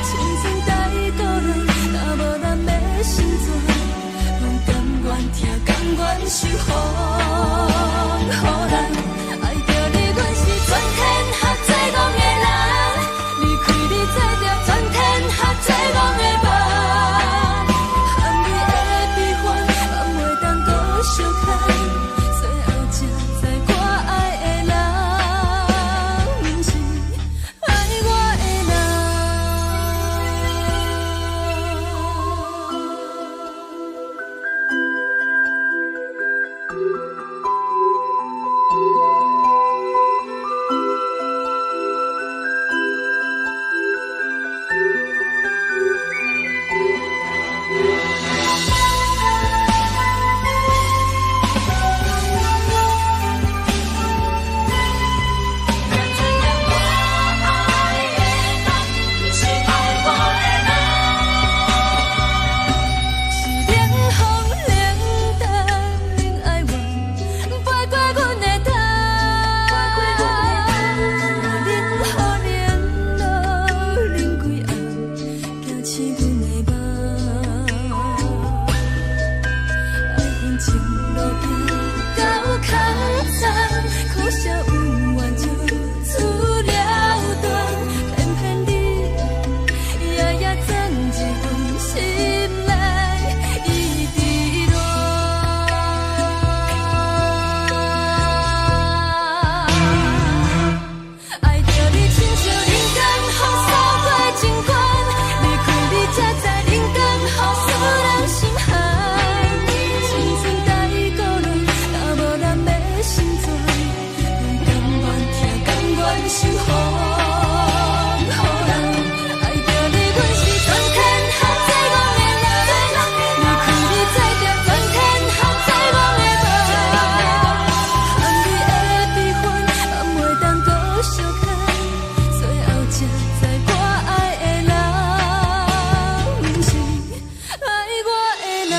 青春带倒来，若无咱要心酸。甘愿听，甘愿受风雨人，爱着你，阮是全天下最戆的人。是风，人爱着你，阮是全天下最戆的人。离开你才着全天下最戆的梦。含泪的悲欢，也袂当搁相牵，最后才知我爱的人，不是爱我的人。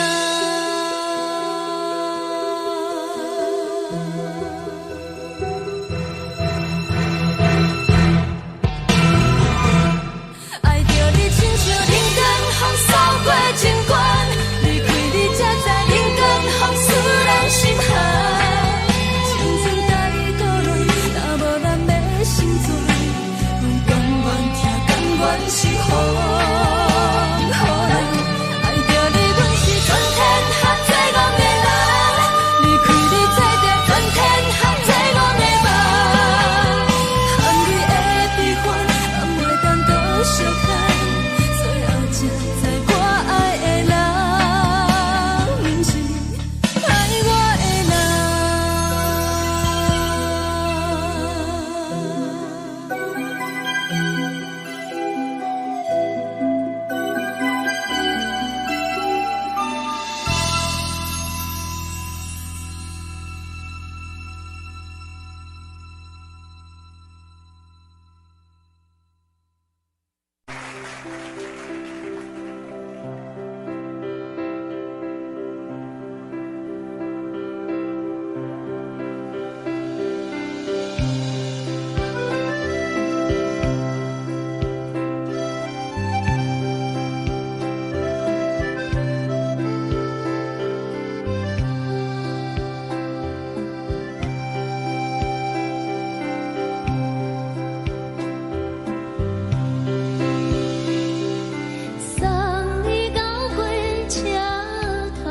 爱着你，亲像冷光风扫过情关，离开你才知冷光风使人心寒。青春带倒落，若无咱要成全，阮甘愿听，甘愿是风。人爱着你，阮是全天下最戆的人。离开你才着全天下最戆的梦。含泪的悲欢，也袂当搁相牵，最后才知我爱的人，不是爱我的人。送你到火车头，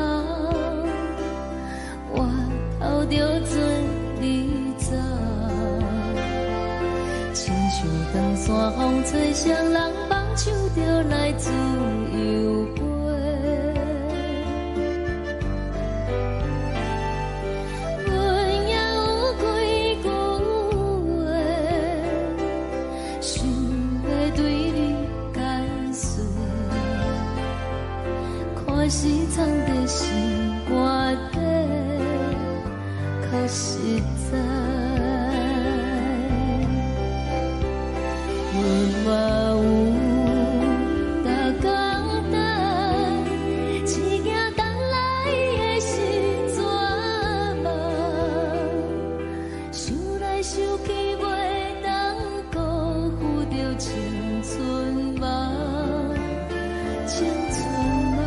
我头着准你走，亲像长山风吹双人梦想着来自由飞。阮也有几句话，想要对你解说，可是藏在心肝底，较实在。阮嘛有逐工等，一件等来的是绝望，想来想去袂当辜负着青春梦，青春梦。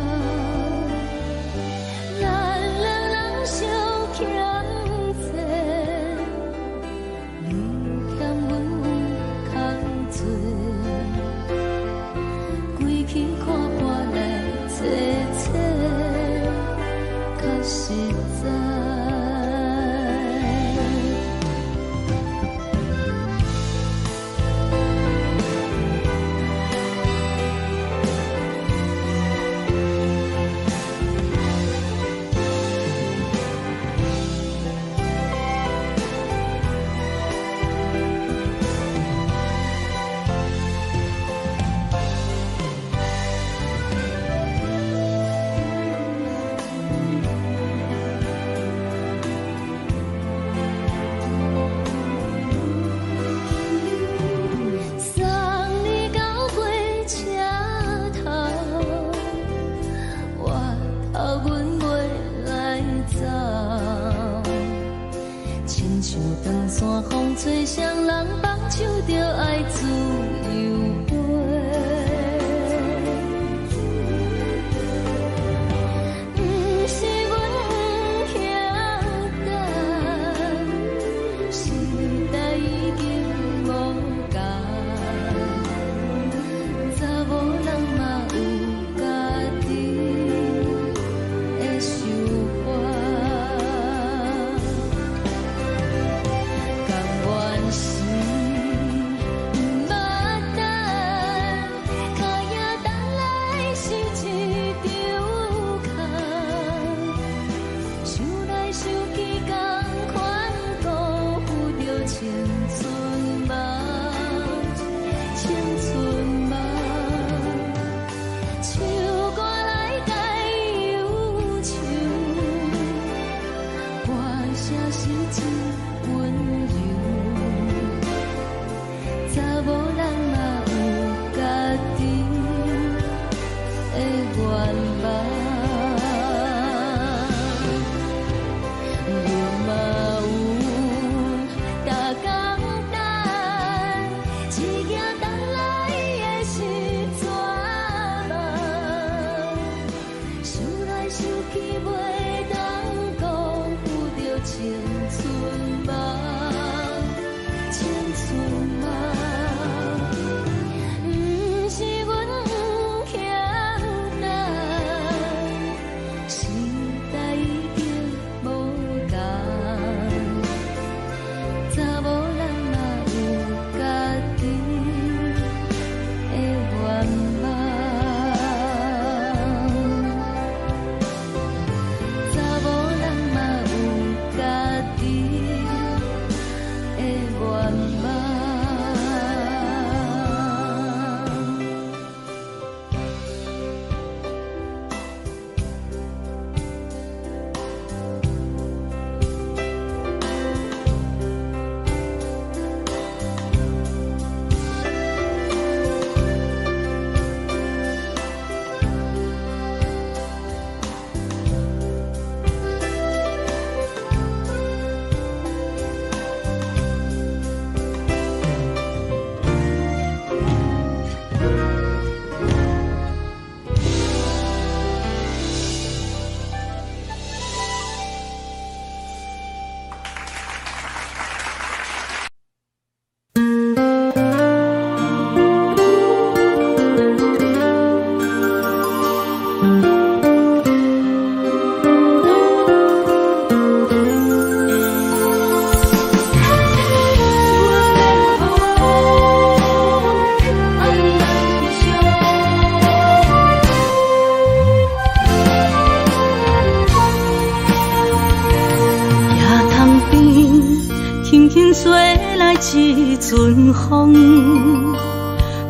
阵风，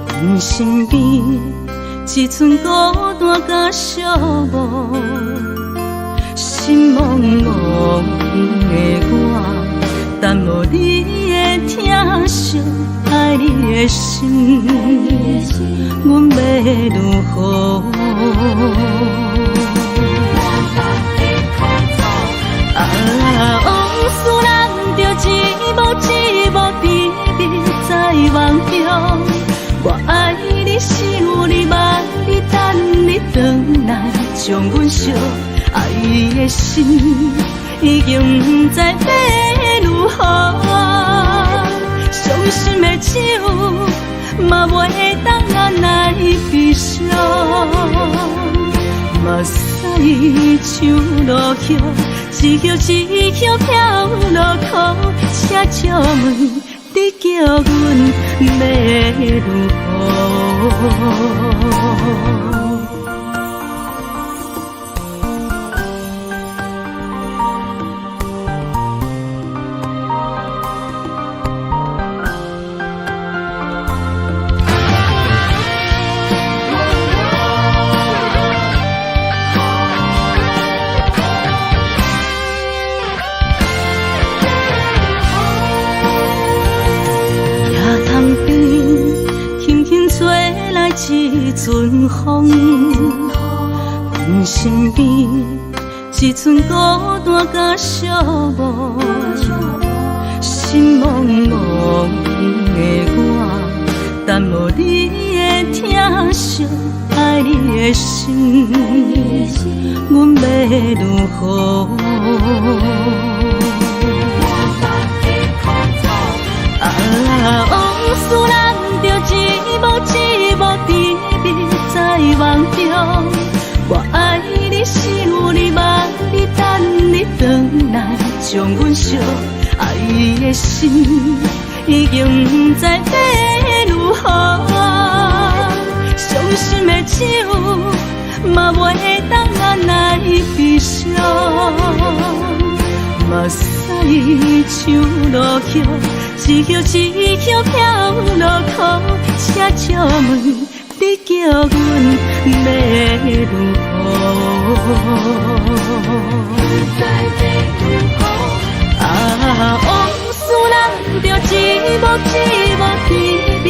阮身边一寸孤单甲寂寞，心茫茫的我，等无你的疼惜，爱你的心，阮要如何？往事人着一幕一幕秘密在梦中。我爱你，想你，望你，等你回来，将阮惜爱的心已经不知要如何。伤心的手嘛袂当按来悲伤，目屎像落叶。一叶一叶飘落雨，车照问你叫阮要如何？一阵风，阮身边一寸孤单甲寂寞，心茫茫的我，等无你的疼惜，爱你的心，阮要如何？往事人着一幕一幕秘密在梦中。我爱你，想你，望你，等你回来，将阮惜爱的心已经不知要如何。伤心的手嘛袂当按来悲伤，目屎像落叶。一叶一叶飘落雨，车照问你叫阮要如何？往事人着一幕一幕秘密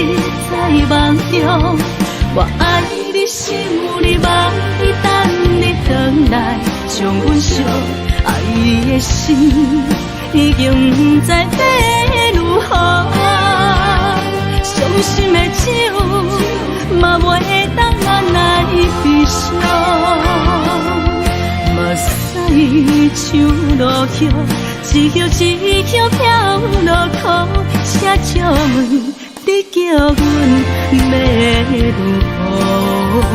在梦中。我爱你，想你，望你，等你回来，将阮惜爱的心已经不知要如何。伤心的手嘛袂当按来悲伤，目屎像落叶，一叶一叶飘落雨，车照问你叫阮要如何？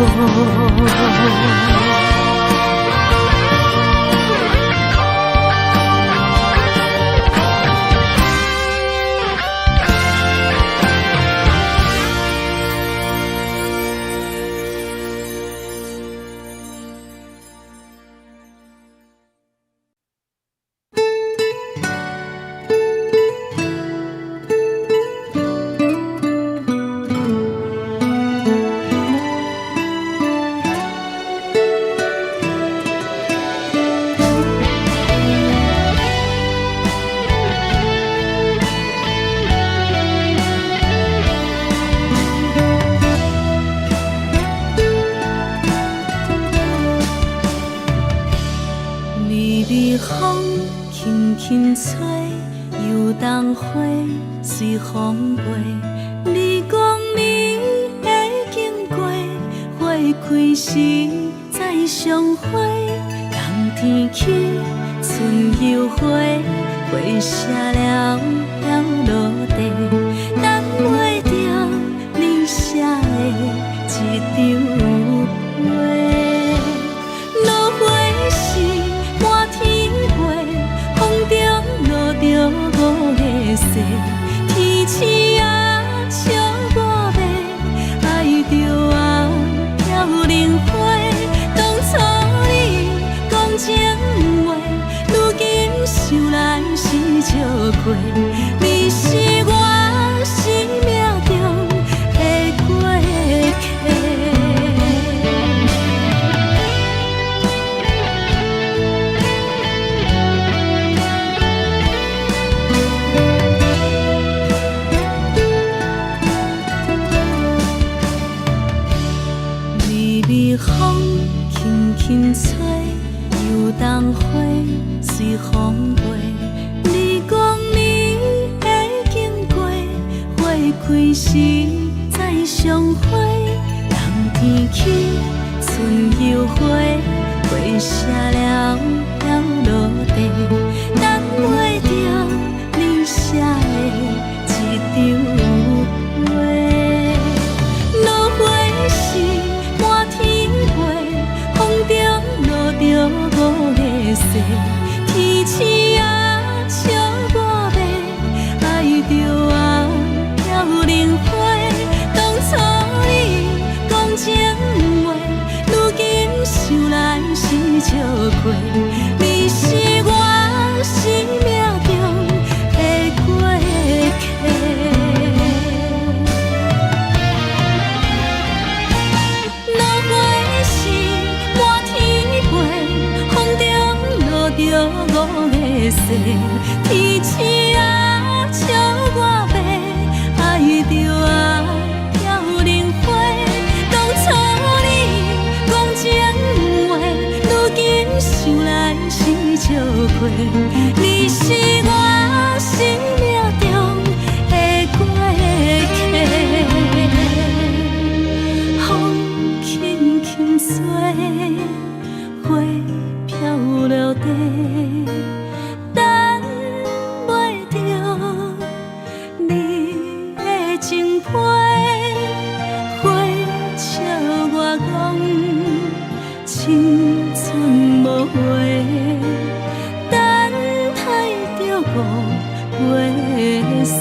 随风飞，你讲你会经过，花开时再相会。冬天起，春又花，花谢了要落地，等袂着你写的一张画。落花时满天飞，风中落着五个色。天星啊，笑我袂爱着啊，飘零花。当初你讲情话，如今想来是笑过。你是开时再相会，冬天起春又花，花谢了了落地，等袂着你写的一张话。落花是满天飞，风中落着五个色，天星啊笑我迷，爱着啊飘零花。当初你讲情话，如今想来是笑亏。你是我生命中的过客。落花是满天飞，风中落着五个色，天星啊笑我迷，爱着啊飘零花。当初你讲情话，如今想来是笑亏。你是我生命中的过客。风轻轻吹，花飘落地，等袂着你的情批。花笑我讲青春无悔，等待着五月雪。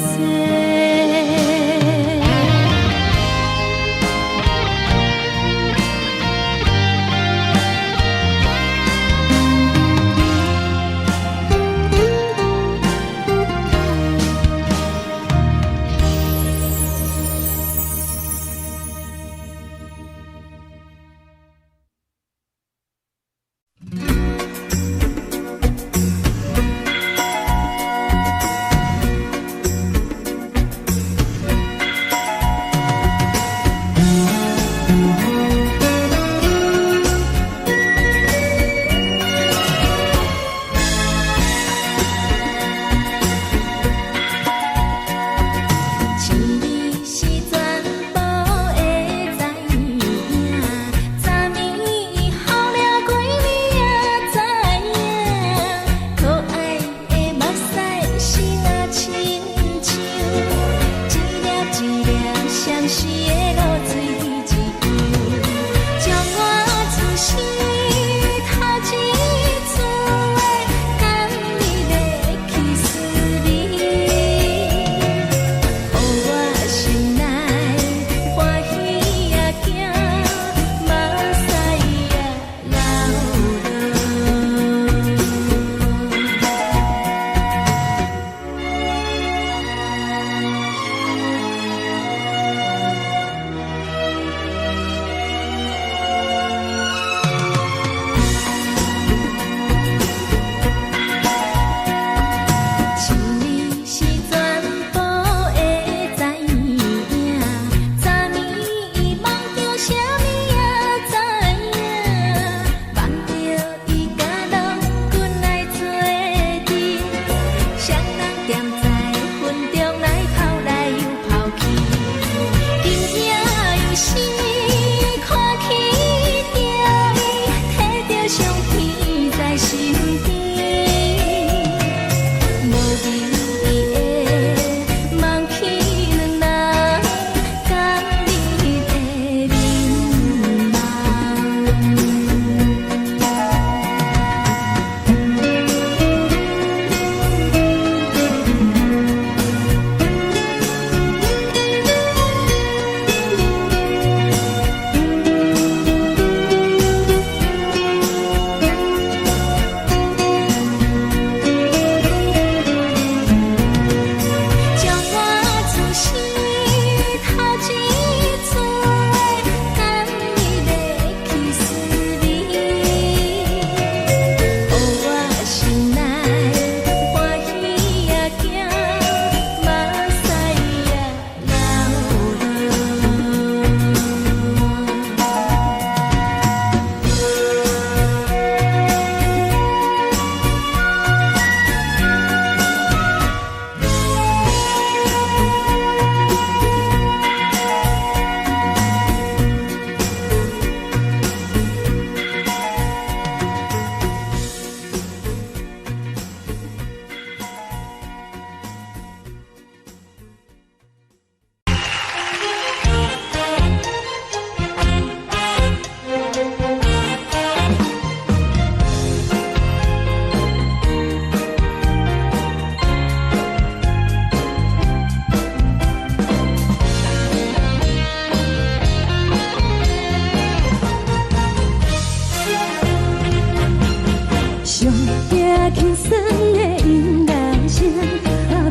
酸的音乐声，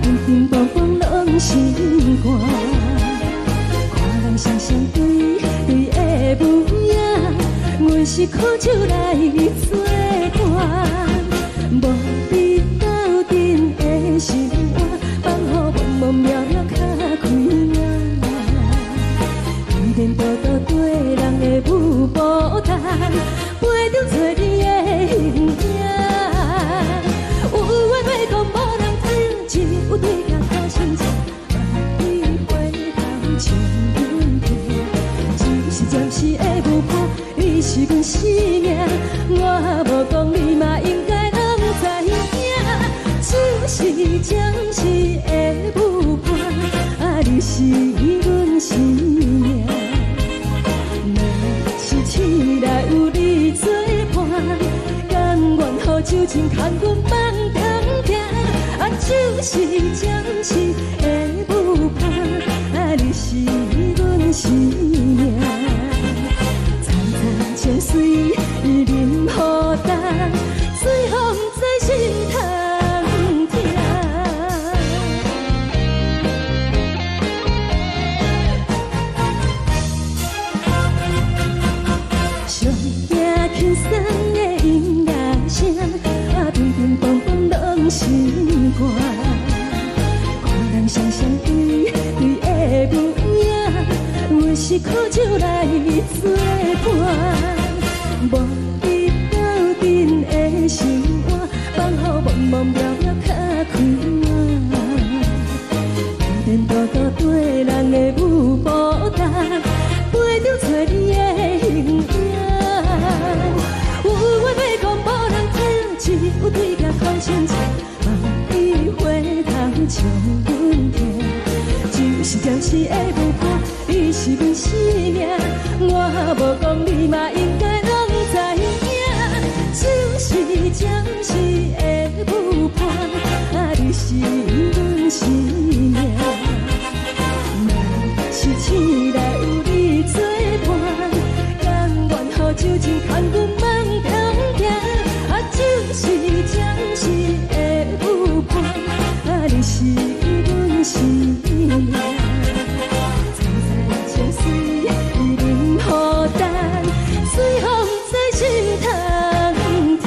乒乒乓乓拢心肝。看人双双对对的舞影，阮是苦酒来作伴。无你斗阵的心肝，放予茫茫渺渺较开眼。颠颠倒倒对人的舞步弹，陪着做你的形影。有话要讲无人听，只有对甲头先唱，万里回头唱阮听。就是暂时的舞伴，你是阮生命，我无讲你嘛应该拢知影。就是暂时的舞伴，你是阮生命。若是醒来有你作伴，甘愿予酒精牵阮放长行。就是暂时的舞伴，你是阮生命。层层泉水任雨淡，水风在心头。轻松的音乐声，乒乒乓乓拢心肝。看人双双对对的舞影，阮是苦酒来作伴。无你斗阵的心肝，放予茫茫渺渺较开眼。颠颠倒倒对人的舞步弹，陪着做你的形影。有话要讲无人听，只有对甲头先唱，万里回头唱阮听。就是暂时的舞伴，你是阮生命，我无讲你嘛应该拢知影。就是暂时的舞伴，你是阮生命。若是醒来有你作伴，甘愿予酒精牵阮放长行。就是暂时的舞伴，你是阮生命。层层泉水任雨淡，水风在心头听。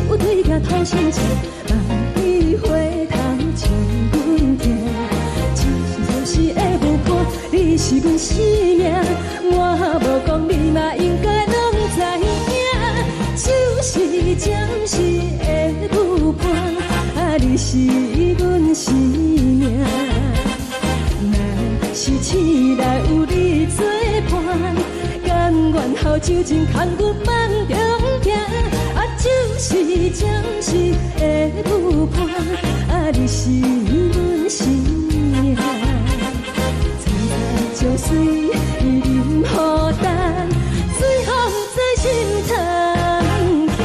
有对甲头先唱，万里回头唱阮听。就是暂时的舞伴，你是阮生命，我无讲你嘛应该拢知影。就是暂时的舞伴，你是阮生命。若是醒来有你作伴，甘愿予酒精牵阮放长行。就是暂时的舞伴，你是阮生命。层层泉水任雨淡，水风在心头听。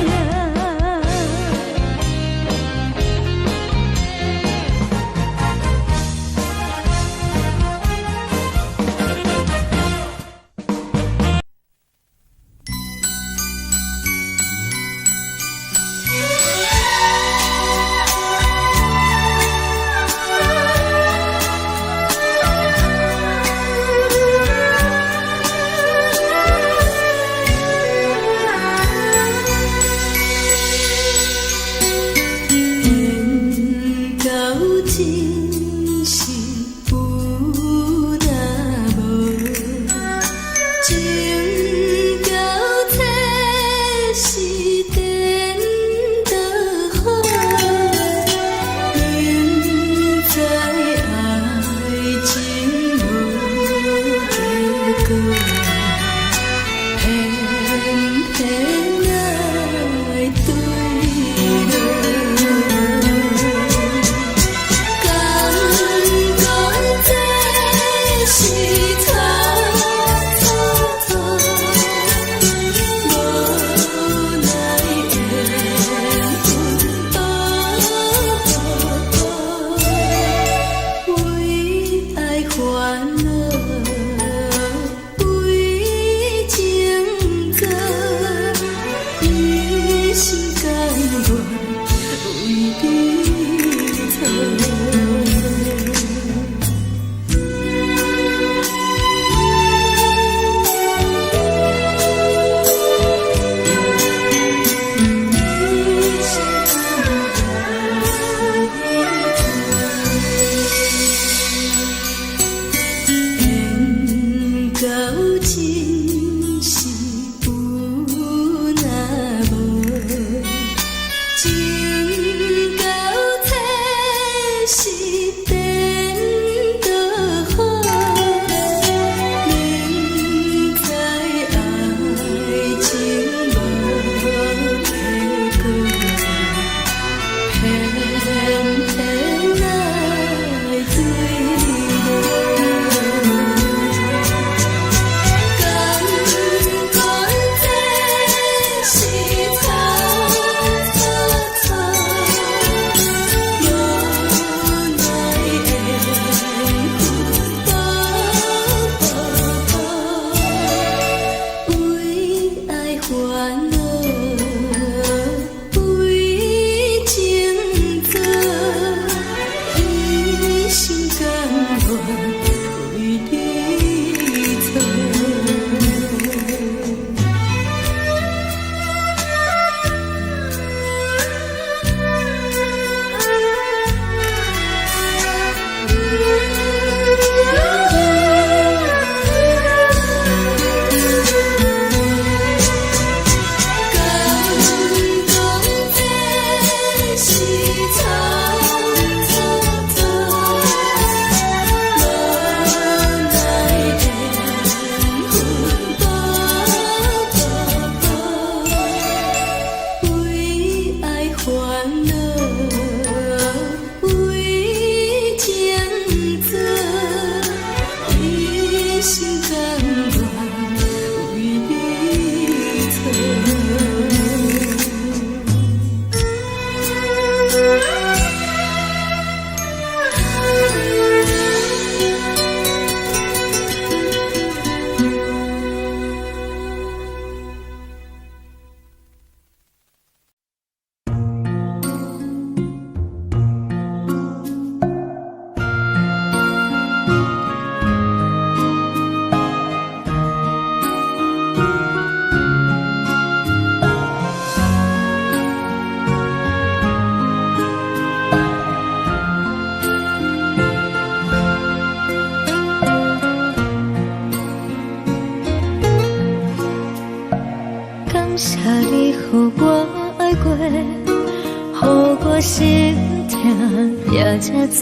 也才多，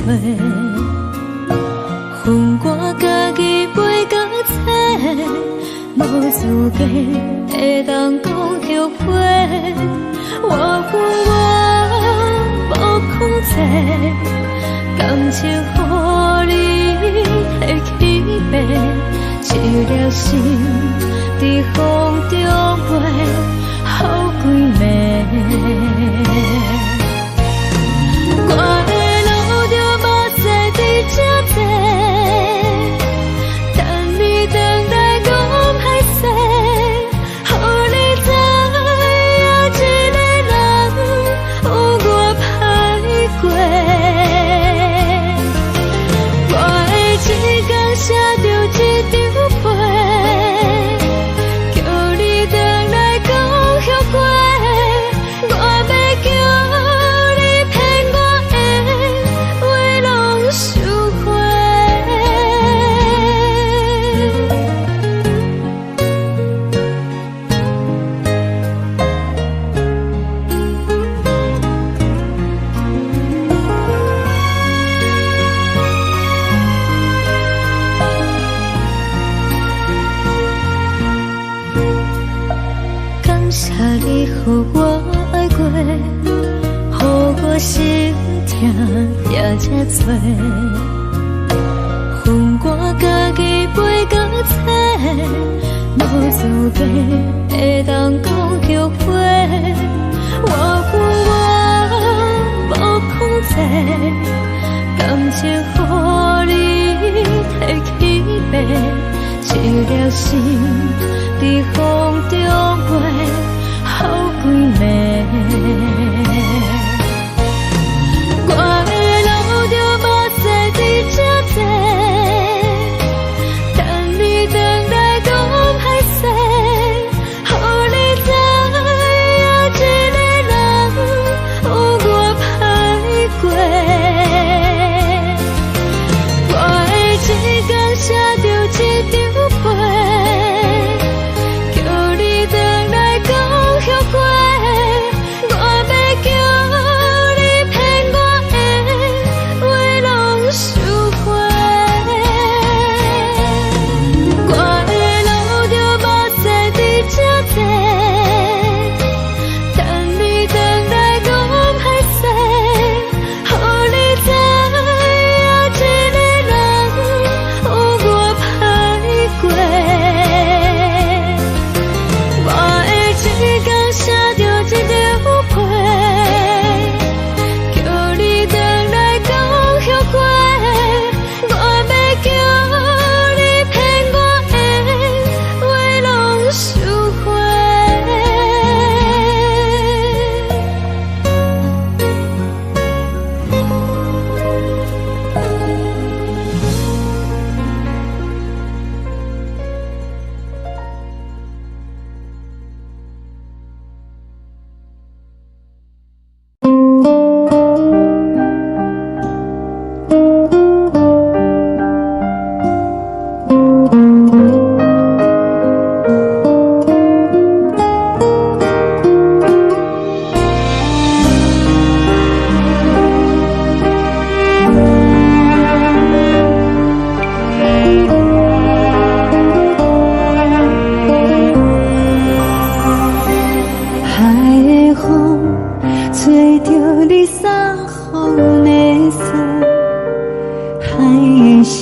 恨我家己袂到切，无资格会当讲后悔。我恨我无控制，感情予你的起飞，一粒心在风中飞，好几暝。我的路就无西伫这多，等你等待讲歹势，予你知影一个人有我歹过。我的一天写着一张被，叫你等来讲后悔。我要叫你骗我的话拢收回。感谢你予我爱过，予我心痛也才多，恨我家己袂到切，无资格会当讲后悔。我恨我无控制，感情予你摕起飞，一粒心在风中飞，好几暝。我的路就无西伫这多，等你等来讲歹势，予你知影一个人有我歹过。我的一天写着一张被，叫你等来讲后悔。我要叫你骗我的话拢收回。我的路就无西伫这多，等你等来讲歹势，予你知影一个人有我歹过。我的一天写着一张被，叫你等来讲后悔。我要叫你骗我的话拢收回。海的风吹着你送风的伞，海的心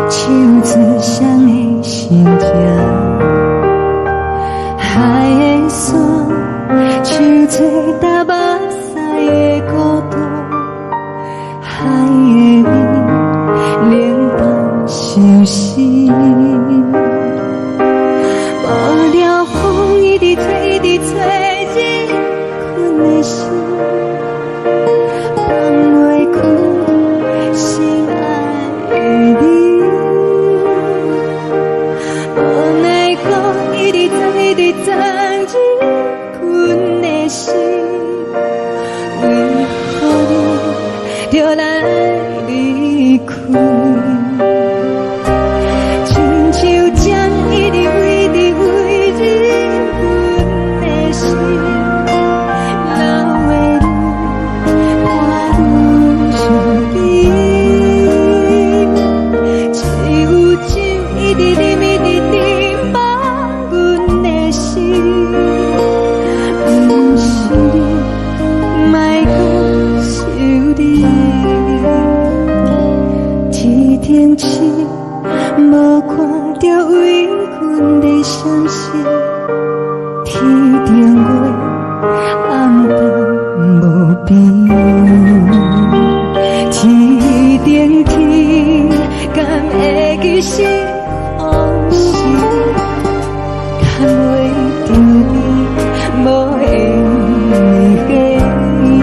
手指双的心痛，海的山手吹打目屎的孤独，海的味冷放伤心。无聊风一直吹，一直吹，日困的心放袂开，心爱的你。无奈何一直走，一直走，日困的心，为何你就来离开？亲像将一直为你为日困的心，流的泪，汗愈天星，无看到为阮的闪烁。天顶月，暗淡无边。天顶天，敢会记是往事？敢袂着你，无缘的你。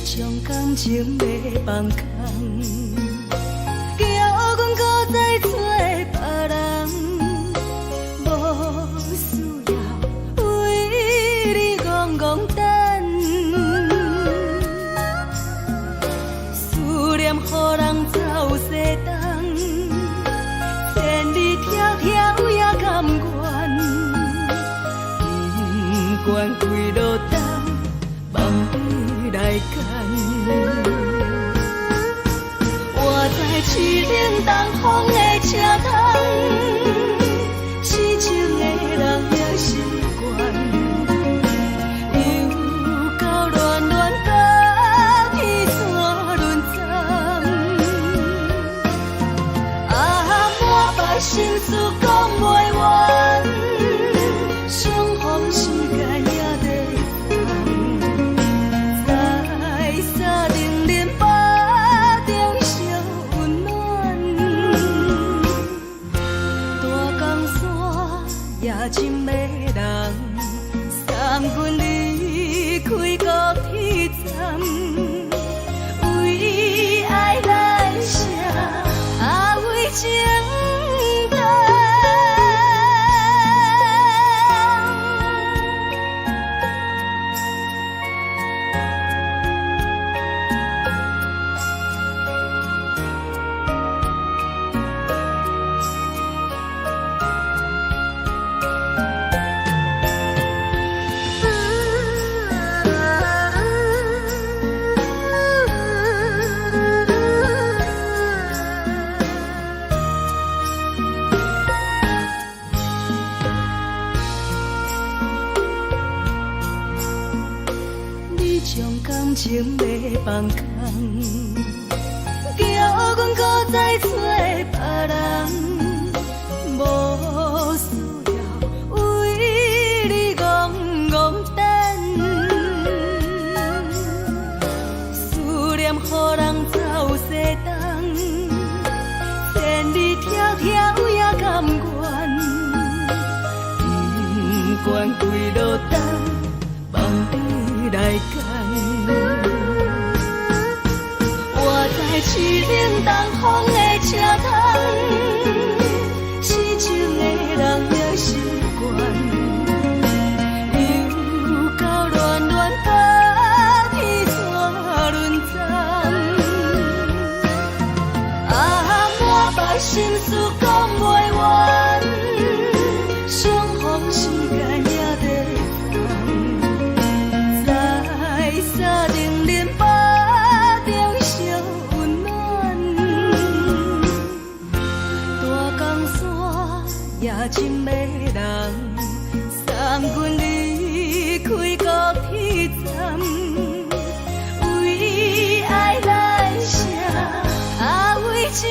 将感情要放空，叫阮搁再找别人，无需要为你戆戆等，思念予人走西东，千里迢迢也甘愿，不管几路东，望你来干。我在市顶东风的车窗，痴情的人也习惯，又到乱乱甲天山轮站。啊，满腹心事讲袂完，相逢时间也在等，在沙冷冷巴中烧温暖。大江山夜深的人，送阮离开高铁站，为爱来写，为情。将感情要放空，叫阮搁再找别人。条条也甘愿，不管几落单，望你来干。我在市冷东风的车站，痴情的人也习惯。心事讲袂完，相逢时间也在等，在沙丁林巴中相温暖。大江山也真迷人，送阮离开高铁站，为爱来写，为情。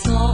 从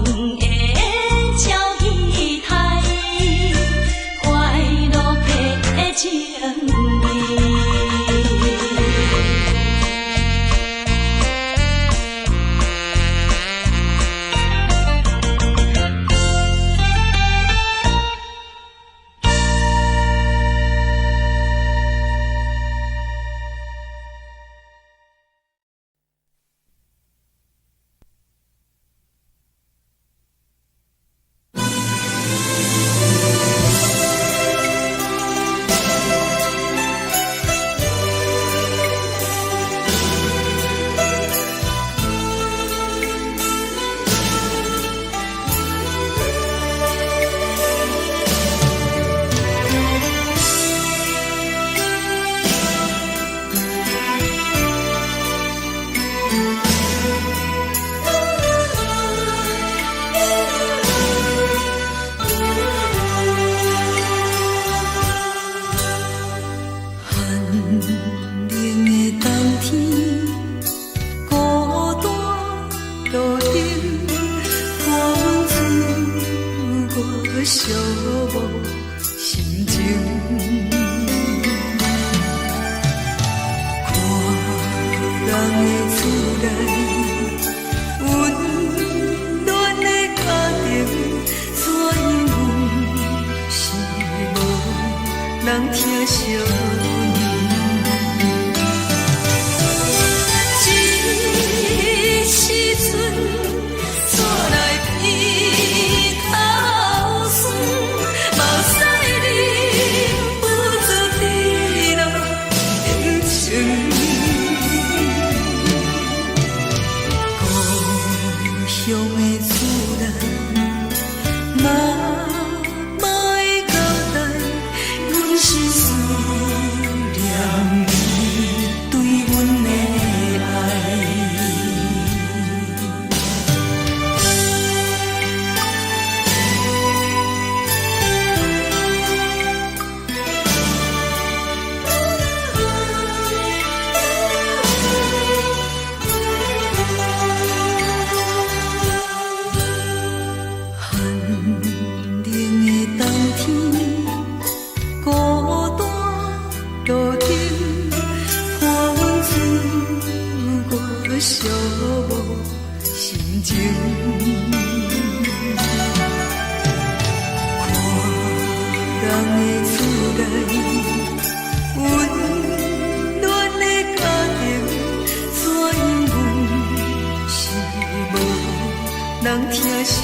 寂寞心情。看人的厝内温暖的家庭，怎因阮是无人疼惜？寂寞心情，看人的厝内温暖的家庭，怎因阮是无人疼惜？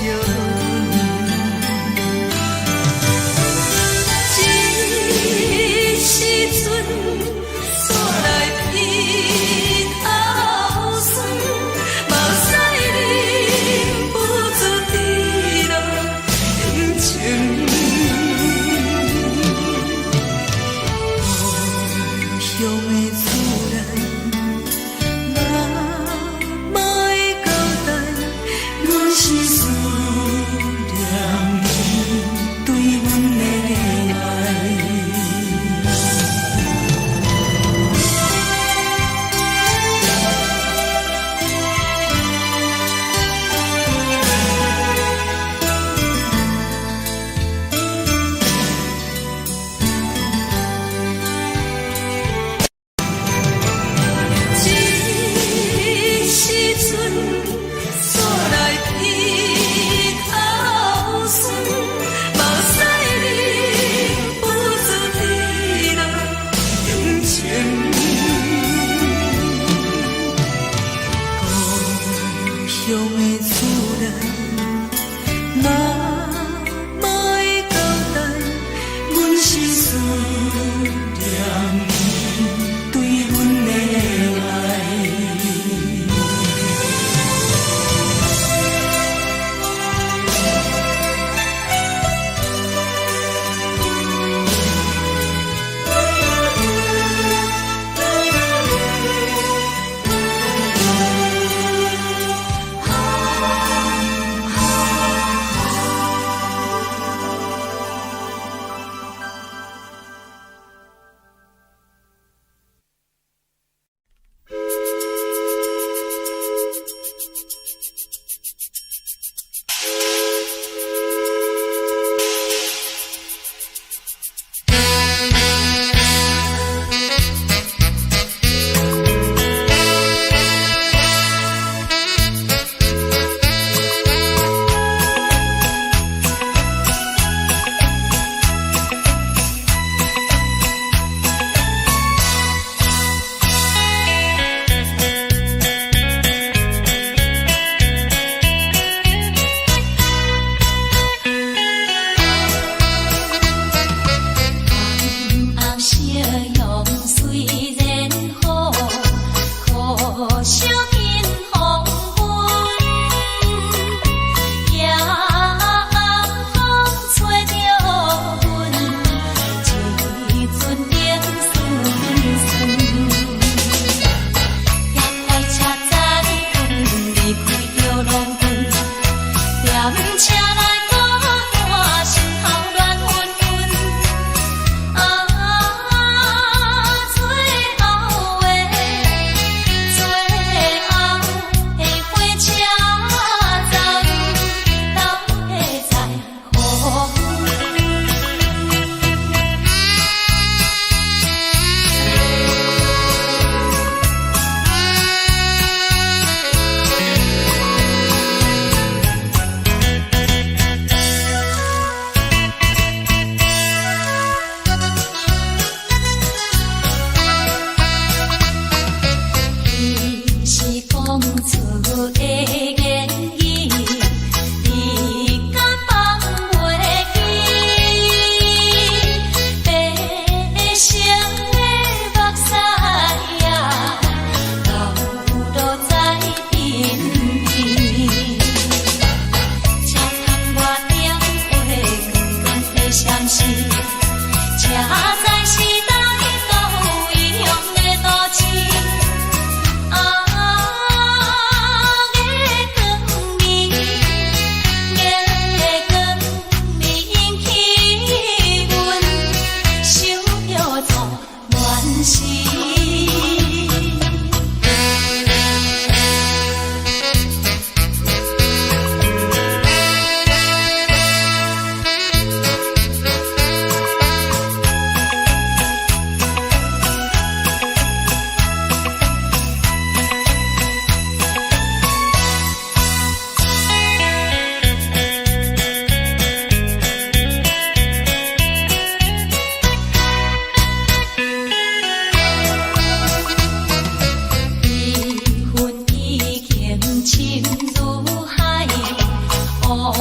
梦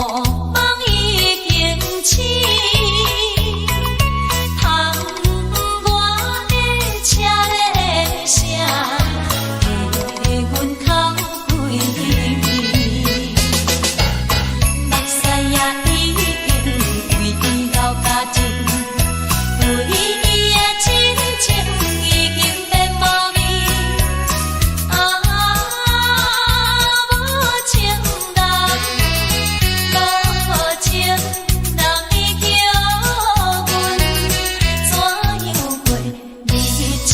已经醒，窗外的车的声，在阮口开去，目屎也已经为到家境，为伊的真情已经变无味。无情人，无情人已叫阮怎样过日子？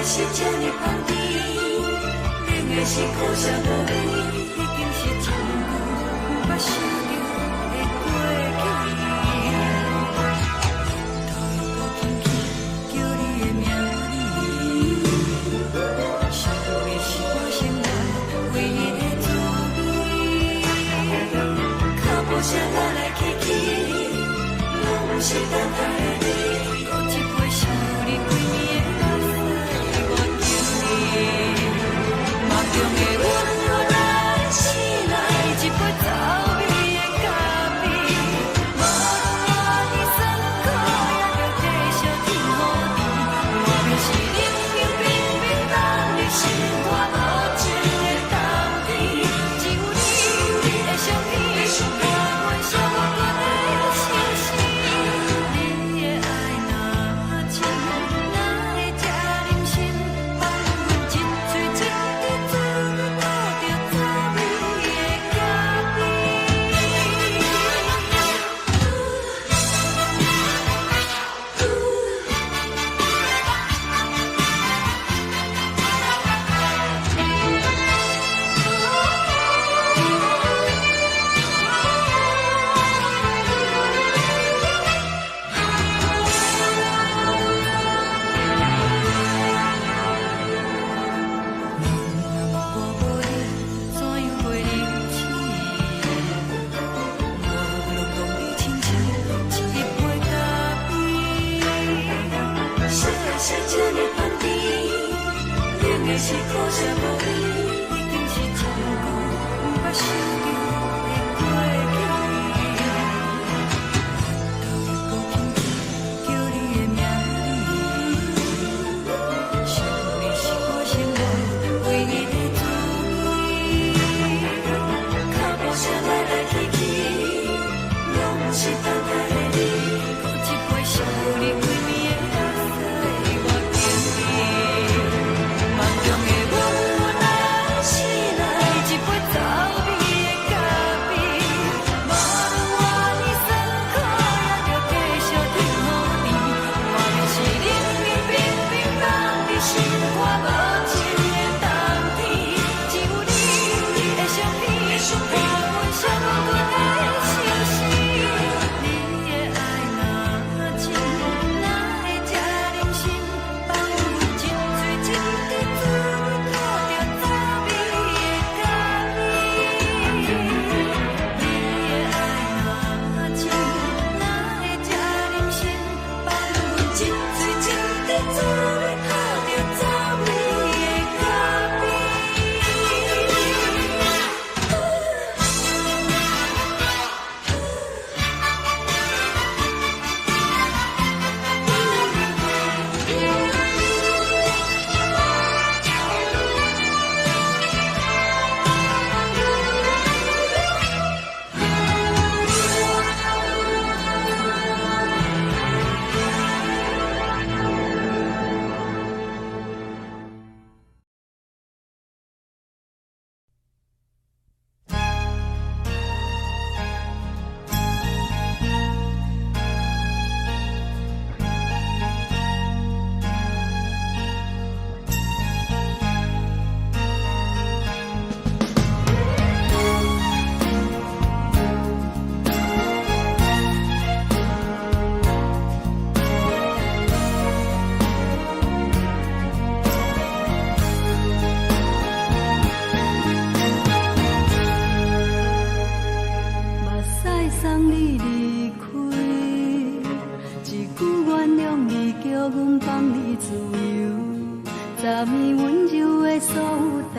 是这呢香甜，冷的是苦涩无味，已经是真久毋捌想着的过去。头又轻轻叫你的名字，想的是我生来唯一的滋味。脚步声来来去去，拢是等待的你，搁一杯想你几年的目屎。梦中的阮，我来醒来，一杯走味的咖啡，无论我酸苦，也着继续甜予你。我便是冷冷冰冰等你心肝无情的冬天，只有你的相片，伴阮相伴的心事。你的爱若真，哪会这忍心放阮一嘴一滴水，倒着滋味的咖啡。是苦涩无味，已经是真久毋捌想着的过去。头又轻轻叫你的名字，想你是我生来唯一的滋味。脚步声来来去去，拢是等待的你，搁一杯想你几暝的目屎，我敬你。梦中的阮，我来。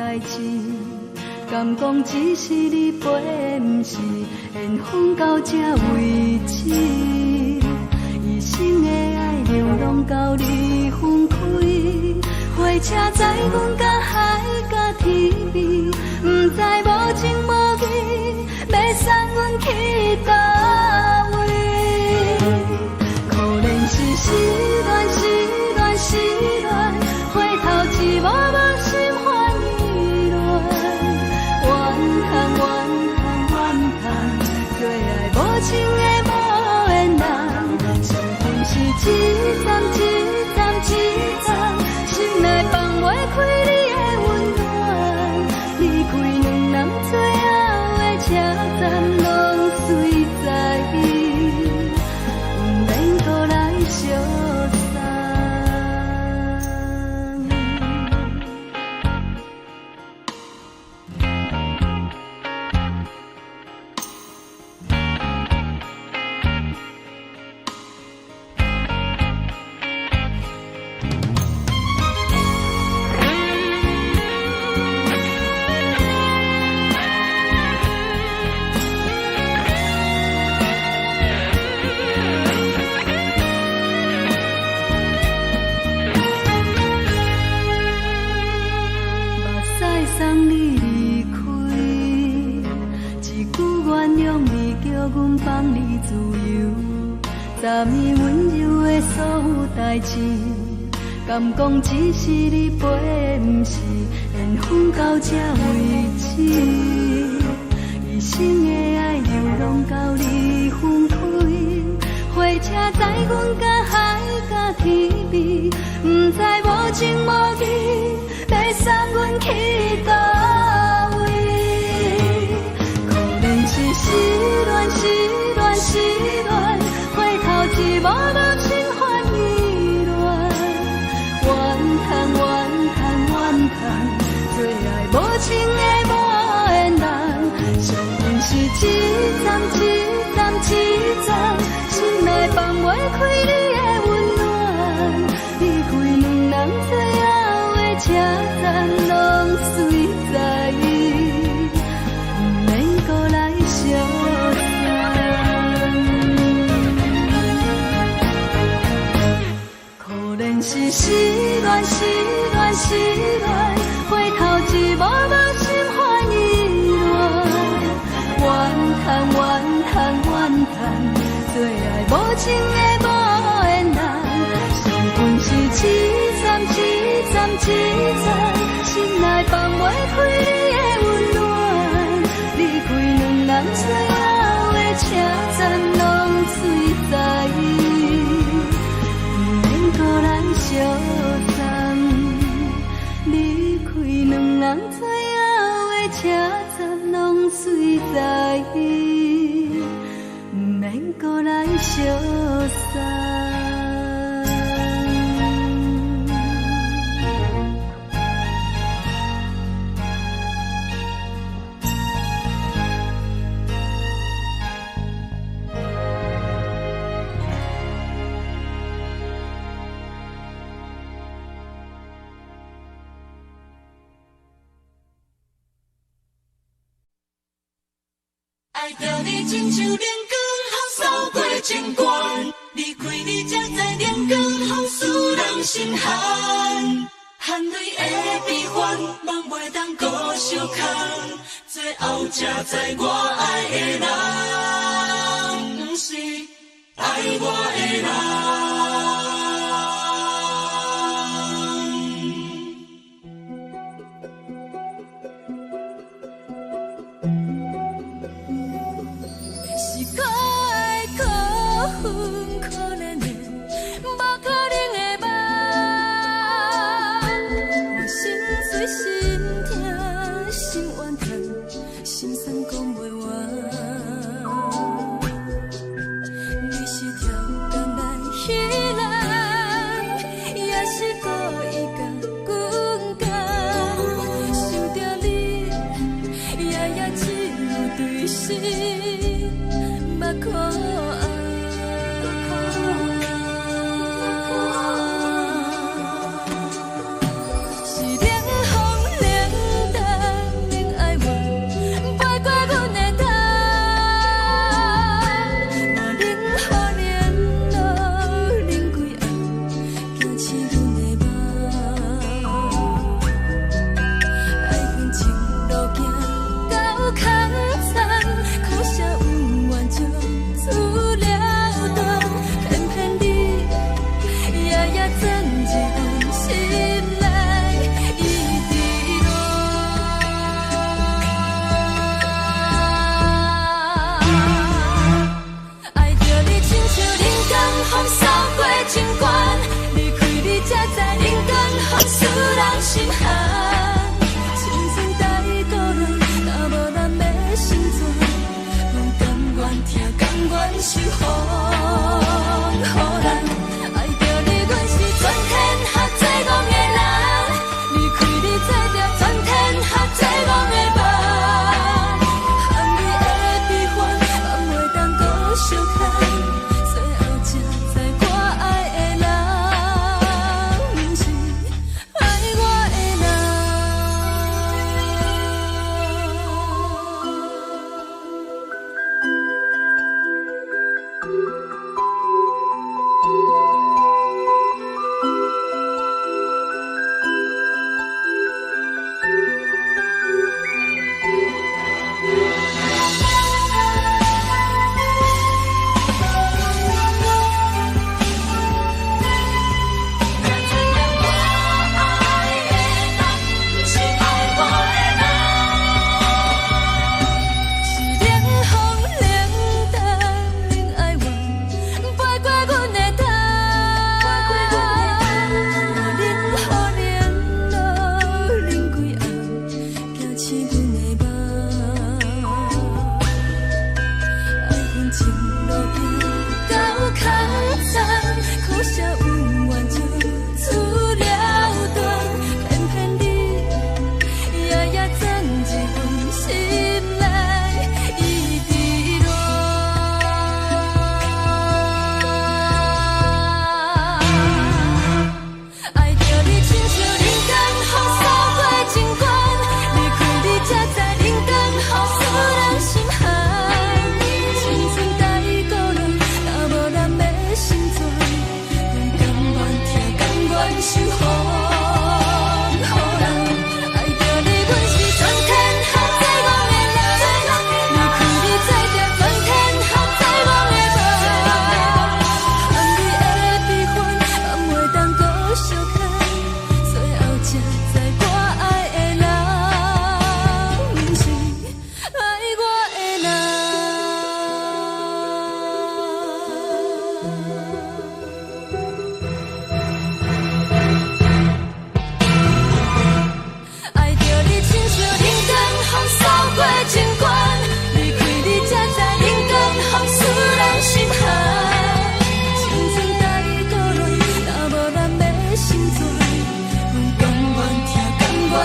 代志，敢讲只是你陪，不是缘分到这为止。一生的爱流浪到你分开，火车载阮甲海甲天边，不知无情无义，要送阮去倒位？可怜是失恋，失恋，失恋，回头一幕幕心烦意乱，怨恨，怨恨，怨恨，最爱无情的无缘人，相分是一站一站一站，心内放袂开你的温暖，离开两人最后的车站，拢随在伊，不免搁来相送。送你离开，一句原谅你，叫阮放你自由，昨暝温柔的所有代志，敢讲只是你陪，不是缘分到这为止。一生的爱流浪到你分开，火车载阮甲海甲天边，不知无情无义，要送阮去倒位？可怜是失恋，失恋，失恋，回头一幕幕心烦意乱，怨恨，怨恨，怨恨，最爱无情的无缘人，相分是一站一站一站，心内放袂开你的温暖，离开两人最后的车站，拢随在伊，不免搁来相送。可怜是失恋，失恋，失恋，回头一幕幕心烦意乱，怨恨，怨恨，怨恨，最爱无情的无缘人，相分是一站一站一站，心内放袂开你的温暖，离开两人最后的车站，拢随在伊，不免搁来相送。离开两人最后的车站，拢随在伊，不免搁来相送。爱着你亲像阳光，雨扫过情关，离开你才知阳光风使人心寒。含泪的悲欢，望袂当搁相牵，最后才知我爱的人，不是爱我的人。是可爱可恨可怜的，无可能的梦。我心碎心痛心怨叹，心酸讲袂完。你是条工来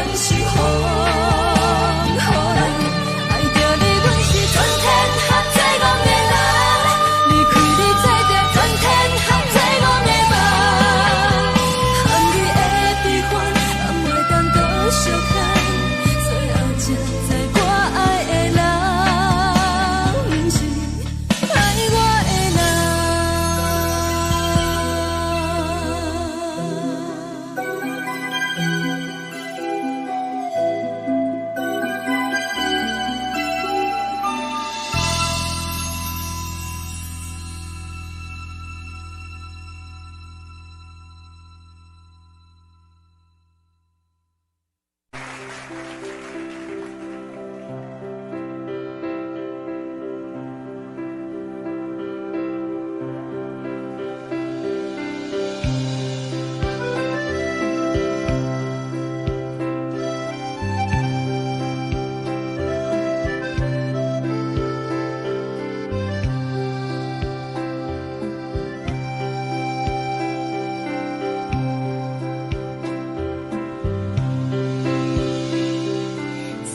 阮是风，予人爱着你，阮是全天下最戆的人。离开你做着全天下最戆的梦，含你的悲欢，也袂当搁相看。最后才知我爱的人，不是爱我的人。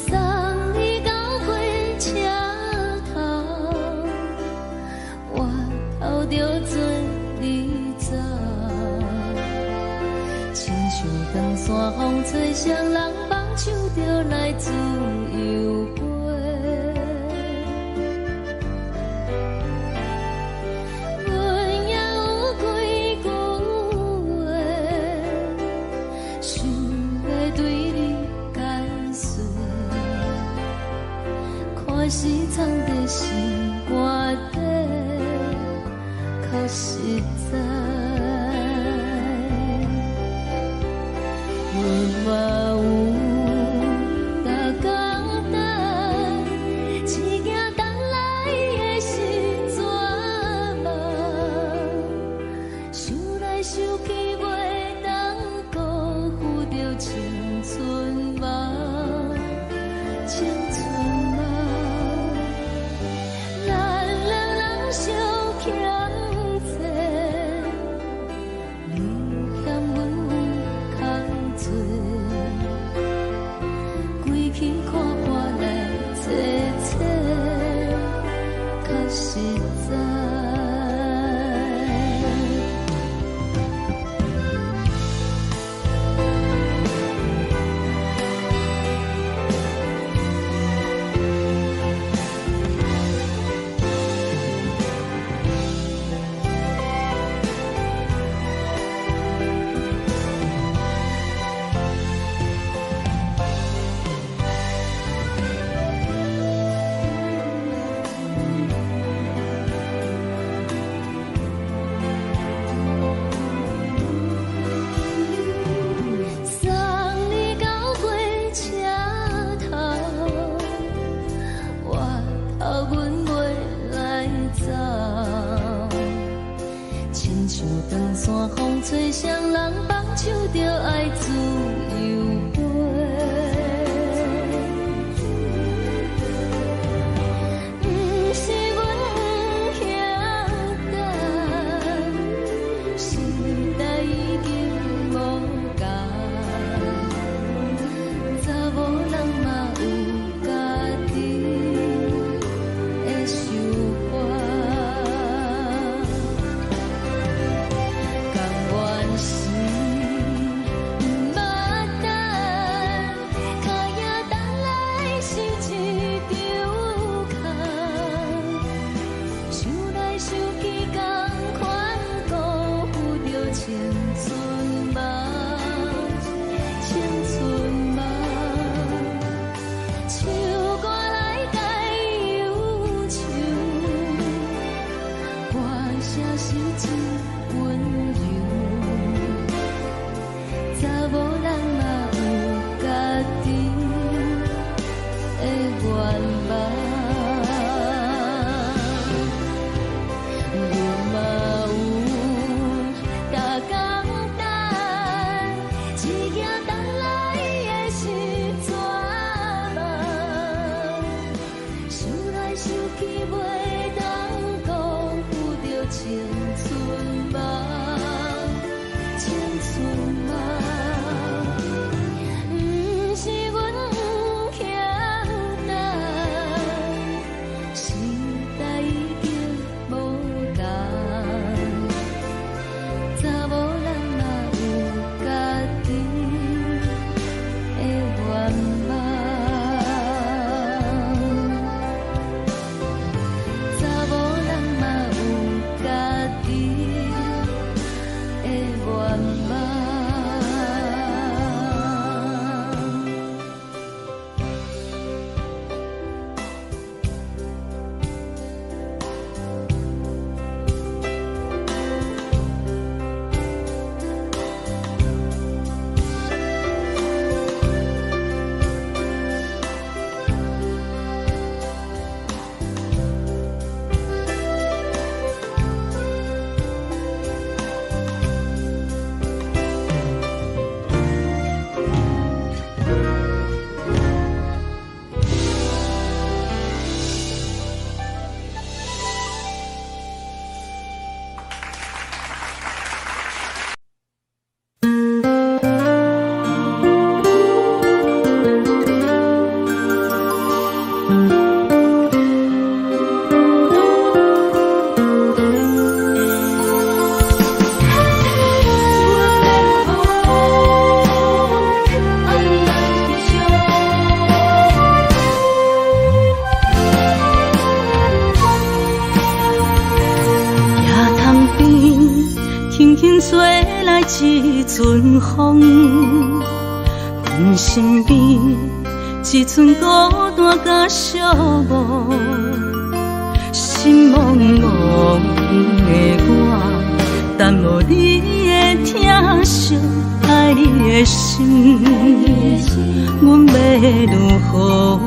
送你到火车头，我头着做你走，亲像长山风吹双人放手着来自由飞。阮也有几句话，想要对你解释。看是藏在心肝底，较实在。阮嘛有甲讲等，一件等来的是怎梦？想来想去袂当辜负着青春梦，青春梦。咱两人相欠债，你欠阮空做，归去看破来坐坐，较实在。送你到火车头，我头阮袂来走，亲像长山风吹双人放手着爱自由飞。不是阮不晓等，时代已经无共，查某人嘛有家己的想法。甘愿是不捌等，脚也等来是一场空。想来想去，同款辜负着青春梦，青春梦。唱歌来解忧愁，歌声是真温柔。查某人嘛有家己的愿望。阮嘛有甲讲等，一件等来的是怎梦？想来想去袂当辜负着青春梦。一阵风，阮身边一寸孤单甲寂寞，心茫茫的我，等无你的疼惜，爱你的心，阮要如何？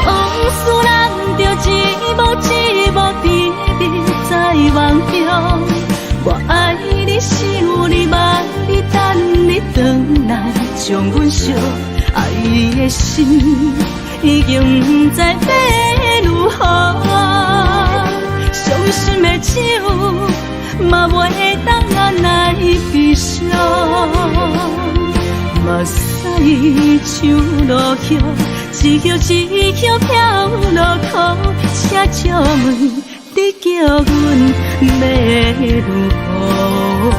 往事人着一幕一幕甜蜜在梦中，我爱你想你望你等你回来，将阮惜爱你的心已经不知要如何，伤心的手嘛袂当按来悲伤。目屎像落叶，一叶一叶飘落土，请借问你叫阮要如何？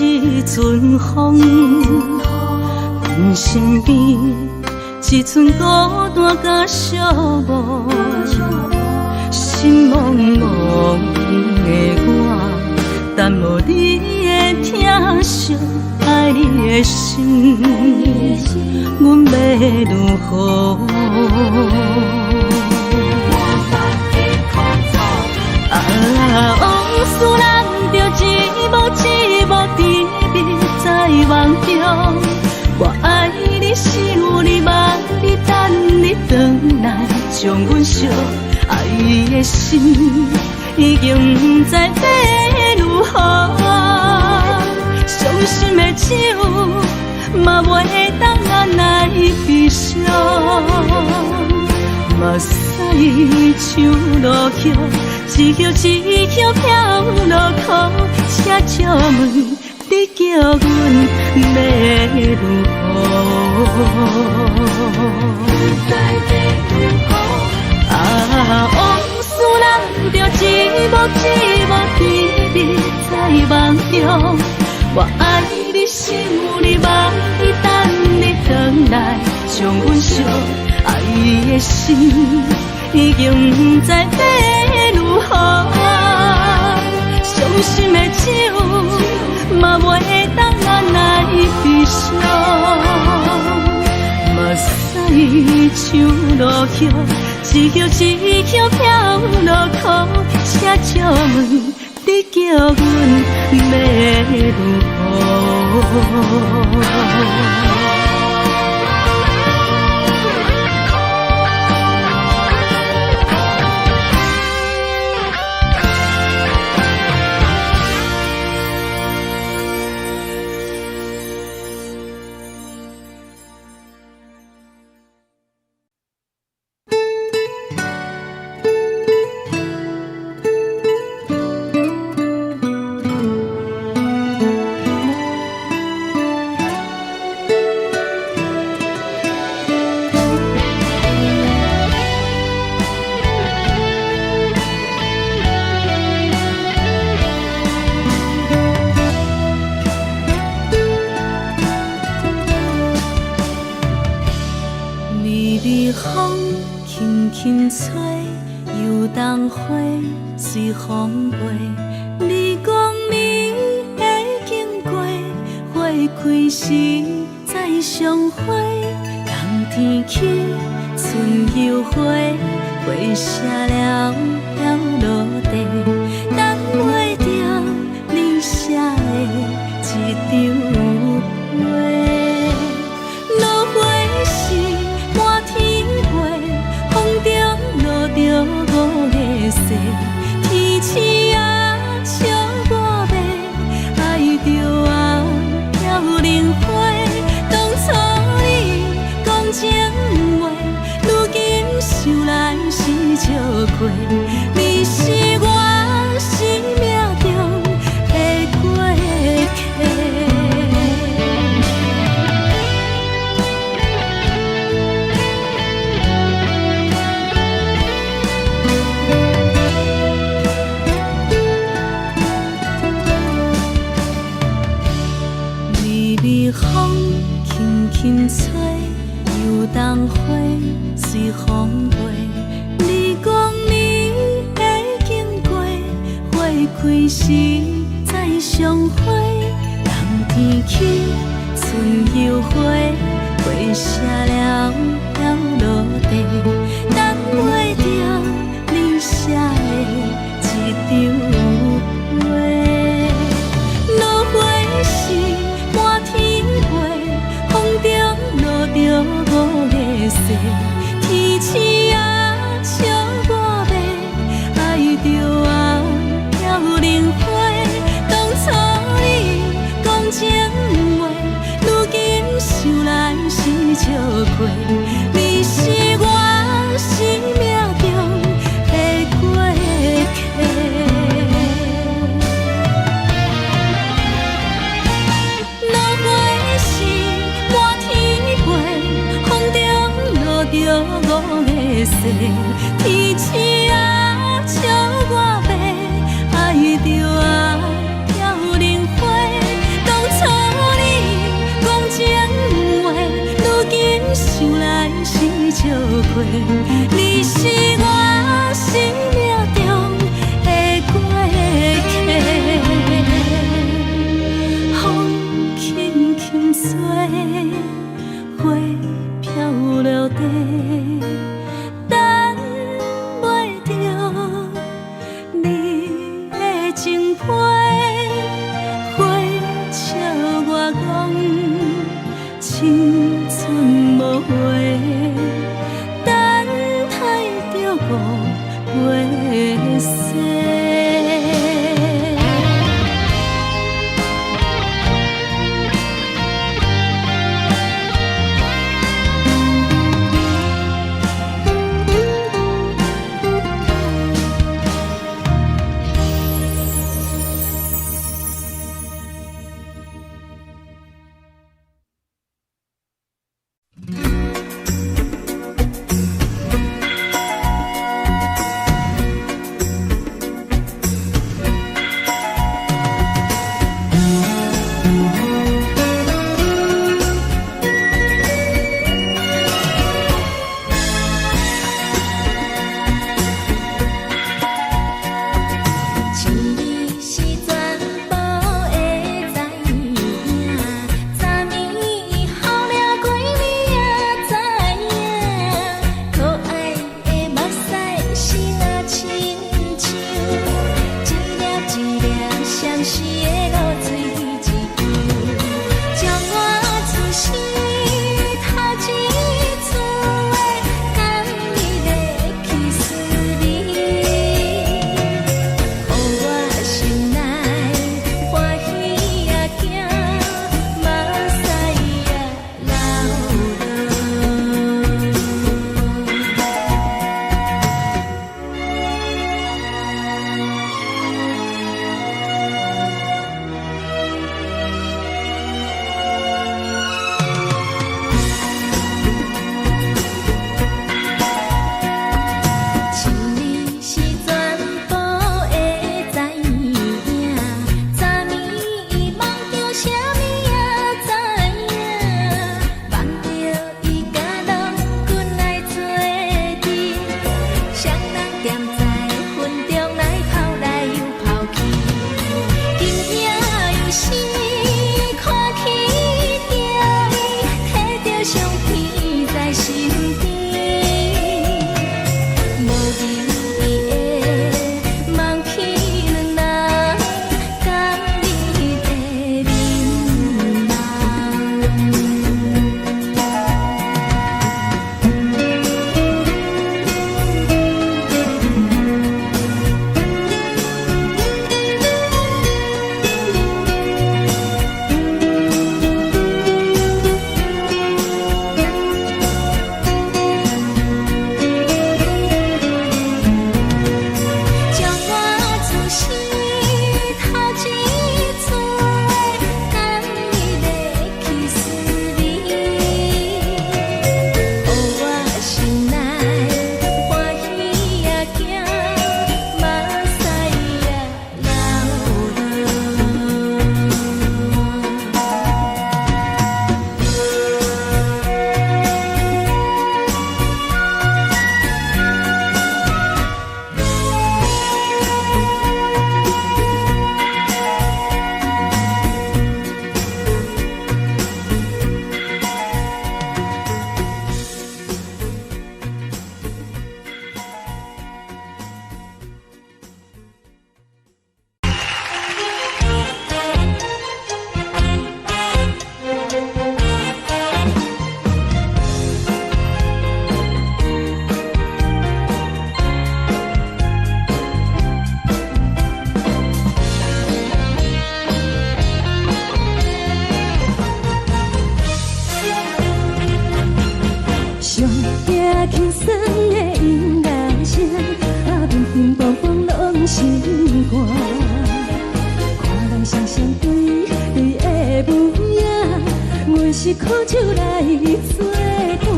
一阵风，阮身边一寸孤单甲寂寞，心茫茫的我，等无你的疼惜，爱你的心，阮要如何？往事人着一幕一幕甜蜜在梦中，我爱你想你望你等你回来，将阮惜爱的心已经不知要如何，伤心的手嘛袂当按来悲伤。目屎像落叶，一叶一叶飘落土，请借问你叫阮要如何？往事人着一幕一幕甜蜜在梦中，我爱你想你望你等你回来，将阮惜爱的心已经不知要如何，伤心的手嘛袂当按来悲伤。目屎像落叶，一叶一叶飘落土，请借问你叫阮要如何？随风飞，你讲暝已经过，花开时再相会。冬天起，春又花，花谢了飘落地，等袂着你写的一张画。落花时满天飞，风中落着五个色。天星啊，笑我迷，爱着啊飘零花。当初你讲情话，如今想来是笑过。你是我。开时再相会，冬天起春又花，花谢了要落地，等袂着你写的一张画。落花时满天飞，风中落着五个色，天星啊笑我迷，爱着啊飘零花。当初你讲情话，如今想来是笑过，你是我生命中的过客。落花时满天飞，风中落着五个色，天星啊笑我迷，爱着啊飘零花。当初你讲情话，如今想来是笑过，你是我生命中的过客。风轻轻吹，花飘落地，等袂着你的情批。花笑我讲青春无悔，等待着五月雪。怦怦拢心肝。看人双双对对的模样，阮是苦酒来作伴。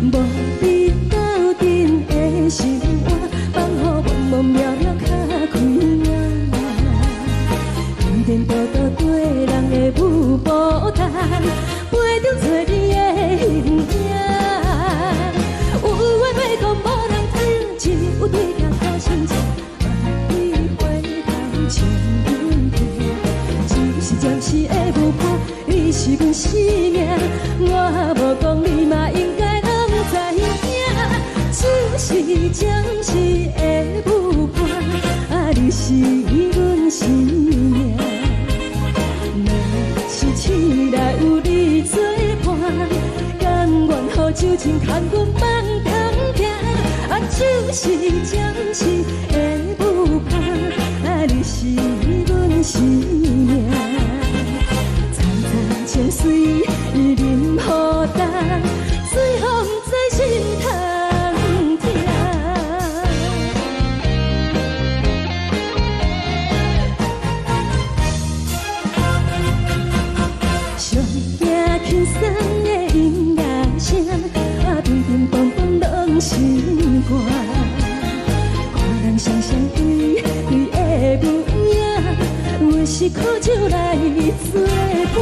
无你斗阵的心肝，放予茫茫渺渺较开眼。颠颠倒倒对人的舞步弹，陪着做你的形影。有话要讲无人听，有对镜头心情，万里回头像阮行。就是暂时的舞伴，你是阮生命，我无讲你嘛应该拢知影。就是暂时的舞伴，你是阮生命。若是醒来有你作伴，甘愿予酒精牵阮梦中行。就是暂时的舞伴，你是阮生命。层层情水任何担，随风在心头。轻松的音乐声，乒乒乓乓拢心肝。看人双双对对的模样，阮是苦酒来作伴。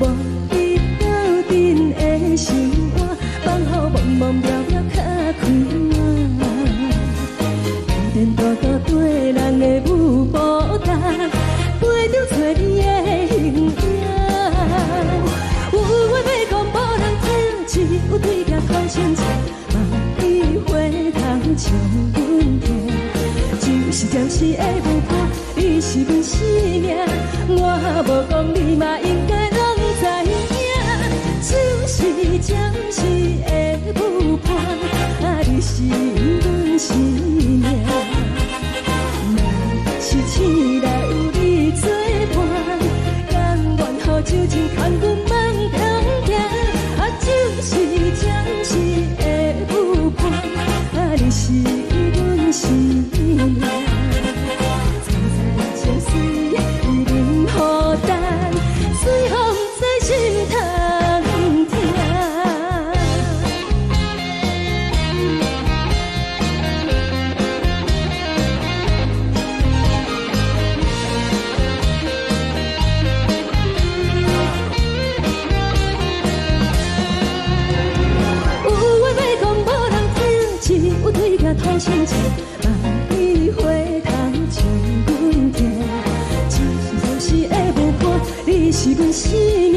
无你斗阵的心肝，放予茫茫渺渺较开眼。颠颠倒倒对人的舞步弹，陪着做你的形影。有话要讲无人听，只有对镜看清楚，万里回头像阮行。就是暂时的舞伴，你是阮生命，我无讲你嘛应该拢知影。就是暂时的舞伴，你是阮生命。若是醒来有你作伴，甘愿予酒精牵阮梦中行。就是暂时的舞伴，你是阮生命。层层情水任何担，随风在心头听。有对镜头心情，万里回头像阮行。就是暂时的舞伴，你是阮生命，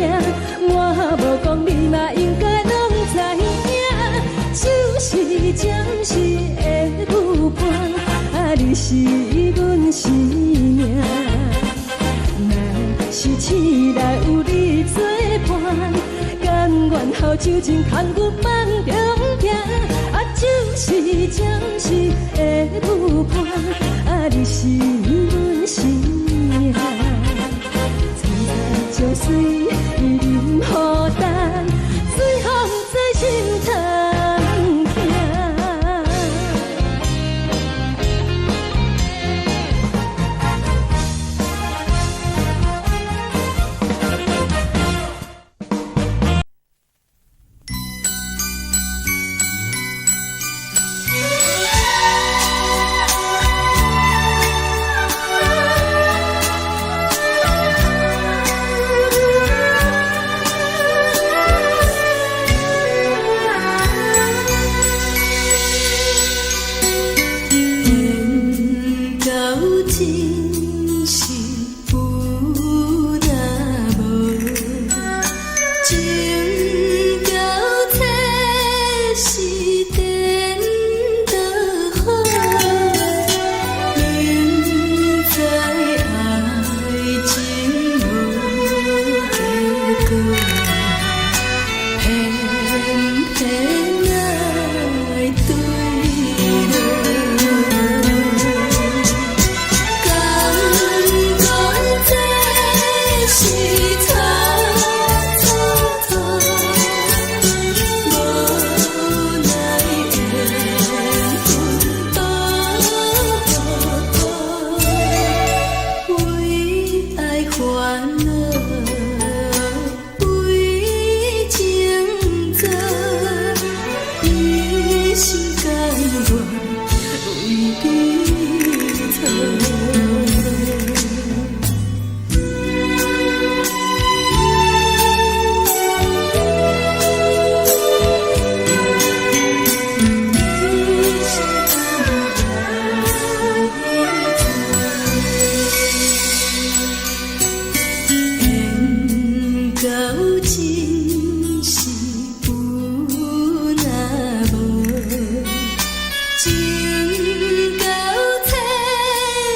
我无讲你嘛应该拢知影。就是暂时的舞伴，你是阮生命。若是醒来有你作伴，甘愿予酒精牵阮梦中行。就是暂时的舞伴，你是阮生命。层层情水任何担，随风在心头听。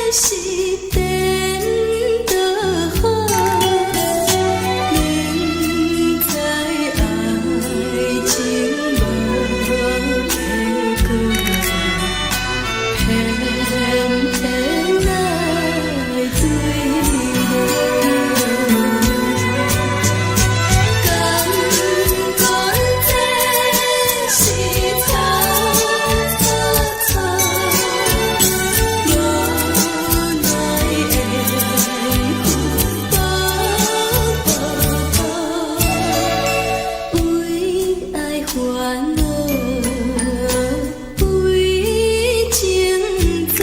是颠倒好，明知爱情无结果，偏偏来坠落。感觉这是草草草，无奈的为爱烦恼，为情做，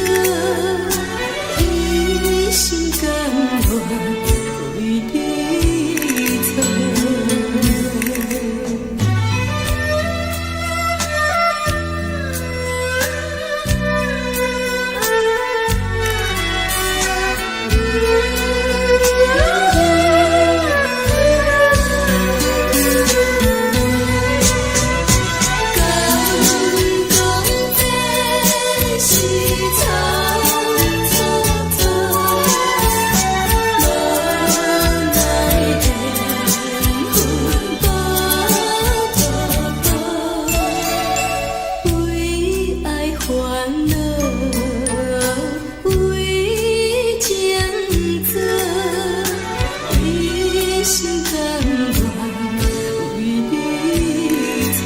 一心甘愿为你错。敢讲这是草草草，无奈的云波波，为爱烦恼，为情做，一心甘愿为你错。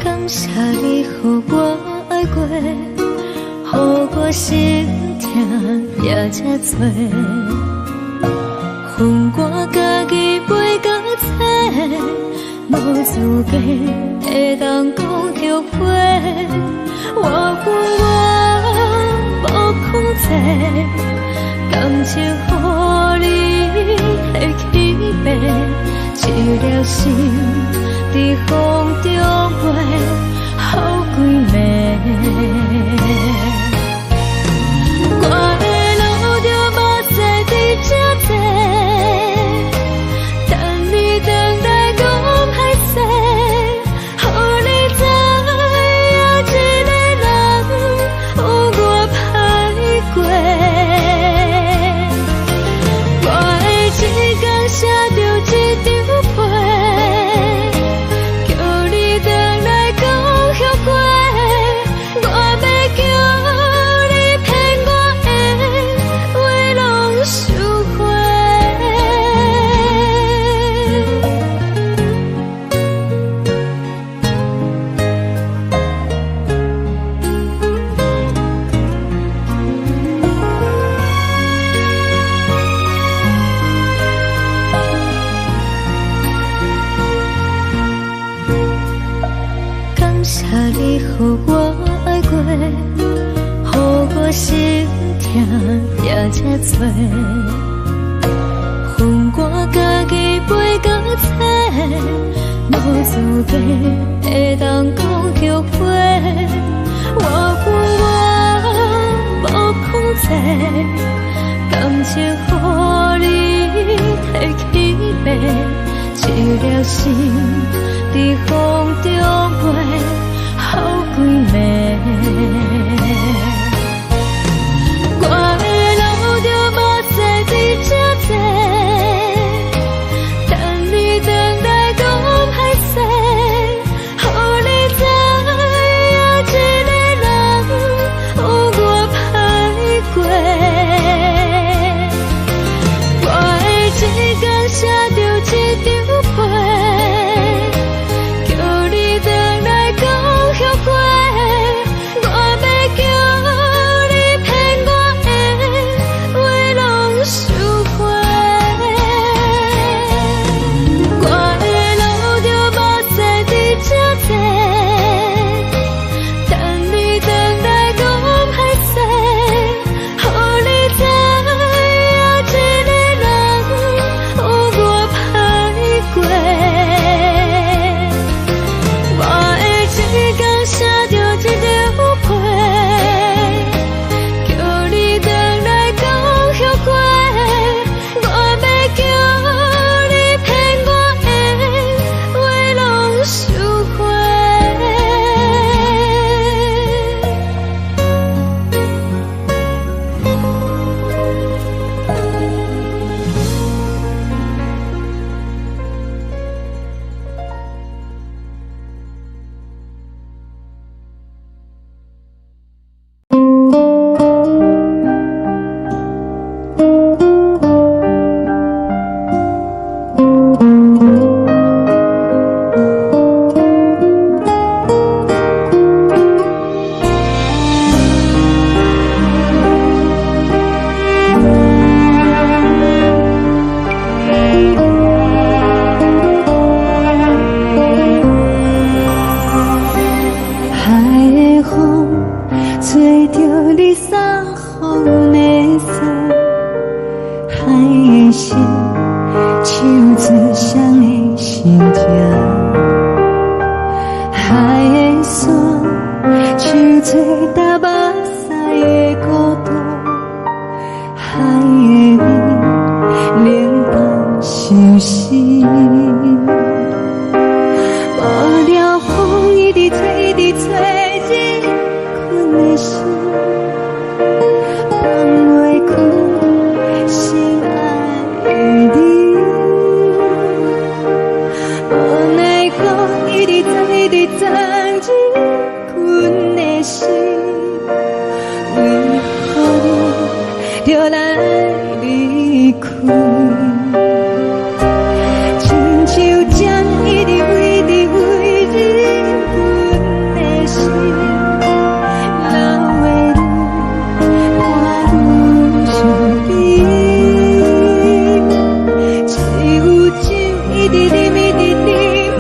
感谢你，予我爱过，予我心痛也这多，恨我家己袂到切，无资格会当讲后悔。我恨我无控制，感情予你会起飞，一粒心。在风中飞，好几暝。我的路就无细伫这多，等你回来讲歹势，予你知影一个人有我歹过。我的一天写着一张被。谢你，予我爱过，予我心痛也这多，恨我家己袂到切，无资格会当讲后悔。我恨我无控制，感情予你提起飞，一粒心在风中飞。好几暝，我的路就无细伫这多，等你回来讲歹势，予你知影一个人有我歹过。我的一天写着一张被。叫你回来讲后悔。海的心，手指双的心情。海的山，手做搭目屎的孤独。海的味，冷淡伤心。无聊风一直吹，一直吹，日困的心。就来离开，亲像针一直围日阮的心，流的泪看愈伤悲，只有酒一直啉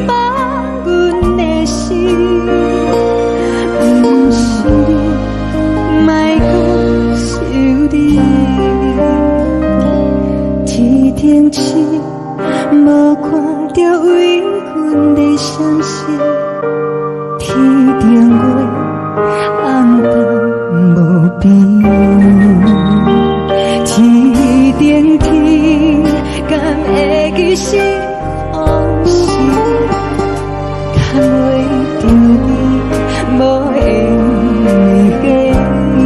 饱阮的心，不是你，莫搁想你。天星无看到为阮的伤心，天顶月暗淡无边，天顶天敢会记是往事，敢会着你无缘的你。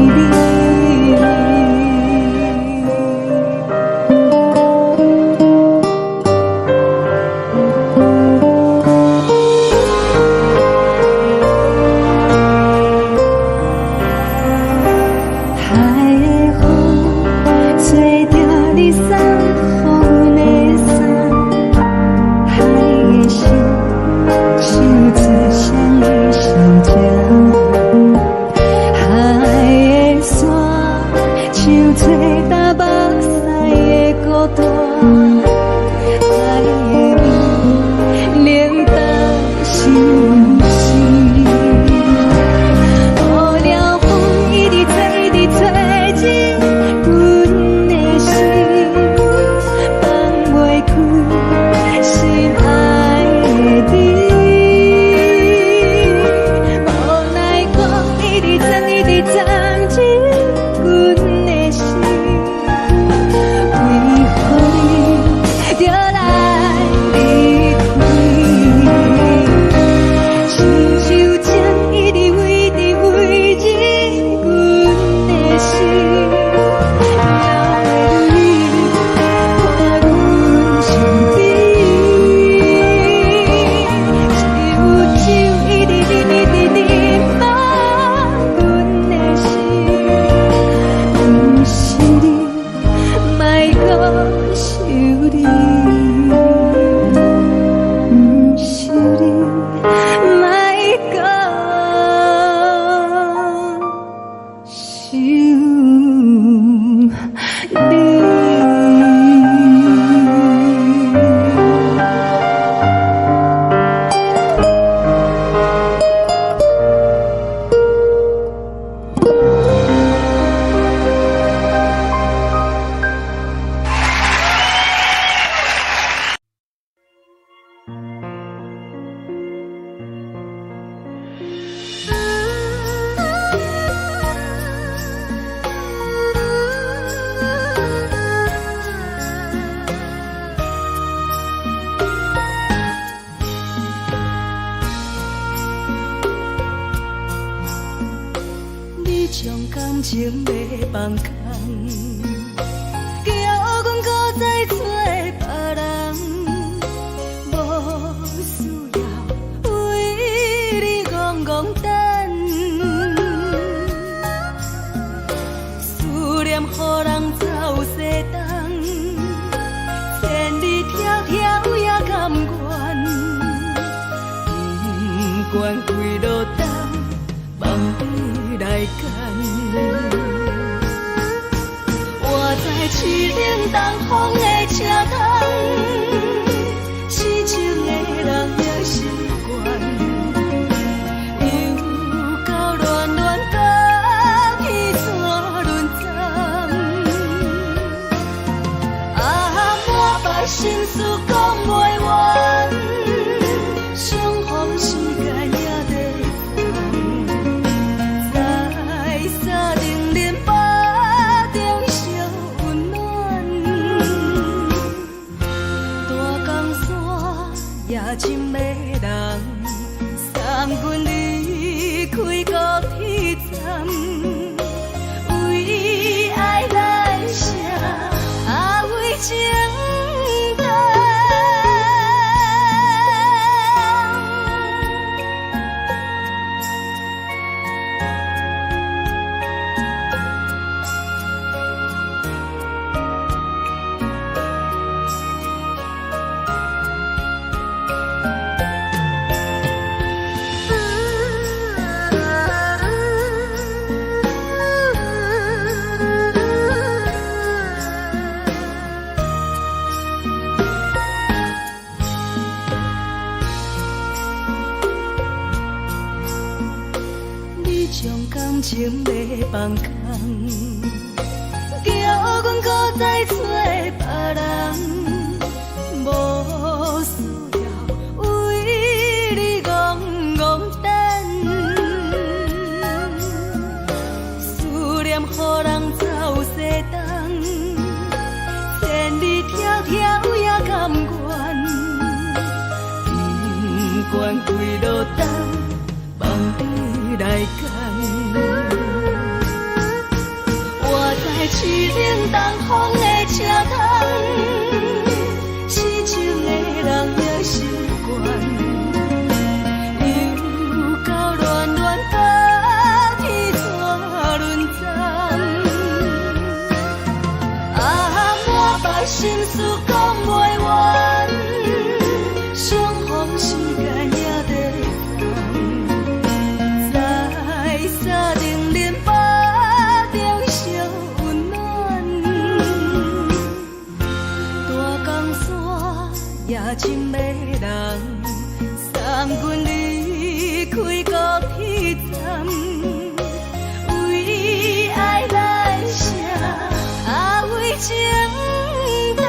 感情要放空，叫阮搁再找别人，无需要为你戆戆等，思念予人走西东，千里迢迢也甘愿，不管几路东，望你来干。我在凄冷东风的车窗，痴情的人也习惯，又到乱乱到彼山论斩。心事讲袂完，相逢时间也在等，在沙冷冷巴中烧温暖，大江山夜深的人，送阮离开高铁站，为爱来写，为情等。将感情要放空，叫阮搁再找别人，无需要为你戆戆等，思念予人走西东，千里迢迢也甘愿，不管几路灯，望你来讲。我在凄冷东风的车窗，痴情的人也习惯，又到恋恋到天带轮转。满腹心事讲袂完，相逢时间也在等，在沙冷冷巴中烧温暖，大江山夜深的人，送阮离开高铁站，为爱来写，为情等。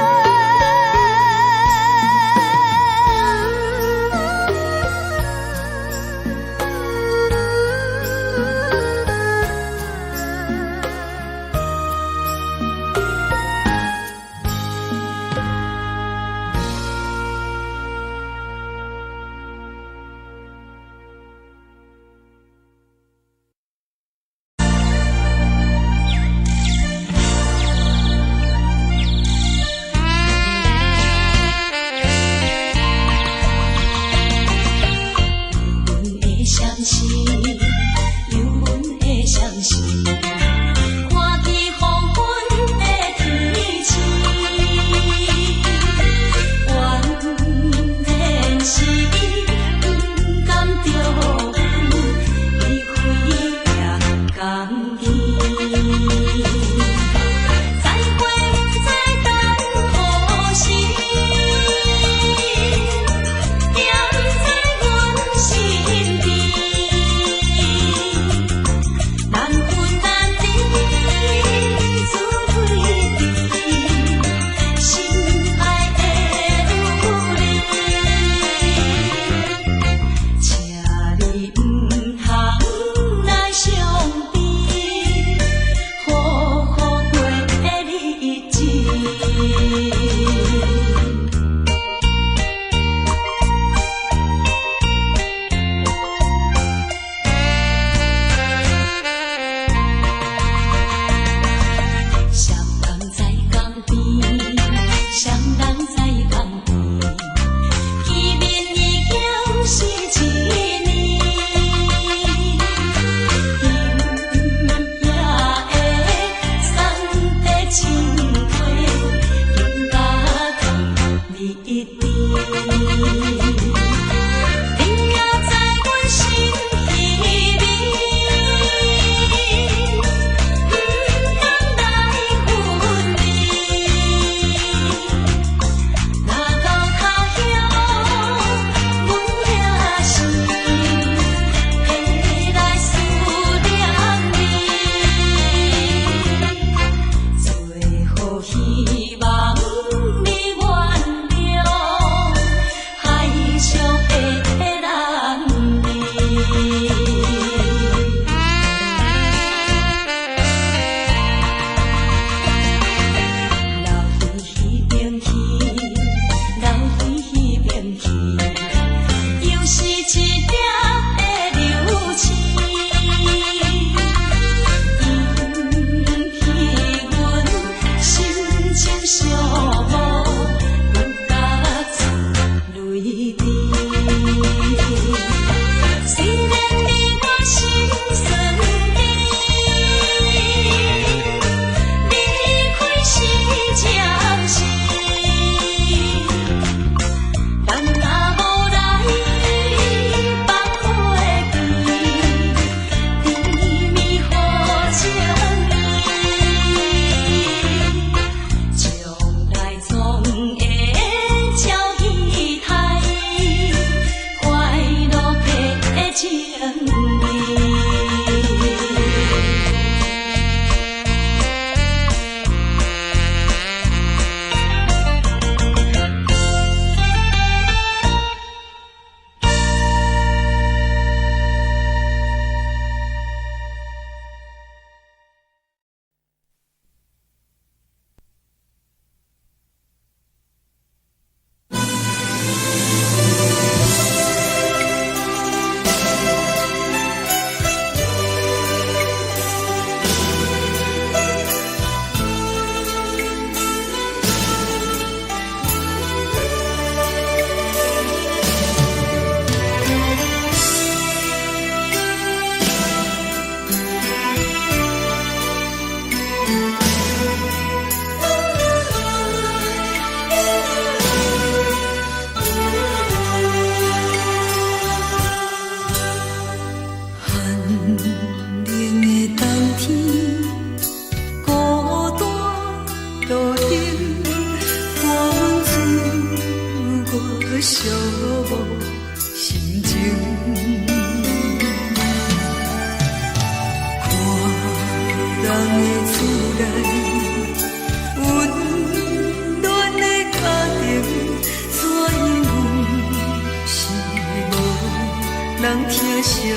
疼惜你。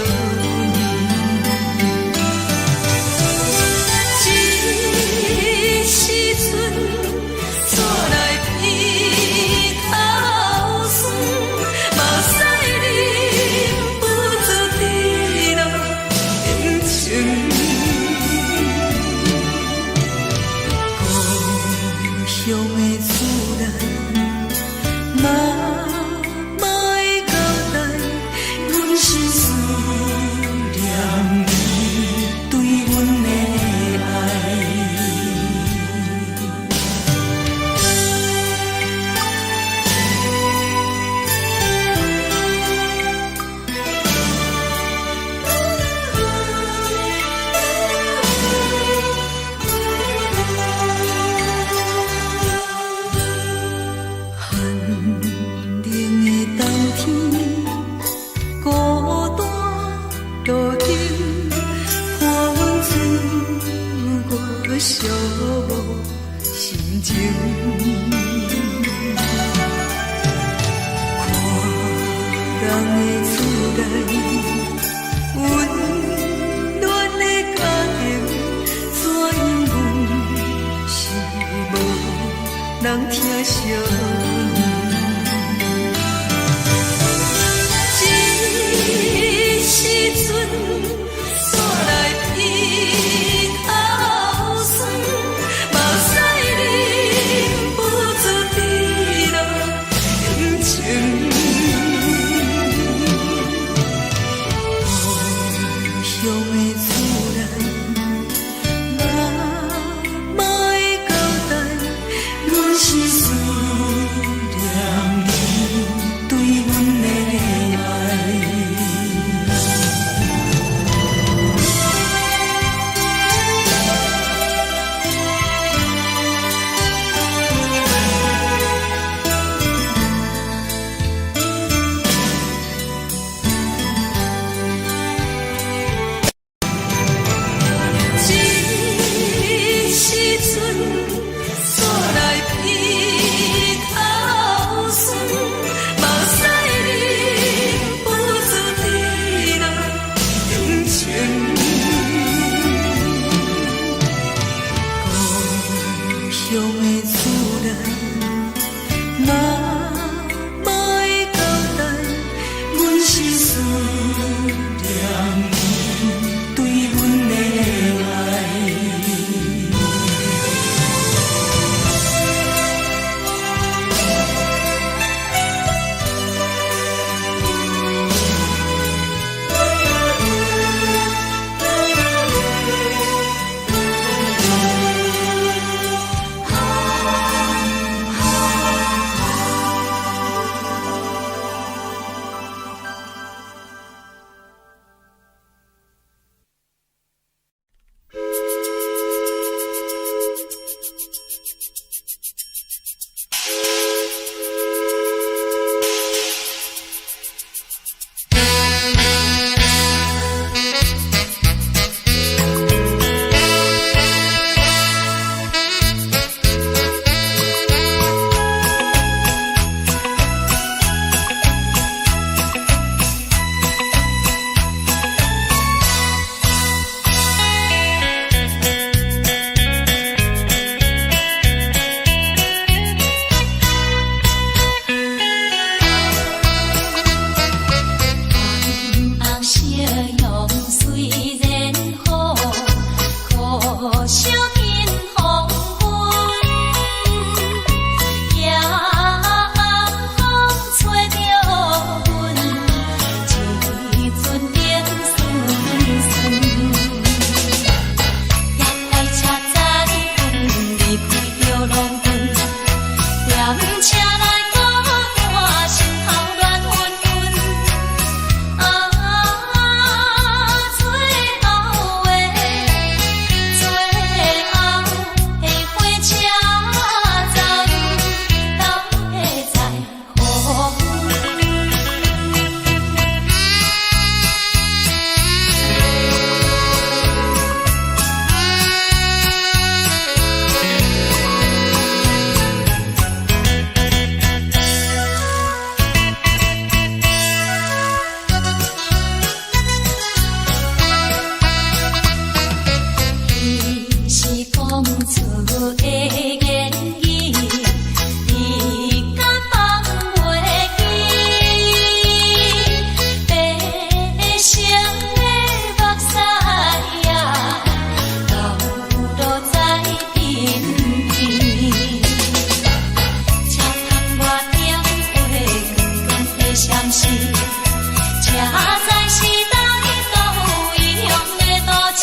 这时阵带来鼻头酸，嘛使忍不住滴落眼睛。故乡的厝内，嘛嘛会交代，阮是思念你对阮的爱。寂寞心情，看人的厝内温暖的家庭，怎因阮是无人疼惜你？这时阵带来鼻头酸，嘛使忍不住滴落眼睛。故乡的厝内，嘛嘛会交代，阮是思念你对阮的爱。乡的厝内，嘛嘛会交代，阮是思念你对阮的爱。厝的言语，你敢放袂记？白成的目屎呀，流落在身边。车窗外点花，光光的闪烁，车载时代都异样的都市。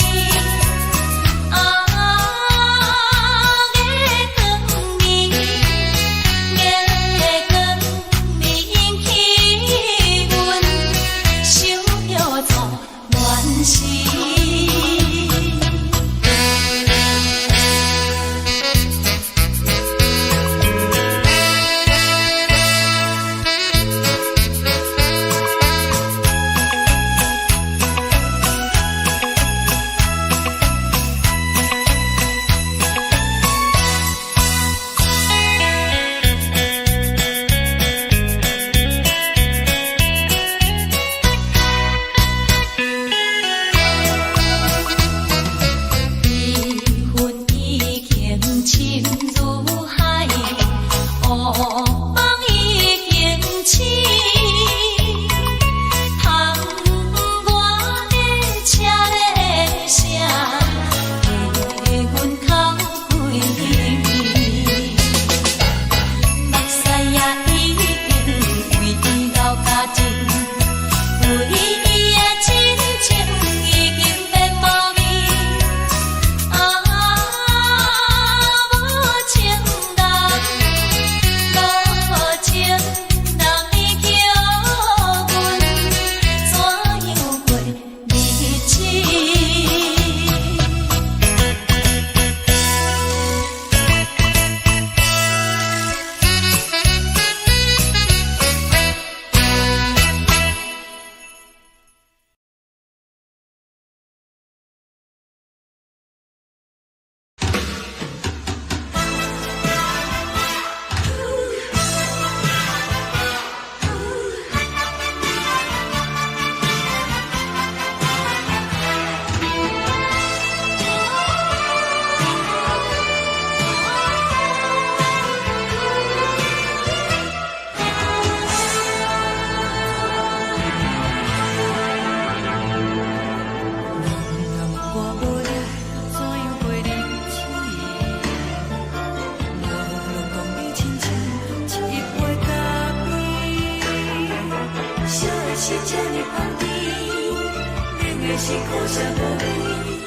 是苦涩无味，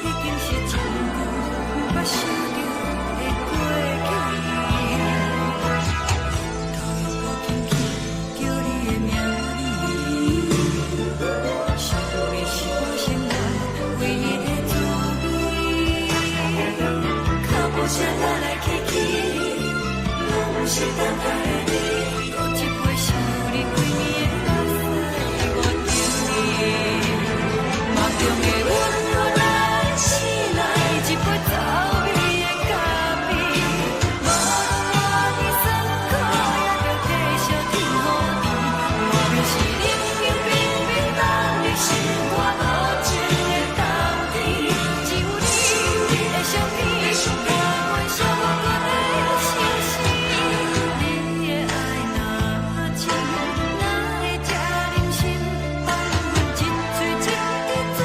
已经是一句不捌想到的过去。头又轻轻叫你的名字，想的是我生来唯一的滋味。脚步声来来去去，拢是等待的你，喝一杯想你几年的目屎，我着你。中的温柔来醒来，一杯走味的咖啡，无论你酸苦，也着继续甜予你。我就是冷冰冰冰冻的心肝，无情的冬天，只有你的相片，我阮寂寞的心事。你的爱若深，哪会这忍心放阮一嘴一滴？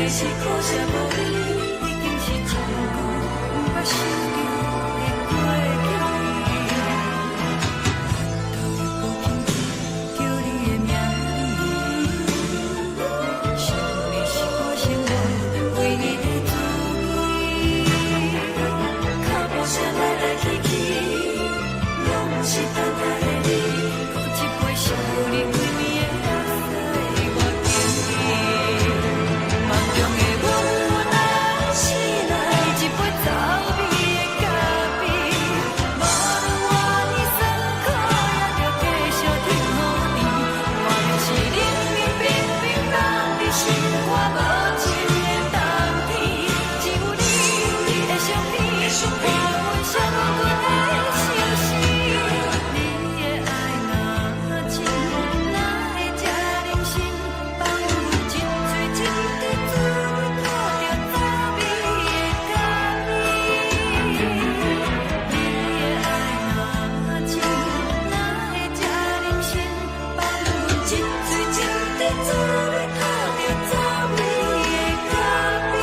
是苦涩无味，已经是一句不捌想到的过去。头又轻轻叫你的名字，想你是我生活唯一的滋味。脚步声来来去去。是等待的你，搁一杯伤有你归暝的水，我敬你。梦中的阮若醒来，一杯走味的咖啡，无论我呢酸苦，也着继续甜予你。我就是冷冷冰冰放伫心肝无情的冬天，只有你的相片，画阮伤痕的相思。你的爱若真，哪会这忍心放阮一醉一滴滋味，吐着早味的咖啡？你的爱若真，哪会这忍心放阮一醉一滴滋味，吐着早味的咖啡？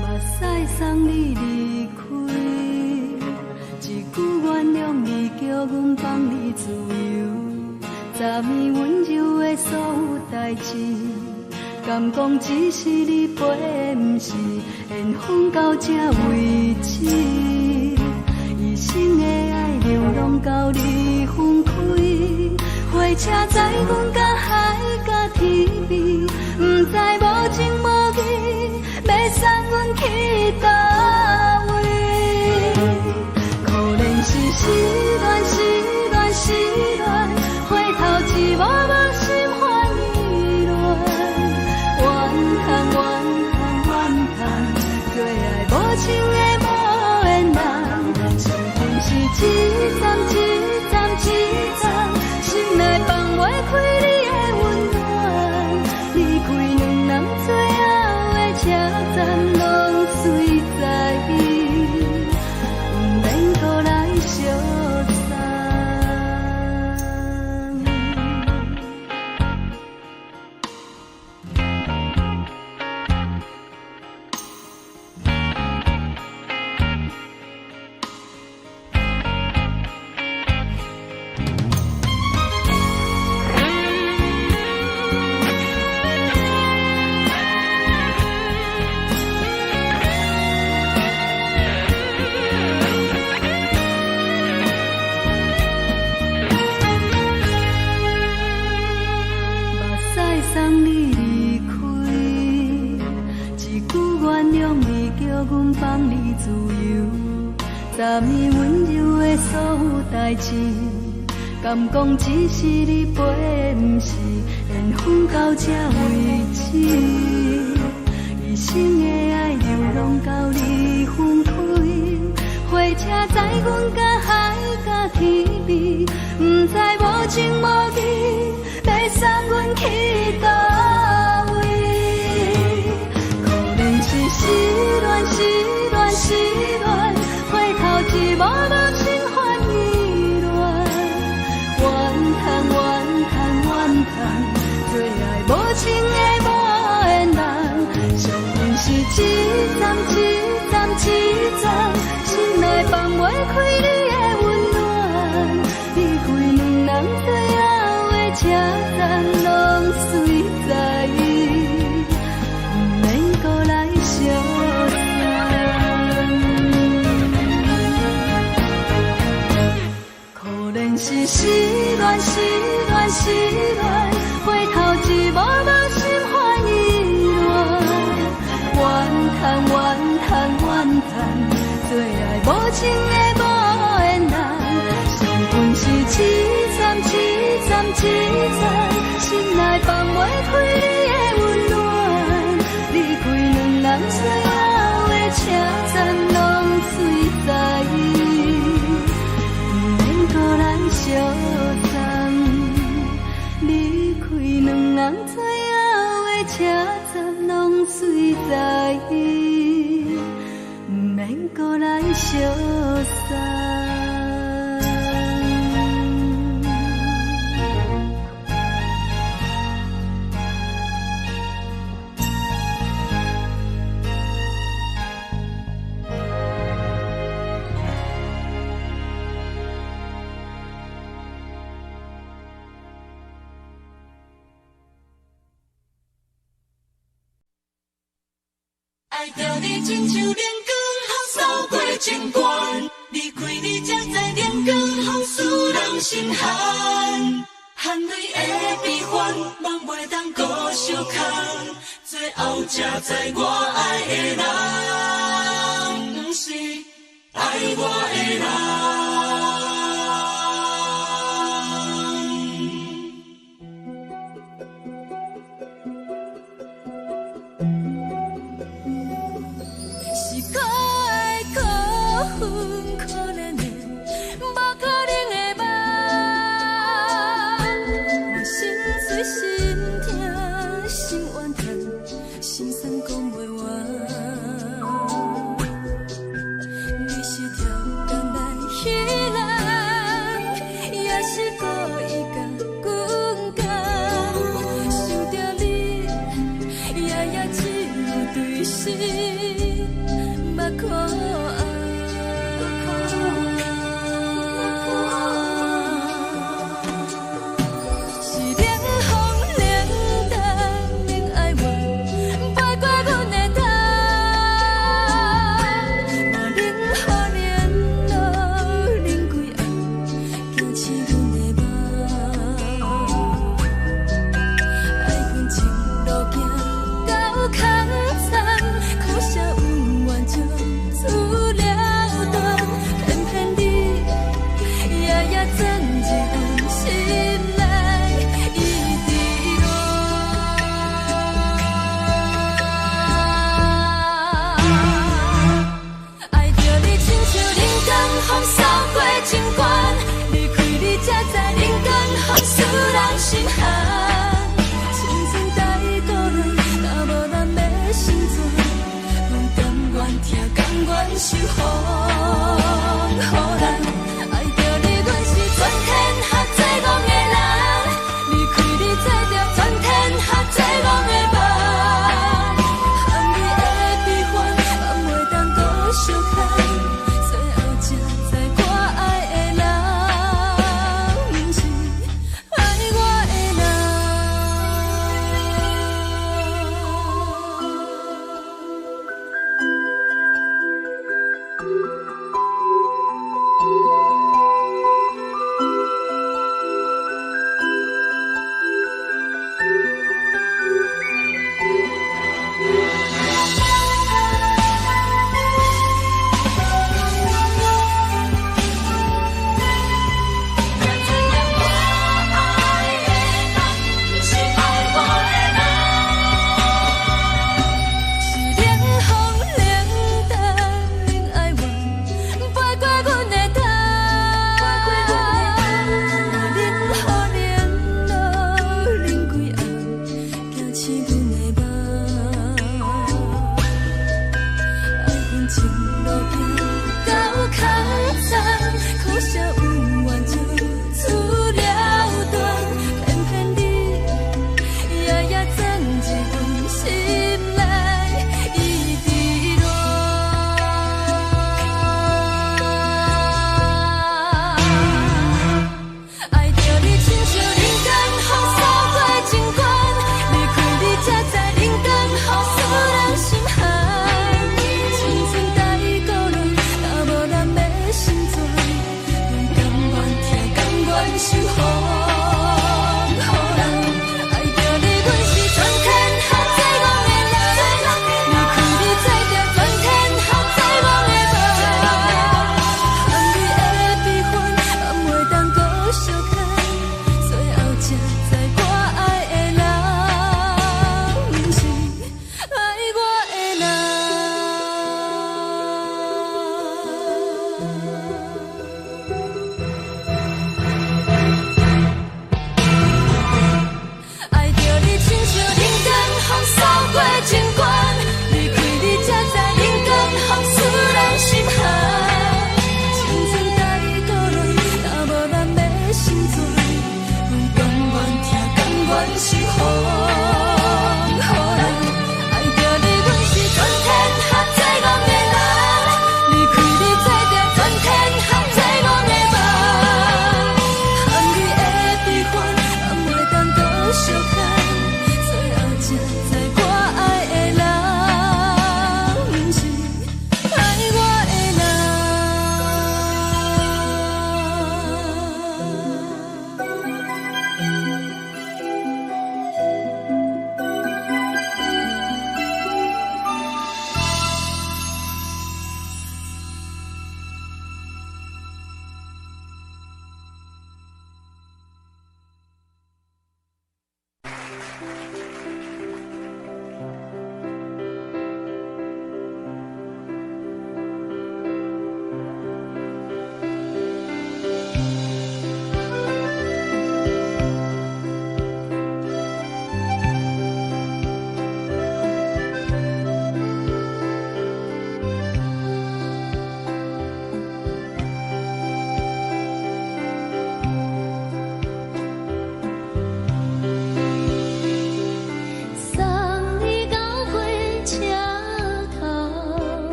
目屎送你离开，一句原谅你，叫阮放你自由。昨暝温柔的所有代志，敢讲只是你陪，不是缘分到这为止。一生的爱流浪到你分开，火车载阮甲海甲天边，不知无情无义，要送阮去倒位？可能是失恋，失恋，失恋，回头一幕幕心烦意乱，怨叹，怨叹，怨叹，最爱无情的无缘人，想尽是一站一站一站，心内放袂开你的温暖，离开两人最后的车站，拢随在伊，不免搁来相送。目屎送你离开，一句原谅你，叫阮放你自由。昨暝温柔的所有代志，敢讲只是你陪，不是缘分到这为止。一生的爱流浪到你分开，火车载阮甲海甲天边，不知无情无义，要送阮去倒位？可能是失恋，失恋，失恋，回头一幕幕心烦意乱，怨叹，怨叹，怨叹，最爱无情的无缘人，想念是一站一站一站，心内放袂开你的温暖，离开两人最后的车站，拢随在伊，不免搁来相送。可能是失恋，失恋，失恋，回头一幕幕心烦意乱，怨叹，怨叹，怨叹。做爱无情的无缘人，上本是凄惨凄惨凄惨，心内放袂开你的温暖，离开两人最后的车站拢碎在，不免搁来相送，离开两人最后的车站拢碎在，不免搁来相送。爱着你亲像连光风扫过情关，离开你才知连光风使人心寒。含泪的悲欢，望袂当搁相牵，最后才知我爱的人，不是爱我的人。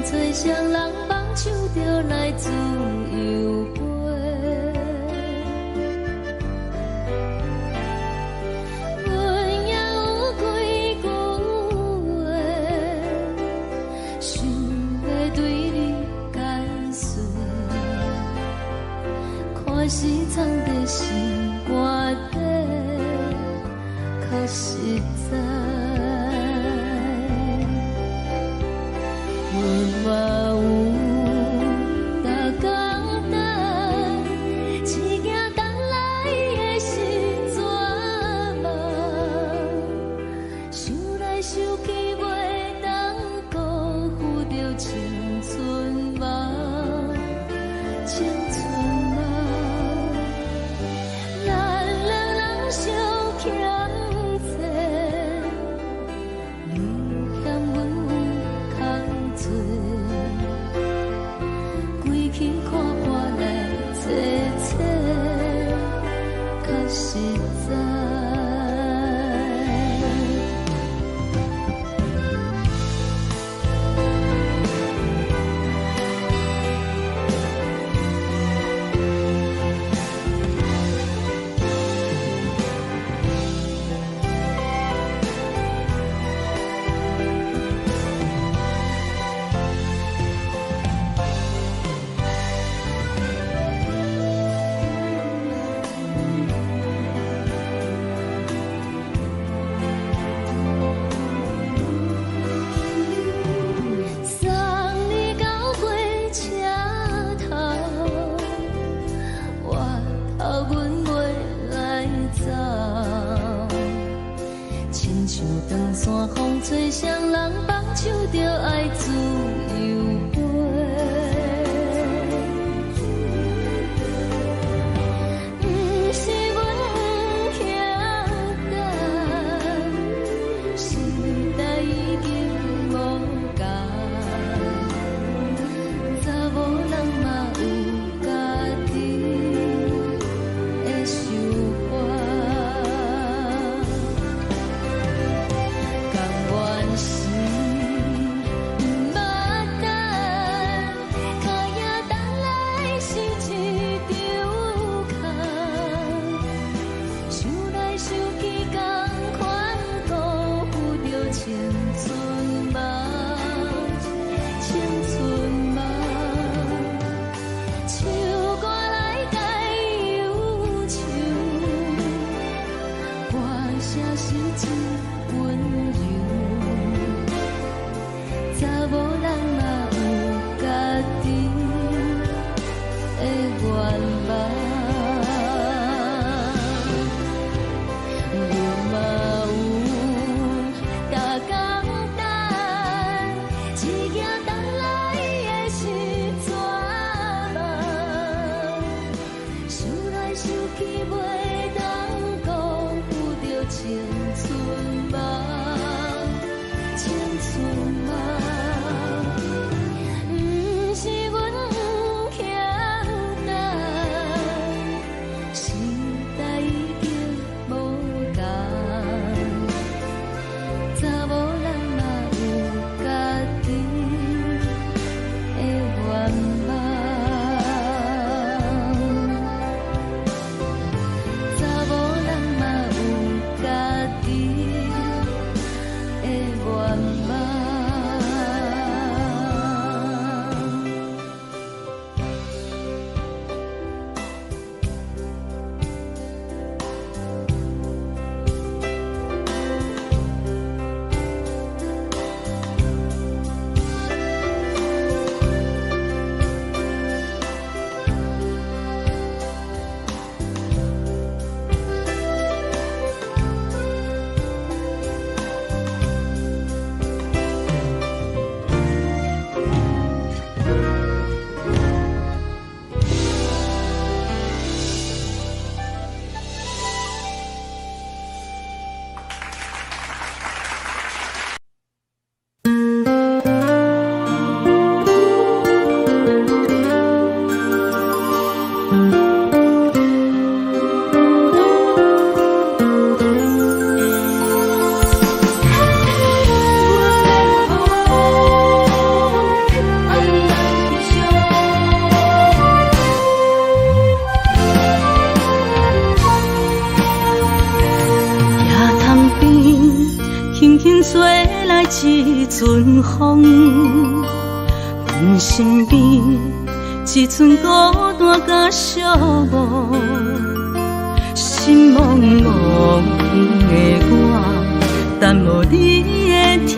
吹双人放手着来自由飞，阮也有几句话，想要对你解释，可是藏在心肝底，较实在。 嘛有逐工等，一件等来的是怎么？想来想去袂当辜负着青春梦，青春梦。咱两人相欠债，你欠阮有空做。 去看看来坐坐，较实在。 长山风吹双人放手着爱自由飞，不是阮不晓等，时代已经无同，查某人嘛有家己的想法。 青春梦，青春梦，唱歌来解忧愁，歌声是真温柔，查某人嘛有家己的愿望。 想起袂当辜负着青春梦。轻轻吹来一阵风，阮身边一寸孤单甲寂寞，心茫茫的我，等无你的疼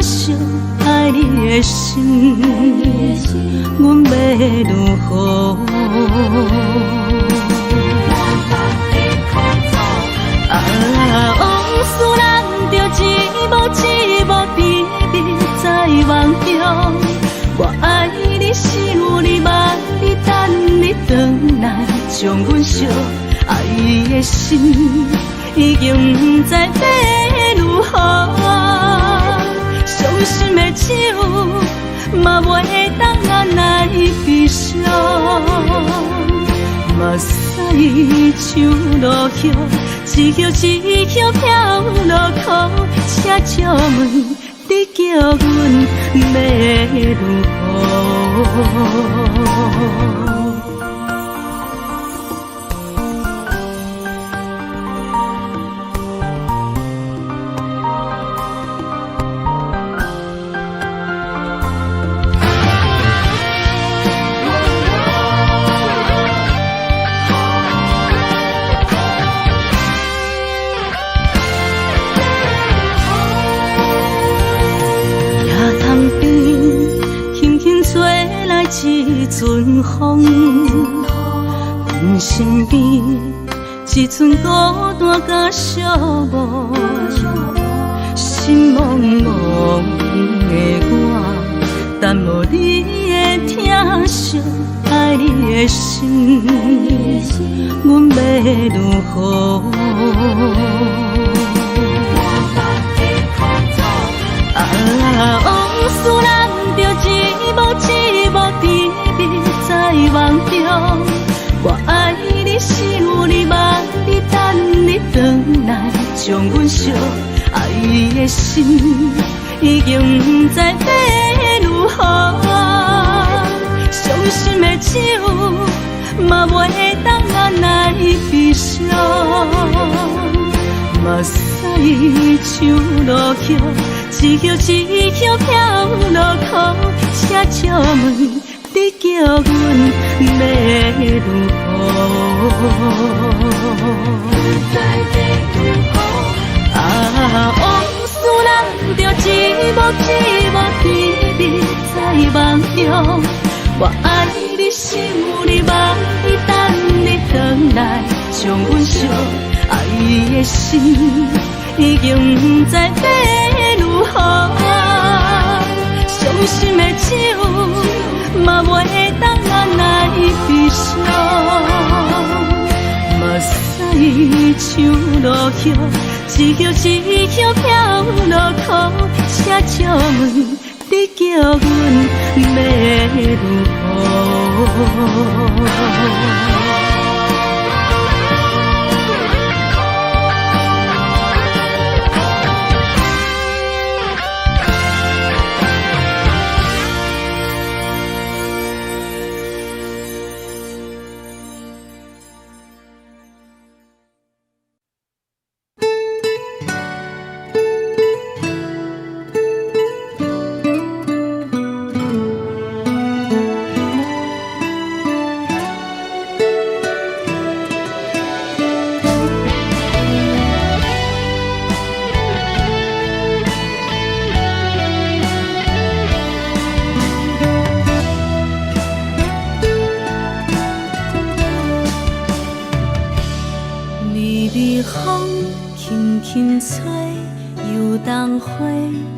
惜，爱你的心，阮要如何？往事人着一幕一幕秘密在梦中，我爱你想你望你等你回来，将阮惜爱的心已经不知要如何，伤心的手嘛袂当按来悲伤。目屎像落雨，一曲一曲飘落雨，请借问你叫阮要如何？一阵风，阮身边一寸孤单甲寂寞，心茫茫的我，等无你的疼惜，爱你的心，阮要如何？往事人着一幕一幕秘密在梦中，我爱你想你望你等你回来，将阮惜爱的心已经不知要如何，伤心的手嘛袂当按来悲伤，目屎像落雨，一曲一曲飘落雨，请借问你叫阮要如何？往事人着一幕一幕秘密在梦中，我爱你想你望你等你回来，将阮惜爱的心已经不知要如何，伤心的手嘛袂当按来悲伤，目屎像落雨，一曲一曲飘落雨，请借问你叫阮要如何？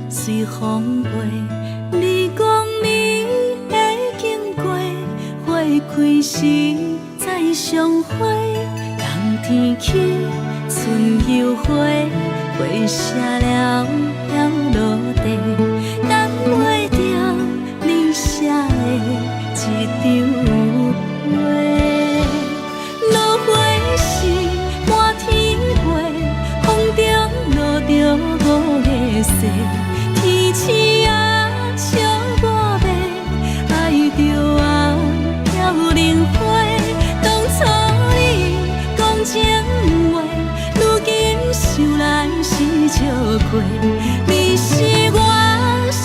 随风飞，你讲你会经过，花开时再相会。冬天起，春又回，花谢了要落地，等袂着你写的一张画。落花时满天飞，风中落着五个色。天星啊，笑我迷，爱着啊，飘零花。当初你讲情话，如今想来。是笑过，你是我生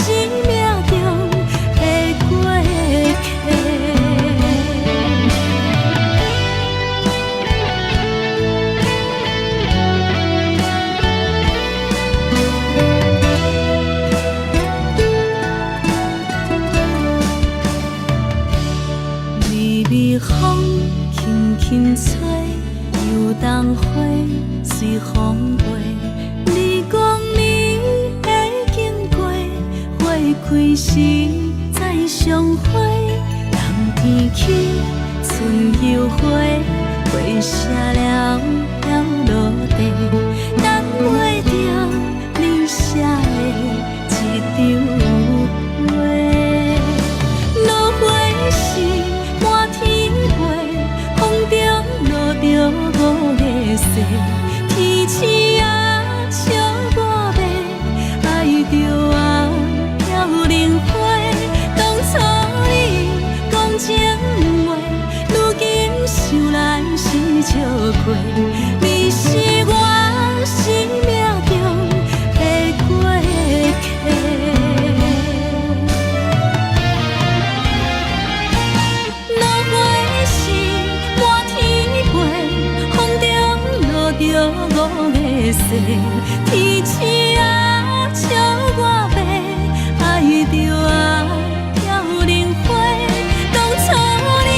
命中的过客。微微风轻轻吹，游动花随风飞。你讲你会经过，花开时再相会。人天起，春又回，花谢了要落地，等袂着你写的一张话。落花时满天飞，风中落着五个色，天星啊笑我迷，爱着啊飘零花。当初你讲情话，如今想来是笑过，你是我生命中的过客。落花时满天飞，风中落着五个色，天星啊笑我迷，爱着啊飘零花。当初你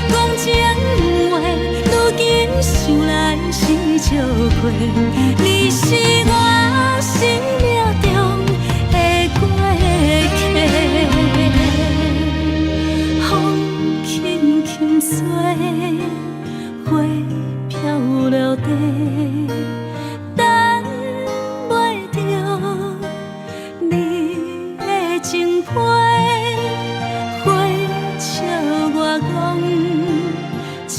讲情话，如今想来是笑过，你是我生命中的过客。风轻轻吹，花飘落地，等袂着你的情批。花笑我讲青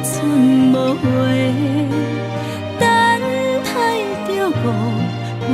春无话，等待着误会。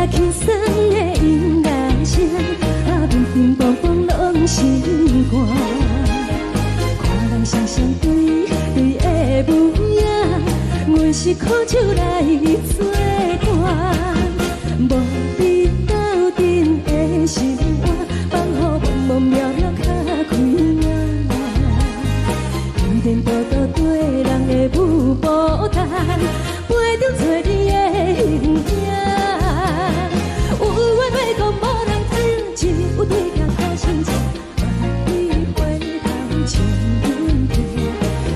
轻松的音乐声，乒乒乓乓拢心肝。看人双双对对的舞影，阮是苦酒来作伴。无你斗阵的心肝，放予茫茫渺渺较开眼。颠颠倒倒对人的舞步弹，陪着做你的形影。有话要讲无人听，只有对镜头心情，万里回头将阮听。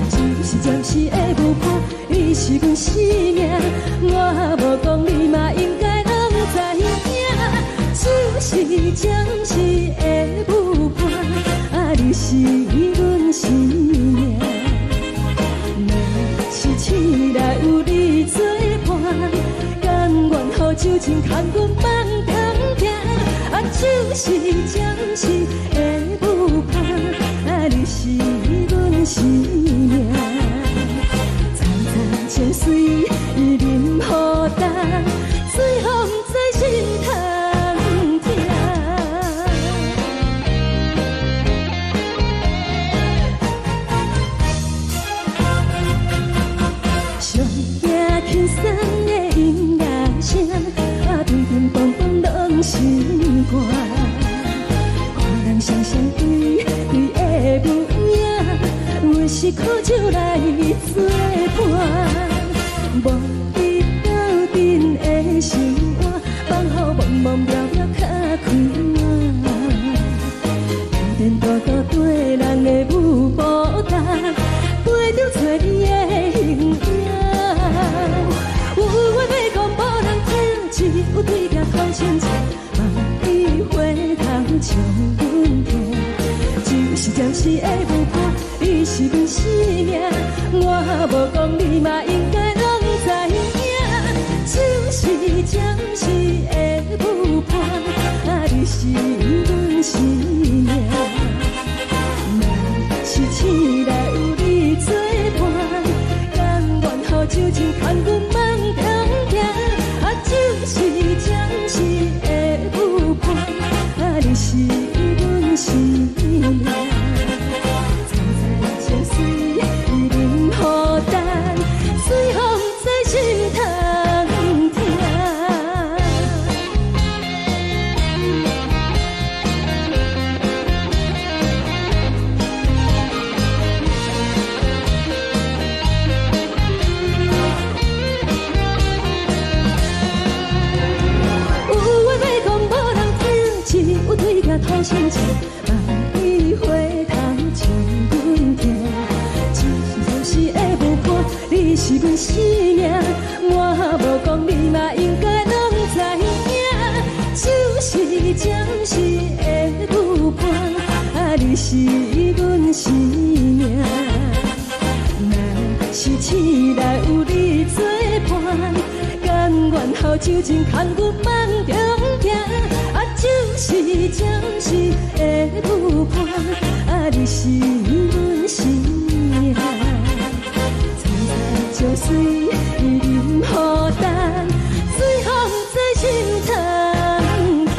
暂时暂时的舞伴，你是阮生命，我无讲你嘛应该拢知影。就是暂时的舞伴，你是阮生命。是醒来有你作伴，甘愿予酒精牵阮梦中行。就是暂时的舞伴，你是阮生命。层层泉水伊淋予淡，水风在心头。轻松的音乐声，乒乒乓乓拢心肝。看人双双对对的舞影，阮是苦酒来作伴。无你斗阵的心肝，放予茫茫渺渺较开眼。颠颠倒倒对人的舞步弹，陪着做你的形影。有话要讲无人听，只有对镜头心情，万里回头将阮听。就是暂时的舞伴，你是阮生命，我无讲你嘛应该拢知影。就是暂时的舞伴，你是阮生命。若是醒来有你作伴，甘愿予酒精牵阮梦中行。就是暂时的舞伴，你是阮生命。层层泉水伊淋予淡，水风在心头听。对镜头心情，万里回头将阮听。暂时的舞伴，你是阮生命，我无讲你嘛应该拢知影。就是暂时的舞伴，你是阮生命。若是醒来有你作伴，甘愿予酒精牵阮梦中行。就是暂时的舞伴，你是阮生命。层层泉水伊淋予淡，水风在心头听。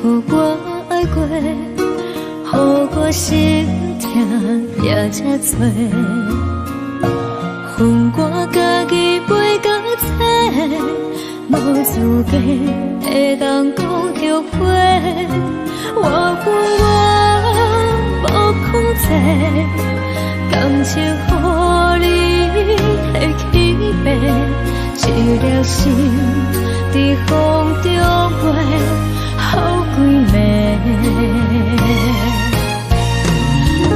予我爱过，予我心痛也这多，恨我家己袂到切，无资格会当讲后悔。我无控制，感情予你会起飞，一粒心在风中飞。好几暝，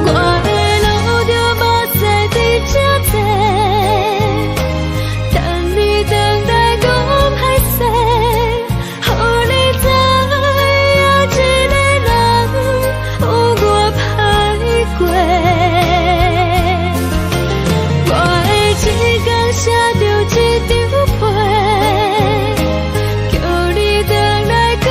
我的路就无细伫这多，等你等待讲歹势，予你知影一个人有我歹过。我的一天写着一张被，叫你等来讲。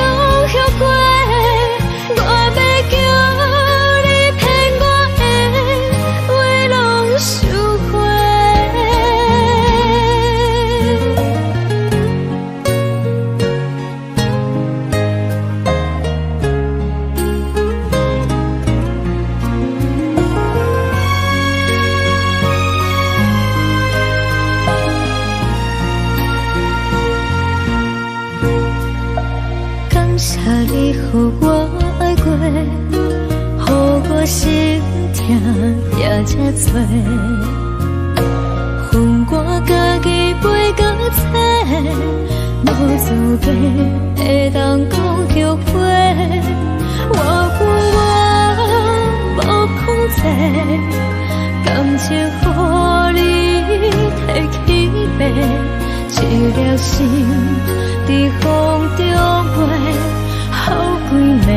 你予我爱过，予我心痛也这多，恨我家己袂到切，无资格会当讲后悔。我无控制，感情予你提起飞，一粒心在风中飞。好几暝，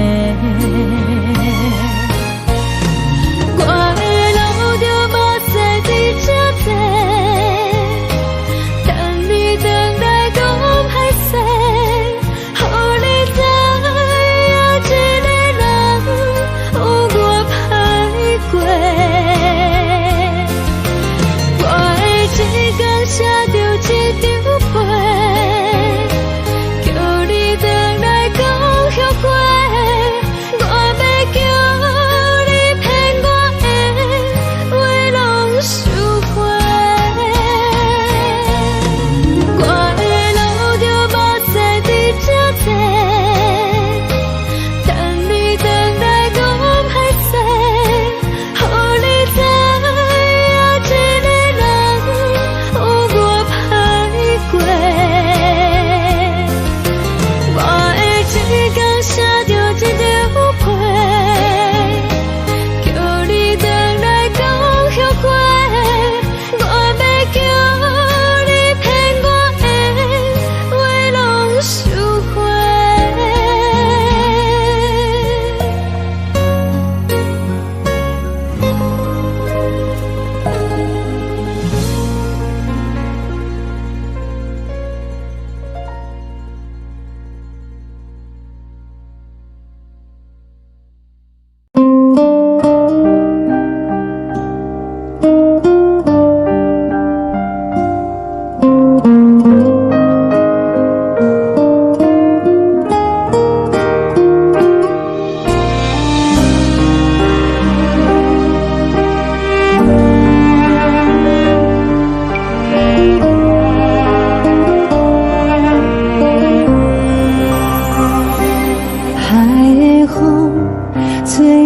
我的路就无细伫这多，等你等待讲歹势，予你知影一个人有我歹过。我的一天写着一张被。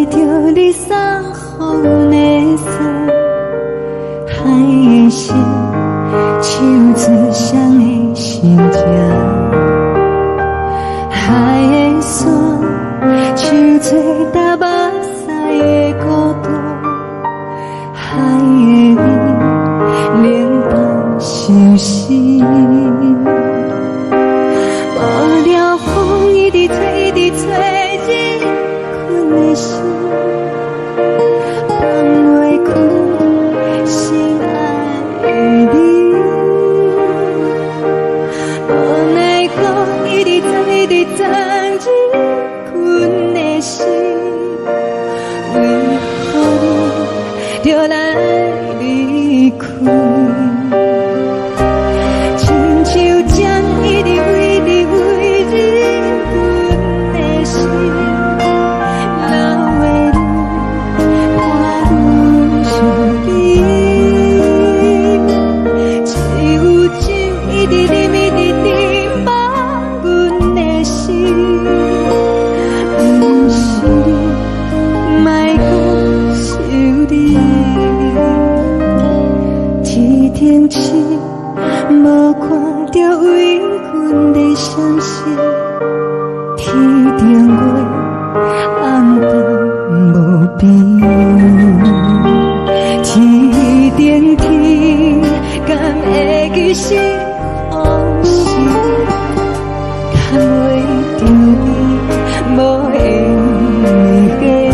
着你送予的伞，海的心，手指双的心情，海的山，手做搭目屎的孤单，海的你，冷淡伤心。无聊风一直吹，一直吹，日困的心，放袂开心爱的你。无奈讲一直藏，一直藏，日困的心，为何你就来离开？亲像针一直为你为日阮的心，流的泪伴阮伤悲，只有酒一直啉一直啉饱阮的心，不是你，莫讲想你，天天星。无看到为阮的伤心，天顶月暗淡无边，天顶天敢会记是往事，敢袂着你无缘给你。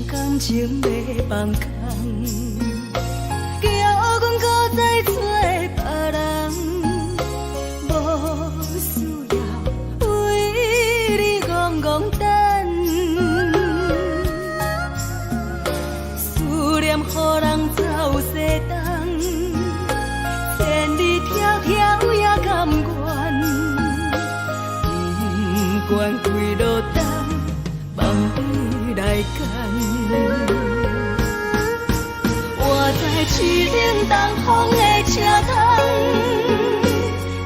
感情要放空，叫阮搁再找别人，无需要为你戆戆等，思念予人走西东，千里迢迢也甘愿，不管几路灯，梦伊来干。我在市顶东风的车窗，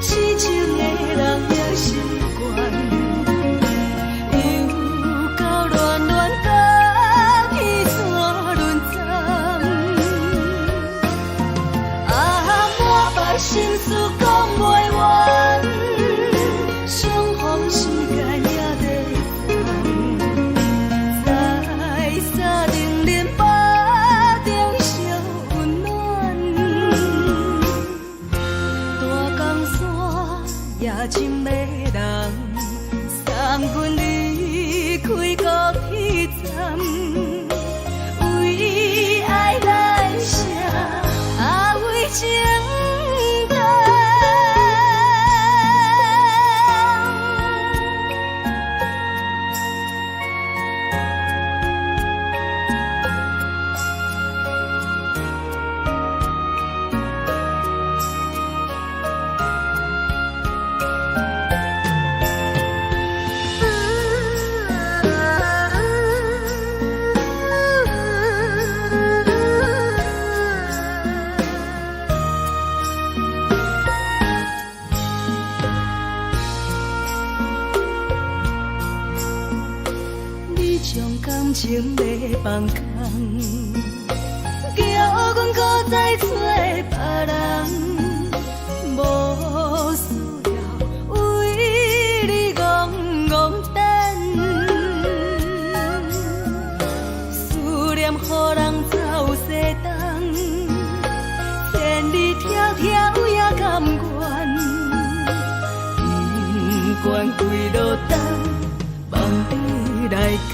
痴情的人的心愿，又到乱乱到将感情要放空，叫阮搁再找别人，无需要为你戆戆等，思念予人走西东，千里迢迢也甘愿，不管几路灯，望你来牵。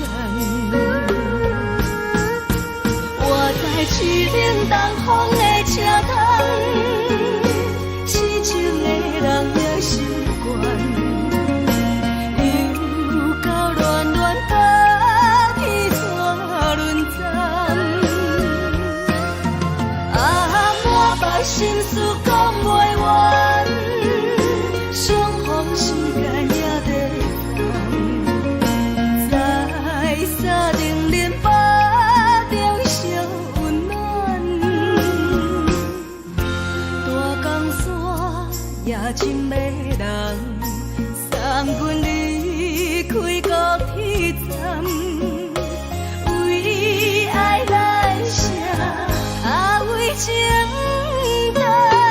我在市顶东风的车窗，痴情的人也心倦，又到恋恋甲天带轮转，满腹心事讲袂完，双方时间也在等，在沙定林巴中相温暖，大江山也真迷人，送阮离开高铁站，为爱来写，为情等。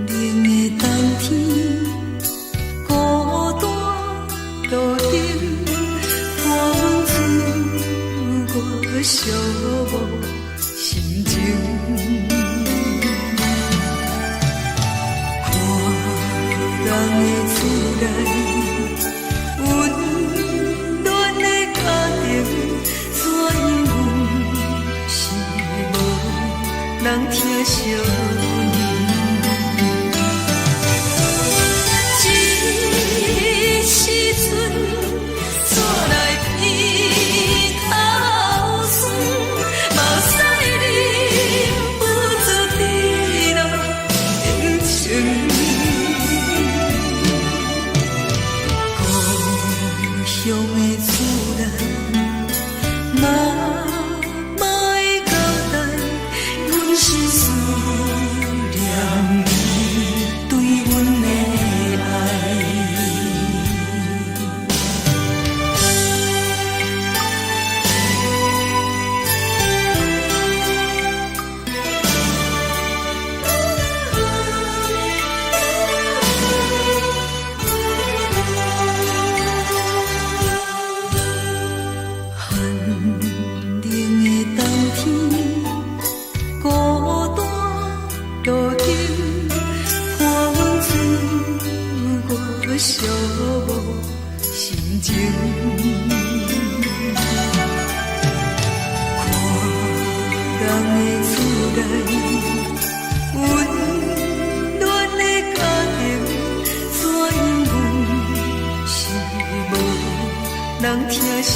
冷的冬天，孤单路顶，风吹我寂寞心情。看人的厝内，温暖的家庭，怎样是无人疼惜？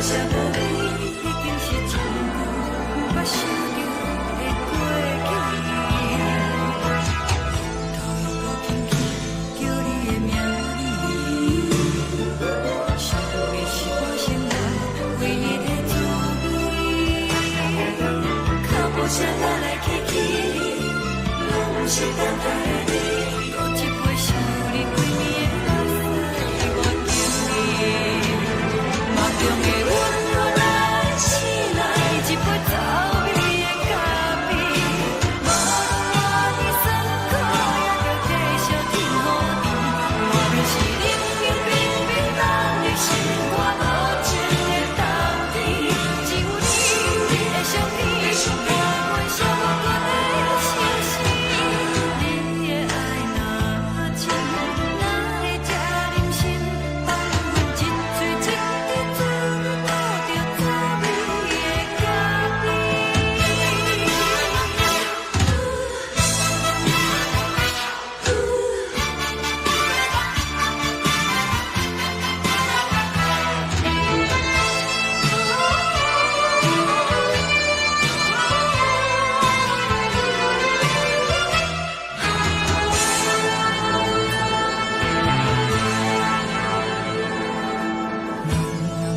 舍无你，已经是一句不捌想着的过去。头又无轻轻叫你的名字，想的是我心内唯一的滋味。脚步声来来去去，拢不是等待的你，搁一杯想你几年的目屎，我敬你。梦中的阮我来醒来，一杯走味的咖啡，无论我的酸苦，也着继续甜予你。我就是冷冷冰冰放入心肝无情的冬天，只有你的相片，我阮寂寞过的心事。你的爱若真，哪会这忍心放阮一嘴一滴珠，倒着滋味的咖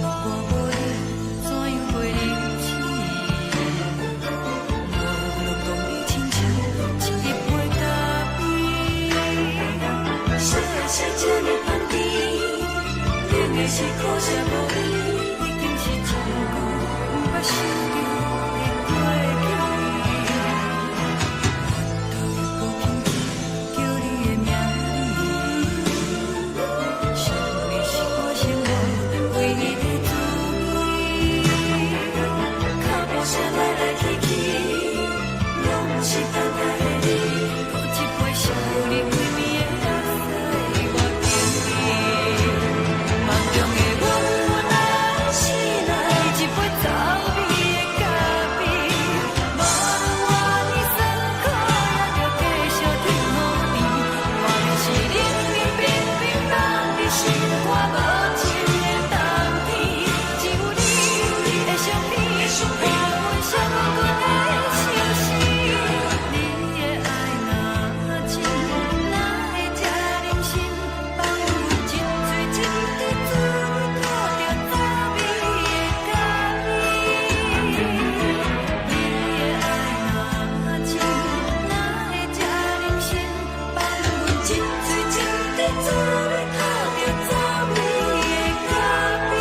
我无你，怎样袂离去？无论当你亲像一杯咖啡，小的是这呢香甜，冷的是苦涩无味，已经是一句不捌想着的过去。头又无轻轻叫你的名字，想的是我心内唯一的滋味。脚步声来来去去，拢不是等待的你，搁一杯想你几暝的目屎，我敬你。梦中的阮我来醒来，一杯走味的咖啡，无论我的酸苦，也着继续甜予你。我就是冷冷冰冰放入心肝无情的冬天，只有你的相片，我阮寂寞过的心事。你的爱若真，哪会这忍心放阮一嘴一滴珠，倒着滋味的咖啡。你的爱若真，哪会这忍心放阮一嘴一滴珠，倒着滋味的咖啡。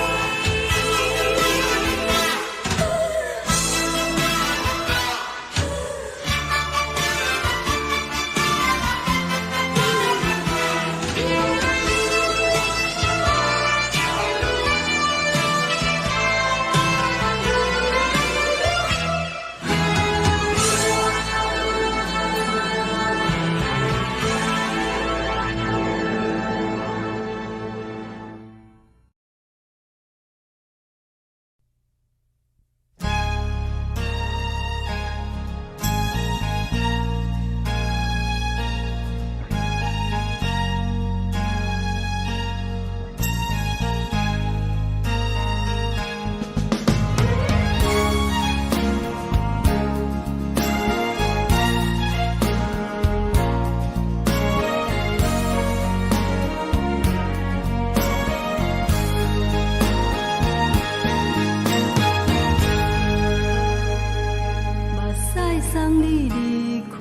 目屎送你离开，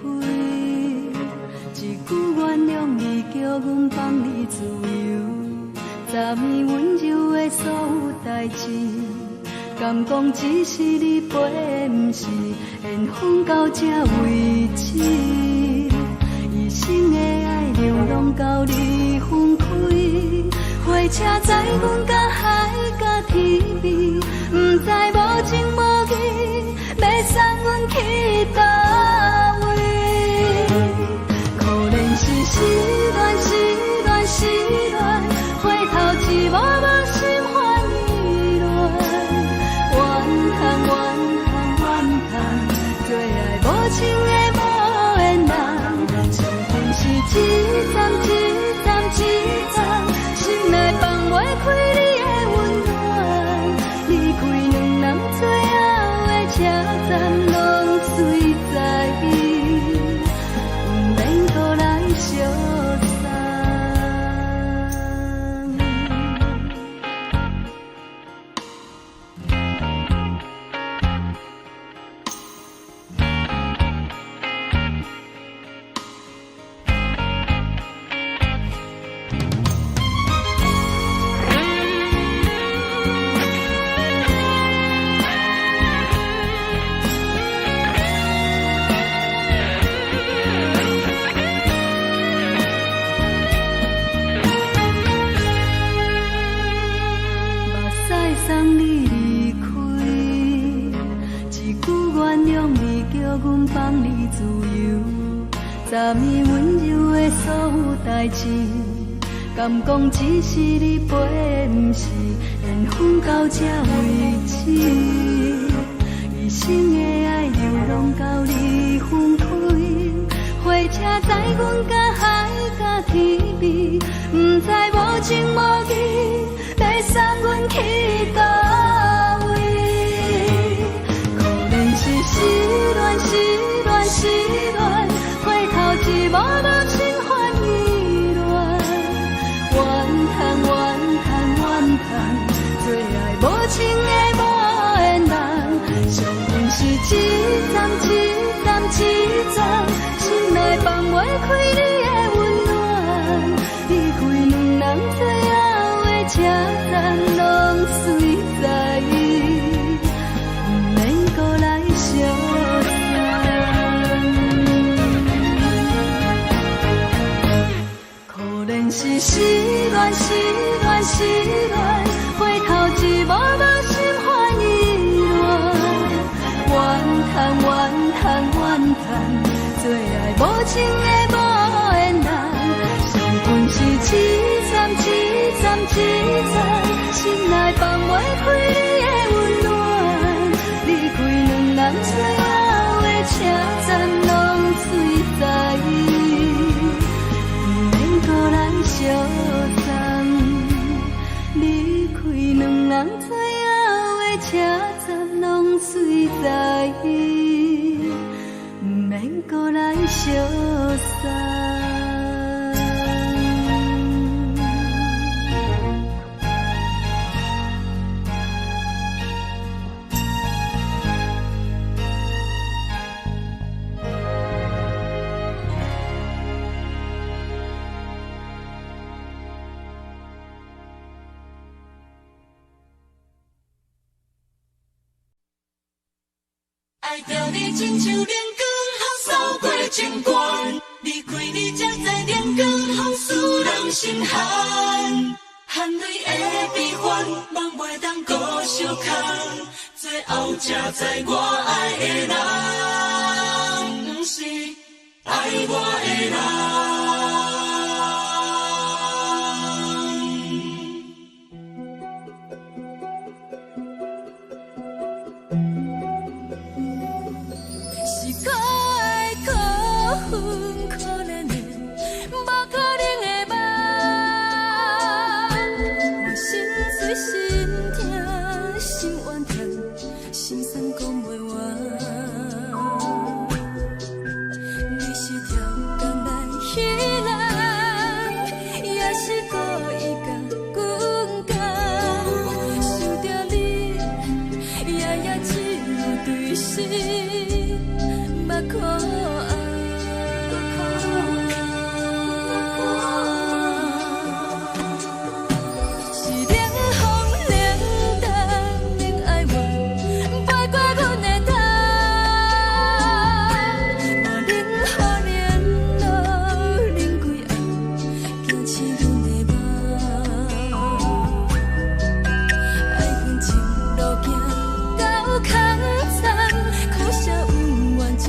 一句原谅你，叫阮放你自由。昨暝温柔的所有代志，敢讲只是你陪，不是缘分到这为止。一生的爱流浪到你分开，火车载阮甲海甲天边，不知无情无义，要送阮去倒位？可能是失恋，失恋，失恋，回头一幕幕心烦意乱，怨恨，怨恨，怨恨，最爱无情的无缘人，情分是一站一站一站，心内放袂开你的温暖，离开随在意，不免搁来相送。送你离开，一句原谅你，叫阮放你自由。昨暝温柔的所有代志，敢讲只是你陪，不是缘分到这为止。一生的爱又拢到你分开，火车载阮甲海甲天边，不知无情无义，要送阮去倒位？可怜是失恋，失恋，失恋，回头一幕幕心烦意乱，怨叹，怨叹，怨叹，最爱无情的无缘人，上阮是一站一站一站，心内放袂开你的温暖，离开两人最后的车站，拢随在意，不免搁来相送。可怜是失恋，失恋，失恋，回头一幕幕心烦意乱，怨叹，怨叹，怨叹，最爱无情的无缘人，上阮是一站一站一站，心内放袂开你的温暖，离开两人最后的车站，拢随在意，不免搁来相送。离开两人最后的车站，拢随在意，不免搁来相送。爱着你亲像阳光，扫过情关，离开你才知阳光风使人心寒。含泪的悲欢，望袂当搁相牵，最后才知我爱的人，不是爱我的人。是可爱可恨可怜的，无可能的梦。我心碎心痛心怨叹，心酸讲袂完。你是挑工来彼人，也是故意甲阮讲，想着你夜夜只有对视。目眶红，是冷风冷淡冷爱我，飞过阮的头，无冷雨连落冷几暗，惊醒阮的梦。爱恨情路行到空残，苦涩有缘就。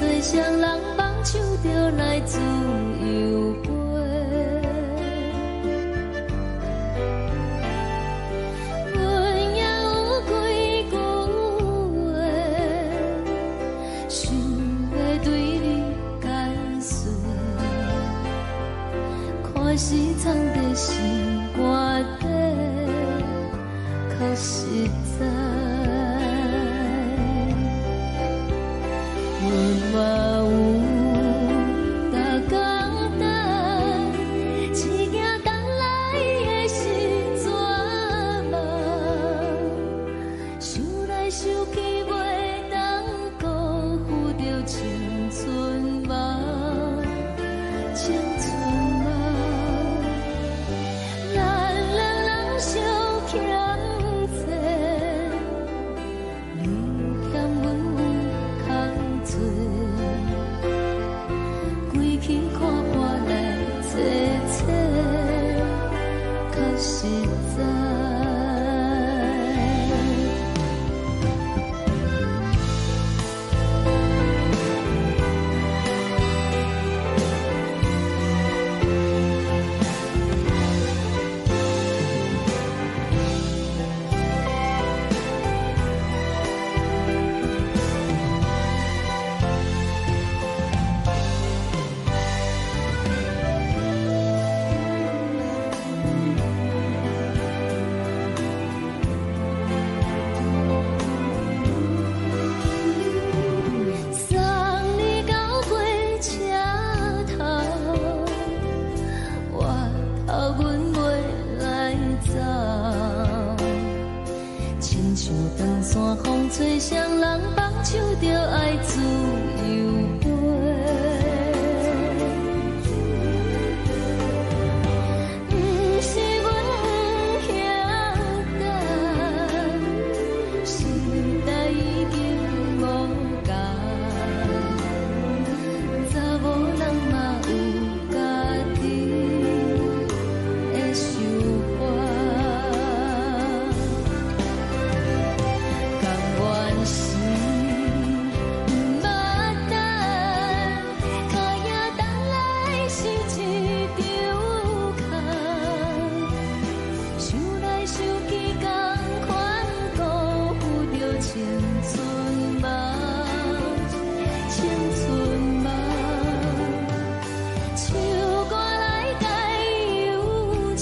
吹双人放手就来自由飞。阮也有几句话，想要对你解释，可是藏在心肝底，较实在。阮嘛有逐工等，只惊等来的时阵嘛，想来想去袂当辜负着青春嘛，青春嘛，咱两人相欠债，你欠阮有空做，归去看破来坐坐，较实在。送你到火车头，我头阮袂来走，亲像长线风吹双人放手就爱自由飞。不是阮不晓等，时代已经无共，查某人嘛有家己的想法，甘愿是毋捌等，脚也等来是一场空，想来想去同款辜负着青春嘛，青春嘛，唱歌来解忧愁，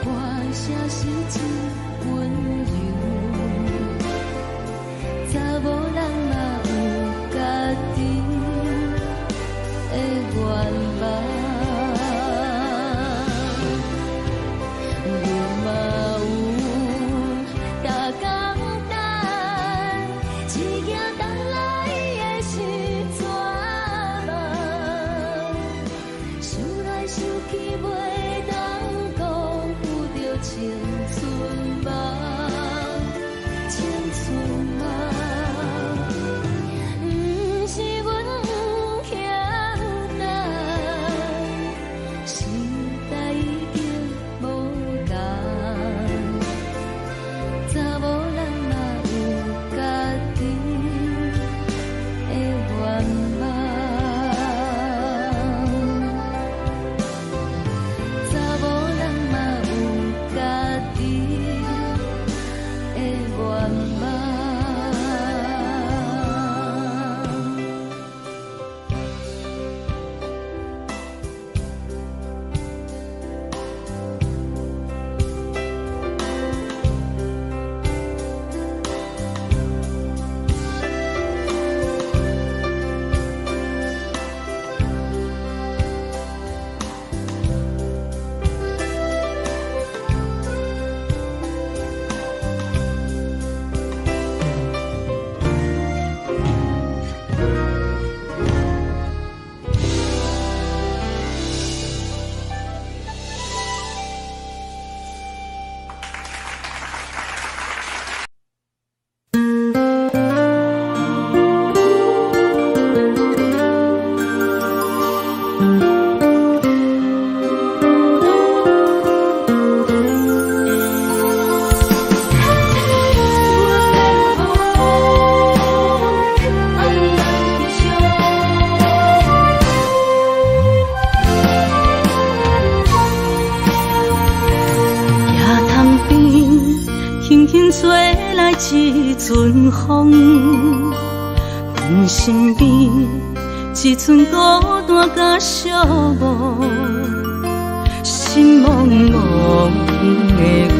歌声是真温柔，查某人嘛有家己的愿望。阮嘛有逐工等，只惊等来的时阵嘛，想来想去袂当辜负着青春嘛，青春嘛。不是阮不晓等，时代已经无共，查某人嘛有家己的愿望，查某人嘛有家己的愿望。轻吹来一阵风，阮身边一寸孤单甲寂寞，心茫茫的我，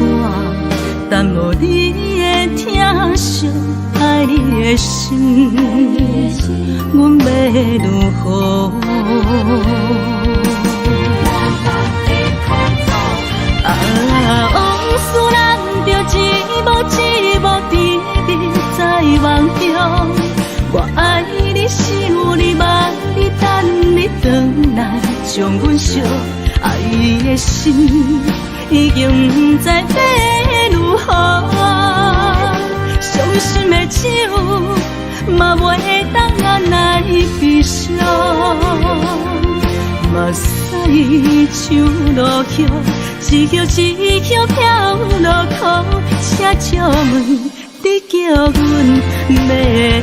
等无你的疼惜，爱你的心，阮要如何？往事咱着一幕一幕甜蜜在梦中。我爱你，想你，望你，等你回来，将阮惜爱的心已经不知要如何。伤心的手嘛袂当眼来闭上，目屎像落雨，一曲一曲飘落雨，车照问你叫阮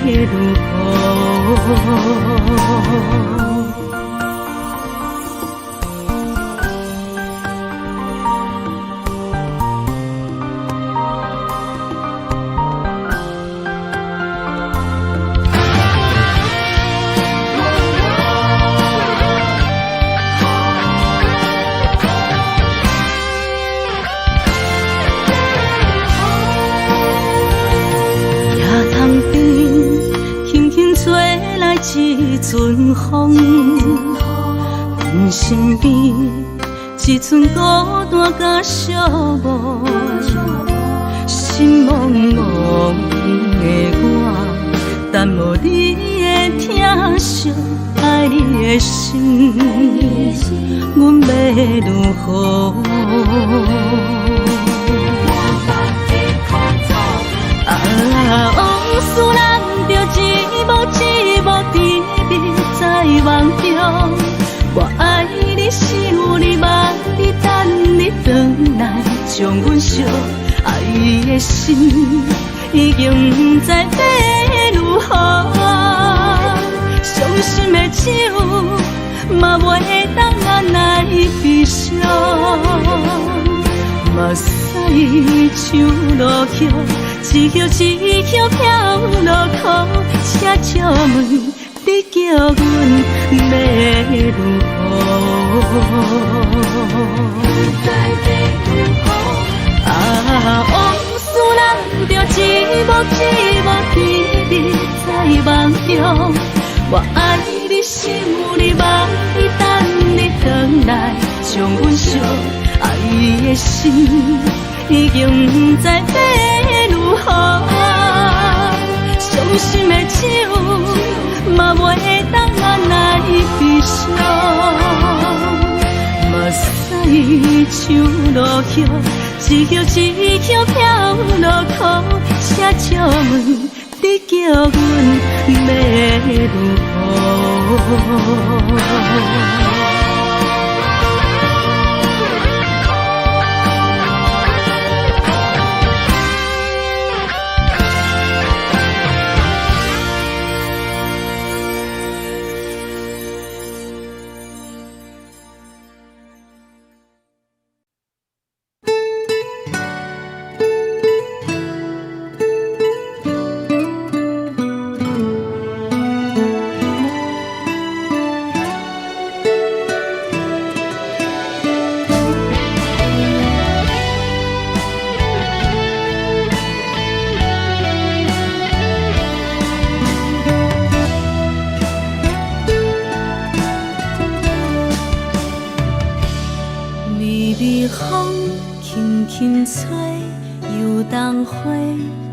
要如何？一阵风，阮身边一寸孤单甲寂寞，心茫茫的我，等无你的疼惜，爱你的心，阮要如何？往事咱着一幕一幕甜蜜在梦中。我爱你，想你，望你，等你回来，将阮惜爱的心已经不知要如何。伤心的手嘛袂当眼来闭上，目屎像落雨，一曲一曲飘落雨，车照问你叫阮要如何？往事咱着一幕一幕甜蜜在梦中。我爱你，想你，望你，等你回来，将阮惜爱的心已经不知要如何。伤心的手嘛袂当眼来闭上，目屎像落雨，一曲一曲飘落雨，车照问你叫阮要如何？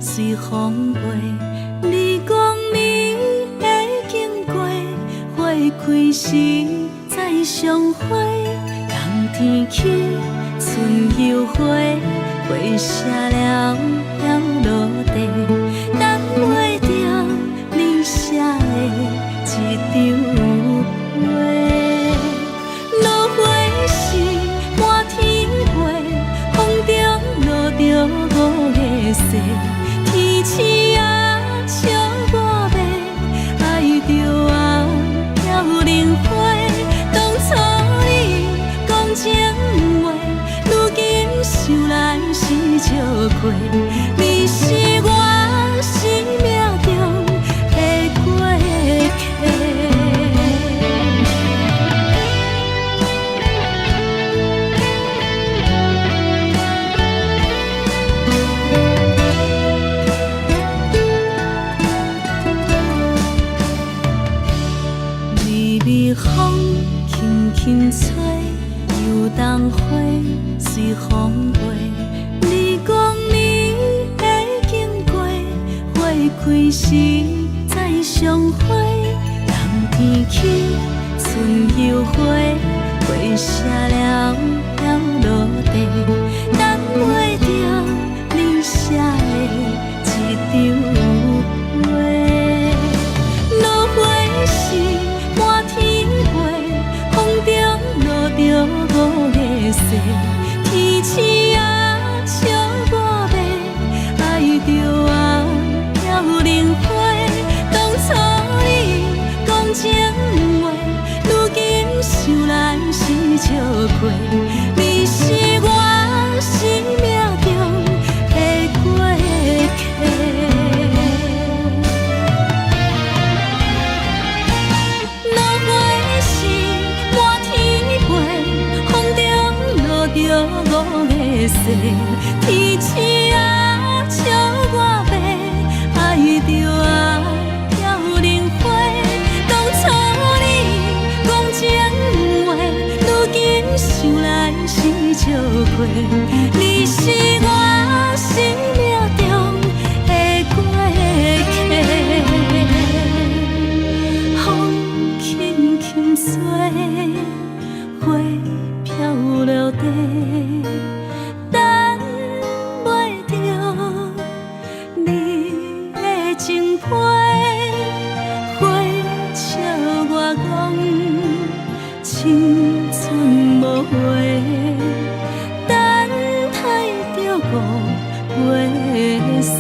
随风飞，你讲你会经过，花开时再相会。冬天起，春又花，花谢了飘落地，等袂着你写的一张画。落花时满天飞，风中落着五个色。天星啊，笑我袂爱着啊，飘零花。当初你讲情话，如今想来是笑过。你吹，游东花随风飞。你讲暝会经过，花开时再相会。人天起，春又花，花谢了了落地，等袂着你写的一张话。落花时满天飞，风中落着五个色，天星啊笑我迷，爱着啊飘零花。当初你讲情话，如今想来是笑亏。你是我生命中的过客。落花时满天飞，风中落着五个色，天星啊笑我迷，爱着啊飘零花。当初你讲情话，如今想来是笑亏。你是我生命中的过客。风轻轻吹，花飘落地，等袂着你的情批。花笑我讲青春无悔，等待着五月雪。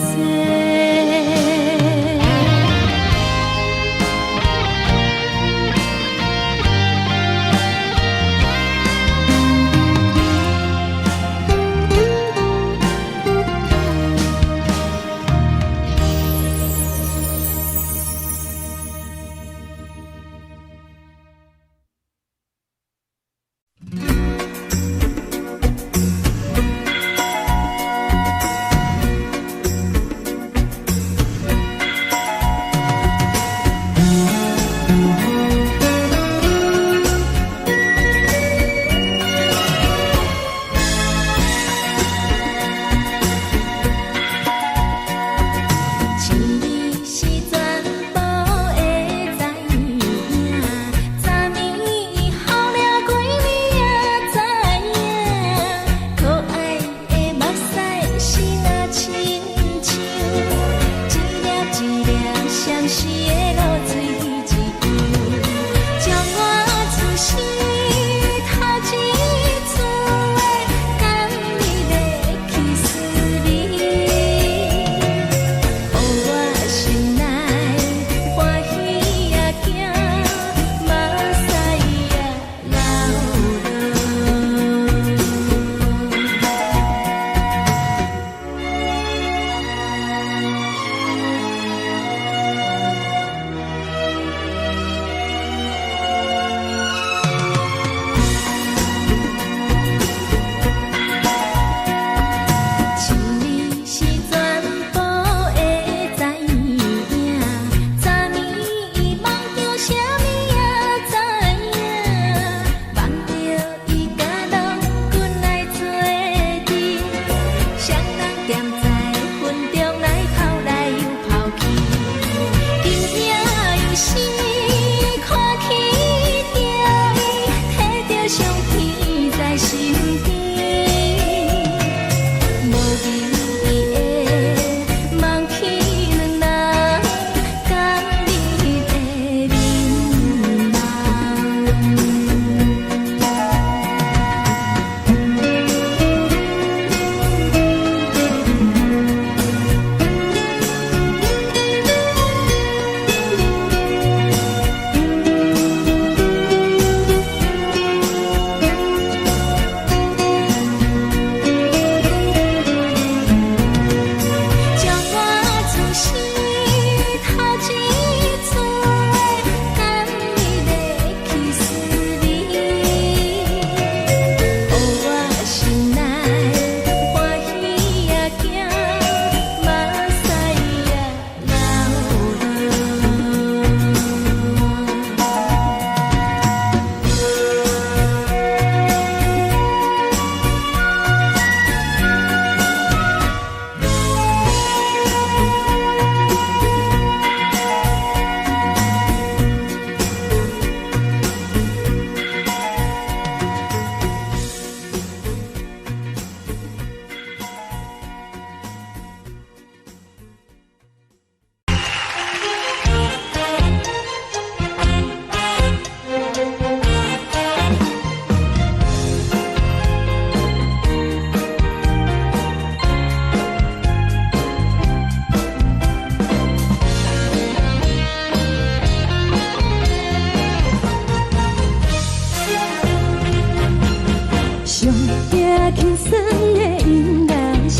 轻松的音乐声，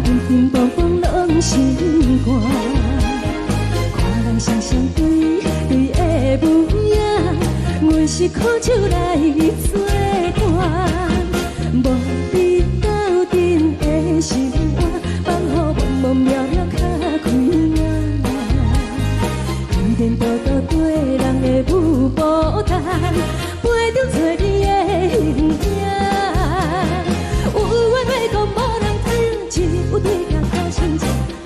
平平梆梆拢心肝。看人双双对对的舞影，阮是苦酒来作伴。无你斗阵的心肝，放予茫茫渺渺较开眼。一点多多对人的舞步弹，陪着做你的形影。有话要讲无人听，只有对镜头心情，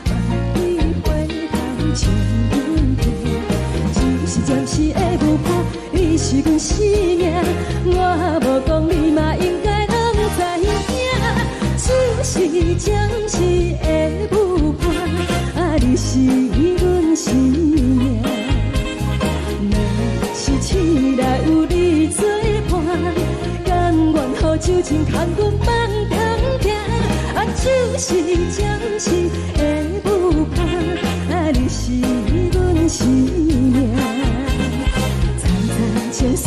万里回头像阮听。就是暂时的舞伴，你是阮生命，我无讲你嘛应该拢知影。就是暂时的舞伴，你是阮生命。若是醒来有你作伴，甘愿予酒精牵阮放通行。就是暂时的舞伴，你是阮生命。层层情水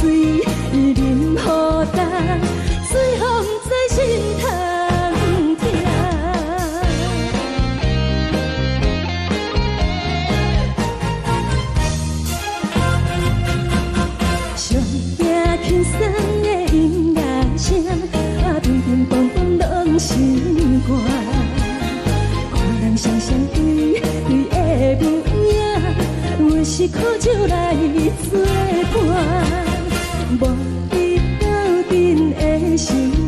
任何等，随风在心头。轻松的音乐声，乒乒乓乓拢心肝。看人双双对对的舞影，阮是苦酒来作伴。无你斗阵的心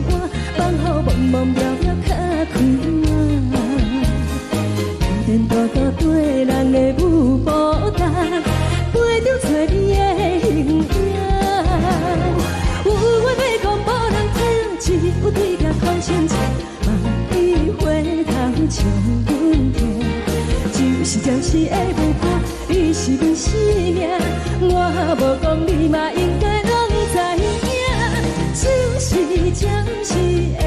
肝，放予茫茫渺渺较开眼。点点多多对人的舞步弹，陪着做你的形影。有话要讲无人听，只有对镜头心情，万里回头像阮听。就是暂时的舞伴，你是阮生命，我无讲你嘛应该拢知影。就是暂时的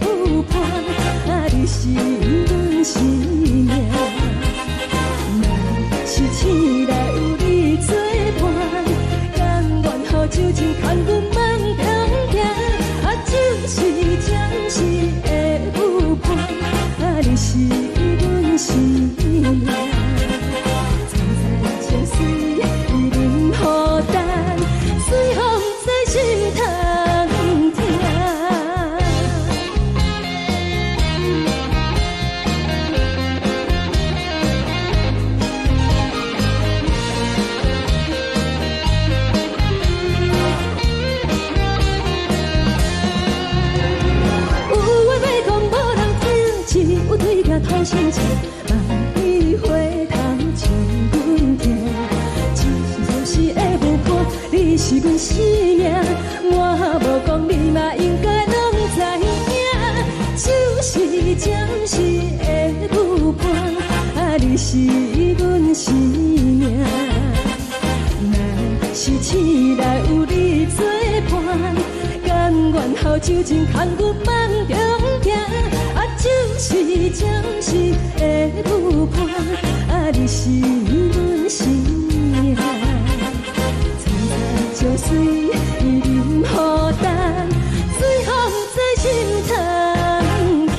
舞伴，你是阮生命。若是醒来有你作伴，甘愿予酒精牵阮放通行。就是暂时的舞伴，你是阮生命。层层情水任何等，随风在心头听。头心情，万里回头像阮听。就是的舞伴，你是阮生命，我无讲你嘛应该拢知影。就是暂时的舞伴，你是阮生命。若是醒来有你作伴，甘愿予酒精牵阮放中行。就是暂时的舞伴，你是阮生命。层层情水任何等，随风在心头听。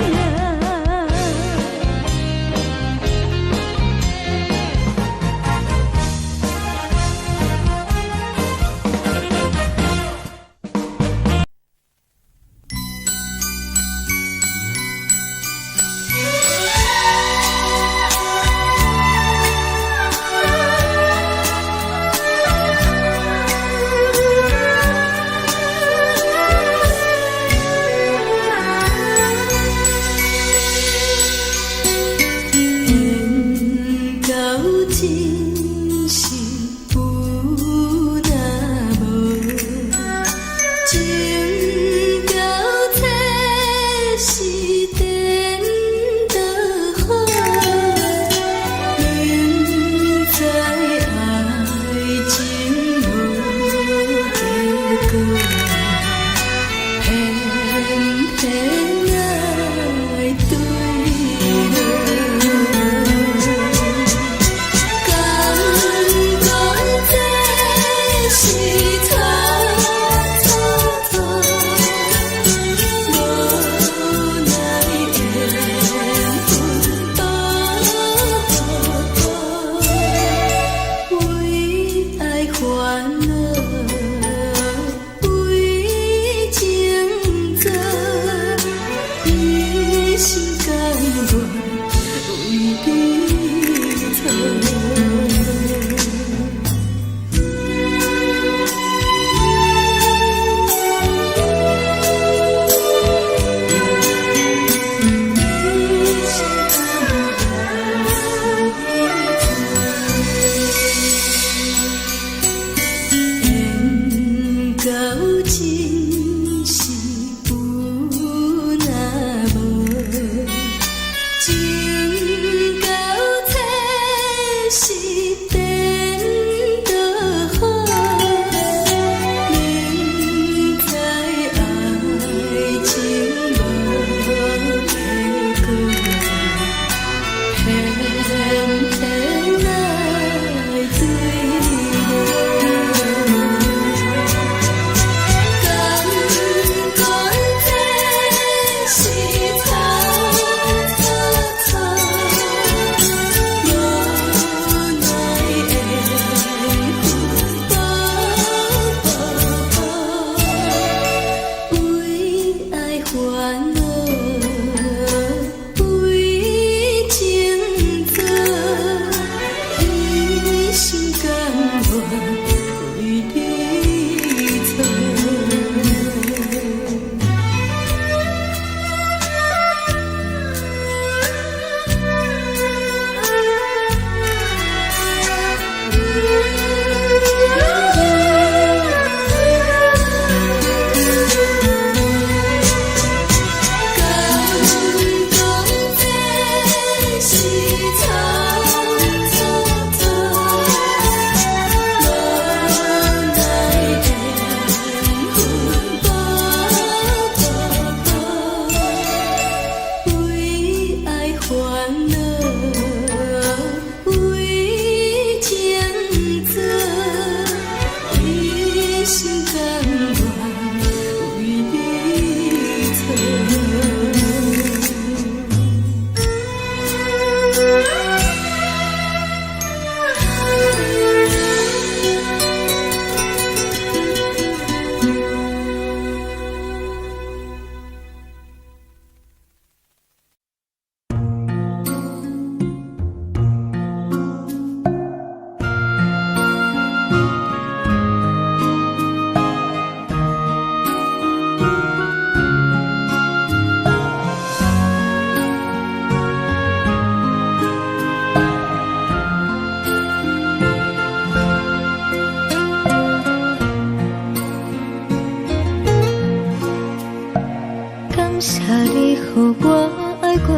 谢你予我爱过，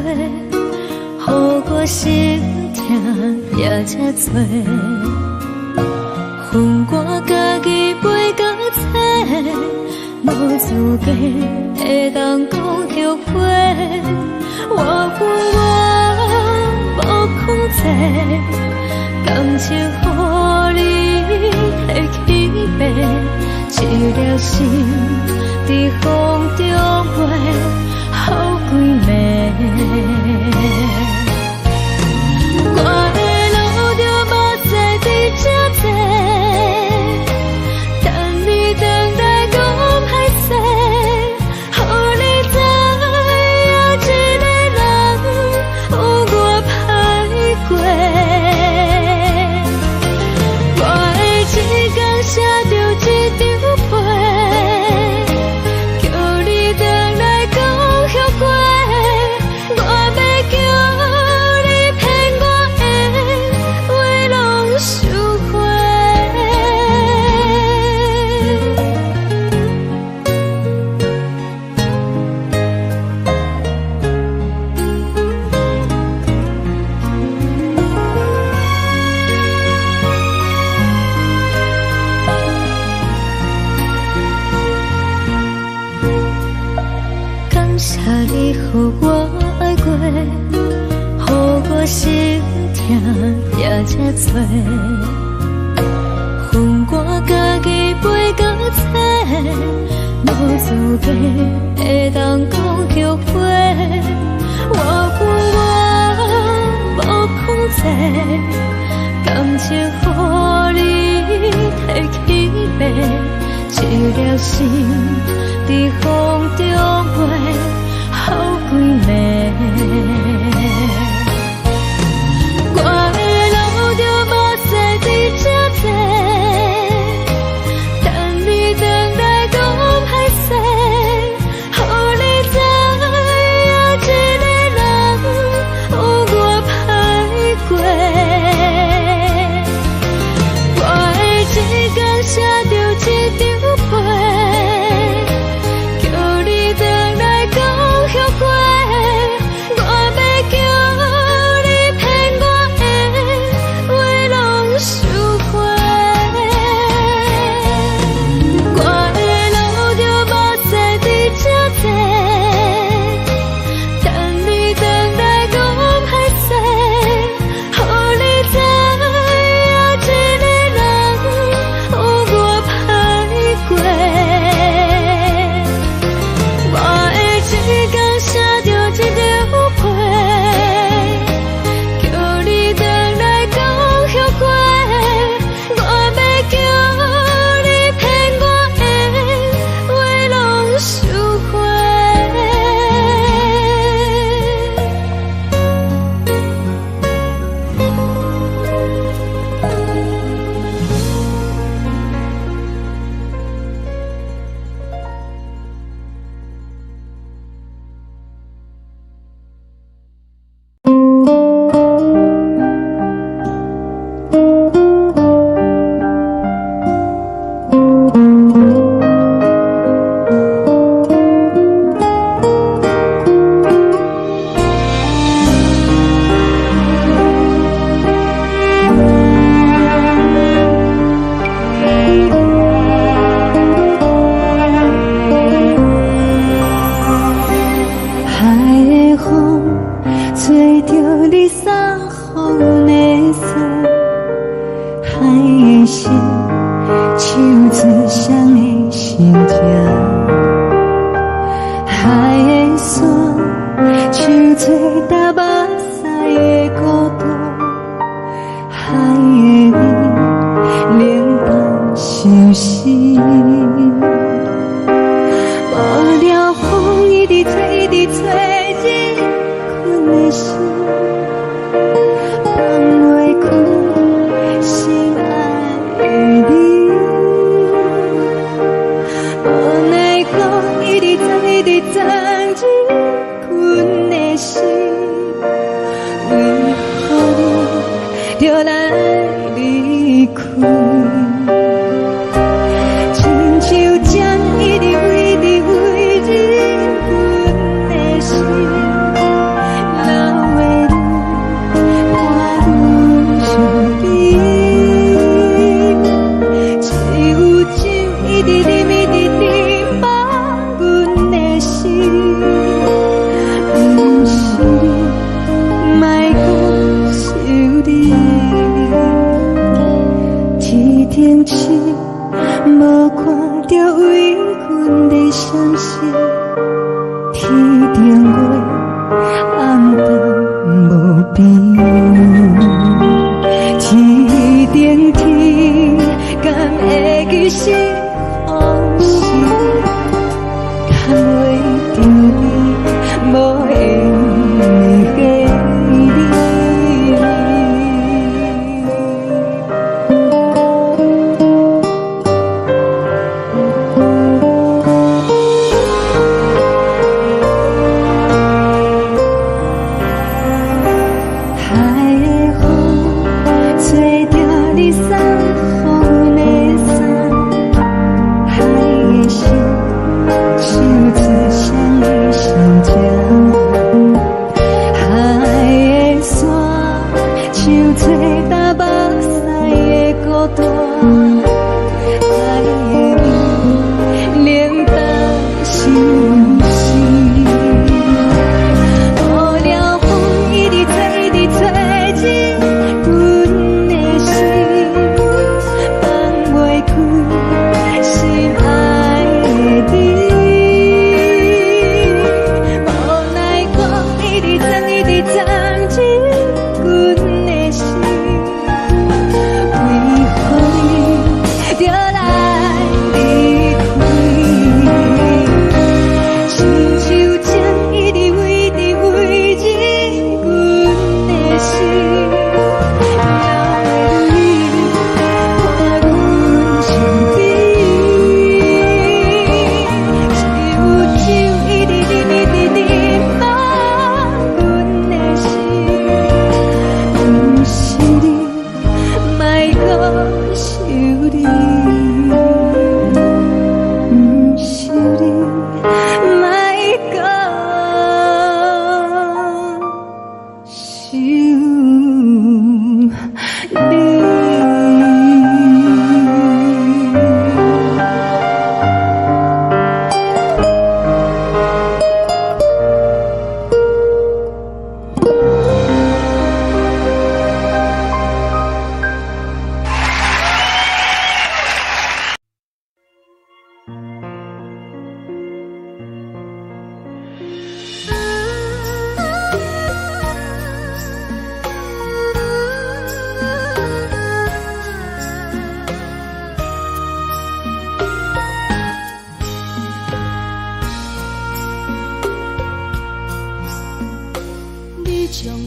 予我心痛也这多，恨我家己袂到切，无资格会当讲后悔。我恨我无控制，感情予你会起飞，一粒心在风中飞，好几暝。我的路就无西伫这多，等你回来讲歹势，予你知影一个人有我歹过。我的一天写着一张被，叫你回来讲后悔。我要叫你骗我的话拢收回。感谢你予我爱过，予我心痛也这多，恨我家己袂到切，无资格会当讲后悔。我恨我无控制，感情予你摕起飞，一粒心在风中飞，好几暝。我的路就无西伫这多，等你回来讲歹势，予你知影一个人有我歹过。我的一天写着一张被，叫你回来讲后悔。我要叫你骗我的话拢收回。我的路就无西伫这多，等你回来讲歹势，予你知影一个人有我歹过。我的一天写着一张被，叫你回来讲后悔。我要叫你骗我的话拢收回。海的风吹着你撒风的伞，海的心手指双的心痛，海的山手吹打目屎的孤独，海的你冷淡伤心。无聊风一直吹，一直吹，日困的心，放袂开心爱的你。无奈风一直吹，一直吹，日困的心，为何你就来离开？亲像针一直为日困。相信，天顶月，暗淡无边。天顶天，敢会记是往事？牵袂着你，无缘给你。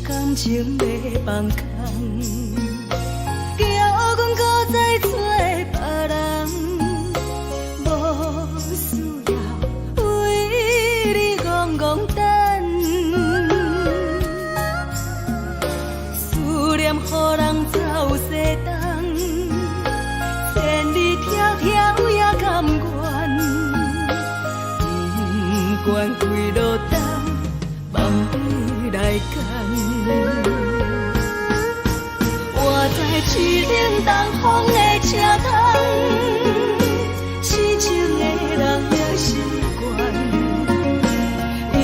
感情要放空，叫阮搁再找别人，无需要为你戆戆等，思念予人走西东，千里迢迢也甘愿，不管几路灯，梦比来赶。我在市顶东风的车窗，痴情的人也习惯，又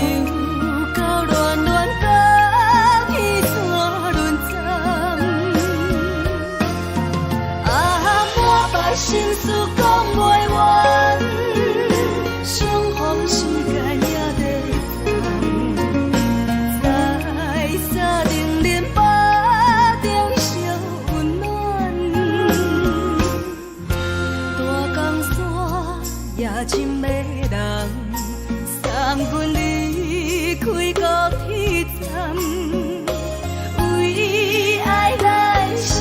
到乱乱甲彼山论站。啊，满腹心事讲袂完，相逢时间也在等，在沙定林巴中烧温暖，大江山夜深的人，送阮离开高铁站，为爱来写，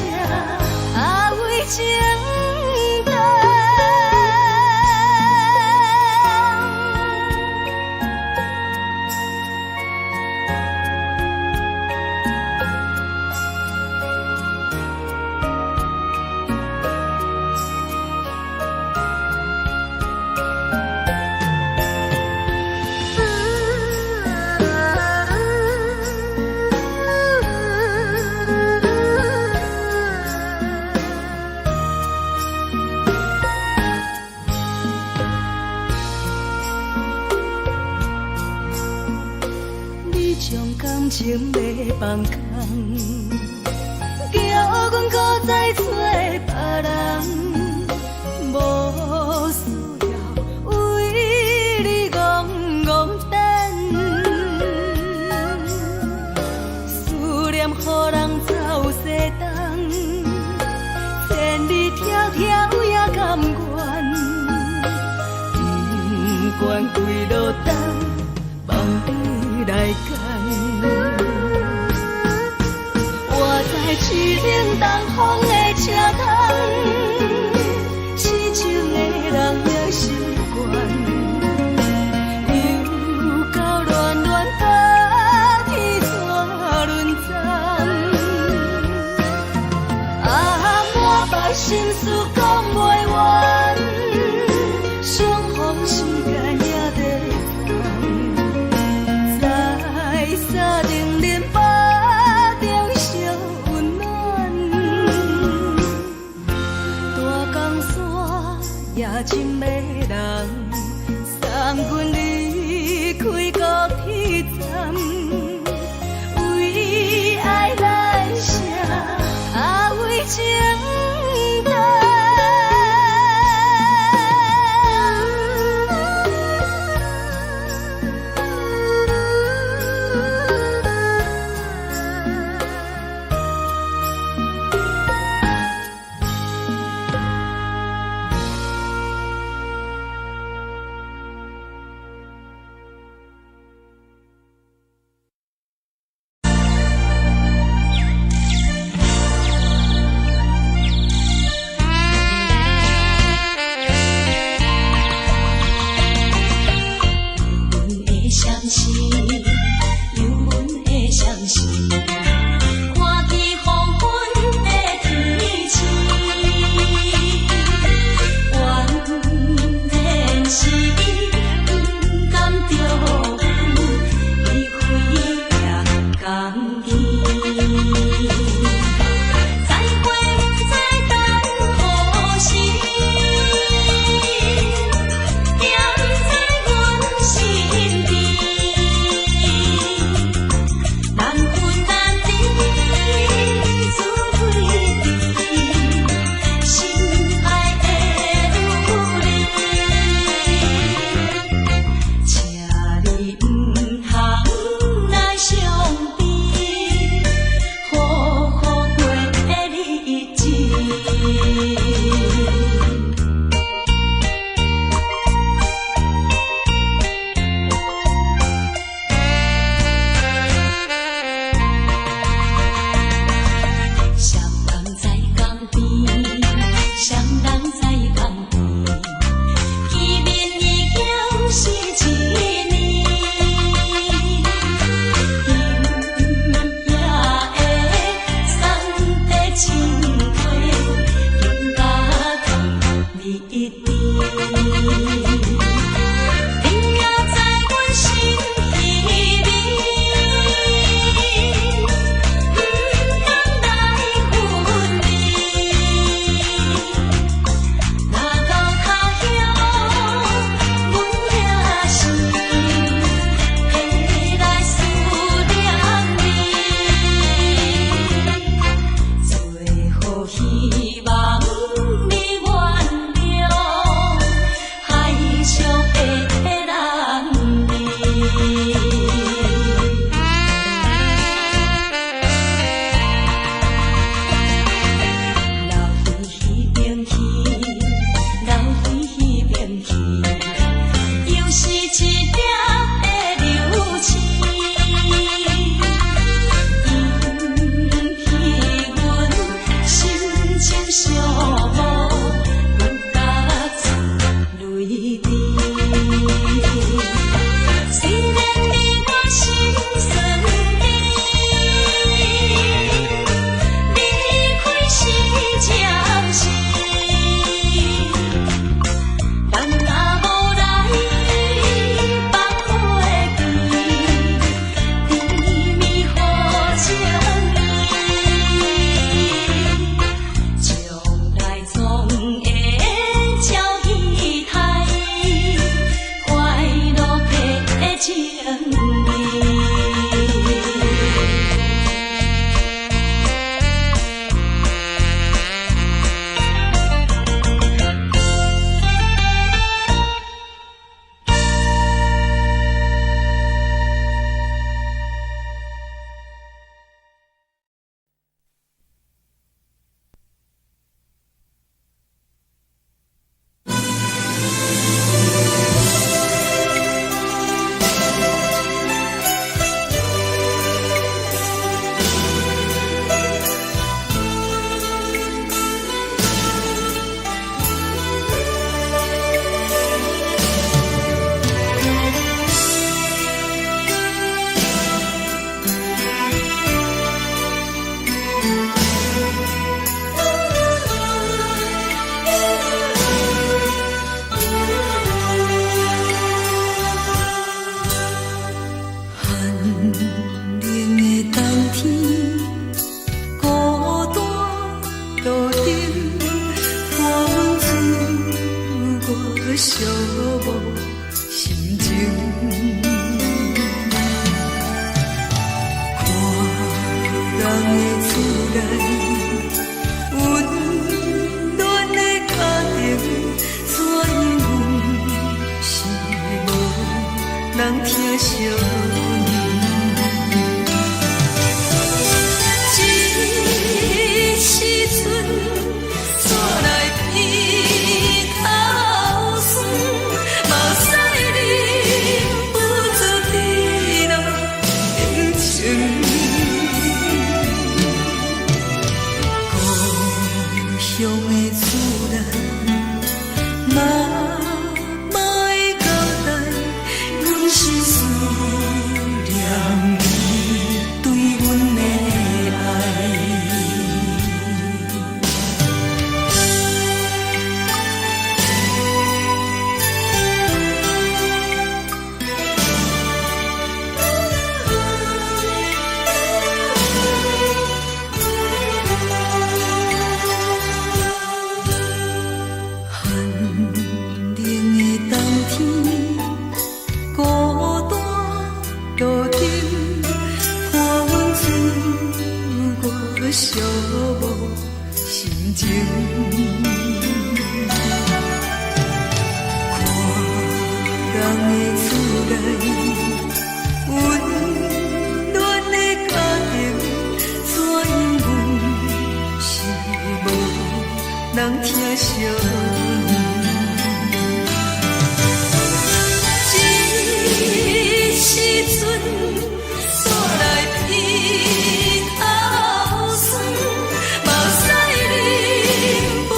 为情等。将感情要放空，叫阮搁再找别人，无需要为你归落单，望你来牵。我在市顶东风的车头，痴情的人也心倦。心事讲袂完，相逢时间也在等，在沙丁林巴中相温暖。大江山也深的人，送阮离开高铁站，为爱来写，为情。人疼惜你。这时阵煞来鼻头酸，嘛使忍不住滴落眼睛。故乡的厝内，妈妈的交代，阮是思念你对阮的爱。寂寞心情，看人的厝内温暖的家庭，怎因阮是无人疼惜你？这时阵煞来鼻头酸，嘛使忍不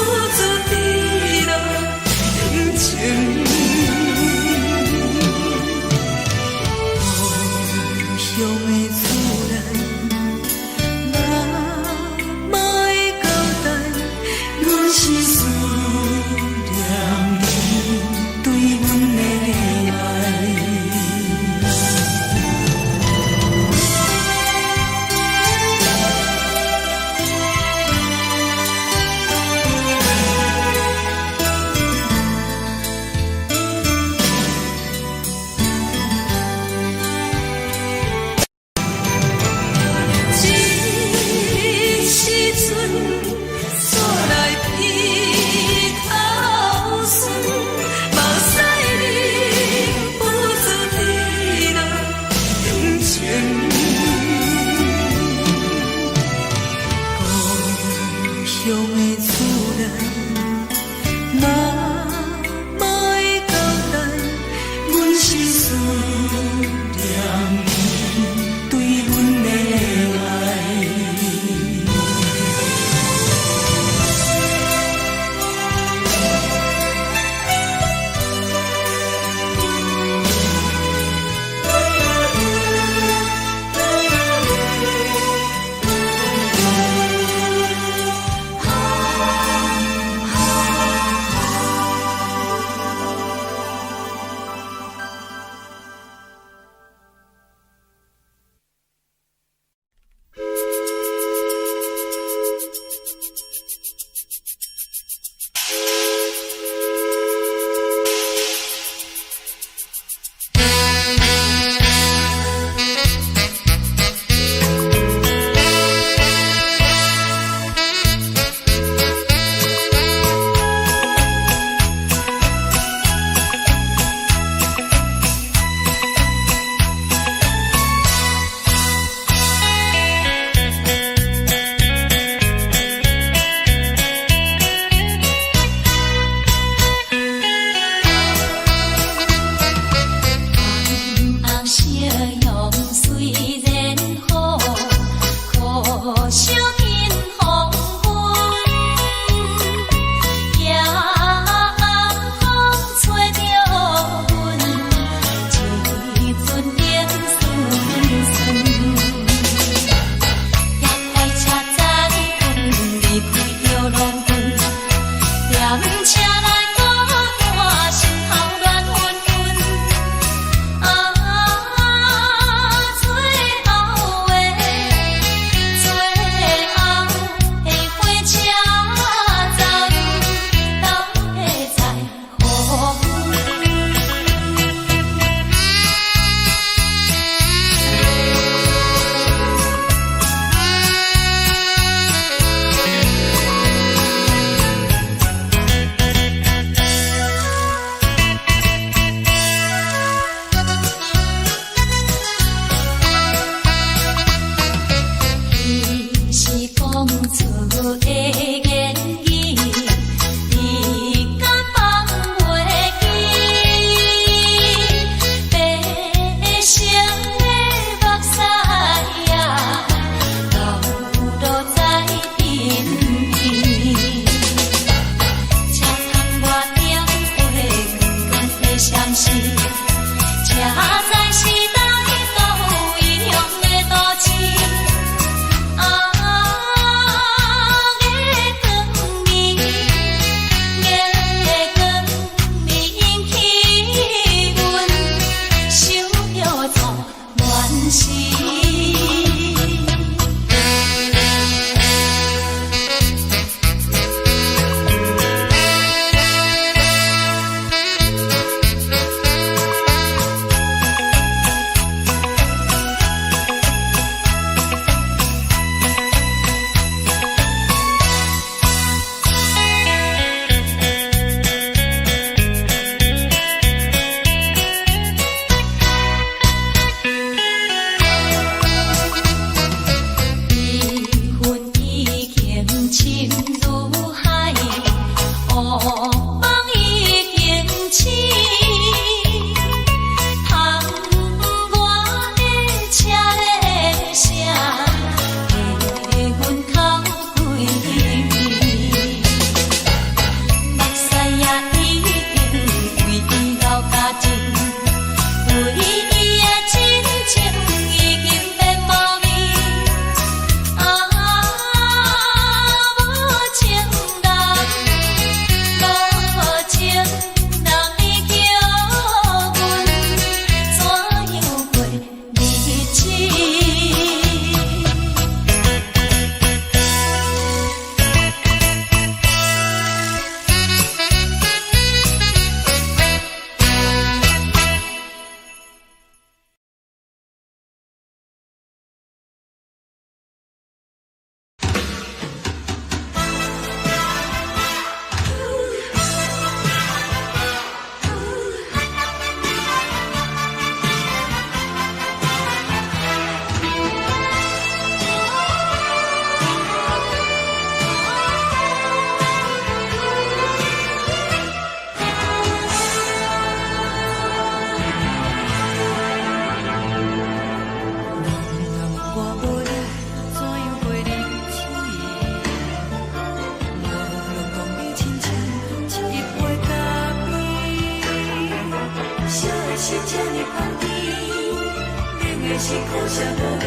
的是苦涩无味，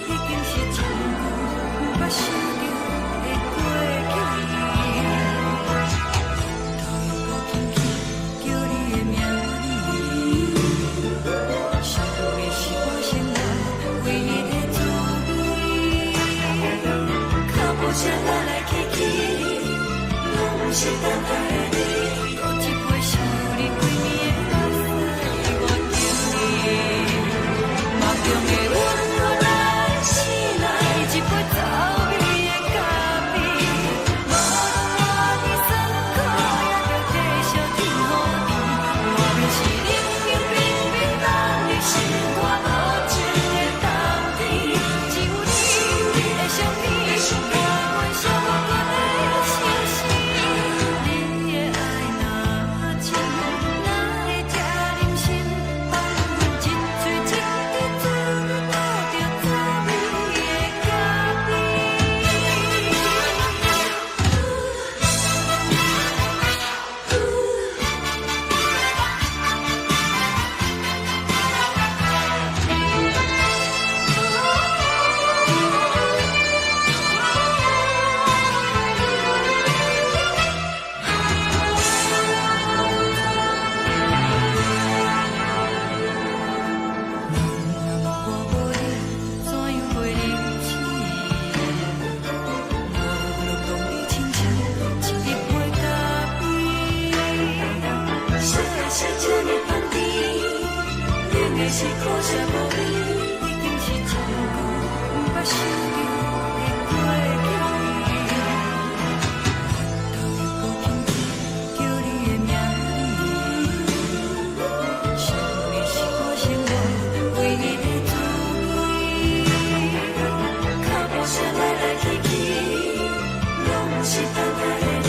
已经是真久捌想着的过去。头又搁轻轻叫你的名字，想的是我心内唯一的滋味。脚步声来来去去，拢是等待的你，喝一杯想你几暝的目屎，我着你。梦中的阮我来醒来，一杯走味的咖啡，无论我的酸苦，也着继续甜予你。外面是冷冷冰冰冷的心肝，无情的冬天，只有你会想你，我阮寂寞过的心事。你的爱若真，哪会这忍心放阮一嘴一滴滋味，倒着滋味的咖啡。我无你，怎样袂离去？无路讲你亲像一日杯咖啡，小的小这呢放甜，冷的是苦涩无味，已经是真久捌想着的过去。头又搁轻轻叫你的名字，想的是我心内唯一的滋味。脚步声来来去去，拢是等待的你，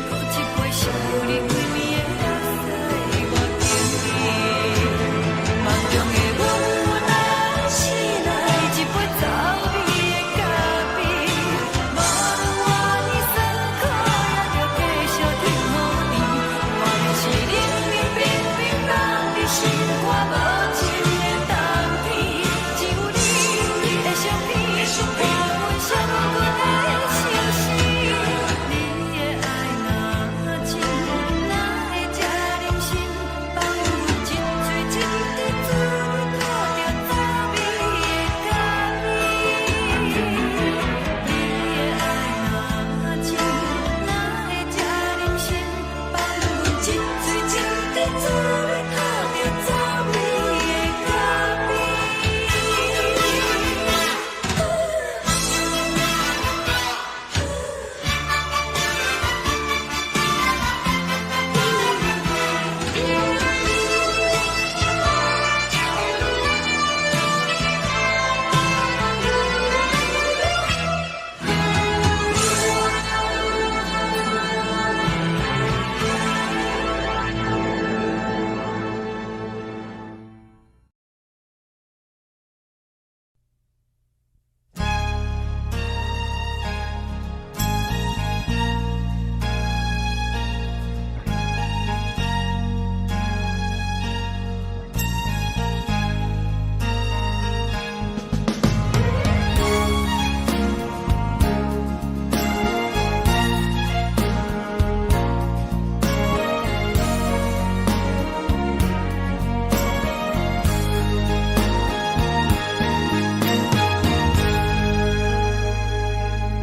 喝一杯想你几暝的目屎，我着你。梦中的阮我来醒来，一杯走味的咖啡，无论我的酸苦，也着继续甜予你。外面是冷冷冰冰冷的心肝，无情的冬天，只有你会想你，我阮寂寞过的心事。你的爱若真，哪会这忍心放阮一嘴一滴滋味，倒着滋味的咖啡。你的爱若真，哪会这忍心放阮一嘴一滴滋味，倒着滋味的咖啡。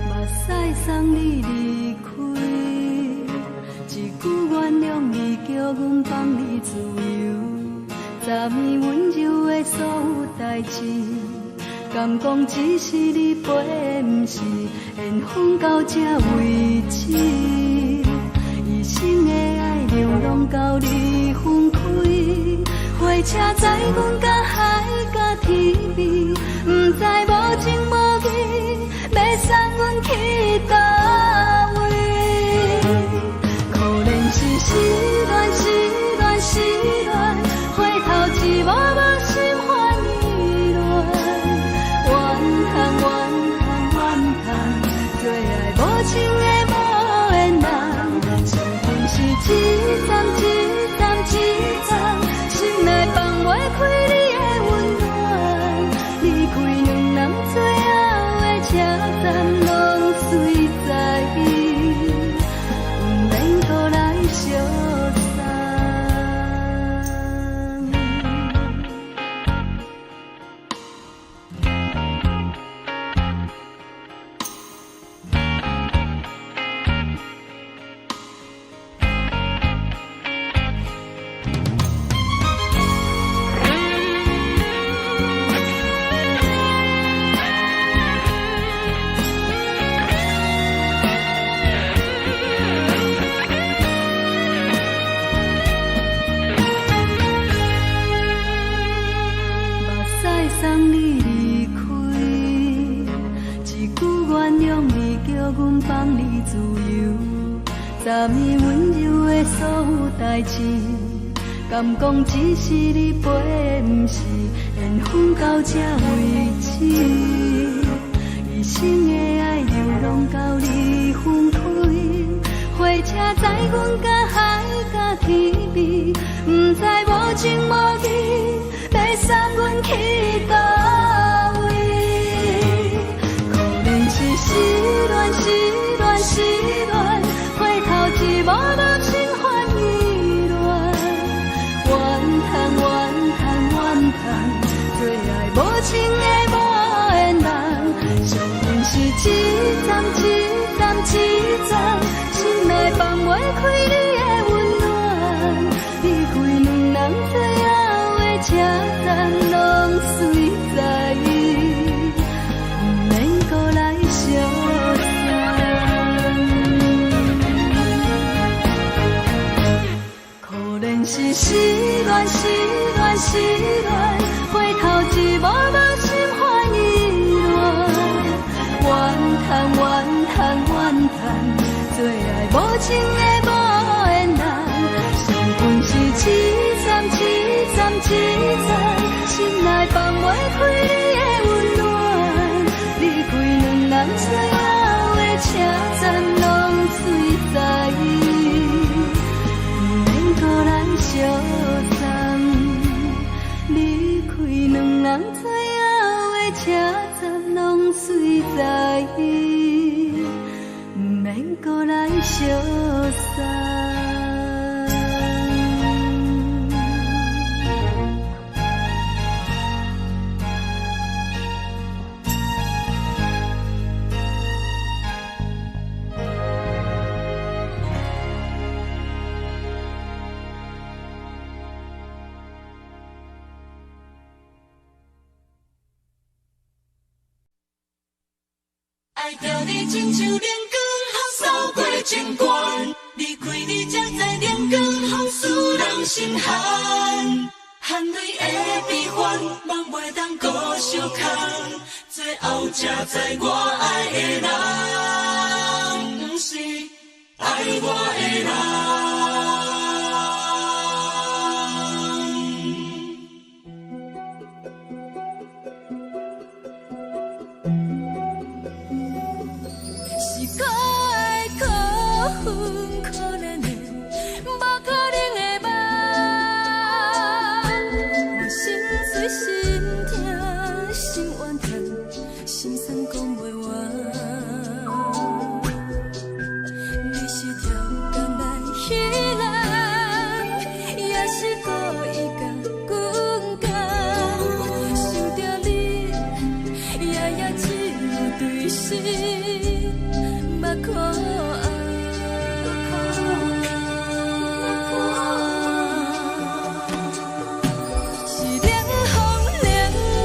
目屎送你离开，一句原谅你，叫阮放你自由。昨暝温柔的所有代志，敢讲只是你陪，毋是缘分到这为止。一生的爱流浪到你分开，火车载阮甲海甲天边，毋知无情无义，要送阮去倒位？可能是失恋，失恋，失恋，回头一幕幕心烦意乱，怨叹，怨叹，怨叹，最爱无情的无缘人，情分是一站一站一站，心内放袂开你的温暖。送你离开，一句原谅你叫阮放你自由，昨暝温柔的所有代志，敢讲只是你陪，不是缘分到这为止。一生的爱流浪到你分开，火车载阮甲海甲天边，不知无情无义，要送阮去倒位？可能是失恋，失恋，失恋，回头一幕幕心烦意乱，怨叹，怨叹，怨叹，最爱无情的无缘人，上阮是一站一站一站，心内放袂开你的温暖，离开两人最后的车站，拢随在意，不免搁来相可能是失恋，失恋，失恋，回头一幕幕心烦意乱，怨叹，怨叹，怨叹，最爱无情的无缘人，上阮是一站一站一站，心内放袂开你的温暖，离开两人最后的车站，拢随在意，不免搁来相送，离开两人最后的车站，拢随在意，不免搁来相送。爱着你亲像阳光扫过情关，离开你才知阳光风使人心寒，含泪的悲欢，望袂当搁相牵，最后才知我爱的人，不是爱我的人。是可爱可恨可怜的，无可能的梦。我心碎心痛心怨叹，心酸讲袂完。你是挑工来彼人，也是故意甲阮讲，想着你夜夜只有对视。目眶红，是冷风冷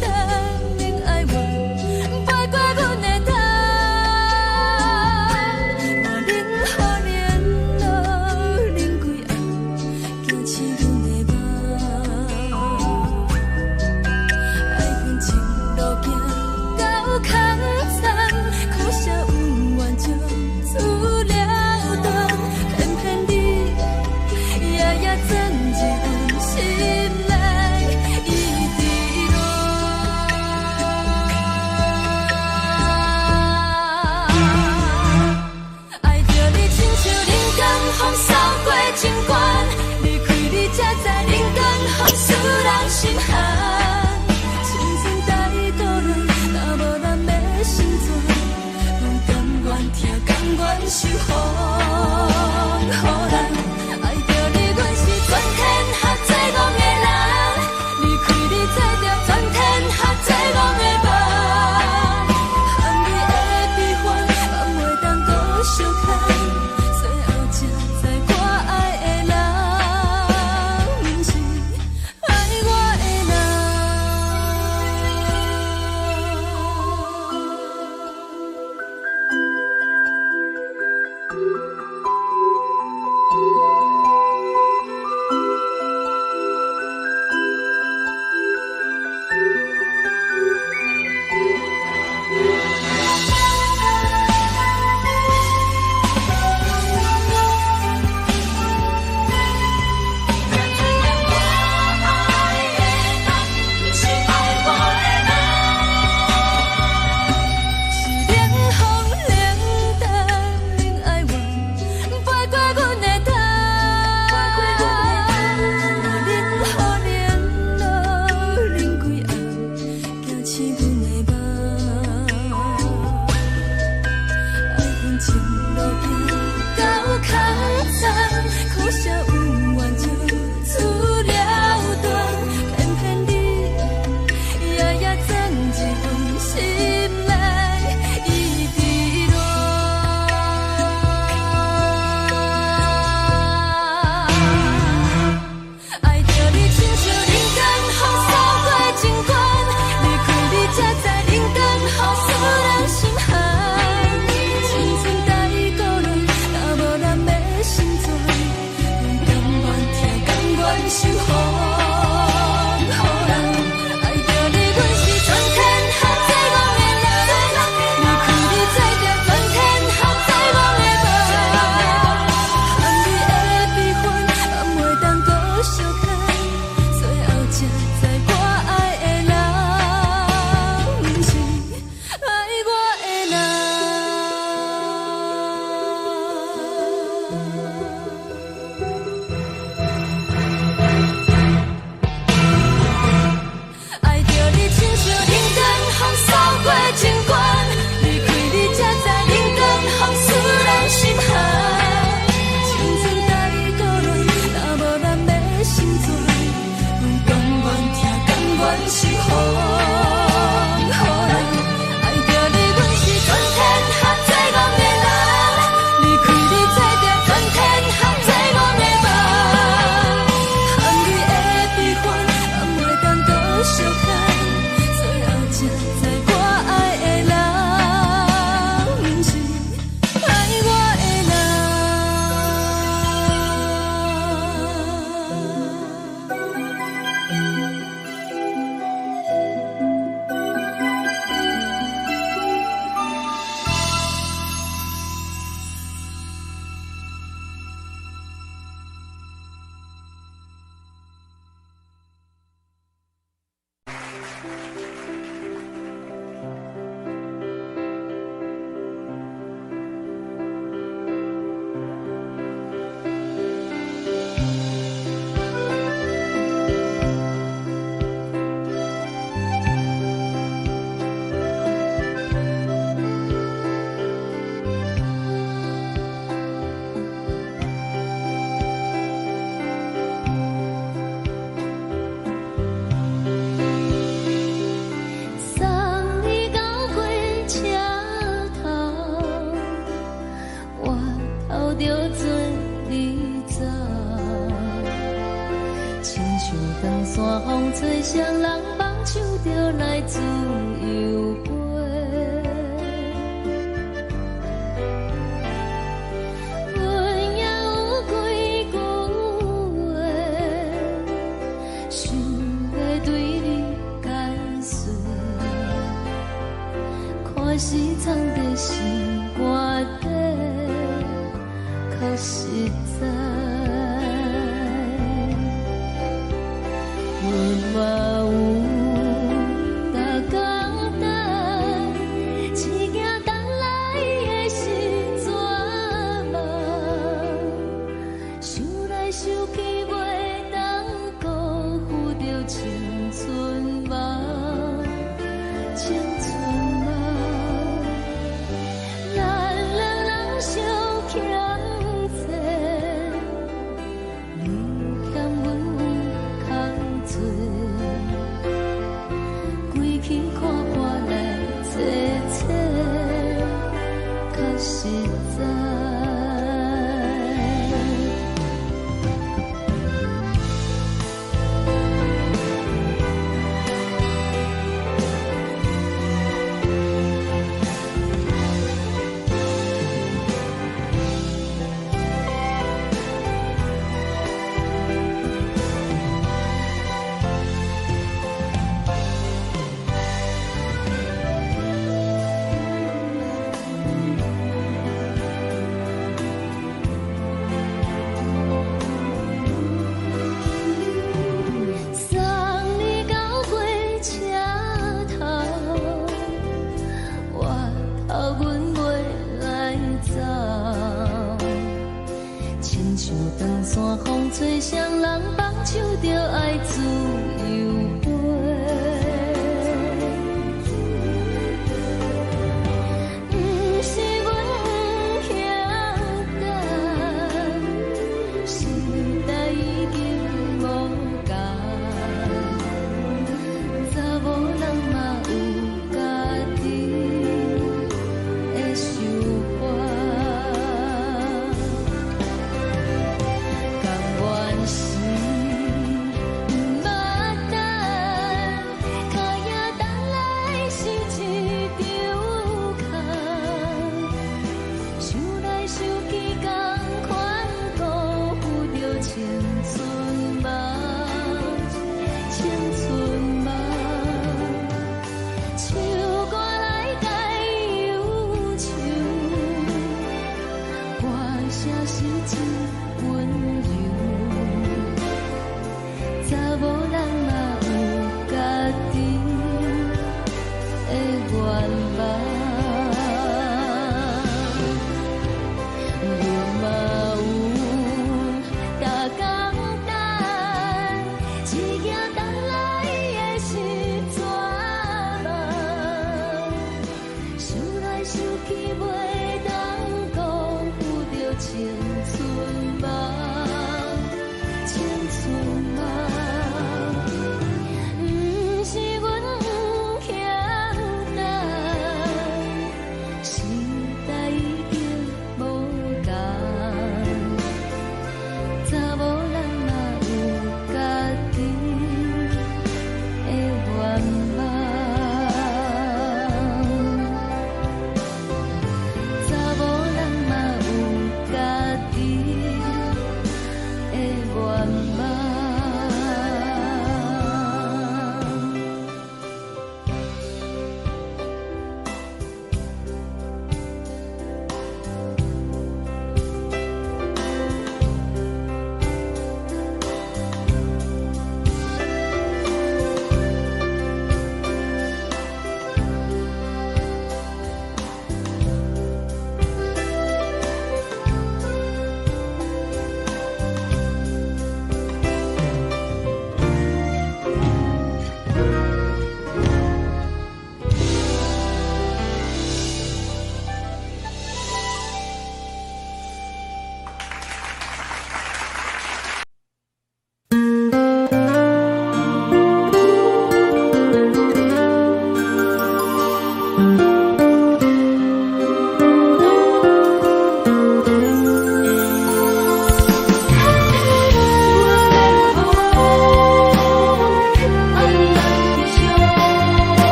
淡，免爱我，飞过阮的头，我忍好忍落，忍几暗，惊醒阮的梦，爱恨情路行到空山，苦涩。阮是风，爱着你，阮是全天下最憨的人，离开你做着全天下最憨的梦，含泪的悲欢，也袂当搁相牵，最后才知我爱的人，不是爱我的人。送你到火车头，我头着准你走，亲像长山风吹双人放手着来自由飞。阮也有几句话，想要对你解释，可是藏在心肝底，较实在。阮嘛有逐工等，一件等来的是绝望，想来想去袂当辜负着青春梦，青春梦，咱两人相欠债，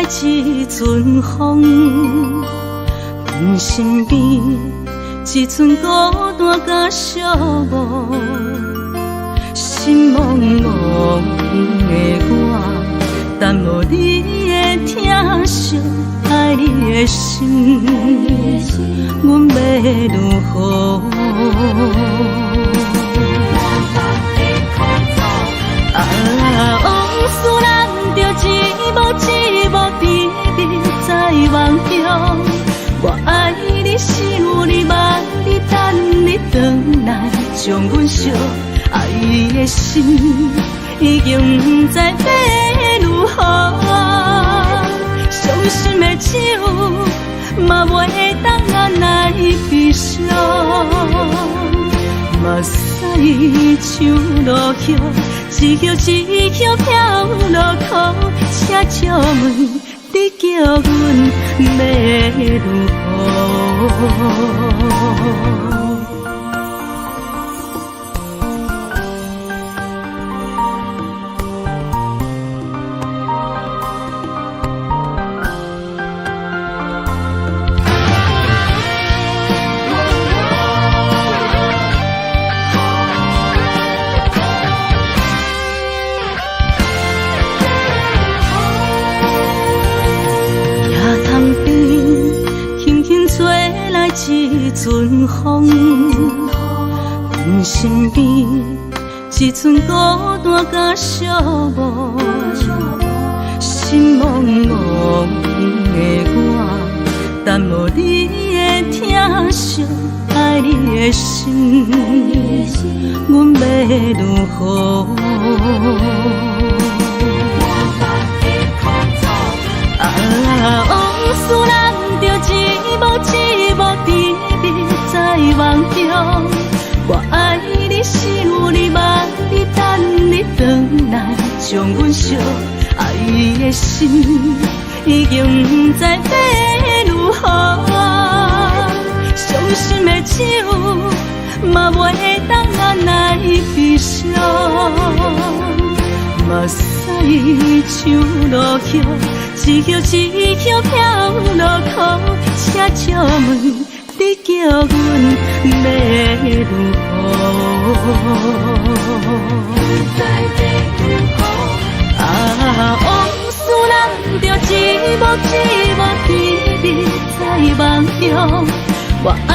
一阵风，阮身边一寸孤单甲寂寞，心茫茫的我，等无你的疼惜，爱你的心，阮要如何？往事人着一幕甜蜜在梦中。我爱你，想你，望你，等你回来，将阮惜爱的心已经不知要如何。伤心的手嘛袂当按来悲伤。目屎像落雨，一叶一叶飘落雨，请借问你叫阮要如何？一阵风，阮身边一寸孤单甲寂寞，心茫茫的我，等无你的疼惜，爱你的心，阮要如何？往事人着一幕甜蜜在梦中。我爱你，想你，望你，等你回来，将阮惜爱的心已经不知要如何。伤心的手嘛袂当按来悲伤。目屎像落雨，一叶一叶飘落雨，请借问你叫阮要如何？往事人着一幕甜蜜在梦中。我爱